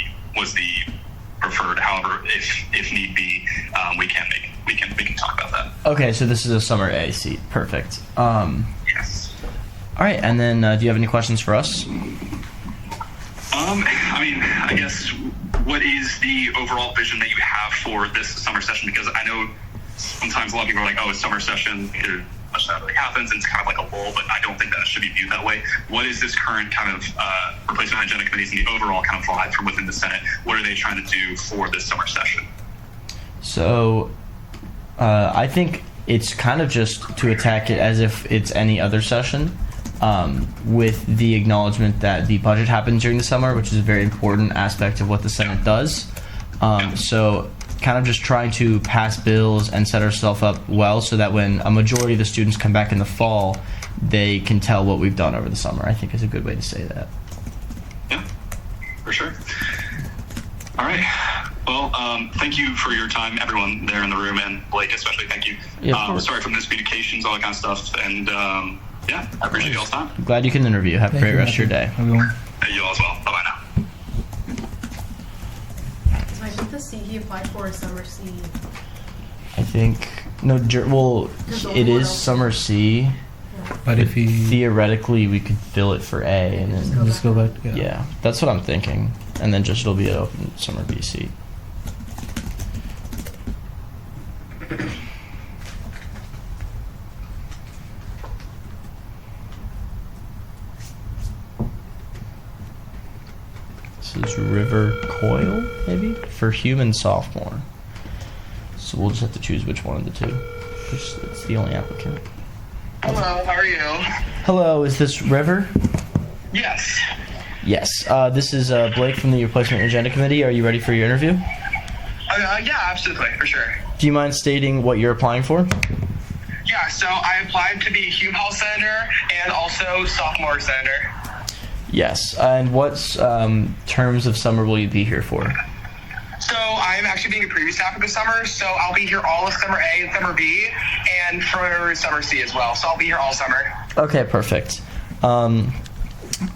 preferred. However, if need be, we can talk about that. Okay, so this is a summer A seat. Perfect. Yes. All right, and then do you have any questions for us? I guess, what is the overall vision that you have for this summer session? Because I know sometimes a lot of people are like, oh, it's summer session, much that really happens, and it's kind of like a lull, but I don't think that it should be viewed that way. What is this current kind of replacement agenda committees and the overall kind of vibe from within the Senate? What are they trying to do for this summer session? So I think it's kind of just to attack it as if it's any other session, with the acknowledgement that the budget happens during the summer, which is a very important aspect of what the Senate does. So kind of just trying to pass bills and set ourselves up well so that when a majority of the students come back in the fall, they can tell what we've done over the summer, I think is a good way to say that. Yeah, for sure. All right. Well, thank you for your time, everyone there in the room, and Blake especially, thank you. Yeah, sorry for miscommunications, all that kind of stuff, and I appreciate y'all's time. I'm glad you can interview. Have a great rest of your day. Everyone. Hey, you all as well. Bye-bye now. So I think the C he applied for is summer C. I think, no, it is summer C. But if theoretically, we could fill it for A and then just go back. Yeah, that's what I'm thinking. And then just it'll be an open summer B seat. This is River Coyle, maybe, for Hume and Sophomore. So we'll just have to choose which one of the two. It's the only applicant. Hello, how are you? Hello, is this River? Yes. Yes. This is Blake from the Replacement Agenda Committee. Are you ready for your interview? Yeah, absolutely, for sure. Do you mind stating what you're applying for? Yeah, so I applied to be Hume Hall Senator and also Sophomore Senator. Yes. And what terms of summer will you be here for? So I'm actually being a preview staffer this summer, so I'll be here all of summer A and summer B, and for summer C as well. So I'll be here all summer. Okay, perfect. You'll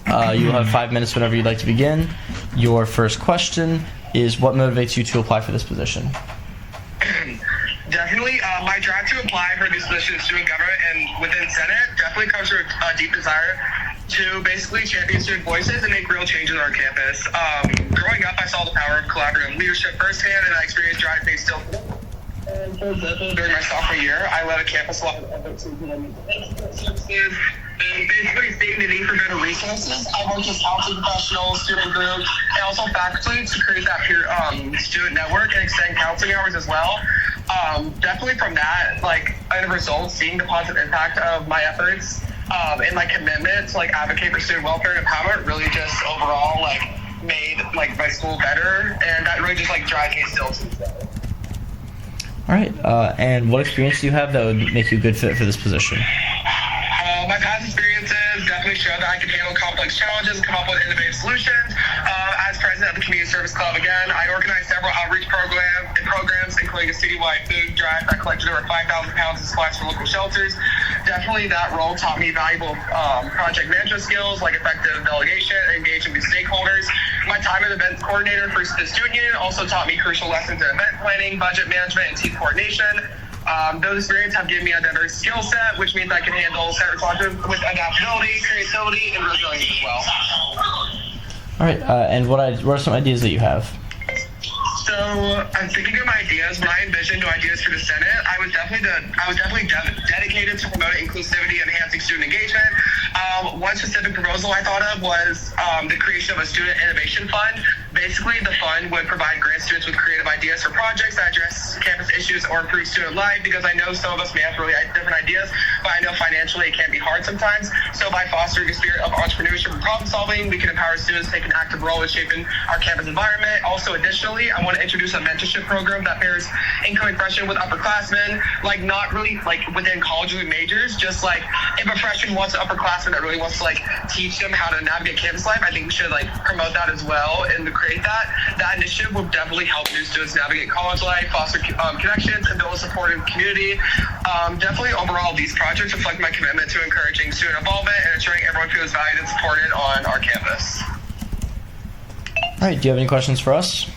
have 5 minutes whenever you'd like to begin. Your first question is, what motivates you to apply for this position? Definitely, my drive to apply for this position in student government and within Senate definitely comes from a deep desire to basically champion student voices and make real change on our campus. Growing up, I saw the power of collaborative leadership firsthand, and I experienced driving things still. And for example, during my sophomore year, I led a campus-wide effort to implement services and basically stating the need for better resources. I worked with counseling professionals, student groups, and also faculty to create that peer student network and extend counseling hours as well. Definitely from that, like, as a result, seeing the positive impact of my efforts and my commitment to like advocate for student welfare and empowerment really just overall like made like my school better, and that really just like drives me still to this day. All right. And what experience do you have that would make you a good fit for this position? My past experiences definitely show that I can handle complex challenges and come up with innovative solutions. As president of the Community Service Club, again, I organized several outreach programs, including a citywide food drive that collected over 5,000 pounds of supplies for local shelters. Definitely that role taught me valuable project management skills like effective delegation and engaging with stakeholders. My time as event coordinator for the student union also taught me crucial lessons in event planning, budget management, and team coordination. Those experiences have given me a diverse skill set, which means I can handle set responsibility with adaptability, creativity, and resilience as well. All right. And what are some ideas that you have? So I'm thinking of my ideas. When I envisioned new ideas for the Senate, I was definitely dedicated to promoting inclusivity and enhancing student engagement. One specific proposal I thought of was the creation of a student innovation fund. Basically, the fund would provide grant students with creative ideas for projects that address campus issues or improve student life, because I know some of us may have really different ideas, but I know financially it can be hard sometimes. So by fostering a spirit of entrepreneurship and problem solving, we can empower students to take an active role in shaping our campus environment. Also, additionally, I want to introduce a mentorship program that pairs incoming freshmen with upperclassmen, like not really like within colleges and majors, just like if a freshman wants an upperclassman that really wants to like teach them how to navigate campus life, I think we should like promote that as well and to create that. That initiative will definitely help new students navigate college life, foster connections, and build a supportive community. Definitely overall, these projects reflect my commitment to encouraging student involvement and ensuring everyone feels valued and supported on our campus. All right. Do you have any questions for us?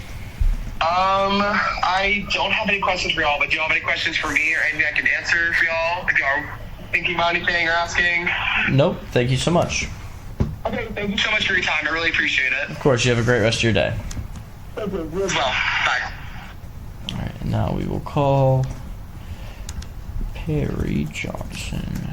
I don't have any questions for y'all, but do y'all have any questions for me or anything I can answer for y'all if y'all are thinking about anything or asking? Nope. Thank you so much. Okay, thank you so much for your time. I really appreciate it. Of course. You have a great rest of your day. Thank you. You as well. Bye. All right. And now we will call Perry Johnson.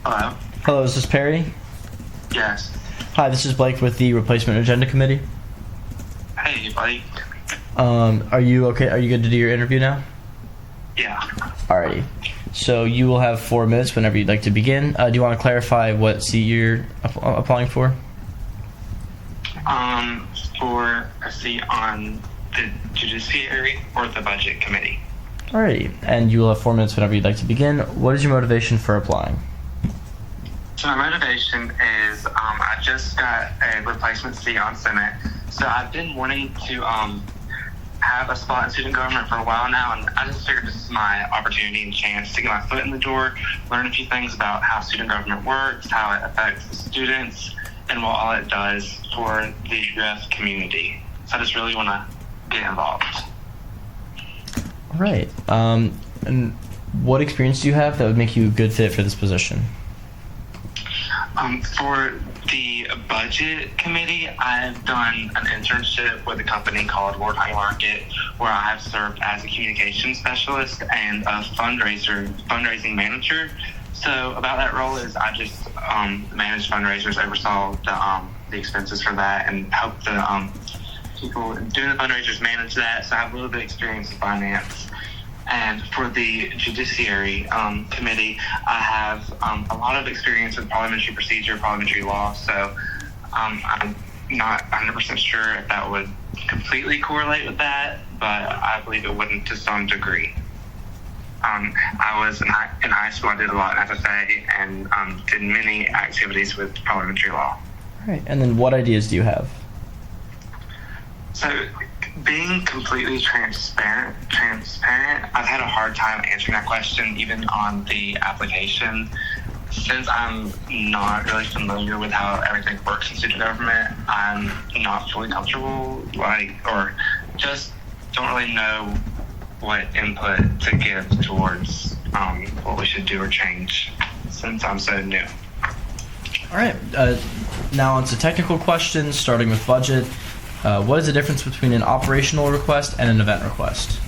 Hello? Hello, is this Perry? Yes. Hi, this is Blake with the Replacement Agenda Committee. Hey, buddy. Are you okay? Are you good to do your interview now? Yeah. Alrighty. So you will have 4 minutes whenever you'd like to begin. Do you want to clarify what seat you're applying for? For a seat on the Judiciary or the Budget Committee. Alrighty. And you will have 4 minutes whenever you'd like to begin. What is your motivation for applying? So my motivation is I just got a replacement seat on Senate. So I've been wanting to have a spot in student government for a while now, and I just figured this is my opportunity and chance to get my foot in the door, learn a few things about how student government works, how it affects the students, and what all it does for the UF community. So I just really want to get involved. All right. And what experience do you have that would make you a good fit for this position? For the budget committee, I've done an internship with a company called Ward High Market, where I have served as a communications specialist and a fundraising manager. So about that role is I just managed fundraisers, oversaw the expenses for that, and helped the people doing the fundraisers manage that. So I have a little bit of experience in finance. And for the Judiciary Committee, I have a lot of experience with parliamentary procedure, parliamentary law. So I'm not 100% sure if that would completely correlate with that, but I believe it wouldn't to some degree. I was in high school. I did a lot in FFA and did many activities with parliamentary law. All right. And then what ideas do you have? So being completely transparent, I've had a hard time answering that question even on the application. Since I'm not really familiar with how everything works in student government, I'm not fully comfortable, or just don't really know what input to give towards what we should do or change since I'm so new. All right. Now on to technical questions, starting with budget. What is the difference between an operational request and an event request?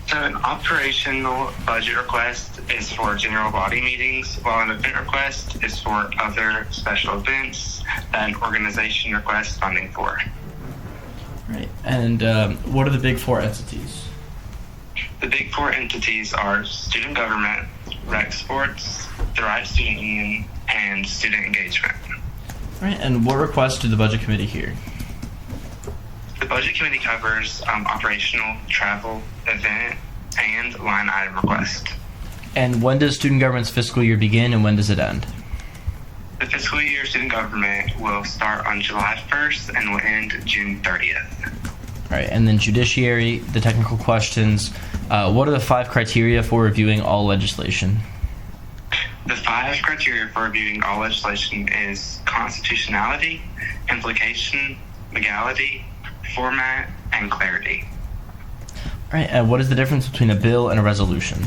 So an operational budget request is for general body meetings, while an event request is for other special events that an organization requests funding for. Right. And what are the big four entities? The big four entities are student government, rec sports, the Right Student Union, and student engagement. All right. And what requests do the budget committee hear? The budget committee covers operational, travel, event, and line item request. And when does student government's fiscal year begin and when does it end? The fiscal year of student government will start on July 1st and will end June 30th. All right. And then judiciary, the technical questions. What are the 5 criteria for reviewing all legislation? The 5 criteria for reviewing all legislation is constitutionality, implication, legality, format, and clarity. All right. And what is the difference between a bill and a resolution?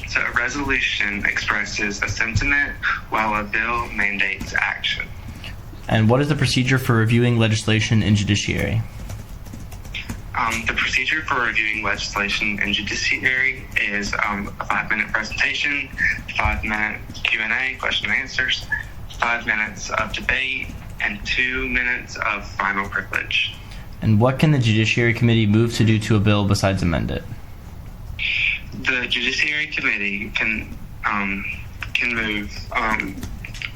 So a resolution expresses a sentiment, while a bill mandates action. And what is the procedure for reviewing legislation in judiciary? The procedure for reviewing legislation in judiciary is a 5-minute presentation, 5-minute Q&A, question and answers, 5 minutes of debate, and 2 minutes of final privilege. And what can the Judiciary Committee move to do to a bill besides amend it? The Judiciary Committee can move,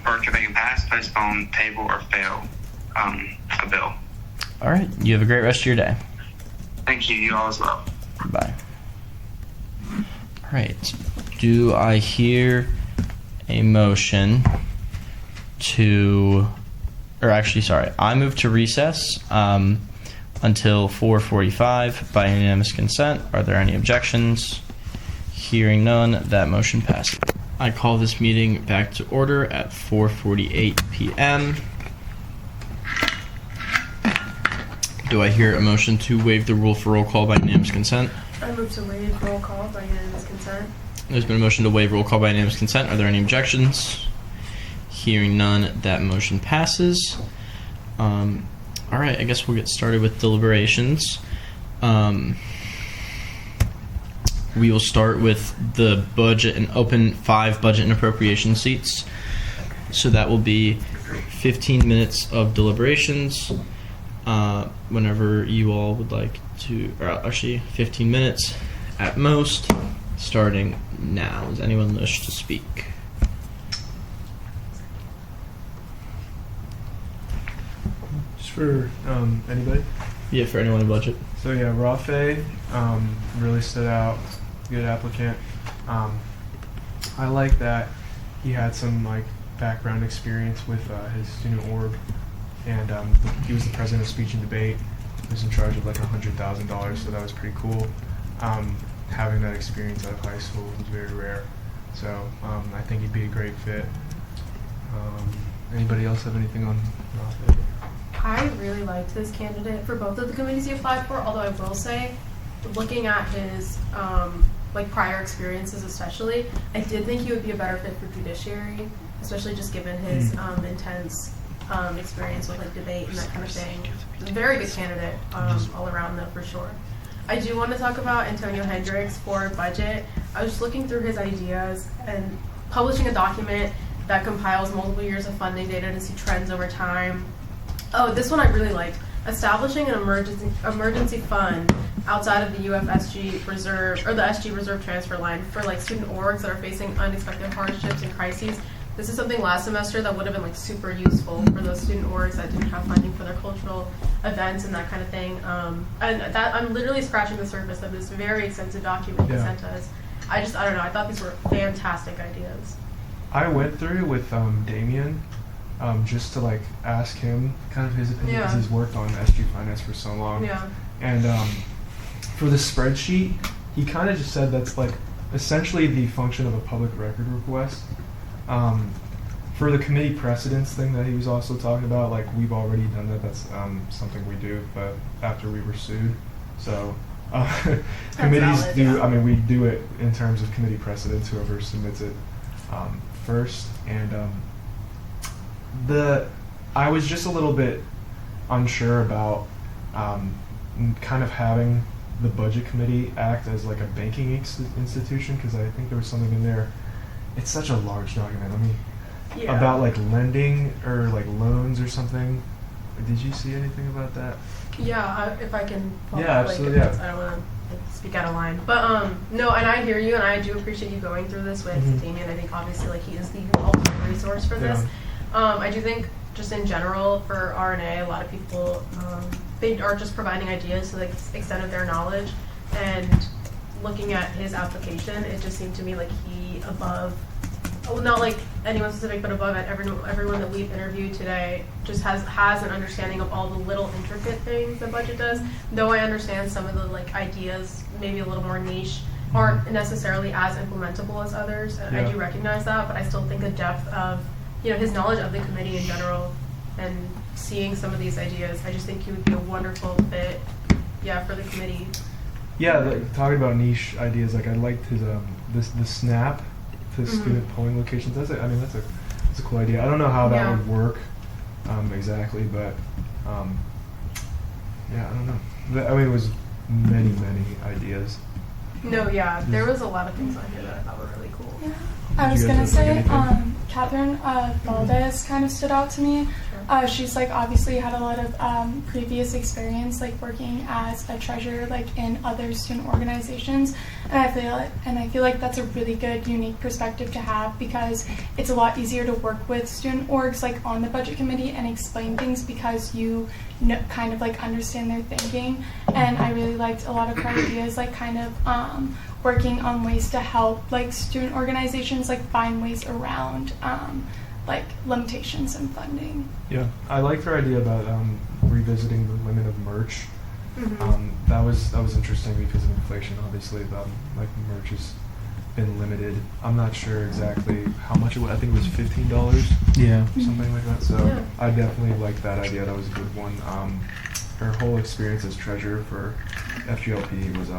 or they can pass, postpone, table, or fail a bill. All right. You have a great rest of your day. Thank you. You all as well. Bye. All right. Do I hear a motion to... Or actually, sorry. I move to recess until 4:45 by unanimous consent. Are there any objections? Hearing none, that motion passes. I call this meeting back to order at 4:48 p.m. Do I hear a motion to waive the rule for roll call by unanimous consent? I move to waive roll call by unanimous consent. There's been a motion to waive roll call by unanimous consent. Are there any objections? Hearing none, that motion passes. All right, I guess we'll get started with deliberations. We will start with the budget and open 5 budget and appropriation seats. So that will be 15 minutes of deliberations. Whenever you all would like to, or actually 15 minutes at most, starting now. Does anyone wish to speak? Just for anybody? Yeah, for anyone in budget. So yeah, Rafe really stood out. Good applicant. I like that he had some background experience with his student org, and he was the president of Speech and Debate. He was in charge of $100,000, so that was pretty cool. Having that experience out of high school was very rare, so I think he'd be a great fit. Anybody else have anything on Rafe? I really liked this candidate for both of the committees he applied for, although I will say, looking at his prior experiences especially, I did think he would be a better fit for judiciary, especially just given his intense experience with debate and that kind of thing. He's a very good candidate all around though, for sure. I do want to talk about Antonio Hendricks for budget. I was just looking through his ideas and publishing a document that compiles multiple years of funding data to see trends over time. Oh, this one I really liked. Establishing an emergency fund outside of the UFSG reserve or the SG reserve transfer line for like student orgs that are facing unexpected hardships and crises. This is something last semester that would have been like super useful for those student orgs that didn't have funding for their cultural events and that kind of thing. And that I'm literally scratching the surface of this very extensive document he sent us. I don't know. I thought these were fantastic ideas. I went through with Damien just to like ask him kind of his opinion because he's worked on SG finance for so long. Yeah. And for the spreadsheet, he kind of just said that's like essentially the function of a public record request. For the committee precedence thing that he was also talking about, like we've already done that. That's something we do, but after we were sued. So committees valid, do. I mean, we do it in terms of committee precedence. Whoever submits it first, and I was just a little bit unsure about kind of having the budget committee act as like a banking institution because I think there was something in there. It's such a large document. I mean, about like lending or like loans or something. Did you see anything about that? Yeah, if I can. Absolutely. I don't want to speak out of line, but no, and I hear you, and I do appreciate you going through this with Damien. I think obviously like he is the ultimate resource for this. I do think just in general for RNA, a lot of people they are just providing ideas to the extent of their knowledge, and looking at his application, it just seemed to me like he not like anyone specific, but above it, everyone that we've interviewed today just has an understanding of all the little intricate things the budget does. Though I understand some of the like ideas, maybe a little more niche, aren't necessarily as implementable as others. And I do recognize that, but I still think the depth of his knowledge of the committee in general and seeing some of these ideas, I just think he would be a wonderful fit, for the committee. Yeah, like, talking about niche ideas, like I liked his the snap to student polling locations. That's a cool idea. I don't know how that would work exactly, but I don't know. I mean, it was many ideas. No, there was a lot of things on here that I thought were really cool. Yeah. I was gonna say, Catherine Valdez kind of stood out to me. She's like obviously had a lot of previous experience like working as a treasurer like in other student organizations, and I feel like that's a really good unique perspective to have because it's a lot easier to work with student orgs like on the budget committee and explain things because you kind of like understand their thinking. And I really liked a lot of her ideas like kind of working on ways to help like student organizations like find ways around like limitations in funding. Yeah, I liked her idea about revisiting the limit of merch. That was interesting because of inflation. Obviously, like merch has been limited. I'm not sure exactly how much it was. I think it was $15. Yeah, something like that. So I definitely liked that idea. That was a good one. Her whole experience as treasurer for FGLP was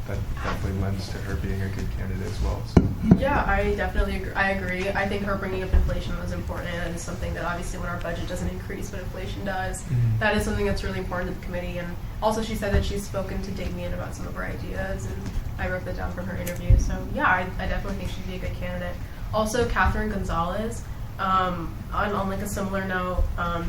that definitely lends to her being a good candidate as well. So. Yeah, I definitely agree. I agree. I think her bringing up inflation was important, and it's something that obviously when our budget doesn't increase, but inflation does, that is something that's really important to the committee. And also she said that she's spoken to Damien about some of her ideas, and I wrote that down from her interview. So yeah, I definitely think she'd be a good candidate. Also, Catherine Gonzalez, on like a similar note,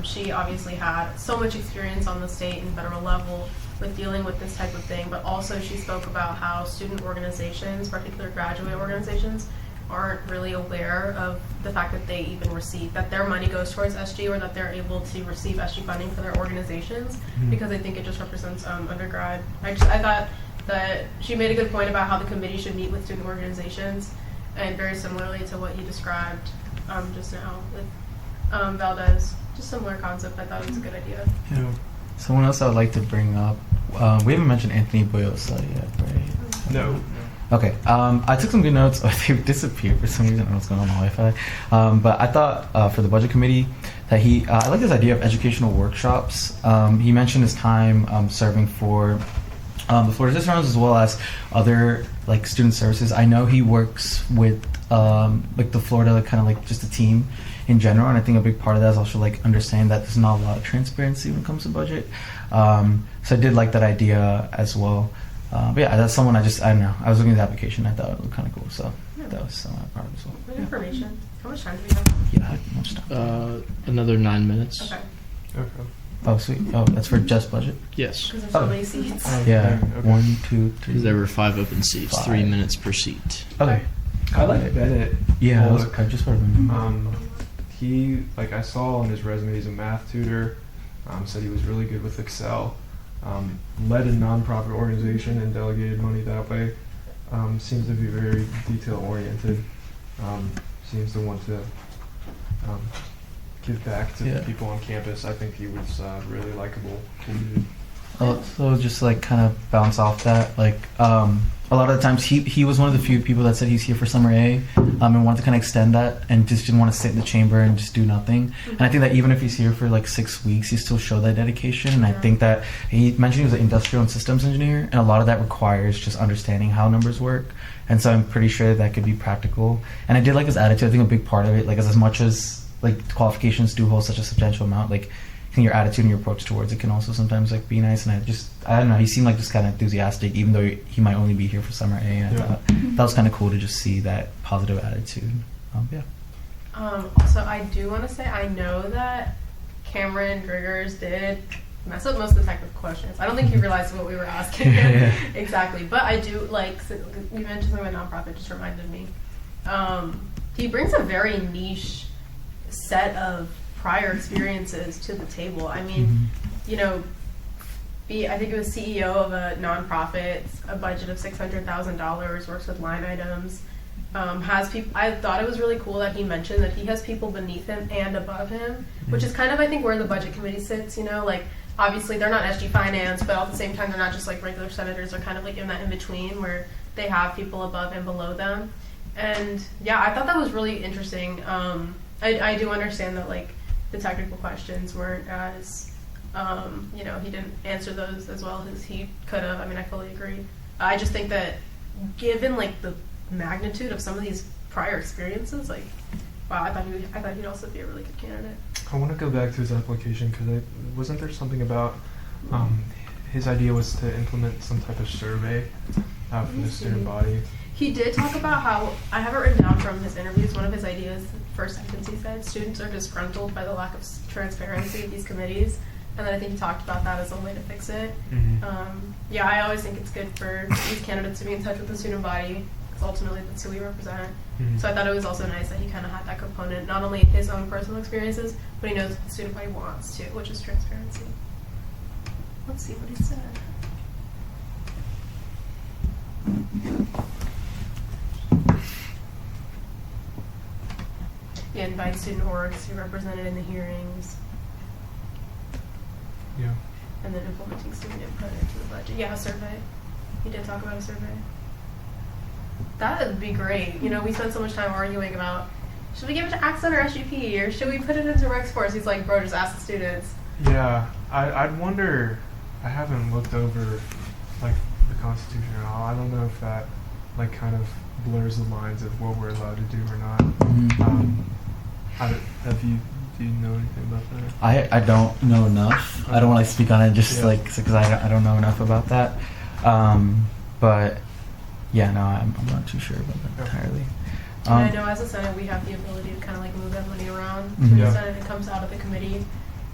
she obviously had so much experience on the state and federal level with dealing with this type of thing, but also she spoke about how student organizations, particularly graduate organizations, aren't really aware of the fact that they even receive, that their money goes towards SG or that they're able to receive SG funding for their organizations, because I think it just represents undergrad. I thought that she made a good point about how the committee should meet with student organizations, and very similarly to what you described just now with Valdez, just similar concept. I thought it was a good idea. Yeah. Someone else I would like to bring up, we haven't mentioned Anthony Boyosa yet, right? No. Okay, I took some good notes. They disappeared for some reason. I don't know what's going on with Wi-Fi. But I thought for the budget committee that I like this idea of educational workshops. He mentioned his time serving for the Florida Citizen Rounds as well as other like student services. I know he works with like the Florida kind of like just a team in general, and I think a big part of that is also like understanding that there's not a lot of transparency when it comes to budget. So I did like that idea as well. But yeah, that's someone I don't know. I was looking at the application. I thought it looked kind of cool, so that was part of it as well. Good information. How much time do we have? Yeah, I had much time. Another 9 minutes. Okay. Okay. Oh, sweet. Oh, that's for just budget? Yes. Because there's so many seats. Yeah. Okay. 1, 2, 3. Because there were 5 open seats, 5. 3 minutes per seat. Okay. I like Bennett. Yeah, Look. I just heard of him. He, like I saw on his resume, he's a math tutor. Said he was really good with Excel. Led a nonprofit organization and delegated money that way. Seems to be very detail oriented. Seems to want to give back to the people on campus. I think he was really likable. So just like kind of bounce off that, like a lot of the times he was one of the few people that said he's here for summer A, and wanted to kind of extend that and just didn't want to sit in the chamber and just do nothing. And I think that even if he's here for like 6 weeks, he still showed that dedication. And I think that he mentioned he was an industrial and systems engineer, and a lot of that requires just understanding how numbers work. And so I'm pretty sure that could be practical. And I did like his attitude. I think a big part of it, like as much as like qualifications do hold such a substantial amount, like I think your attitude and your approach towards it can also sometimes like be nice. And I don't know, he seemed like just kind of enthusiastic, even though he might only be here for summer A. And I thought that was kind of cool to just see that positive attitude. Also, I do want to say I know that Cameron Driggers did mess up most of the technical questions. I don't think he realized what we were asking exactly, but I do like you mentioned something about nonprofit. Just reminded me. He brings a very niche set of prior experiences to the table. I mean, you know, I think it was CEO of a nonprofit, a budget of $600,000, works with line items, has people. I thought it was really cool that he mentioned that he has people beneath him and above him, which is kind of, I think, where the budget committee sits, you know, like obviously they're not SG Finance, but at the same time they're not just like regular senators, they're kind of like in that in-between where they have people above and below them. And yeah, I thought that was really interesting. I do understand that like the technical questions weren't as, you know, he didn't answer those as well as he could have. I mean, I fully agree. I just think that given like the magnitude of some of these prior experiences, like, wow, I thought he'd also be a really good candidate. I want to go back to his application because wasn't there something about his idea was to implement some type of survey from the student body. He did talk about how, I have it written down from his interviews, one of his ideas, first sentence he said, students are disgruntled by the lack of transparency of these committees, and then I think he talked about that as a way to fix it. Yeah, I always think it's good for these candidates to be in touch with the student body, because ultimately that's who we represent. So I thought it was also nice that he kind of had that component, not only his own personal experiences, but he knows what the student body wants too, which is transparency. Let's see what he said. He invites student orgs to be represented in the hearings. Yeah. And then implementing student input into the budget. Yeah, a survey. He did talk about a survey. That would be great. You know, we spent so much time arguing about, should we give it to Accent or SGP, or should we put it into Rec Sports? He's like, bro, just ask the students. Yeah, I'd wonder, I haven't looked over, like, the Constitution at all. I don't know if that, like, kind of blurs the lines of what we're allowed to do or not. Do you know anything about that? I don't know enough. I don't want to speak on it just like because I don't know enough about that. But yeah, no, I'm not too sure about that entirely. And I know as a Senate we have the ability to kind of like move that money around to the Senate. It comes out of the committee.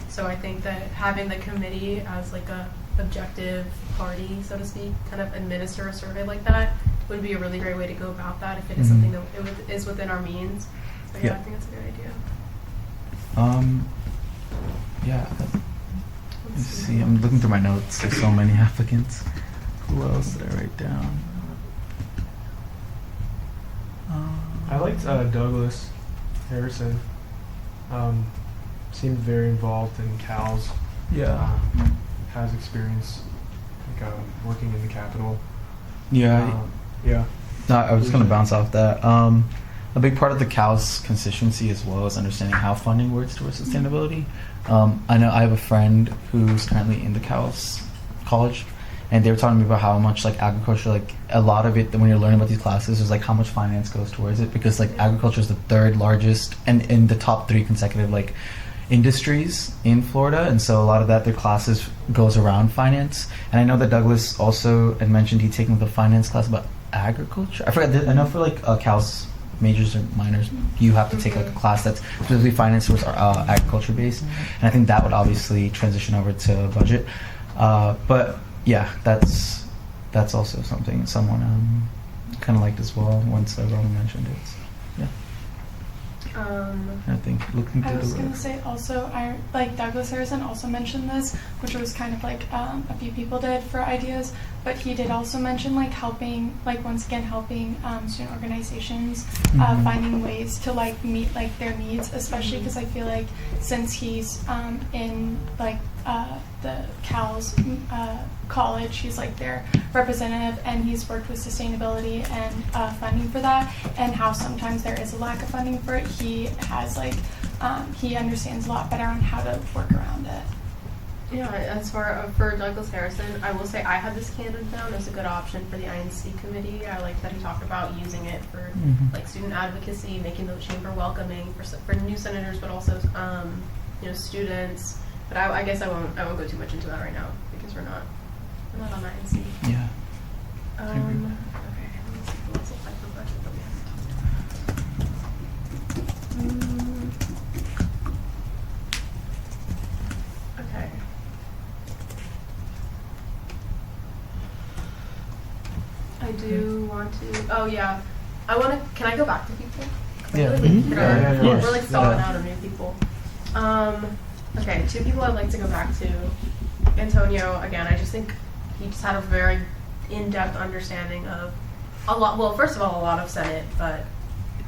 So I think that having the committee as like a objective party, so to speak, kind of administer a survey like that would be a really great way to go about that if it is something that is within our means. So yeah, I think it's a good idea. Yeah. Let me see. I'm looking through my notes. There's so many applicants. Who else did I write down? I liked Douglas Harrison. Seemed very involved in CALS. Yeah. Has experience like working in the Capitol. Yeah. Yeah. No, I was just going to bounce off that. A big part of the CALS constituency as well is understanding how funding works towards sustainability. I know I have a friend who's currently in the CALS college, and they were talking to me about how much like agriculture, like a lot of it when you're learning about these classes is like how much finance goes towards it, because like agriculture is the third largest and in the top 3 consecutive like industries in Florida, and so a lot of their classes goes around finance. And I know that Douglas also had mentioned he'd taken the finance class about agriculture. I forgot. I know for like Cal's majors or minors, you have to take like a class that's specifically finance or agriculture based, and I think that would obviously transition over to budget. But yeah, that's also something someone kind of liked as well once Roman mentioned it. So, yeah. I think looking I through was the going work. to say also, like Douglas Harrison also mentioned this, which was kind of like a few people did for ideas, but he did also mention like helping, like once again helping student organizations finding ways to like meet like their needs, especially because I feel like since he's in like the Cal's college, he's like their representative, and he's worked with sustainability and funding for that, and how sometimes there is a lack of funding for it. He has like he understands a lot better on how to work around it. Yeah, as for Douglas Harrison, I will say I had this candidate down as a good option for the INC committee. I like that he talked about using it for like student advocacy, making the chamber welcoming for new senators, but also students. But I guess I won't go too much into that right now because we're not on INC. Yeah. Okay, let's see who else applied for budget that we haven't talked about. Okay. I do want to. Oh yeah, Can I go back to people? Yeah. We're like stalling out of new people. Okay, 2 people I'd like to go back to. Antonio, again, I just think he just had a very in-depth understanding of a lot. Well, first of all, a lot of Senate, but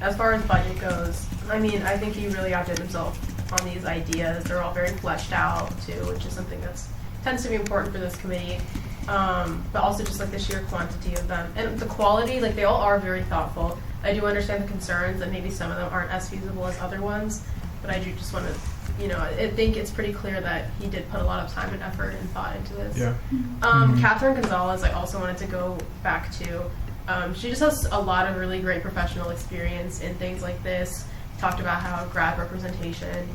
as far as budget goes, I mean, I think he really outdid himself on these ideas. They're all very fleshed out too, which is something that's tends to be important for this committee. But also just like the sheer quantity of them and the quality, like they all are very thoughtful. I do understand the concerns that maybe some of them aren't as feasible as other ones, but I do just want to, I think it's pretty clear that he did put a lot of time and effort and thought into this. Yeah. Catherine Gonzalez, I also wanted to go back to. She just has a lot of really great professional experience in things like this. Talked about how grad representation,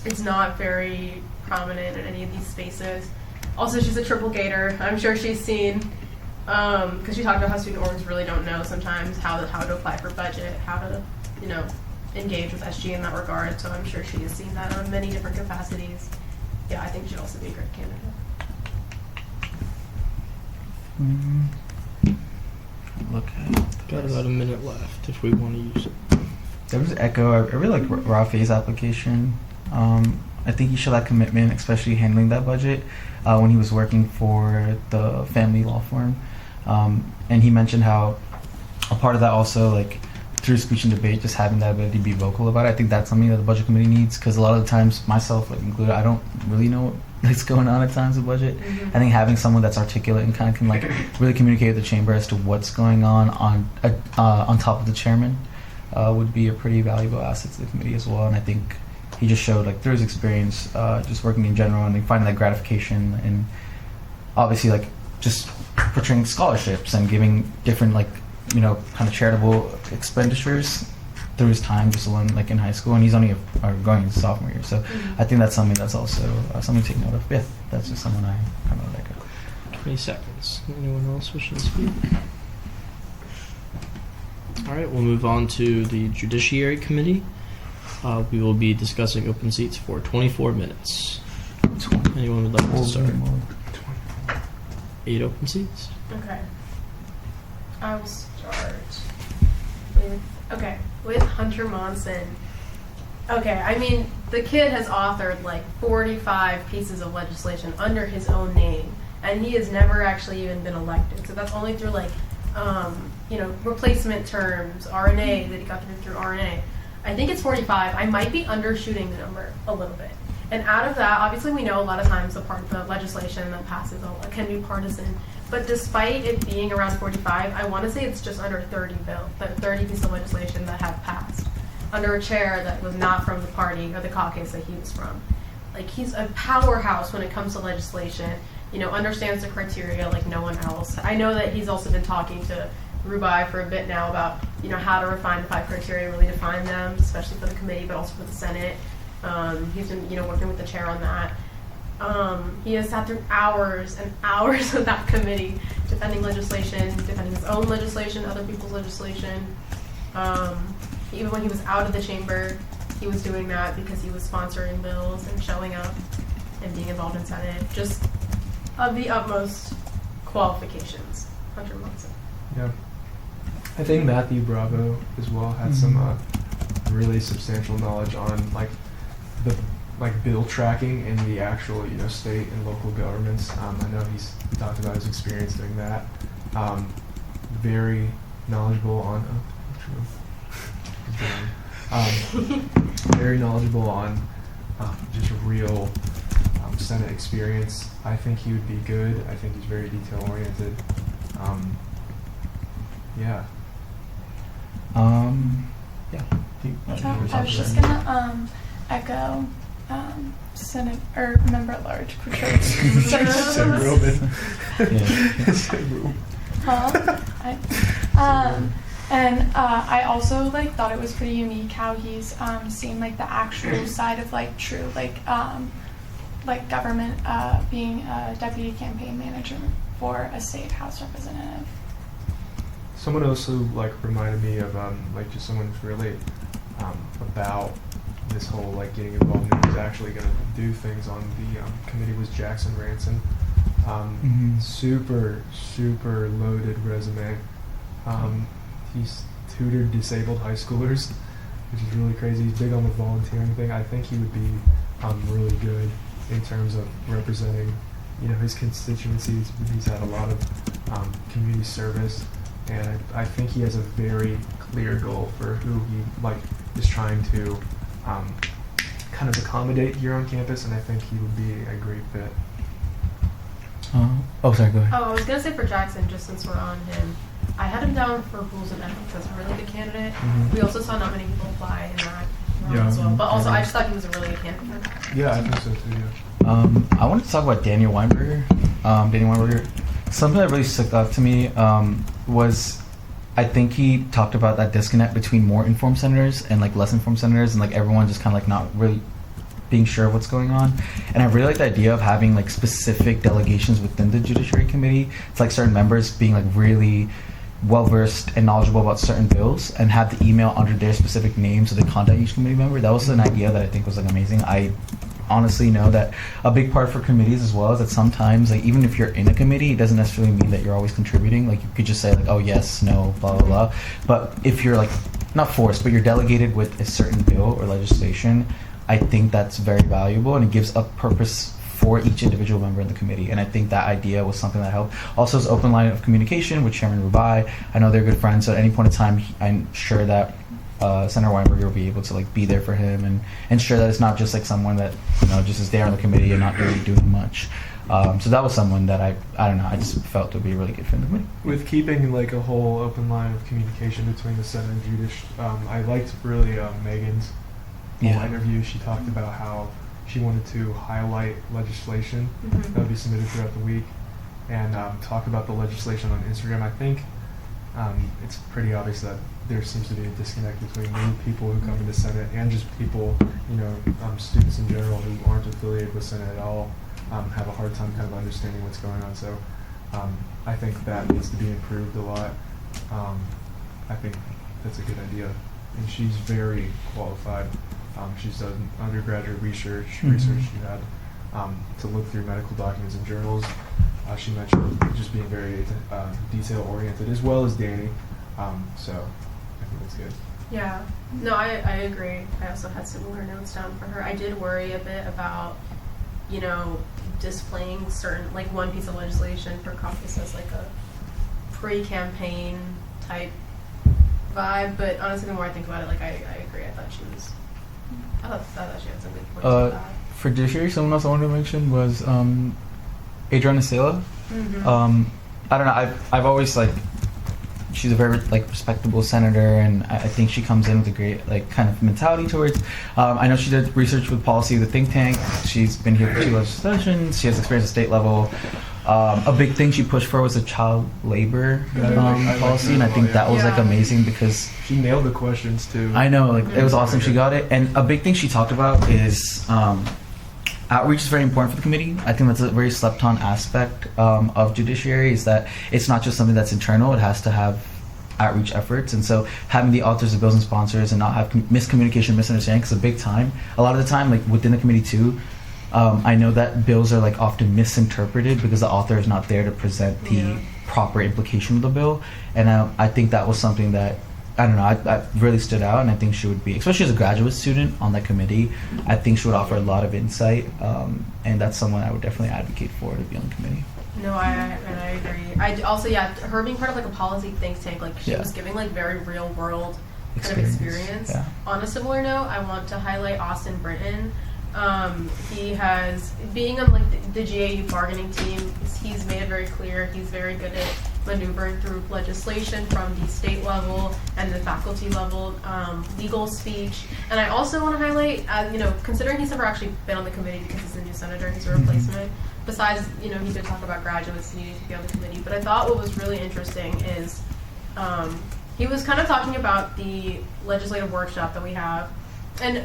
it's not very prominent in any of these spaces. Also, she's a triple gator. I'm sure she's seen, because she talked about how student orgs really don't know sometimes how to apply for budget, how to, engage with SG in that regard. So I'm sure she has seen that on many different capacities. Yeah, I think she'd also be a great candidate. Look at Got about a minute left if we want to use it. There was Echo. I really like Rafi's application. I think he showed that commitment, especially handling that budget when he was working for the family law firm. And he mentioned how a part of that also, like through speech and debate, just having that ability to be vocal about it. I think that's something that the budget committee needs, because a lot of the times, myself included, I don't really know what's going on at times with budget. I think having someone that's articulate and kind of can like really communicate with the chamber as to what's going on top of the chairman would be a pretty valuable asset to the committee as well. And I think he just showed, like, through his experience, just working in general and like, finding that gratification, and obviously like just portraying scholarships and giving different like kind of charitable expenditures through his time just alone, like in high school, and he's only going into sophomore year. So I think that's something that's also something to take note of. Yeah, that's just someone I kind of like. 20 seconds. Anyone else wishing to speak? All right, we'll move on to the Judiciary Committee. We will be discussing open seats for 24 minutes. Anyone would like to start? 8 open seats. Okay. I will start with Hunter Monson. Okay, I mean, the kid has authored like 45 pieces of legislation under his own name, and he has never actually even been elected. So that's only through like, replacement terms, RNA, that he got through RNA. I think it's 45. I might be undershooting the number a little bit. And out of that, obviously we know a lot of times the legislation that passes can be partisan. But despite it being around 45, I want to say it's just under 30 pieces of legislation that have passed under a chair that was not from the party or the caucus that he was from. Like, he's a powerhouse when it comes to legislation, understands the criteria like no one else. I know that he's also been talking to Rubai for a bit now about, how to refine the 5 criteria, really define them, especially for the committee, but also for the Senate. He's been, working with the chair on that. He has sat through hours and hours of that committee, defending legislation, defending his own legislation, other people's legislation. Even when he was out of the chamber, he was doing that because he was sponsoring bills and showing up and being involved in Senate. Just of the utmost qualifications. 100 months. Yeah. I think Matthew Bravo as well had some really substantial knowledge on the bill tracking in the actual state and local governments. I know he talked about his experience doing that. Very knowledgeable on very knowledgeable on just real Senate experience. I think he would be good. I think he's very detail oriented. Yeah. Yeah. I was just gonna echo Senate or Member at Large Patrice. And I also thought it was pretty unique how he's seen the actual side of true government, being a deputy campaign manager for a state house representative. Someone else who reminded me of just someone who's really about this whole getting involved and who's actually going to do things on the committee was Jackson Ranson. Super loaded resume. He's tutored disabled high schoolers, which is really crazy. He's big on the volunteering thing. I think he would be really good in terms of representing his constituencies. He's had a lot of community service, and I think he has a very clear goal for who he is trying to kind of accommodate here on campus, and I think he would be a great fit. Sorry, go ahead. I was going to say for Jackson, just since we're on him, I had him down for rules and ethics as a really good candidate. We also saw not many people apply in that round as well. But also, I just thought he was a really good candidate. Yeah, I think so too, yeah. I wanted to talk about Daniel Weinberger. Something that really stuck out to me was I think he talked about that disconnect between more informed senators and less informed senators, and everyone just kind of not really being sure of what's going on. And I really like the idea of having specific delegations within the Judiciary Committee. It's certain members being really well-versed and knowledgeable about certain bills and have the email under their specific name so they contact each committee member. That was an idea that I think was amazing. I honestly know that a big part for committees as well is that sometimes even if you're in a committee, it doesn't necessarily mean that you're always contributing. You could just say oh yes, no, blah blah blah. But if you're not forced, but you're delegated with a certain bill or legislation, I think that's very valuable, and it gives a purpose for each individual member in the committee. And I think that idea was something that helped. Also, his open line of communication with Chairman Rubai. I know they're good friends, so at any point in time, I'm sure that Senator Weinberger will be able to be there for him and ensure that it's not just someone that just is there on the committee and not really doing much. So that was someone that I don't know, I just felt would be a really good fit in the committee. With keeping a whole open line of communication between the Senate and Judiciary, I liked really Megan's interview. She talked about how she wanted to highlight legislation that would be submitted throughout the week and talk about the legislation on Instagram. I think it's pretty obvious that there seems to be a disconnect between new people who come into Senate and just people, students in general who aren't affiliated with Senate at all, have a hard time kind of understanding what's going on. So I think that needs to be improved a lot. I think that's a good idea. And she's very qualified. She's done undergraduate research. She had to look through medical documents and journals. She mentioned just being very detail-oriented, as well as Danny. So I think that's good. Yeah. No, I agree. I also had similar notes down for her. I did worry a bit about, displaying certain, one piece of legislation for caucus as a pre-campaign type vibe. But honestly, the more I think about it, I agree. I thought she had some good points about that. For Judiciary, someone else I wanted to mention was Adriana Sela. I don't know. I've always she's a very respectable senator, and I think she comes in with a great kind of mentality towards. I know she did research with policy with the think tank. She's been here for 2 legislations. She has experience at state level. A big thing she pushed for was a child labor policy, and I think that was like amazing because she nailed the questions too. I know, like it was awesome. She got it, and a big thing she talked about is outreach is very important for the committee. I think that's a very slept-on aspect of judiciary. Is that it's not just something that's internal; it has to have outreach efforts, and so having the authors of bills and sponsors and not have miscommunication, misunderstanding is a big time. A lot of the time, like within the committee too. I know that bills are like often misinterpreted because the author is not there to present the proper implication of the bill, and I think that was something that I don't know. I really stood out, and I think she would be, especially as a graduate student on that committee. I think she would offer a lot of insight, and that's someone I would definitely advocate for to be on the committee. No, I agree. I also her being part of like a policy think tank, like she was giving like very real world kind of experience. Yeah. On a similar note, I want to highlight Austin Britton. He has, being on like the GAU bargaining team, he's made it very clear he's very good at maneuvering through legislation from the state level and the faculty level, legal speech. And I also want to highlight, considering he's never actually been on the committee because he's a new senator, he's a replacement. Besides, he did talk about graduates needing to be on the committee. But I thought what was really interesting is he was kind of talking about the legislative workshop that we have. And,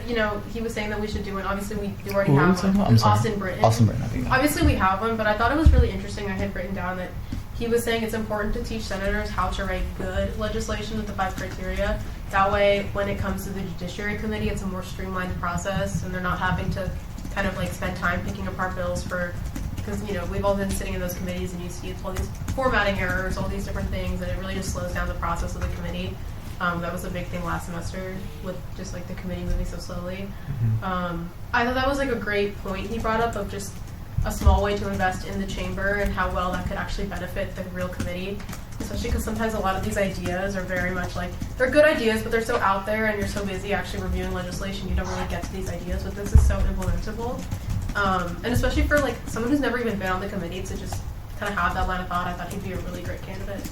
he was saying that we should do one. Obviously, we do already have one. Austin Britton. Austin Britton, I think. Obviously, we have one, but I thought it was really interesting. I had written down that he was saying it's important to teach senators how to write good legislation with the 5 criteria. That way, when it comes to the Judiciary Committee, it's a more streamlined process, and they're not having to kind of like spend time picking apart bills because, we've all been sitting in those committees and you see all these formatting errors, all these different things, and it really just slows down the process of the committee. That was a big thing last semester with just like the committee moving so slowly. I thought that was like a great point he brought up of just a small way to invest in the chamber and how well that could actually benefit the real committee, especially because sometimes a lot of these ideas are very much like, they're good ideas, but they're so out there and you're so busy actually reviewing legislation, you don't really get to these ideas, but this is so implementable. And especially for like someone who's never even been on the committee to just kind of have that line of thought, I thought he'd be a really great candidate.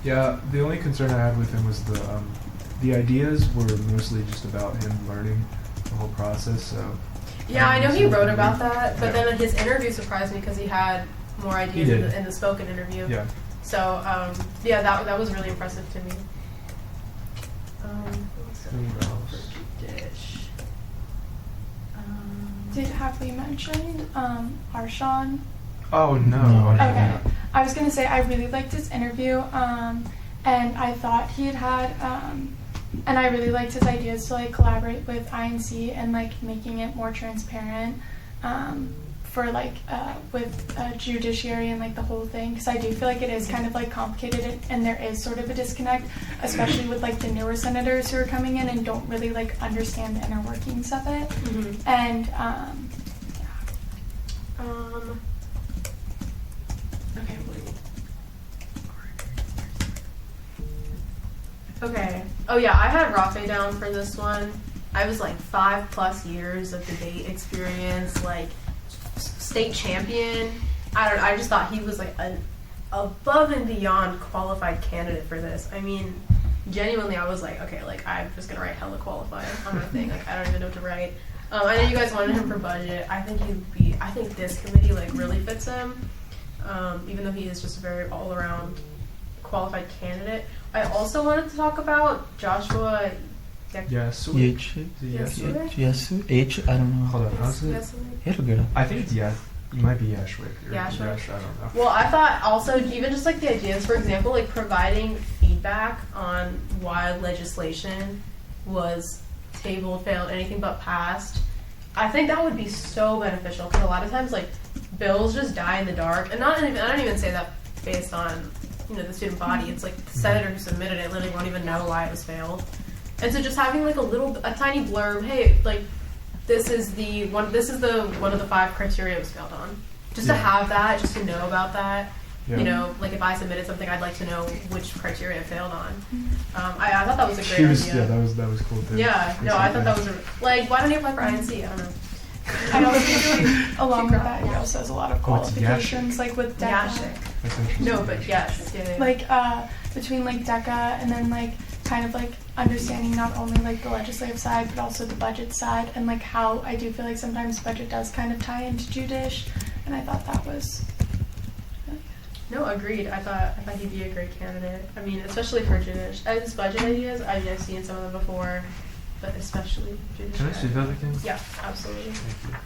Yeah, the only concern I had with him was the ideas were mostly just about him learning the whole process. So yeah, I know he wrote about that, but then his interview surprised me because he had more ideas in the spoken interview. Yeah. So that was really impressive to me. Have we mentioned Arshawn? Oh no. Okay. I was gonna say I really liked his interview, and I thought he had and I really liked his ideas to like collaborate with INC and like making it more transparent for like with judiciary and like the whole thing, because I do feel like it is kind of like complicated and there is sort of a disconnect, especially with like the newer senators who are coming in and don't really like understand the inner workings of it. And Okay. Oh yeah, I had Rafe down for this one. I was like 5+ years of debate experience, like state champion. I just thought he was like an above and beyond qualified candidate for this. I mean, genuinely, I was like, okay, like I'm just gonna write hella qualified on my thing. Like I don't even know what to write. I know you guys wanted him for budget. I think this committee like really fits him, even though he is just a very all around qualified candidate. I also wanted to talk about Joshua. Yes. H. I don't know. Hold on. How's it? I think it's It might be Yashwick. Yashwick. I don't know. Well, I thought also even just like the ideas, for example, like providing feedback on why legislation was tabled, failed, anything but passed. I think that would be so beneficial because a lot of times like bills just die in the dark, and I don't even say that based on the student body. It's like the senator who submitted it literally won't even know why it was failed. And so just having like a tiny blurb, hey, like this is one of the 5 criteria it was failed on. Just to have that, just to know about that. Yeah. Like if I submitted something, I'd like to know which criteria it failed on. I thought that was a great idea. Yeah, that was cool too. Yeah, no, I thought that was why don't you apply for INC? I don't know. I also think along with that, he also has a lot of qualifications, like with DECA. No, but yes. Yeah. Like between like DECA and then like kind of like understanding not only like the legislative side but also the budget side, and like how I do feel like sometimes budget does kind of tie into judish, and I thought that was No, agreed. I thought he'd be a great candidate. I mean, especially for his budget ideas. I mean, I've seen some of them before, but especially judiciary. Can I see that again? Yeah, absolutely. Thank you.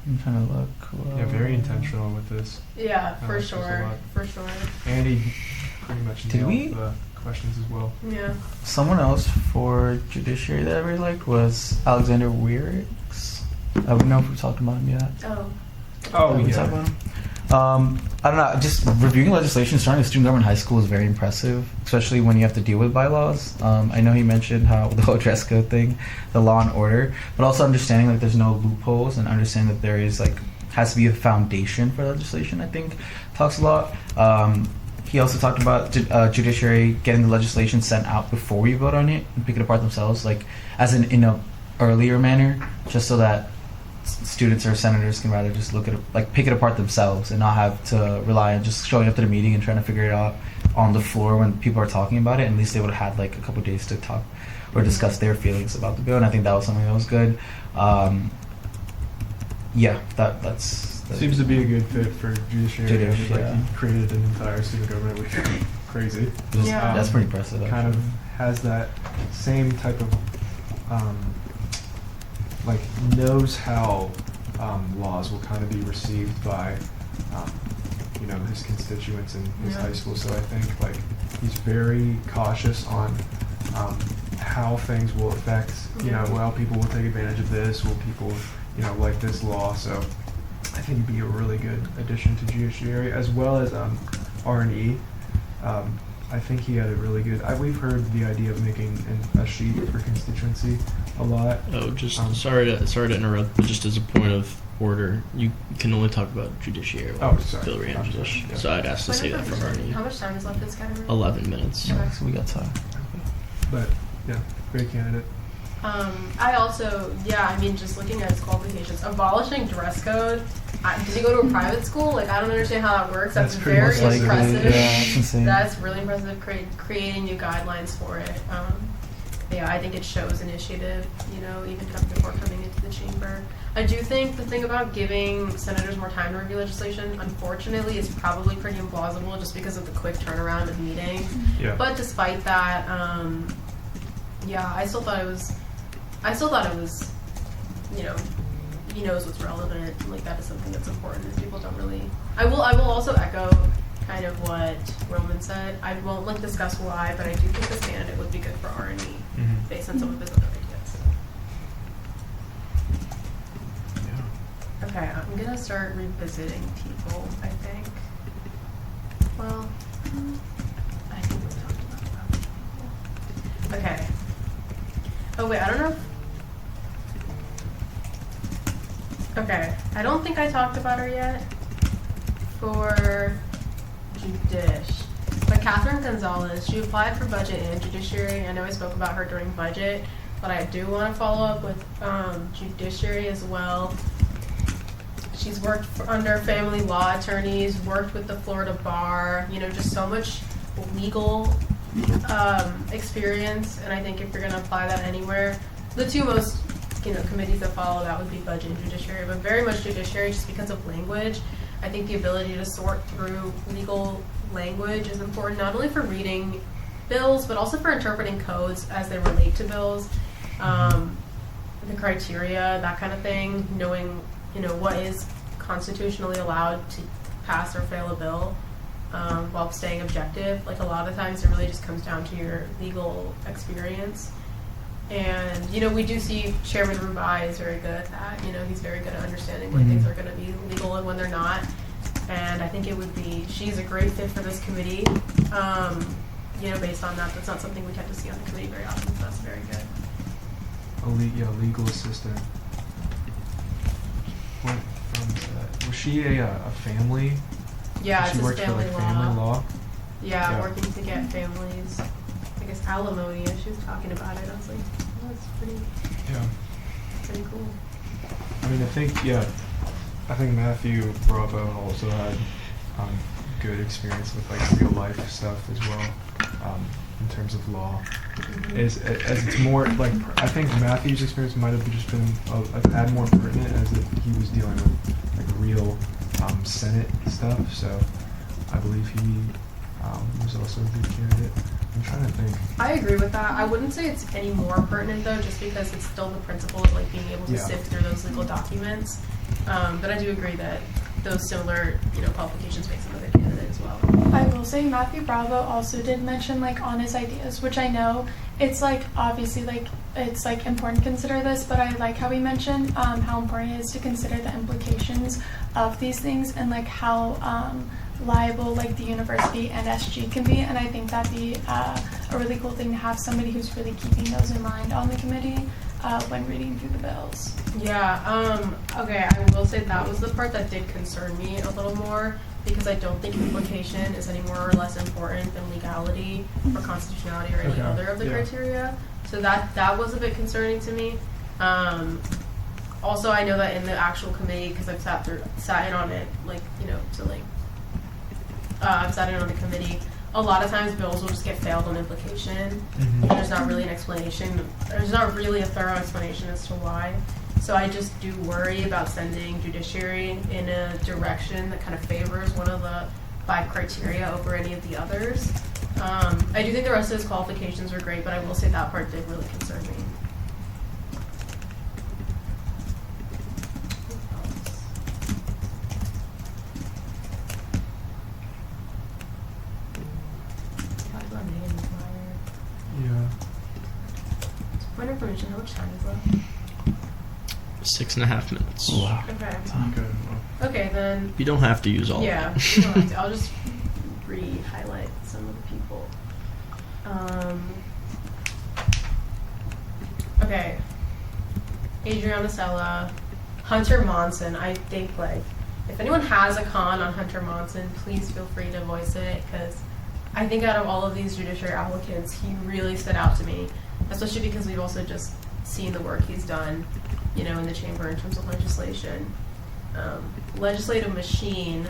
I'm trying to look. Yeah, very intentional with this. Yeah, for There's a sure. lot. For sure. And he pretty much Did nailed we- the questions as well. Yeah. Someone else for judiciary that I really liked was Alexander Weirix. I don't know if we talked about him yet. Oh. Oh, Did we yeah. talk about him? I don't know. Just reviewing legislation, starting with student government in high school is very impressive, especially when you have to deal with bylaws. I know he mentioned how the whole dress code thing, the law and order, but also understanding that there's no loopholes and understanding that there is has to be a foundation for legislation. I think talks a lot. He also talked about judiciary getting the legislation sent out before we vote on it and pick it apart themselves, as in a earlier manner, just so that students or senators can rather just look at it, pick it apart themselves and not have to rely on just showing up to the meeting and trying to figure it out on the floor when people are talking about it. And at least they would have had a couple days to talk or discuss their feelings about the bill. And I think that was something that was good. That's Seems to be a good fit for judiciary. Yeah. He created an entire student government, which is crazy. Yeah. That's pretty impressive. Kind of has that same type of knows how laws will kind of be received by his constituents in his high school. So I think he's very cautious on how things will affect well, people will take advantage of this, will people like this law. So I think it'd be a really good addition to judiciary, as well as R&E. I think he had a really good. We've heard the idea of making a sheet for constituency a lot. Oh, just sorry to interrupt, but just as a point of order, you can only talk about judiciary. Oh, sorry. Bill Rand judiciary. So I'd ask to say that from Ernie. How much time is left in this category? 11 minutes. Yeah, so we got time. But yeah, great candidate. I also, just looking at his qualifications, abolishing dress code. Did he go to a private school? I don't understand how that works. That's pretty very much impressive. Yeah, that's insane. That's really impressive. Creating new guidelines for it. I think it shows initiative. Even before coming into the chamber. I do think the thing about giving senators more time to review legislation, unfortunately, is probably pretty implausible, just because of the quick turnaround of meetings. Yeah. But despite that, I still thought it was. He knows what's relevant. That is something that's important, and people don't really. I will also echo kind of what Roman said. I won't discuss why, but I do think this candidate would be good for R&E based on some of his other ideas. Yeah. Okay, I'm gonna start revisiting people. I think. Well, I think we talked about people. Okay. Oh wait, I don't know. Okay, I don't think I talked about her yet for Judish. But Catherine Gonzalez, she applied for budget and judiciary. I know I spoke about her during budget, but I do want to follow up with judiciary as well. She's worked under family law attorneys, worked with the Florida bar, just so much legal experience. And I think if you're going to apply that anywhere, the two most committees that follow that would be budget and judiciary, but very much judiciary just because of language. I think the ability to sort through legal language is important, not only for reading bills, but also for interpreting codes as they relate to bills, the criteria, that kind of thing, knowing, what is constitutionally allowed to pass or fail a bill, while staying objective. A lot of times it really just comes down to your legal experience. And, we do see Chairman Rubai is very good at that. He's very good at understanding when things are going to be legal and when they're not. And I think she's a great fit for this committee. Based on that, that's not something we tend to see on the committee very often, so that's very good. Legal assistant. What was she a family? Yeah, she it's worked just family for family law. Yeah, working to get families. I guess alimony, as she was talking about it. I was like, oh, that's pretty cool. I mean, I think Matthew Bravo also had good experience with real life stuff as well, in terms of law. As it's more I think Matthew's experience might have just been a tad more pertinent, as if he was dealing with real Senate stuff. So I believe he was also a good candidate. I'm trying to think. I agree with that. I wouldn't say it's any more pertinent though, just because it's still the principle of like being able to sift through those legal documents. But I do agree that those similar, qualifications make him a good candidate as well. I will say Matthew Bravo also did mention like on his ideas, which I know it's like obviously like it's like important to consider this, but I like how he mentioned how important it is to consider the implications of these things and like how liable like the university and SG can be, and I think that'd be a really cool thing to have somebody who's really keeping those in mind on the committee when reading through the bills. Yeah, okay, I will say that was the part that did concern me a little more, because I don't think implication is any more or less important than legality or constitutionality or any other of the criteria. So that was a bit concerning to me. Also, I know that in the actual committee, because I've sat in on it, I've sat in on the committee, a lot of times bills will just get failed on implication. There's not really an explanation. There's not really a thorough explanation as to why. So I just do worry about sending Judiciary in a direction that kind of favors one of the 5 criteria over any of the others. I do think the rest of his qualifications were great, but I will say that part did really concern me. Yeah. Point of information, how much time is left? 6.5 minutes. Wow. Okay. Good. Okay, then. You don't have to use all. Yeah, of you don't have to. I'll just re-highlight some of the people. Okay. Adriana Sella, Hunter Monson. I think if anyone has a con on Hunter Monson, please feel free to voice it, because I think out of all of these judiciary applicants, he really stood out to me, especially because we've also just seen the work he's done, in the chamber in terms of legislation. Legislative machine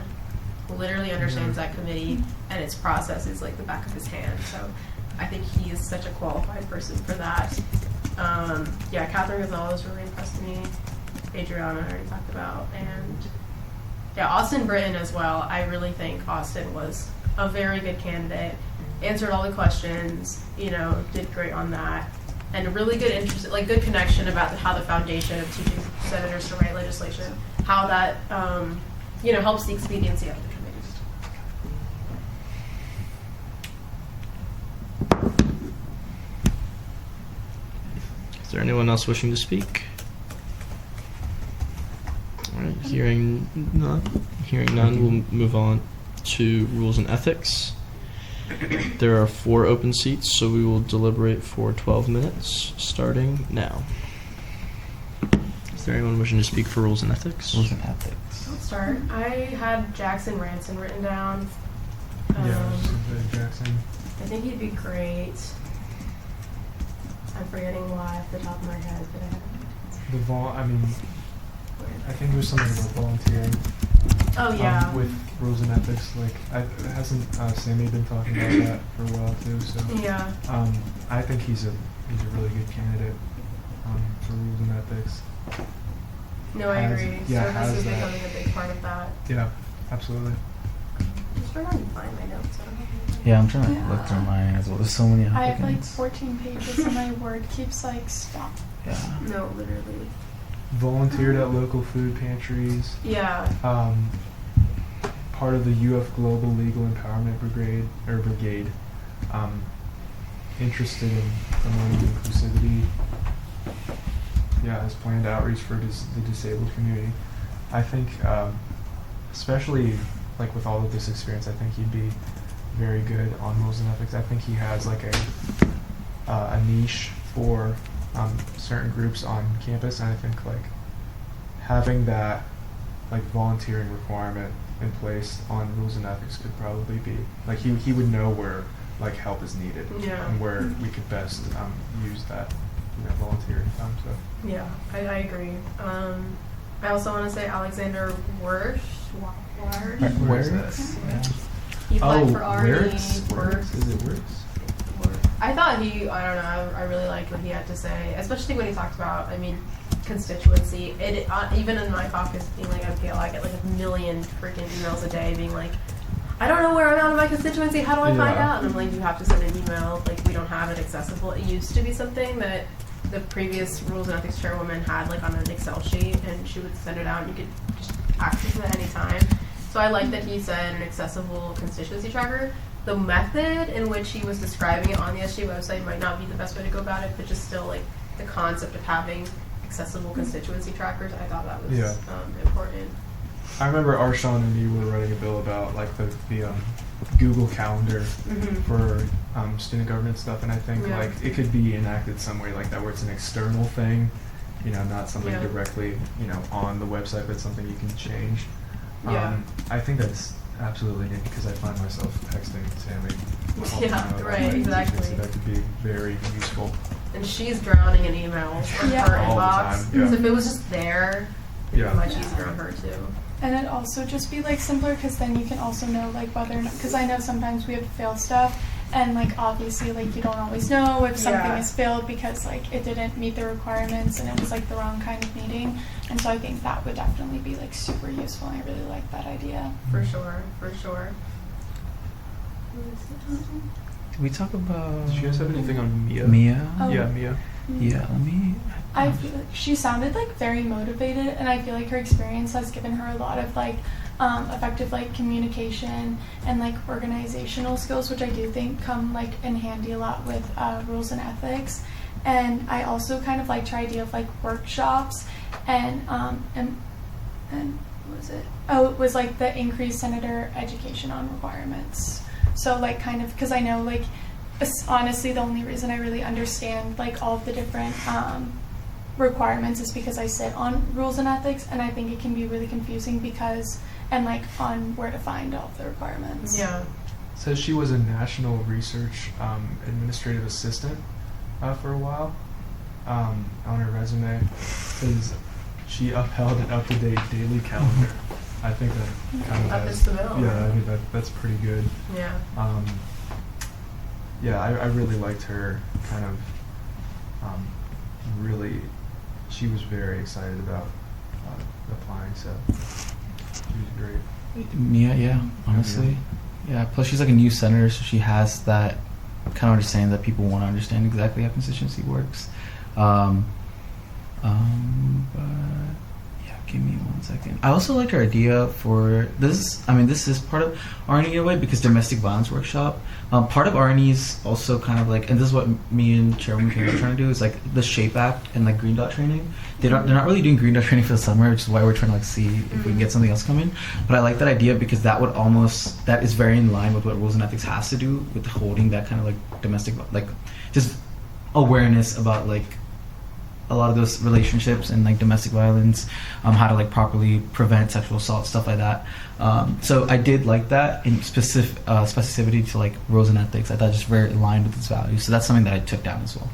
literally understands that committee, and its process is like the back of his hand. So I think he is such a qualified person for that. Catherine Gonzalez really impressed me. Adriana I already talked about, and Austin Britton as well. I really think Austin was a very good candidate, answered all the questions, did great on that, and a really good interest, good connection about how the foundation of teaching senators to write legislation, how that, helps the expediency of the committee. Is there anyone else wishing to speak? All right, hearing none, we'll move on to rules and ethics. There are 4 open seats, so we will deliberate for 12 minutes, starting now. Is there anyone wishing to speak for rules and ethics? Rules and ethics. I'll start. I had Jackson Ranson written down. Jackson. I think he'd be great. I'm forgetting why off the top of my head, but I think it was something about volunteering. Oh yeah. With rules and ethics, hasn't Sammy been talking about that for a while too? So yeah. I think he's a really good candidate for rules and ethics. No, I agree. Service is becoming a big part of that. Yeah, absolutely. Just trying to find my notes. Yeah, I'm trying to look through mine as well. There's so many applicants. I have 14 pages and my word keeps stopping. Yeah. No, literally. Volunteered at local food pantries. Yeah. Part of the UF Global Legal Empowerment Brigade. Interested in promoting inclusivity. Has planned outreach for the disabled community. I think, especially with all of this experience, I think he'd be very good on rules and ethics. I think he has a niche for certain groups on campus, and I think having that volunteering requirement in place on rules and ethics could probably be he would know where help is needed and where we could best use that volunteering time. So yeah, I agree. I also want to say Alexander Wirsch. Where is this? He applied for Army. Is it Wirtz? I thought I don't know, I really liked what he had to say, especially when he talked about, constituency. It even in my caucus, being like MPL, I get like a million freaking emails a day, being like, I don't know where I'm at in my constituency. How do I find out? And I'm like, you have to send an email. Like, we don't have it accessible. It used to be something that the previous Rules and Ethics chairwoman had like on an Excel sheet, and she would send it out, and you could just access it at any time. So I like that he said an accessible constituency tracker. The method in which he was describing it on the SG website might not be the best way to go about it, but just still like the concept of having accessible constituency trackers, I thought that was important. I remember Arshawn and me were writing a bill about like the Google Calendar for student government stuff, and I think like it could be enacted some way like that where it's an external thing, you know, not something directly, you know, on the website, but something you can change. I think that's absolutely neat because I find myself texting Sammy. Exactly. So that could be very useful. And she's drowning in emails from her all inbox. the time. So if it was just there, it'd be much easier on her too. And it'd also just be like simpler because then you can also know like whether or not, because I know sometimes we have to fail stuff, and like obviously like you don't always know if something is failed because like it didn't meet the requirements and it was like the wrong kind of meeting. And so I think that would definitely be like super useful. I really like that idea. For sure. Did we talk about? Did you guys have anything on Mia? Mia? Oh. Yeah, Mia. Yeah, let me. I feel like she sounded like very motivated, and I feel like her experience has given her a lot of like effective like communication and like organizational skills, which I do think come like in handy a lot with rules and ethics. And I also kind of liked her idea of like workshops and what was it? Oh, it was like the increased senator education on requirements. So like kind of because I know like honestly the only reason I really understand like all of the different requirements is because I sit on rules and ethics, and I think it can be really confusing because and like on where to find all of the requirements. Yeah. Says she was a national research administrative assistant for a while. On her resume, says she upheld an up-to-date daily calendar. I think that kind of Up the middle. Yeah, I think that's pretty good. Yeah. I really liked her kind of really, she was very excited about applying, so she was great. Mia, honestly. Yeah, plus she's like a new senator, so she has that kind of understanding that people want to understand exactly how constituency works. But yeah, give me 1 second. I also liked her idea for this. I mean, this is part of R&E in a way because domestic violence workshop. Part of R&E is also kind of like, and this is what me and Chairwoman King are trying to do, is like the SHAPE Act and like Green Dot training. They're not really doing Green Dot training for the summer, which is why we're trying to like see if we can get something else coming. But I like that idea because that is very in line with what Rules and Ethics has to do with holding that kind of like domestic, like just awareness about like a lot of those relationships and like domestic violence, how to like properly prevent sexual assault, stuff like that. So I did like that in specificity to like rules and ethics. I thought just very aligned with its values. So that's something that I took down as well.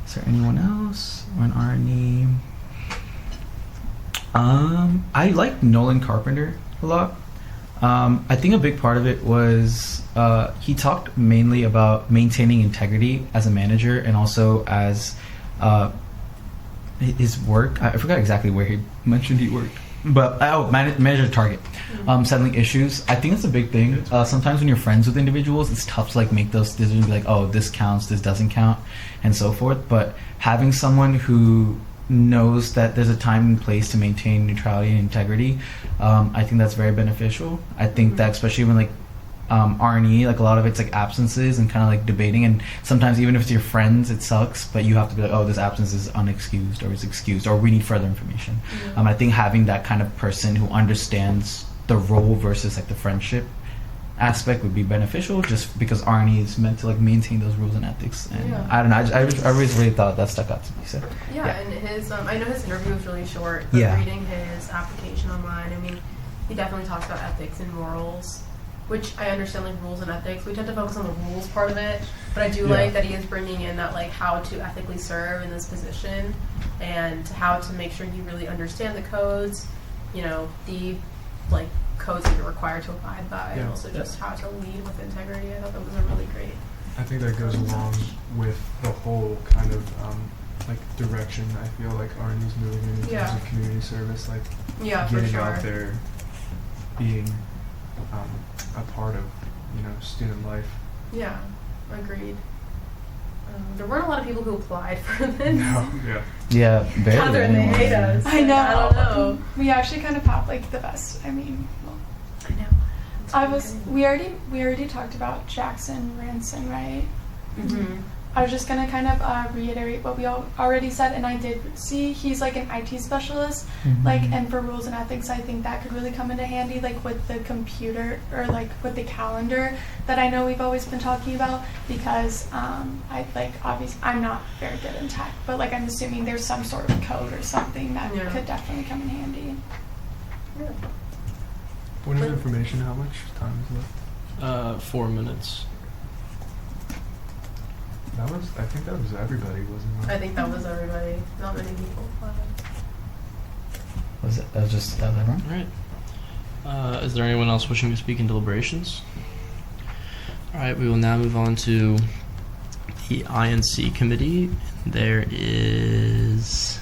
Is there anyone else? We're in R&E. I like Nolan Carpenter a lot. I think a big part of it was he talked mainly about maintaining integrity as a manager and also as his work. I forgot exactly where he mentioned he worked, but manager target, settling issues. I think it's a big thing. Sometimes when you're friends with individuals, it's tough to like make those decisions, like, oh, this counts, this doesn't count, and so forth. But having someone who knows that there's a time and place to maintain neutrality and integrity, I think that's very beneficial. I think that especially when like R&E, like a lot of it's like absences and kind of like debating, and sometimes even if it's your friends, it sucks, but you have to be like, oh, this absence is unexcused or is excused or we need further information. I think having that kind of person who understands the role versus like the friendship aspect would be beneficial, just because R&E is meant to like maintain those rules and ethics. And I don't know, I always really thought that stuck out to me. So and his I know his interview was really short, but reading his application online, I mean, he definitely talks about ethics and morals, which I understand, like rules and ethics. We tend to focus on the rules part of it, but I do like that he is bringing in that like how to ethically serve in this position and how to make sure you really understand the codes, you know, the like codes that you're required to abide by, and also just how to lead with integrity. I thought that was a really great. I think that goes along with the whole kind of like direction I feel like R&D's moving in terms of community service, like getting out there, being a part of student life. Yeah, agreed. There weren't a lot of people who applied for this. No, yeah. Yeah, barely Catherine, they anyone. hate us. I know. I don't know. We actually kind of have like the best. I mean, well, I know. We already talked about Jackson Ranson, right? Mm-hmm. I was just gonna kind of reiterate what we already said, and I did see he's like an IT specialist, like, and for rules and ethics, I think that could really come into handy, like with the computer or like with the calendar that I know we've always been talking about, because I like obviously I'm not very good in tech, but like I'm assuming there's some sort of code or something that could definitely come in handy. Yeah. Point of information, how much time is left? 4 minutes. I think that was everybody, wasn't it? I think that was everybody. Not many people applied. Was it just everyone? All right. Is there anyone else wishing to speak in deliberations? All right, we will now move on to the INC committee. There is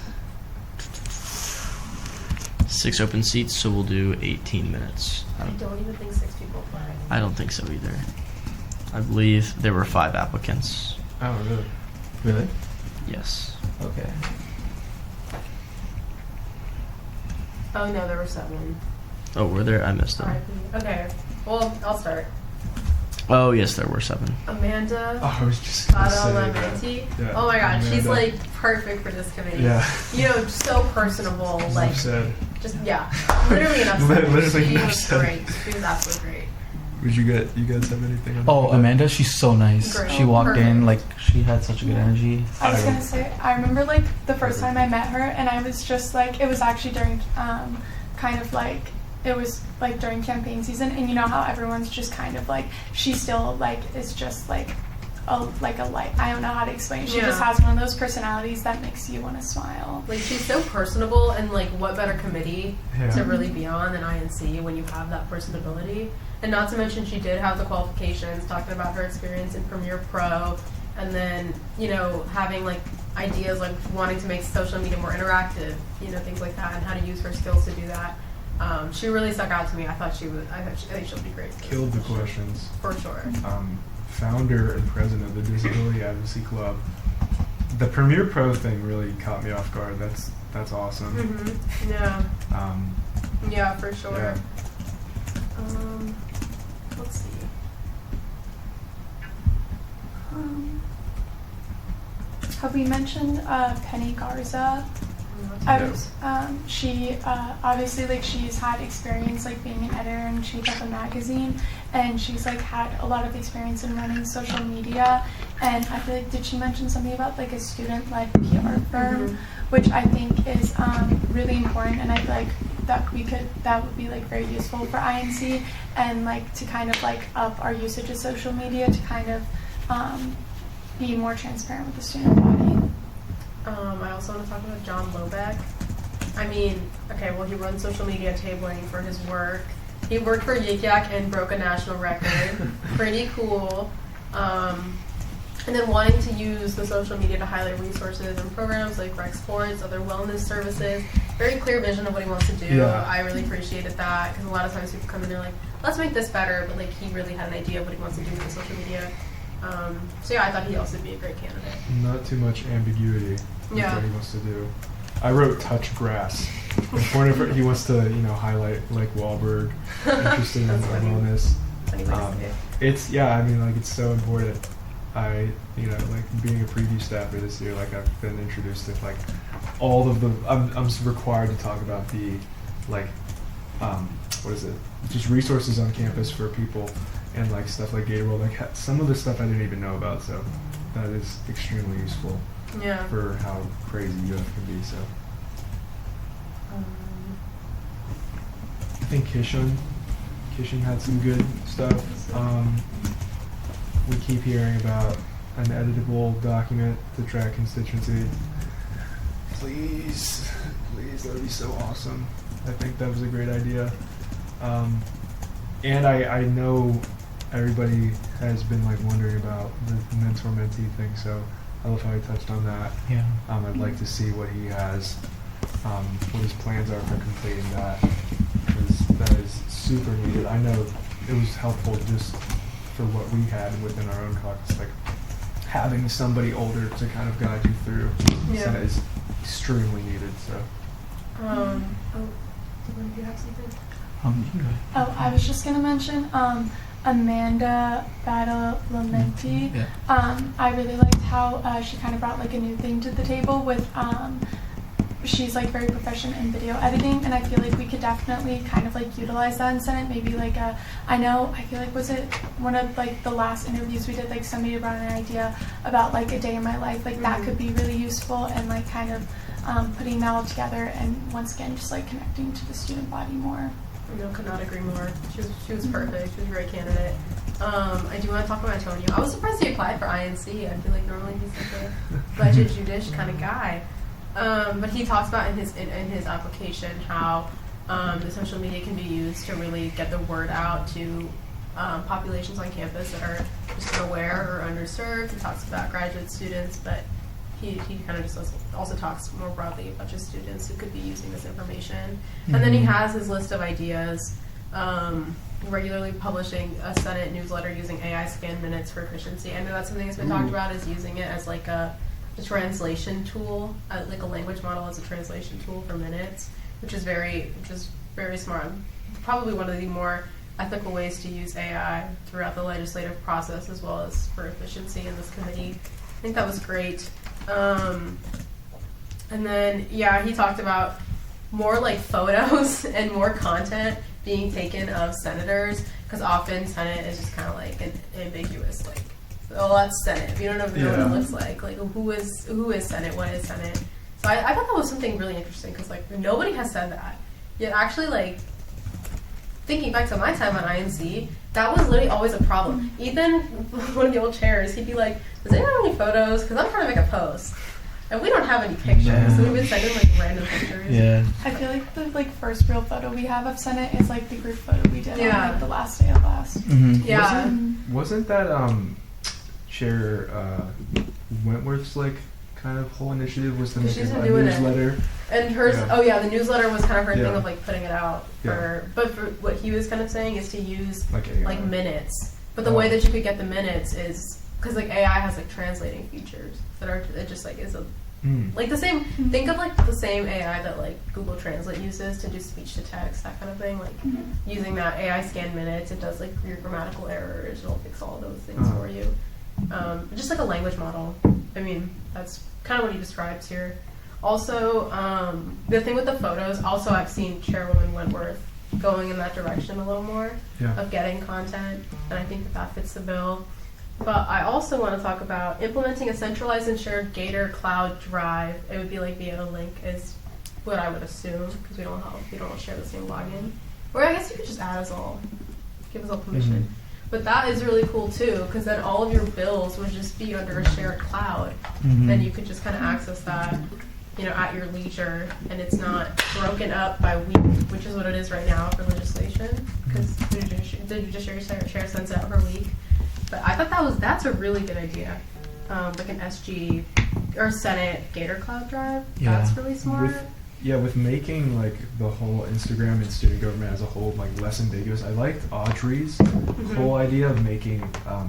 6 open seats, so we'll do 18 minutes. I don't even think 6 people applied. I don't think so either. I believe there were 5 applicants. Oh, really? Really? Yes. Okay. Oh no, there were 7. Oh, were there? I missed them. Okay, well, I'll start. Oh, yes, there were 7. Amanda. Oh, I was just gonna say Badalamenti. that. Oh my god, she's Amanda. like perfect for this committee. Yeah. So personable. Like, said. just literally enough. Literally She enough was said. great. She was absolutely great. Would you guys have anything on Oh, Amanda, she's so nice. Great. She walked Perfect. in like she had such a good energy. I was gonna say, I remember like the first time I met her, and I was just like, it was actually during kind of like, it was like during campaign season, and you know how everyone's just kind of like, she still like is just like a light. I don't know how to explain it. She just has one of those personalities that makes you want to smile. Like, she's so personable, and like, what better committee Yeah. to really be on than INC when you have that personability? And not to mention, she did have the qualifications, talking about her experience in Premiere Pro, and then, having like ideas like wanting to make social media more interactive, things like that, and how to use her skills to do that. She really stuck out to me. I think she'll be great. Killed the questions. For sure. Founder and president of the Disability Advocacy Club. The Premiere Pro thing really caught me off guard. That's awesome. Mm-hmm. Yeah. Yeah, for sure. Yeah. Let's see. Have we mentioned Penny Garza? She obviously like she's had experience like being an editor in chief of a magazine, and she's like had a lot of experience in running social media, and I feel like, did she mention something about like a student-led PR firm, which I think is really important, and I feel like that would be like very useful for INC, and like to kind of like up our usage of social media to kind of be more transparent with the student body. I also want to talk about John Lobeck. I mean, okay, well, he runs social media tabling for his work. He worked for Yik Yak and broke a national record. Pretty cool. And then wanting to use the social media to highlight resources and programs like rec sports, other wellness services. Very clear vision of what he wants to do. Yeah. I really appreciated that, because a lot of times people come in and they're like, let's make this better, but like he really had an idea of what he wants to do with the social media. So yeah, I thought he'd also be a great candidate. Not too much ambiguity with Yeah. what he wants to do. I wrote touch grass. He wants to, highlight like Wahlberg, interested in wellness. It's it's so important. I being a preview staffer this year, like I've been introduced to like all of the. I'm required to talk about the what is it? Just resources on campus for people. And like stuff like Gatorworld, like some of the stuff I didn't even know about, so that is extremely useful for how crazy UF can be. So I think Kishon had some good stuff. We keep hearing about an editable document to track constituency. Please, that would be so awesome. I think that was a great idea. And I know everybody has been like wondering about the mentor-mentee thing, so I love how he touched on that. Yeah. I'd like to see what he has, what his plans are for completing that, because that is super needed. I know it was helpful just for what we had within our own caucus, like having somebody older to kind of guide you through. Yeah. Senate is extremely needed. So. Do you have something? You go ahead. Oh, I was just gonna mention Amanda Badalamenti. I really liked how she kind of brought like a new thing to the table with she's like very proficient in video editing, and I feel like we could definitely kind of like utilize that in Senate. Maybe like I feel like was it one of like the last interviews we did, like somebody brought an idea about like a day in my life, like that could be really useful, and like kind of putting that all together, and once again just like connecting to the student body more. Could not agree more. She was perfect. She was a great candidate. I do want to talk about Antonio. I was surprised he applied for INC. I feel like normally he's like a budget judish kind of guy. But he talks about in his application how the social media can be used to really get the word out to populations on campus that are just unaware or underserved. He talks about graduate students, but he kind of just also talks more broadly about just students who could be using this information. And then he has his list of ideas, regularly publishing a Senate newsletter using AI scan minutes for efficiency. I know that's something that's been talked about, is using it as like a translation tool, like a language model as a translation tool for minutes, which is very smart. Probably one of the more ethical ways to use AI throughout the legislative process, as well as for efficiency in this committee. I think that was great. And then, he talked about more like photos and more content being taken of senators, because often Senate is just kind of like an ambiguous, like, oh, that's Senate. You don't know what it looks like who is Senate, what is Senate. So I thought that was something really interesting, because like nobody has said that. Yet actually, like, thinking back to my time on INC, that was literally always a problem. Ethan, one of the old chairs, he'd be like, does anyone have any photos? Because I'm trying to make a post. And we don't have any pictures, so we would send in like random pictures. Yeah. I feel like the like first real photo we have of Senate is like the group photo we did on like the last day of class. Mm-hmm. Yeah. Wasn't that Chair Wentworth's like kind of whole initiative was to make a newsletter? And hers, the newsletter was kind of her thing of like putting it out but for what he was kind of saying is to use like minutes. But the way that you could get the minutes is because like AI has like translating features that are it just like is a like the same. Think of like the same AI that like Google Translate uses to do speech to text, that kind of thing. Like using that AI scan minutes, it does like your grammatical errors. It'll fix all those things for you. Just like a language model. I mean, that's kind of what he describes here. Also, the thing with the photos. Also, I've seen Chairwoman Wentworth going in that direction a little more of getting content, and I think that fits the bill. But I also want to talk about implementing a centralized and shared Gator Cloud Drive. It would be like via a link, is what I would assume, because we don't all share the same login. Or I guess you could just give us all permission. But that is really cool too, because then all of your bills would just be under a shared cloud, and you could just kind of access that, at your leisure, and it's not broken up by week, which is what it is right now for legislation, because the Judiciary share sends it out per week. But I thought that's a really good idea, like an SG or Senate Gator Cloud Drive. Yeah. That's really smart. With making like the whole Instagram and student government as a whole like less ambiguous, I liked Audrey's whole idea of making a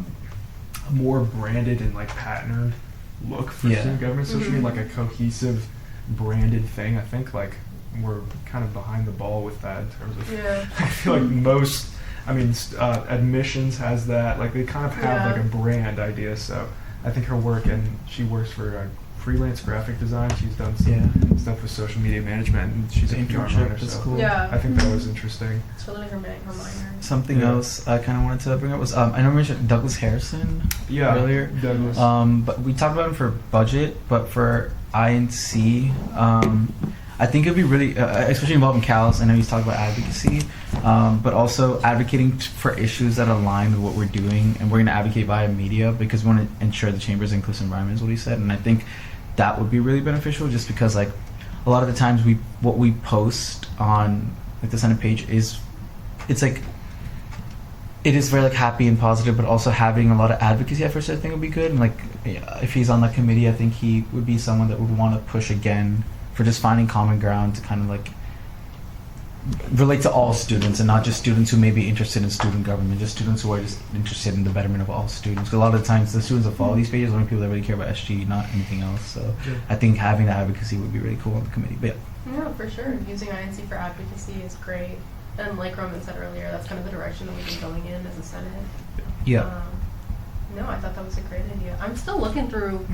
more branded and like patterned look for student government social media, like a cohesive branded thing. I think like we're kind of behind the ball with that in terms of I feel like most admissions has that, like they kind of have like a brand idea. So I think her work, and she works for freelance graphic design. She's done some stuff with social media management, and she's a PR writer. So cool. I think that was interesting. It's really her minor. Something else I kind of wanted to bring up was I know we mentioned Douglas Harrison earlier. Douglas. But we talked about him for budget, but for INC, I think it'd be really, especially involving CALS. I know he's talking about advocacy, but also advocating for issues that align with what we're doing, and we're going to advocate via media because we want to ensure the chamber's inclusive environment is what he said, and I think that would be really beneficial, just because like a lot of the times what we post on like the Senate page it's like it is very like happy and positive, but also having a lot of advocacy efforts I think would be good. And like if he's on that committee, I think he would be someone that would want to push again for just finding common ground to kind of like relate to all students and not just students who may be interested in student government, just students who are just interested in the betterment of all students. Because a lot of the times the students that follow these pages are only people that really care about SG, not anything else. So I think having that advocacy would be really cool on the committee. But No, for sure. Using INC for advocacy is great. And like Roman said earlier, that's kind of the direction that we've been going in as a Senate. Yeah. No, I thought that was a great idea. I'm still looking through.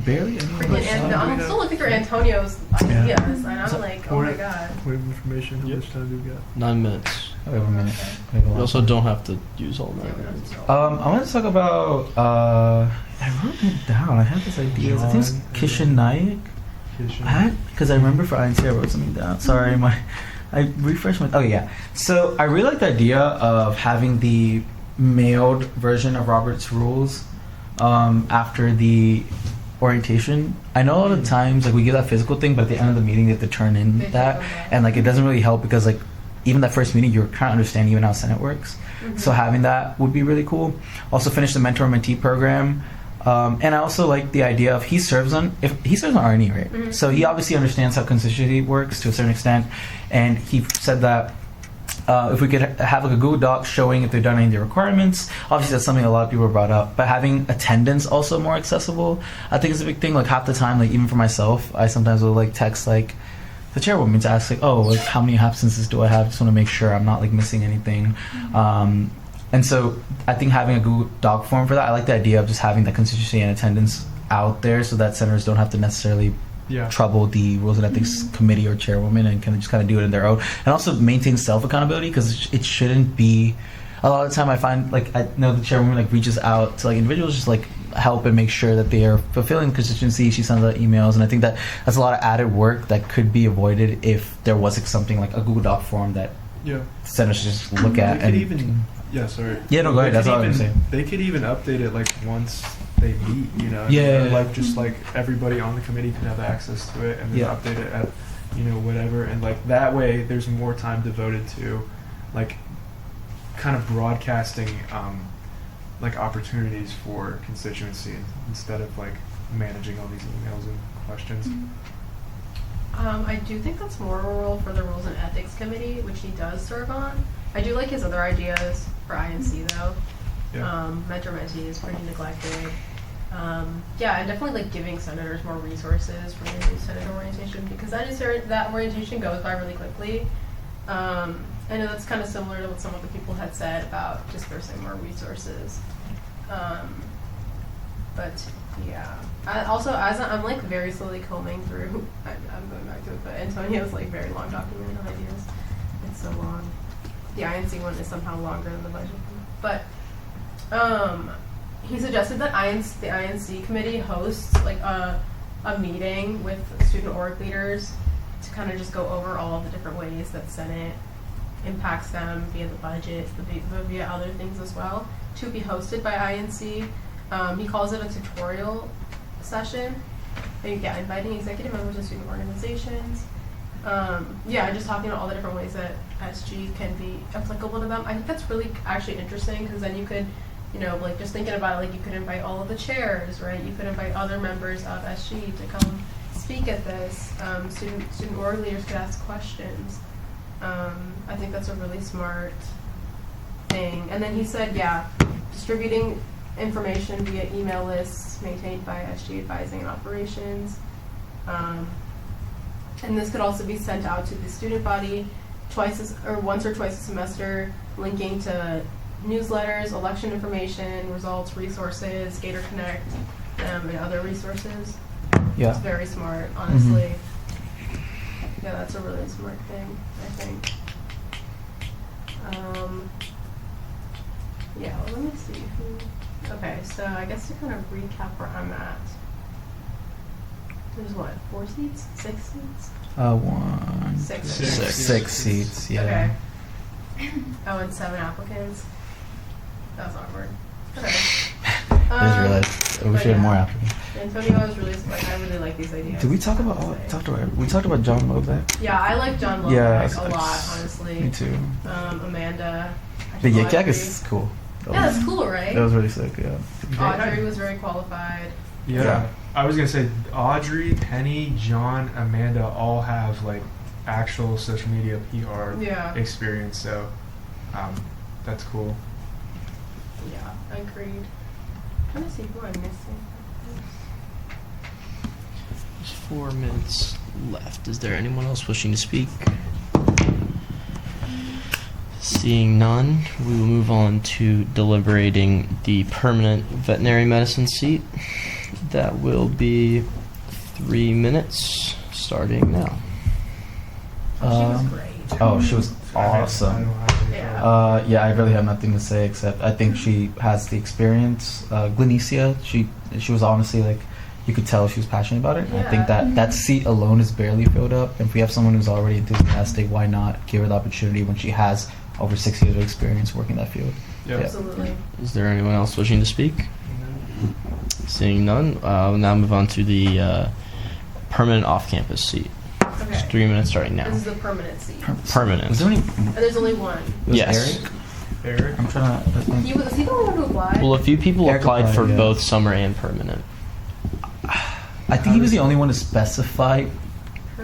Barely. I'm still looking through Antonio's ideas, and I'm like, oh my god. Point of information. How much time do we got? 9 minutes. We have a minute. We also don't have to use all 9 minutes. I want to talk about. I wrote it down. I had this idea. I think it's Kishineyak. Because I remember for INC I wrote something down. Sorry, I refreshed my. Oh yeah. So I really like the idea of having the mailed version of Robert's Rules after the orientation. I know a lot of times like we get that physical thing, but at the end of the meeting they have to turn in that, and like it doesn't really help because like even that first meeting you're kind of understanding even how Senate works. So having that would be really cool. Also finish the mentor mentee program. And I also like the idea of he serves on R&E, right? So he obviously understands how constituency works to a certain extent, and he said that if we could have like a Google Doc showing if they've done any of the requirements. Obviously that's something a lot of people brought up, but having attendance also more accessible I think is a big thing. Like half the time, like even for myself, I sometimes will like text like the chairwoman to ask like, oh, like how many absences do I have? Just want to make sure I'm not like missing anything. And so I think having a Google Doc form for that, I like the idea of just having that constituency and attendance out there so that senators don't have to necessarily trouble the Rules and Ethics Committee or chairwoman and can just kind of do it in their own. And also maintain self-accountability because it shouldn't be, a lot of the time I find, like I know the chairwoman like reaches out to like individuals just like help and make sure that they are fulfilling constituency. She sends out emails, and I think that that's a lot of added work that could be avoided if there was like something like a Google Doc form that senators should just look at. They could even, sorry. Yeah, no, go ahead. That's all I'm saying. They could even update it like once they meet, you know. Like just like everybody on the committee can have access to it and then update it at, whatever. And like that way there's more time devoted to like kind of broadcasting like opportunities for constituency instead of like managing all these emails and questions. I do think that's more of a role for the Rules and Ethics Committee, which he does serve on. I do like his other ideas for INC though. Mentor mentee is pretty neglected. And definitely like giving senators more resources for the new senator orientation because that orientation goes by really quickly. I know that's kind of similar to what some of the people had said about dispersing more resources. But yeah, I also as I'm like very slowly combing through, I'm going back to it, but Antonio's like very long document of ideas. It's so long. The INC one is somehow longer than the budget one. But he suggested that the INC committee hosts like a meeting with student org leaders to kind of just go over all of the different ways that Senate impacts them via the budget, via other things as well, to be hosted by INC. He calls it a tutorial session. Inviting executive members of student organizations. Just talking about all the different ways that SG can be applicable to them. I think that's really actually interesting because then you could, like just thinking about it, like you could invite all of the chairs, right? You could invite other members of SG to come speak at this. Student org leaders could ask questions. I think that's a really smart thing. And then he said, distributing information via email lists maintained by SG Advising and Operations. And this could also be sent out to the student body once or twice a semester, linking to newsletters, election information, results, resources, Gator Connect, and other resources. It's very smart, honestly. Yeah, that's a really smart thing, I think. Let me see. Okay, so I guess to kind of recap where I'm at. There's what, 4 seats? 6 seats? 6 seats, yeah. Okay. And 7 applicants. That was awkward. Okay. I just realized. I wish we had more applicants. Antonio was really like, I really like these ideas. Did we talk about we talked about John Lobeck? Yeah, I like John Lobeck a lot, honestly. Me too. Amanda. The Yik Yak is cool. Yeah, that's cool, right? That was really sick. Yeah. Audrey was very qualified. Yeah. I was gonna say Audrey, Penny, John, Amanda all have like actual social media PR experience, so that's cool. Yeah, agreed. I'm trying to see who I'm missing. There's 4 minutes left. Is there anyone else wishing to speak? Seeing none, we will move on to deliberating the permanent veterinary medicine seat. That will be 3 minutes, starting now. She was great. Oh, she was awesome. Yeah, I really have nothing to say except I think she has the experience. Glenicia, she was honestly like, you could tell she was passionate about it. And I think that seat alone is barely filled up. And if we have someone who's already enthusiastic, why not give her the opportunity when she has over 6 years of experience working that field? Yeah. Absolutely. Is there anyone else wishing to speak? Seeing none, we'll now move on to the permanent off-campus seat. Okay. It's 3 minutes starting now. This is the permanent seat. Permanent. Was there any? And there's only one. Yes. Eric? I'm trying to. Was he the one who applied? Well, a few people Eric applied for applied, yeah. both summer and permanent. I think he was the only one to specify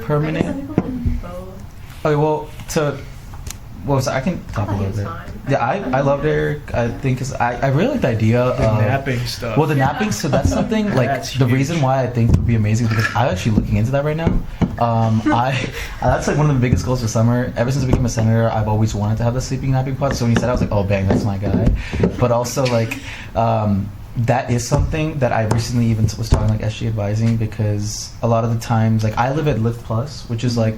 permanent. Okay, well, I can talk a little bit. Yeah, I loved Eric. I think because I really like the idea of napping stuff. Well, the napping, so that's something like That's the huge. reason why I think would be amazing because I'm actually looking into that right now. That's like one of the biggest goals for summer. Ever since I became a senator, I've always wanted to have the sleeping napping pod. So when he said, I was like, oh bang, that's my guy. But also like. That is something that I recently even was talking like SG advising because a lot of the times like I live at Lyft Plus, which is like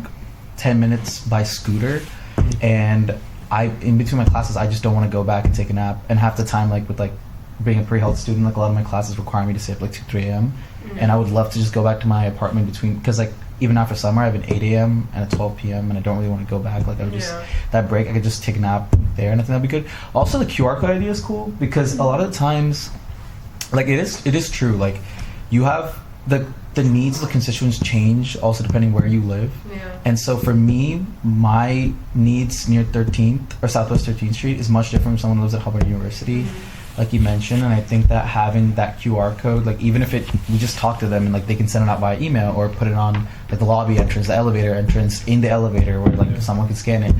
10 minutes by scooter, and in between my classes I just don't want to go back and take a nap, and half the time like with like being a pre-health student, like a lot of my classes require me to stay up like 2-3 a.m. and I would love to just go back to my apartment between because like even after summer I have an 8 a.m. and a 12 p.m. and I don't really want to go back. Like I would just that break I could just take a nap there and I think that'd be good. Also the QR code idea is cool because a lot of the times like it is true. Like you have the needs of the constituents change also depending where you live. Yeah. And so for me, my needs near 13th or Southwest 13th Street is much different from someone who lives at Hubbard University, like you mentioned. And I think that having that QR code, like even if we just talk to them and like they can send it out via email or put it on like the lobby entrance, the elevator entrance, in the elevator where like someone can scan it.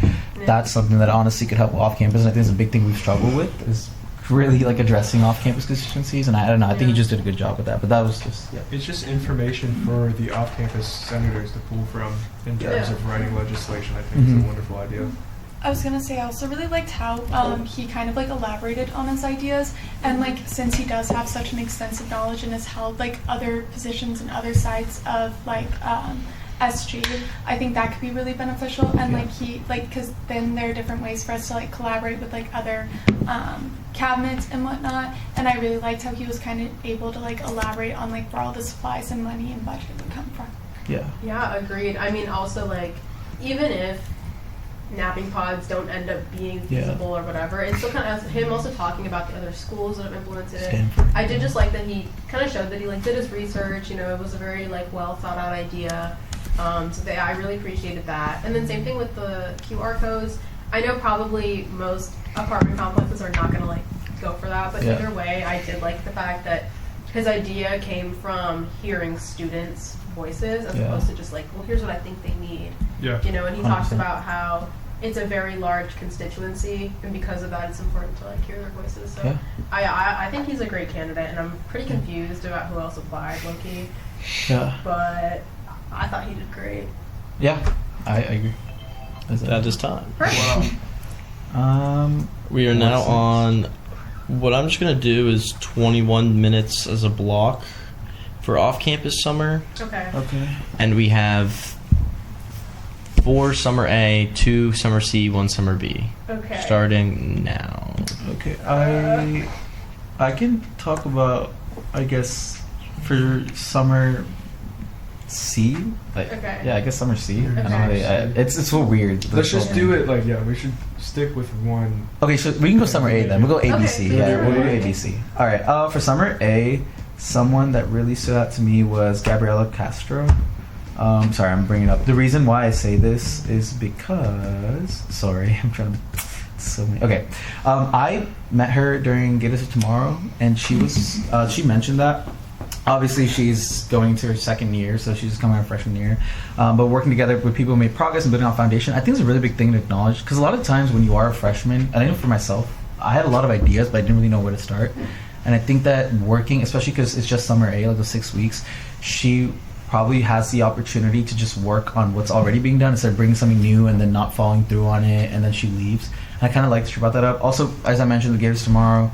That's something that honestly could help off campus. And I think it's a big thing we've struggled with is really like addressing off-campus constituencies, and I don't know. I think he just did a good job with that. But that was just It's just information for the off-campus senators to pull from in terms of writing legislation. I think it's a wonderful idea. I was gonna say I also really liked how he kind of like elaborated on his ideas, and like since he does have such an extensive knowledge and has held like other positions and other sides of like SG, I think that could be really beneficial. And like because then there are different ways for us to like collaborate with like other cabinets and whatnot. And I really liked how he was kind of able to like elaborate on like where all the supplies and money and budget would come from. Yeah, agreed. I mean, also like even if napping pods don't end up being feasible or whatever, it's still kind of him also talking about the other schools that have implemented it. I did just like that he kind of showed that he like did his research. You know, it was a very like well thought out idea. I really appreciated that. And then same thing with the QR codes. I know probably most apartment complexes are not going to like go for that, but either way, I did like the fact that his idea came from hearing students' voices as opposed to just like, well, here's what I think they need. Yeah. You know, and he 100%. talks about how it's a very large constituency, and because of that, it's important to like hear their voices. So I think he's a great candidate, and I'm pretty confused about who else applied, low-key. Yeah. But I thought he did great. Yeah, I agree. That is time. Wow. We are now on. What I'm just gonna do is 21 minutes as a block for off-campus summer. Okay. And we have 4 summer A, 2 summer C, 1 summer B. Okay. Starting now. Okay, I can talk about, I guess, for summer C. Like, Okay. Yeah, I guess some are C. I don't know. Okay. It's so weird. Let's just do it like we should stick with one. Okay, so we can go summer A then. We'll go ABC. Okay. Yeah, we'll go ABC. All right. For summer A, someone that really stood out to me was Gabriela Castro. Sorry, I'm bringing up. The reason why I say this is because. Sorry, I'm trying to. So many. Okay, I met her during Get Us Tomorrow, and she was. She mentioned that. Obviously, she's going to her second year, so she's coming out freshman year. But working together with people who made progress and building on foundation, I think is a really big thing to acknowledge. Because a lot of times when you are a freshman, and I know for myself, I had a lot of ideas, but I didn't really know where to start. And I think that working, especially because it's just summer A, like the 6 weeks, she probably has the opportunity to just work on what's already being done instead of bringing something new and then not following through on it, and then she leaves. And I kind of like that she brought that up. Also, as I mentioned, the Get Us Tomorrow,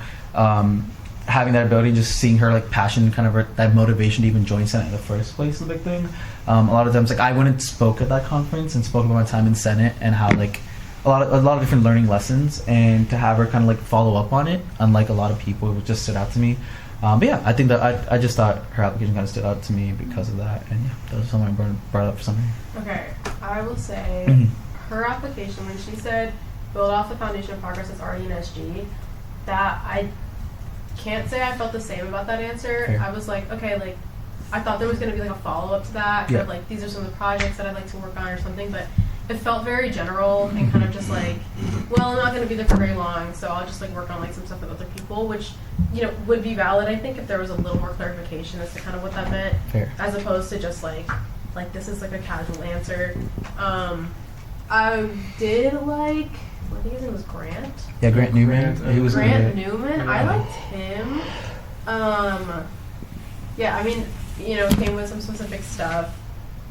having that ability, just seeing her like passion, kind of that motivation to even join Senate in the first place is a big thing. A lot of times, like I went and spoke at that conference and spoke about my time in Senate and how like a lot of different learning lessons, and to have her kind of like follow up on it, unlike a lot of people, it just stood out to me. But yeah, I think that I just thought her application kind of stood out to me because of that, and yeah, that was something I brought up for something. Okay, I will say her application, when she said build off the foundation of progress that's already in SG, that I can't say I felt the same about that answer. Fair. I was like, okay, like I thought there was going to be like a follow up to that, Yeah. or like these are some of the projects that I'd like to work on or something, but it felt very general and kind of just like, well, I'm not going to be there for very long, so I'll just like work on like some stuff with other people, which would be valid, I think, if there was a little more clarification as to kind of what that meant, Fair. as opposed to just like this is like a casual answer. I did like, I think his name was Grant. Yeah, Grant Newman. He was Grant good. Newman. I liked him. Yeah, I mean, came with some specific stuff.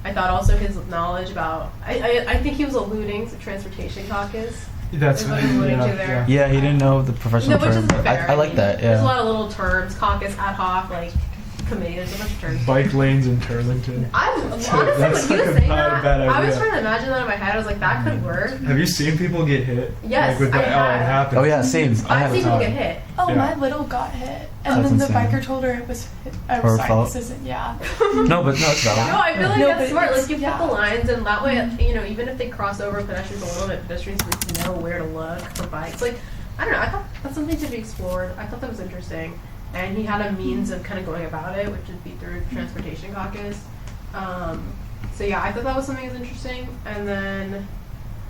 I thought also his knowledge about, I think he was alluding to Transportation Caucus. That's is what he's alluding to there. Yeah, he didn't know the professional No, which term. is fair. I like that. Yeah. There's a lot of little terms, caucus, ad hoc, like committee. There's a bunch of terms. Bike lanes in Turlington. Honestly, when That's he was like saying not a that, bad I was idea. trying to imagine that in my head. I was like, that could work. Have you seen people get hit? Yes, Like with I that? Oh, it have. happens. Oh yeah, same. I I've have seen a people ton. get hit. Oh, Yeah. my little got hit, and That's then the insane. biker told her it was Her sorry, fault? this isn't. Yeah. No, but no, it's valid. No, I feel like No, that's but smart. it's- Like you put the lines, and that way, even if they cross over pedestrians a little bit, pedestrians at least know where to look for bikes. Like, I don't know. I thought that's something to be explored. I thought that was interesting, and he had a means of kind of going about it, which would be through Transportation Caucus. So yeah, I thought that was something that was interesting. And then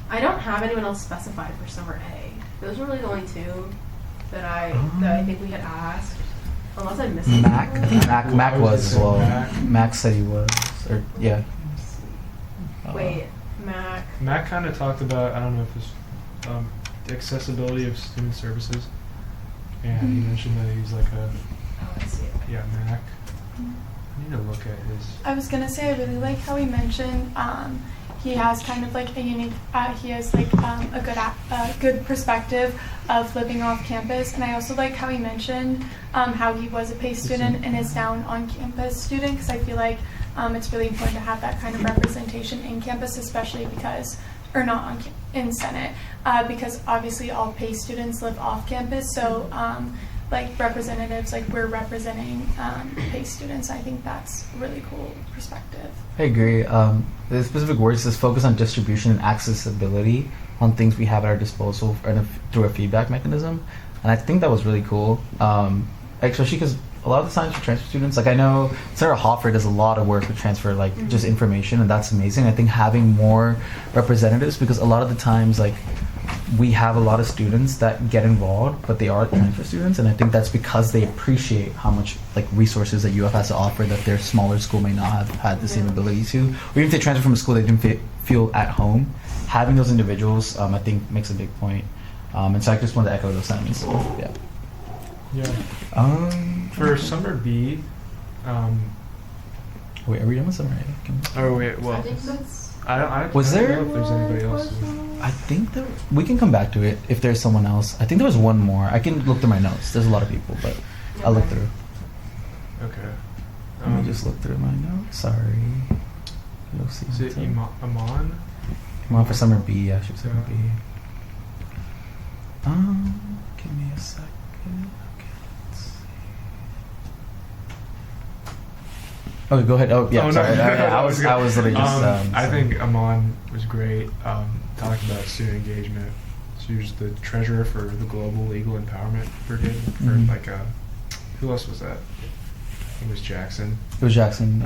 I don't have anyone else specified for summer A. Those were really the only two that I think we had asked. Unless I missed Mac was as well. Mac said he was, or yeah. Wait, Mac. Mac kind of talked about, I don't know if it's the accessibility of student services, and he mentioned that he's like a I see. yeah Mac. I need to look at his. I was gonna say I really like how he mentioned he has kind of like a unique he has like a good perspective of living off campus, and I also like how he mentioned how he was a PACE student and is now an on-campus student, because I feel like it's really important to have that kind of representation in campus, especially because or not on in Senate because obviously all PACE students live off campus, so like representatives, like we're representing PACE students. I think that's a really cool perspective. I agree. The specific word says focus on distribution and accessibility on things we have at our disposal through a feedback mechanism, and I think that was really cool. Especially because a lot of the times for transfer students, like I know Sarah Hoffer does a lot of work with transfer, like just information, and that's amazing. I think having more representatives, because a lot of the times, like we have a lot of students that get involved, but they are transfer students, and I think that's because they appreciate how much like resources that UF has to offer that their smaller school may not have had the same ability to, or even if they transfer from a school they didn't feel at home. Having those individuals, I think, makes a big point. And so I just wanted to echo those sentiments. Yeah. Yeah. For summer B. Wait, are we done with summer A? Oh wait, well. I think that's. I Was don't there? know if there's anybody else. I think that we can come back to it if there's someone else. I think there was one more. I can look through my notes. There's a lot of people, but I'll look through. Okay. Let me just look through my notes. Sorry. Is it Amon? Amon for summer B. Yeah, should summer B. Give me a second. Okay, let's see. Oh, go ahead. Oh, yeah. Oh, no. Sorry. I was literally just. I think Amon was great. Talking about student engagement. She was the treasurer for the Global Legal Empowerment Brigade. Mhm. For who else was that? I think it was Jackson. It was Jackson.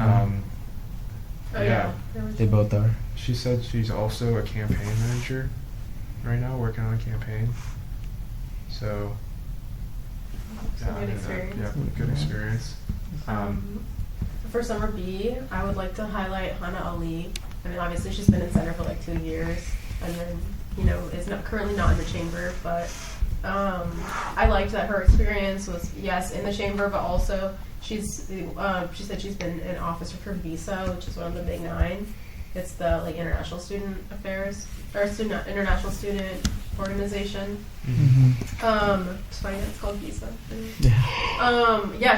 Yeah. They both are. She said she's also a campaign manager right now, working on a campaign. So. Good experience. Yeah, good experience. For summer B, I would like to highlight Hannah Ali. I mean, obviously she's been in center for like 2 years, and then is currently not in the chamber. But I liked that her experience was in the chamber, but also she said she's been an officer for Visa, which is one of the big 9. It's the international student affairs or international student organization. It's funny that it's called Visa.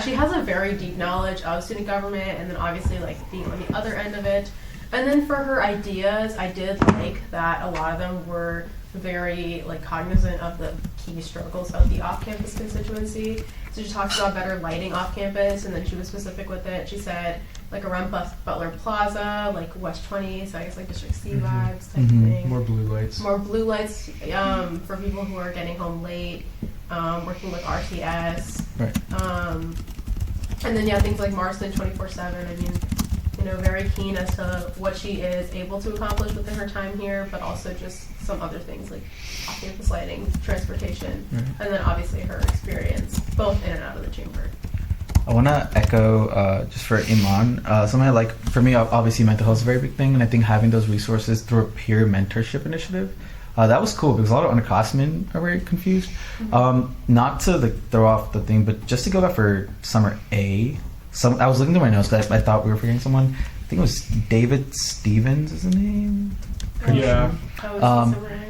She has a very deep knowledge of student government, and then obviously being on the other end of it. And then for her ideas, I did like that a lot of them were very cognizant of the key struggles of the off-campus constituency. So she talks about better lighting off campus, and then she was specific with it. She said around Butler Plaza, West 20, so I guess District C vibes type thing. More blue lights. More blue lights for people who are getting home late, working with RTS. Right. And then things like Marston 24/7. I mean, very keen as to what she is able to accomplish within her time here, but also just some other things like off-campus lighting, transportation, and then obviously her experience both in and out of the chamber. I want to echo just for Iman, something I like. For me, obviously mental health is a very big thing, and I think having those resources through a peer mentorship initiative, that was cool because a lot of underclassmen are very confused. Not to throw off the thing, but just to go back for summer A, I was looking through my notes because I thought we were forgetting someone. I think it was David Stevens is his name. Yeah.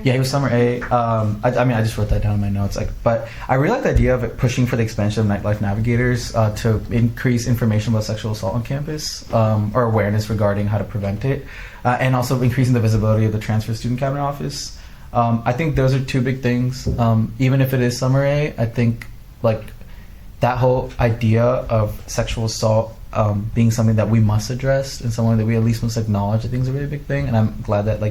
Yeah, he was summer A. I just wrote that down in my notes. But I really like the idea of pushing for the expansion of nightlife navigators to increase information about sexual assault on campus or awareness regarding how to prevent it, and also increasing the visibility of the transfer student cabinet office. I think those are 2 big things. Even if it is summer A, I think that whole idea of sexual assault being something that we must address and something that we at least must acknowledge, I think is a really big thing, and I'm glad that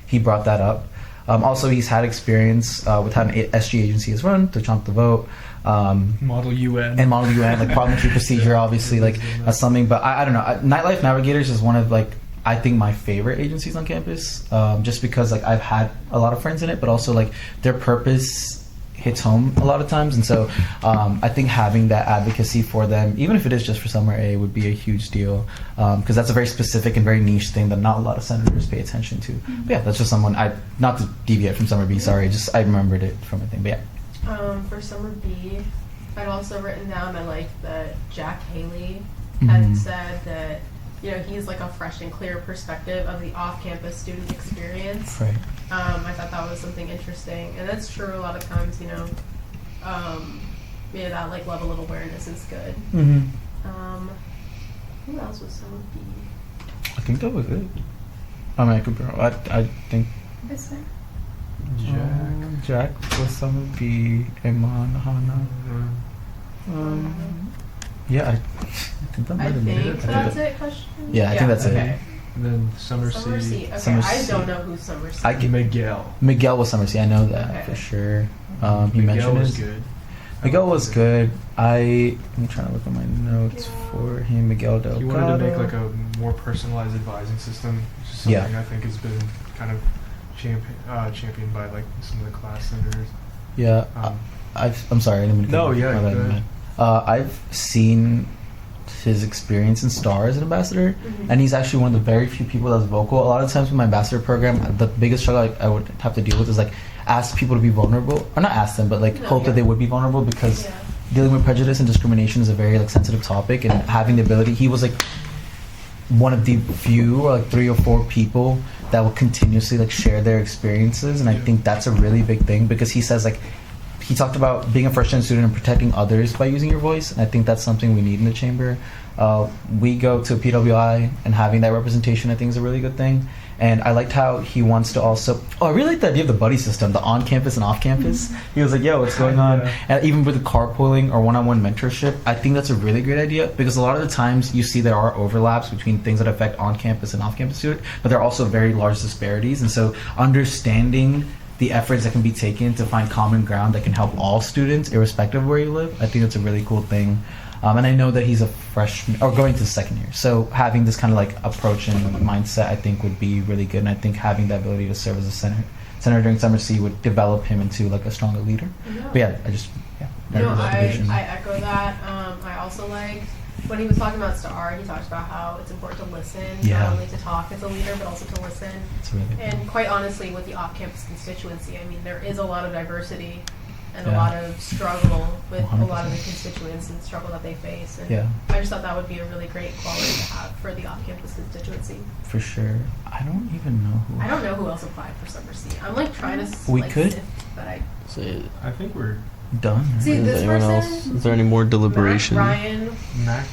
he brought that up. Also, he's had experience with how an SG agency is run to chomp the vote. Model UN. And Model UN, parliamentary procedure, obviously, that's something. But I don't know. Nightlife Navigators is one of, I think my favorite agencies on campus, just because, I've had a lot of friends in it, but also, their purpose hits home a lot of times. And so I think having that advocacy for them, even if it is just for summer A, would be a huge deal, because that's a very specific and very niche thing that not a lot of senators pay attention to. But yeah, that's just someone, not to deviate from summer B, sorry, just I remembered it from a thing. But yeah. For summer B, I'd also written down, I like that Jack Haley had said that he's a fresh and clear perspective of the off-campus student experience. Right. I thought that was something interesting, and that's true a lot of times. That level of awareness is good. Who else was summer B? I think that was it. I could be wrong. I think Jack was summer B. Iman, Hannah. Yeah, I think that might have been it. That's it. Question. Yeah, I think that's okay. it. And then summer C. Okay, Summer I C. don't know who summer C. Miguel was summer C. I know that for sure. He mentioned was it. good. Miguel was good. I'm trying to look at my notes for him. Miguel Delgado. He wanted to make a more personalized advising system, which is something I think has been kind of championed by some of the class centers. Yeah, I'm sorry. I didn't mean to no, yeah, go ahead. I've seen his experience in STAR as an ambassador, and he's actually one of the very few people that's vocal. A lot of times with my ambassador program, the biggest struggle I would have to deal with is ask people to be vulnerable, or not ask them, but hope that they would be vulnerable, because dealing with prejudice and discrimination is a very sensitive topic, and having the ability, he was one of the few or 3 or 4 people that will continuously share their experiences, and I think that's a really big thing, because he says he talked about being a first-gen student and protecting others by using your voice, and I think that's something we need in the chamber. We go to PWI, and having that representation, I think, is a really good thing. And I liked how he wants to also... Oh, I really like the idea of the buddy system, the on-campus and off-campus. He was like, yo, what's going on? And even with the carpooling or one-on-one mentorship, I think that's a really great idea, because a lot of the times you see there are overlaps between things that affect on-campus and off-campus students, but there are also very large disparities. And so understanding the efforts that can be taken to find common ground that can help all students, irrespective of where you live, I think that's a really cool thing. And I know that he's a freshman, or going to the second year. So having this kind of like approach and mindset, I think, would be really good. And I think having the ability to serve as a senator during summer C would develop him into like a stronger leader. Yeah. But yeah, I just, No, I echo that. I also liked when he was talking about STAR, he talked about how it's important to listen, not only to talk as a leader, but also to listen. Really and quite honestly, with the off-campus constituency, I mean, there is a lot of diversity and a lot of struggle with 100%. A lot of the constituents and struggle that they face. And I just thought that would be a really great quality to have for the off-campus constituency. For sure. I don't even know who. I don't know who else applied for Summer C. I'm like trying to we could sift, but I think we're done. See, is anyone else? Is there any more deliberation? Ryan.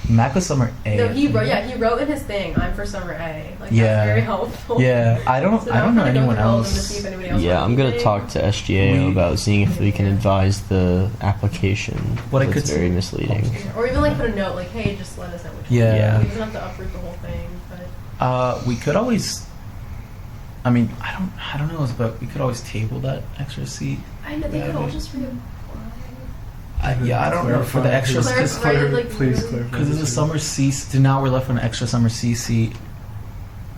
Mac was Summer A. No, he wrote in his thing, I'm for Summer A. Like, that's very helpful. Yeah, I don't know anyone else. Yeah, I'm gonna talk to SGA about seeing if we can advise the application. What I could very misleading. Or even like put a note like, hey, just let us know which one. We don't have to uproot the whole thing, but we could always. I mean, I don't know, but we could always table that extra seat. I know they could all just reapply. I don't know for the extras please clarify. Because it's a summer C. So now we're left with an extra summer C seat,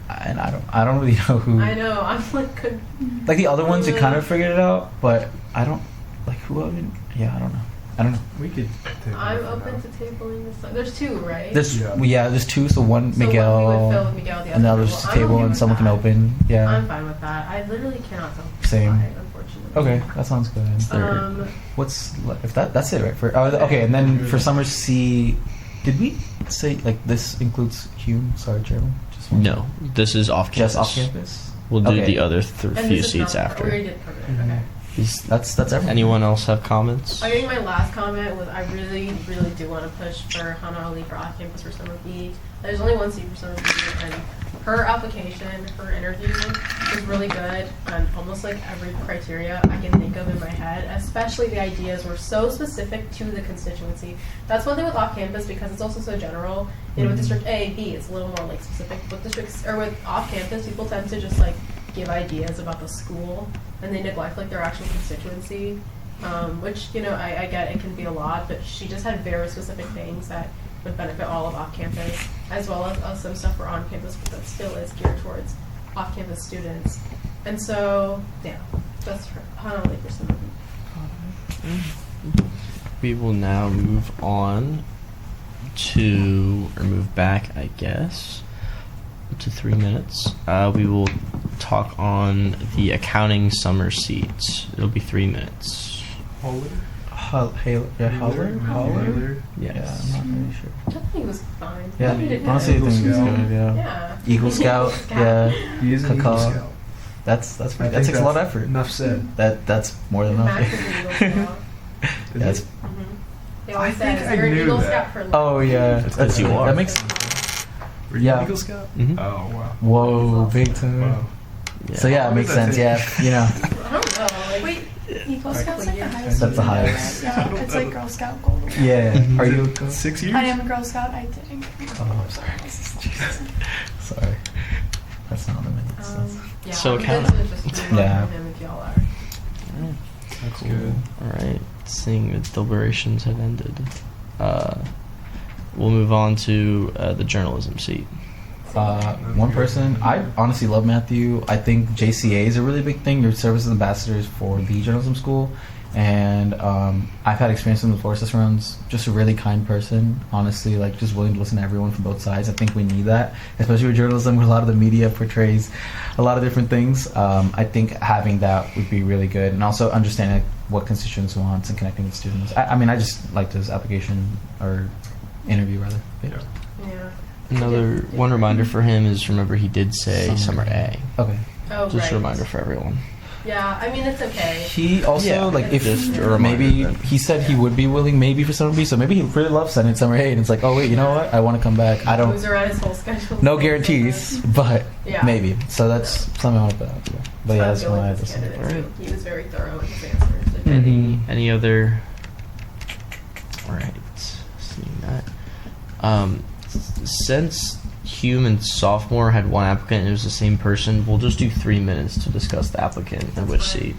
and I don't really know who. I know I'm like like the other ones, you kind of figured it out, but I don't like who. I don't know. We could. I'm open to tabling this. There's two, right? There's two. So one Miguel, one we would fill with Miguel, the and the other other's table, and someone can open. Yeah, I'm fine with that. I literally cannot tell. Same. Unfortunately. Okay, that sounds good. What's if that's it, right? Okay, and then for summer C, did we say like this includes Hume? Sorry, Jeremy. No, this is off campus. Just off campus. We'll do the other few seats after. Okay. That's everything. Anyone else have comments? I think my last comment was I really do want to push for Hana Ali for off campus for summer B. There's only one seat for summer B, and her application, her interview was really good on almost like every criteria I can think of in my head. Especially the ideas were so specific to the constituency. That's one thing with off campus because it's also so general. You know, with District A, B, it's a little more like specific. With districts or with off campus, people tend to just like give ideas about the school and they neglect like their actual constituency, which I get it can be a lot, but she just had very specific things that would benefit all of off campus, as well as some stuff for on campus, but that still is geared towards off campus students. And so that's Hana Ali for some of them. We will now move on move back, I guess, to 3 minutes. We will talk on the accounting summer seats. It'll be 3 minutes. Holler? Holler? Yes. I'm not really sure. I think he was fine. Yeah, honestly, I think he was good. Yeah. Eagle Scout. Yeah. He is an Eagle Scout. That takes a lot of effort. Enough said. That's more than enough. Max is an Eagle Scout. That's. They always I think say I you're an knew Eagle that. Scout for life. Oh yeah, That's you are. That makes sense. Were you an Eagle Scout? Mm-hmm. Oh wow. Whoa, big time. Wow. Yeah. So yeah, it makes sense. Yeah, I don't know. Like, Wait, Eagle Scout's like the highest. That's the highest. Yeah, it's like Girl Scout Gold. Yeah. Are you 6 years? I am a Girl Scout. I didn't. Oh, I'm sorry. Sorry. That's not on the minutes. So count. Yeah. If y'all are. That's good. All right. Seeing the deliberations have ended, we'll move on to the journalism seat. One person, I honestly love Matthew. I think JCA is a really big thing. Your services ambassadors for the journalism school, and I've had experience in the forces runs. Just a really kind person, honestly, like just willing to listen to everyone from both sides. I think we need that, especially with journalism, where a lot of the media portrays a lot of different things. I think having that would be really good, and also understanding what constituents want and connecting with students. I mean, I just liked his application or interview rather. Yeah. Another reminder for him is remember he did say summer A. Okay. Oh, Just right. a reminder for everyone. Yeah, I mean, it's okay. He also like if Just a reminder maybe that- he said he would be willing maybe for summer B, so maybe he really loves Senate summer A, and it's like, oh wait, you know what? I want to come back. I don't. Moves around his whole schedule. No guarantees, but Yeah. maybe. So that's something I want to put out there. But yeah, I that's feel why I like had this to say. candidate, too. He was very thorough in his answers. Like, Any other? All right, seeing that. Since Hume and Sophomore had one applicant and it was the same person, we'll just do 3 minutes to discuss the applicant and which seat.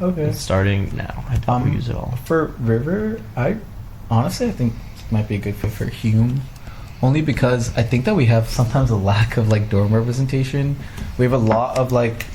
Okay. And starting now. I think we use it all. For River, I think might be a good fit for Hume, only because I think that we have sometimes a lack of like dorm representation. We have a lot of like,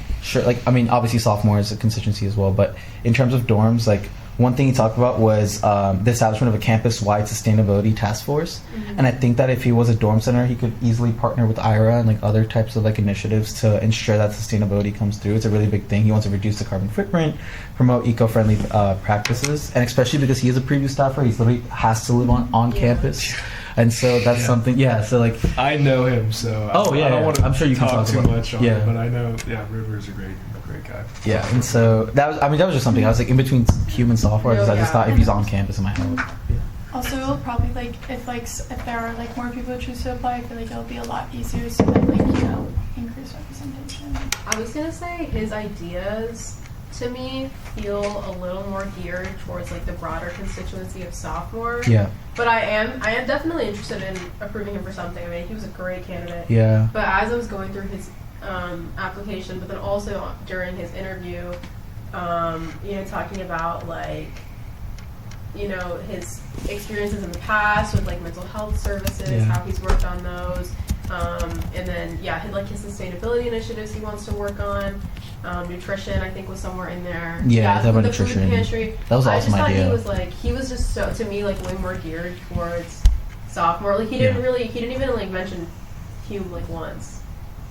I mean, obviously Sophomore is a constituency as well, but in terms of dorms, like one thing he talked about was the establishment of a campus-wide sustainability task force, and I think that if he was a dorm center, he could easily partner with IRA and like other types of like initiatives to ensure that sustainability comes through. It's a really big thing. He wants to reduce the carbon footprint, promote eco-friendly practices, and especially because he is a previous staffer, he literally has to live on campus, and so that's something. Yeah, so like I know him, so I don't want to I'm sure you can talk talk too about much on yeah. it, but I know River's a great guy. Yeah, and so that was just something I was like in between Hume and Software. I just thought if he's on campus, it might help. Also, it'll probably if there are like more people who choose to apply, I feel like it'll be a lot easier to then increase representation. I was gonna say his ideas to me feel a little more geared towards like the broader constituency of Sophomore. Yeah. But I am definitely interested in approving him for something. I mean, he was a great candidate. Yeah. But as I was going through his application, but then also during his interview, talking about like, his experiences in the past with like mental health services, how he's worked on those, and then his sustainability initiatives he wants to work on. Nutrition, I think, was somewhere in there. Yeah, that about the nutrition. Food pantry. That was awesome idea. He was just so, to me, like way more geared towards Sophomore. Like he didn't even like mention Hume like once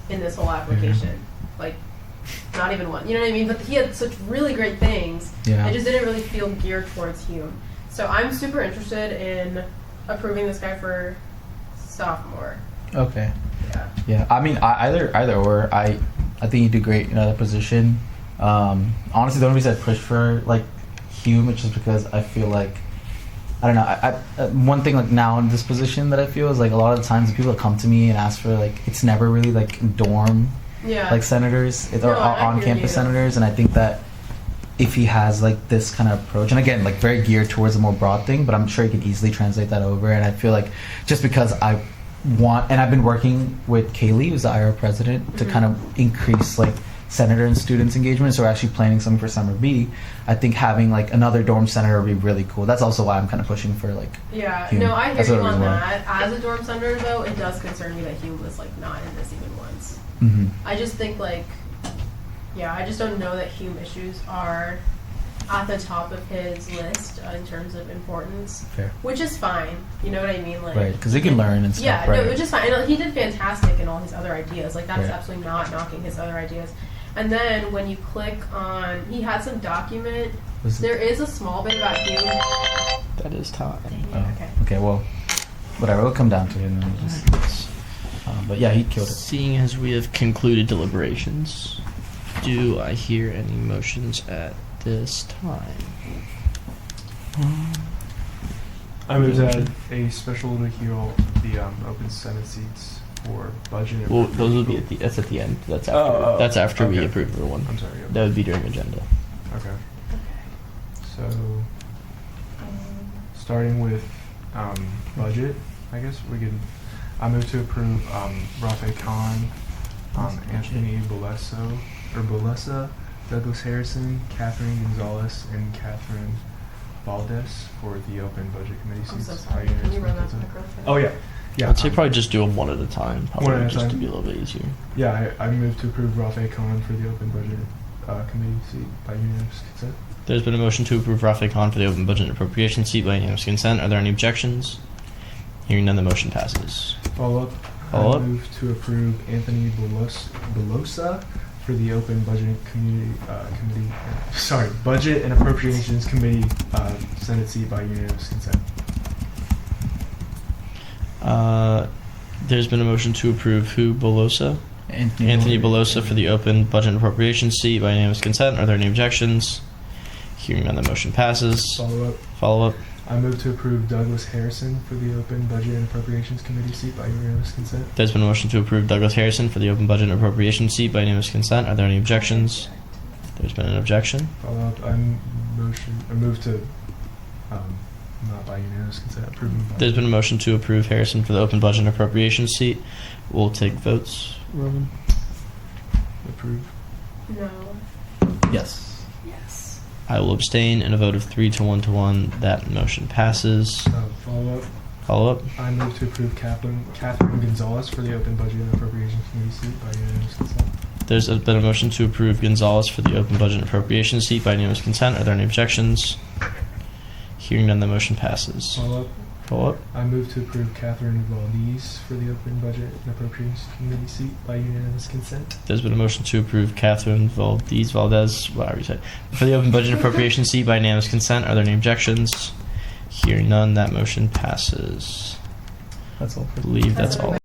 in this whole application. Like not even one. You know what I mean? But he had such really great things. Yeah. I just didn't really feel geared towards Hume. So I'm super interested in approving this guy for Sophomore. Okay. Yeah. Yeah. I mean, either or. I think you do great in that position. Honestly, the only reason I push for like Hume is just because I feel like I don't know. One thing like now in this position that I feel is like a lot of the times the people that come to me and ask for like it's never really like dorm like senators or on campus senators, and I think that if he has like this kind of approach, and again like very geared towards a more broad thing, but I'm sure he can easily translate that over. And I feel like just because I want, and I've been working with Kaylee, who's the IRA president, to kind of increase like senator and students engagement, so we're actually planning something for summer B. I think having like another dorm senator would be really cool. That's also why I'm kind of pushing for like Hume. No, I hear That's you what on it was that. As a dorm senator, though, it does concern me that Hume was like not in this even once. Mm-hmm. I just think like, I just don't know that Hume issues are at the top of his list in terms of importance. Fair. Which is fine. You know what I mean? Like, Right, because they can learn and stuff. yeah, right. no, which is fine. And he did fantastic in all his other ideas. Like that is Right. absolutely not knocking his other ideas. And then when you click on, he had some document. There is a small bit about Hume. That is time. Okay, well, whatever. It'll come down to it. And then just, but yeah, he killed it. Seeing as we have concluded deliberations, do I hear any motions at this time? I move to add a special to heal the open Senate seats for budget. Well, those would be that's at the end. That's after. That's after we approve everyone. I'm sorry. That would be during agenda. Okay. So, starting with budget, I guess we can. I move to approve Rafe Khan, Anthony Bolesa, Douglas Harrison, Catherine Gonzalez, and Catherine Valdez for the open budget committee seats. I'm so sorry. Can you run that back real quick? Oh yeah. I'd say probably just do them one at a time. Probably One at a just time. to be a little bit easier. Yeah, I move to approve Rafe Khan for the open budget committee seat by unanimous consent. There's been a motion to approve Rafe Khan for the open budget and appropriation seat by unanimous consent. Are there any objections? Hearing none, the motion passes. Follow up. I move to approve Anthony Belosa for the open budget budget and appropriations committee Senate seat by unanimous consent. There's been a motion to approve who? Belosa? Anthony Belosa for the open budget and appropriations seat by unanimous consent. Are there any objections? Hearing none, the motion passes. Follow up. I move to approve Douglas Harrison for the open budget and appropriations committee seat by unanimous consent. There's been a motion to approve Douglas Harrison for the open budget and appropriations seat by unanimous consent. Are there any objections? There's been an objection. Follow up. I move to not by unanimous consent. Approve. There's been a motion to approve Harrison for the open budget and appropriations seat. We'll take votes. Roman. Approve. No. Yes. Yes. I will abstain in a vote of 3 to 1 to 1. That motion passes. Follow up. Follow up. I move to approve Catherine Gonzalez for the open budget and appropriations committee seat by unanimous consent. There's been a motion to approve Gonzalez for the open budget and appropriations seat by unanimous consent. Are there any objections? Hearing none, the motion passes. Follow up. Follow up. I move to approve Catherine Valdez for the open budget and appropriations committee seat by unanimous consent. There's been a motion to approve Catherine Valdez, whatever you say, for the open budget and appropriations seat by unanimous consent. Are there any objections? Hearing none, that motion passes. That's all. I believe that's all.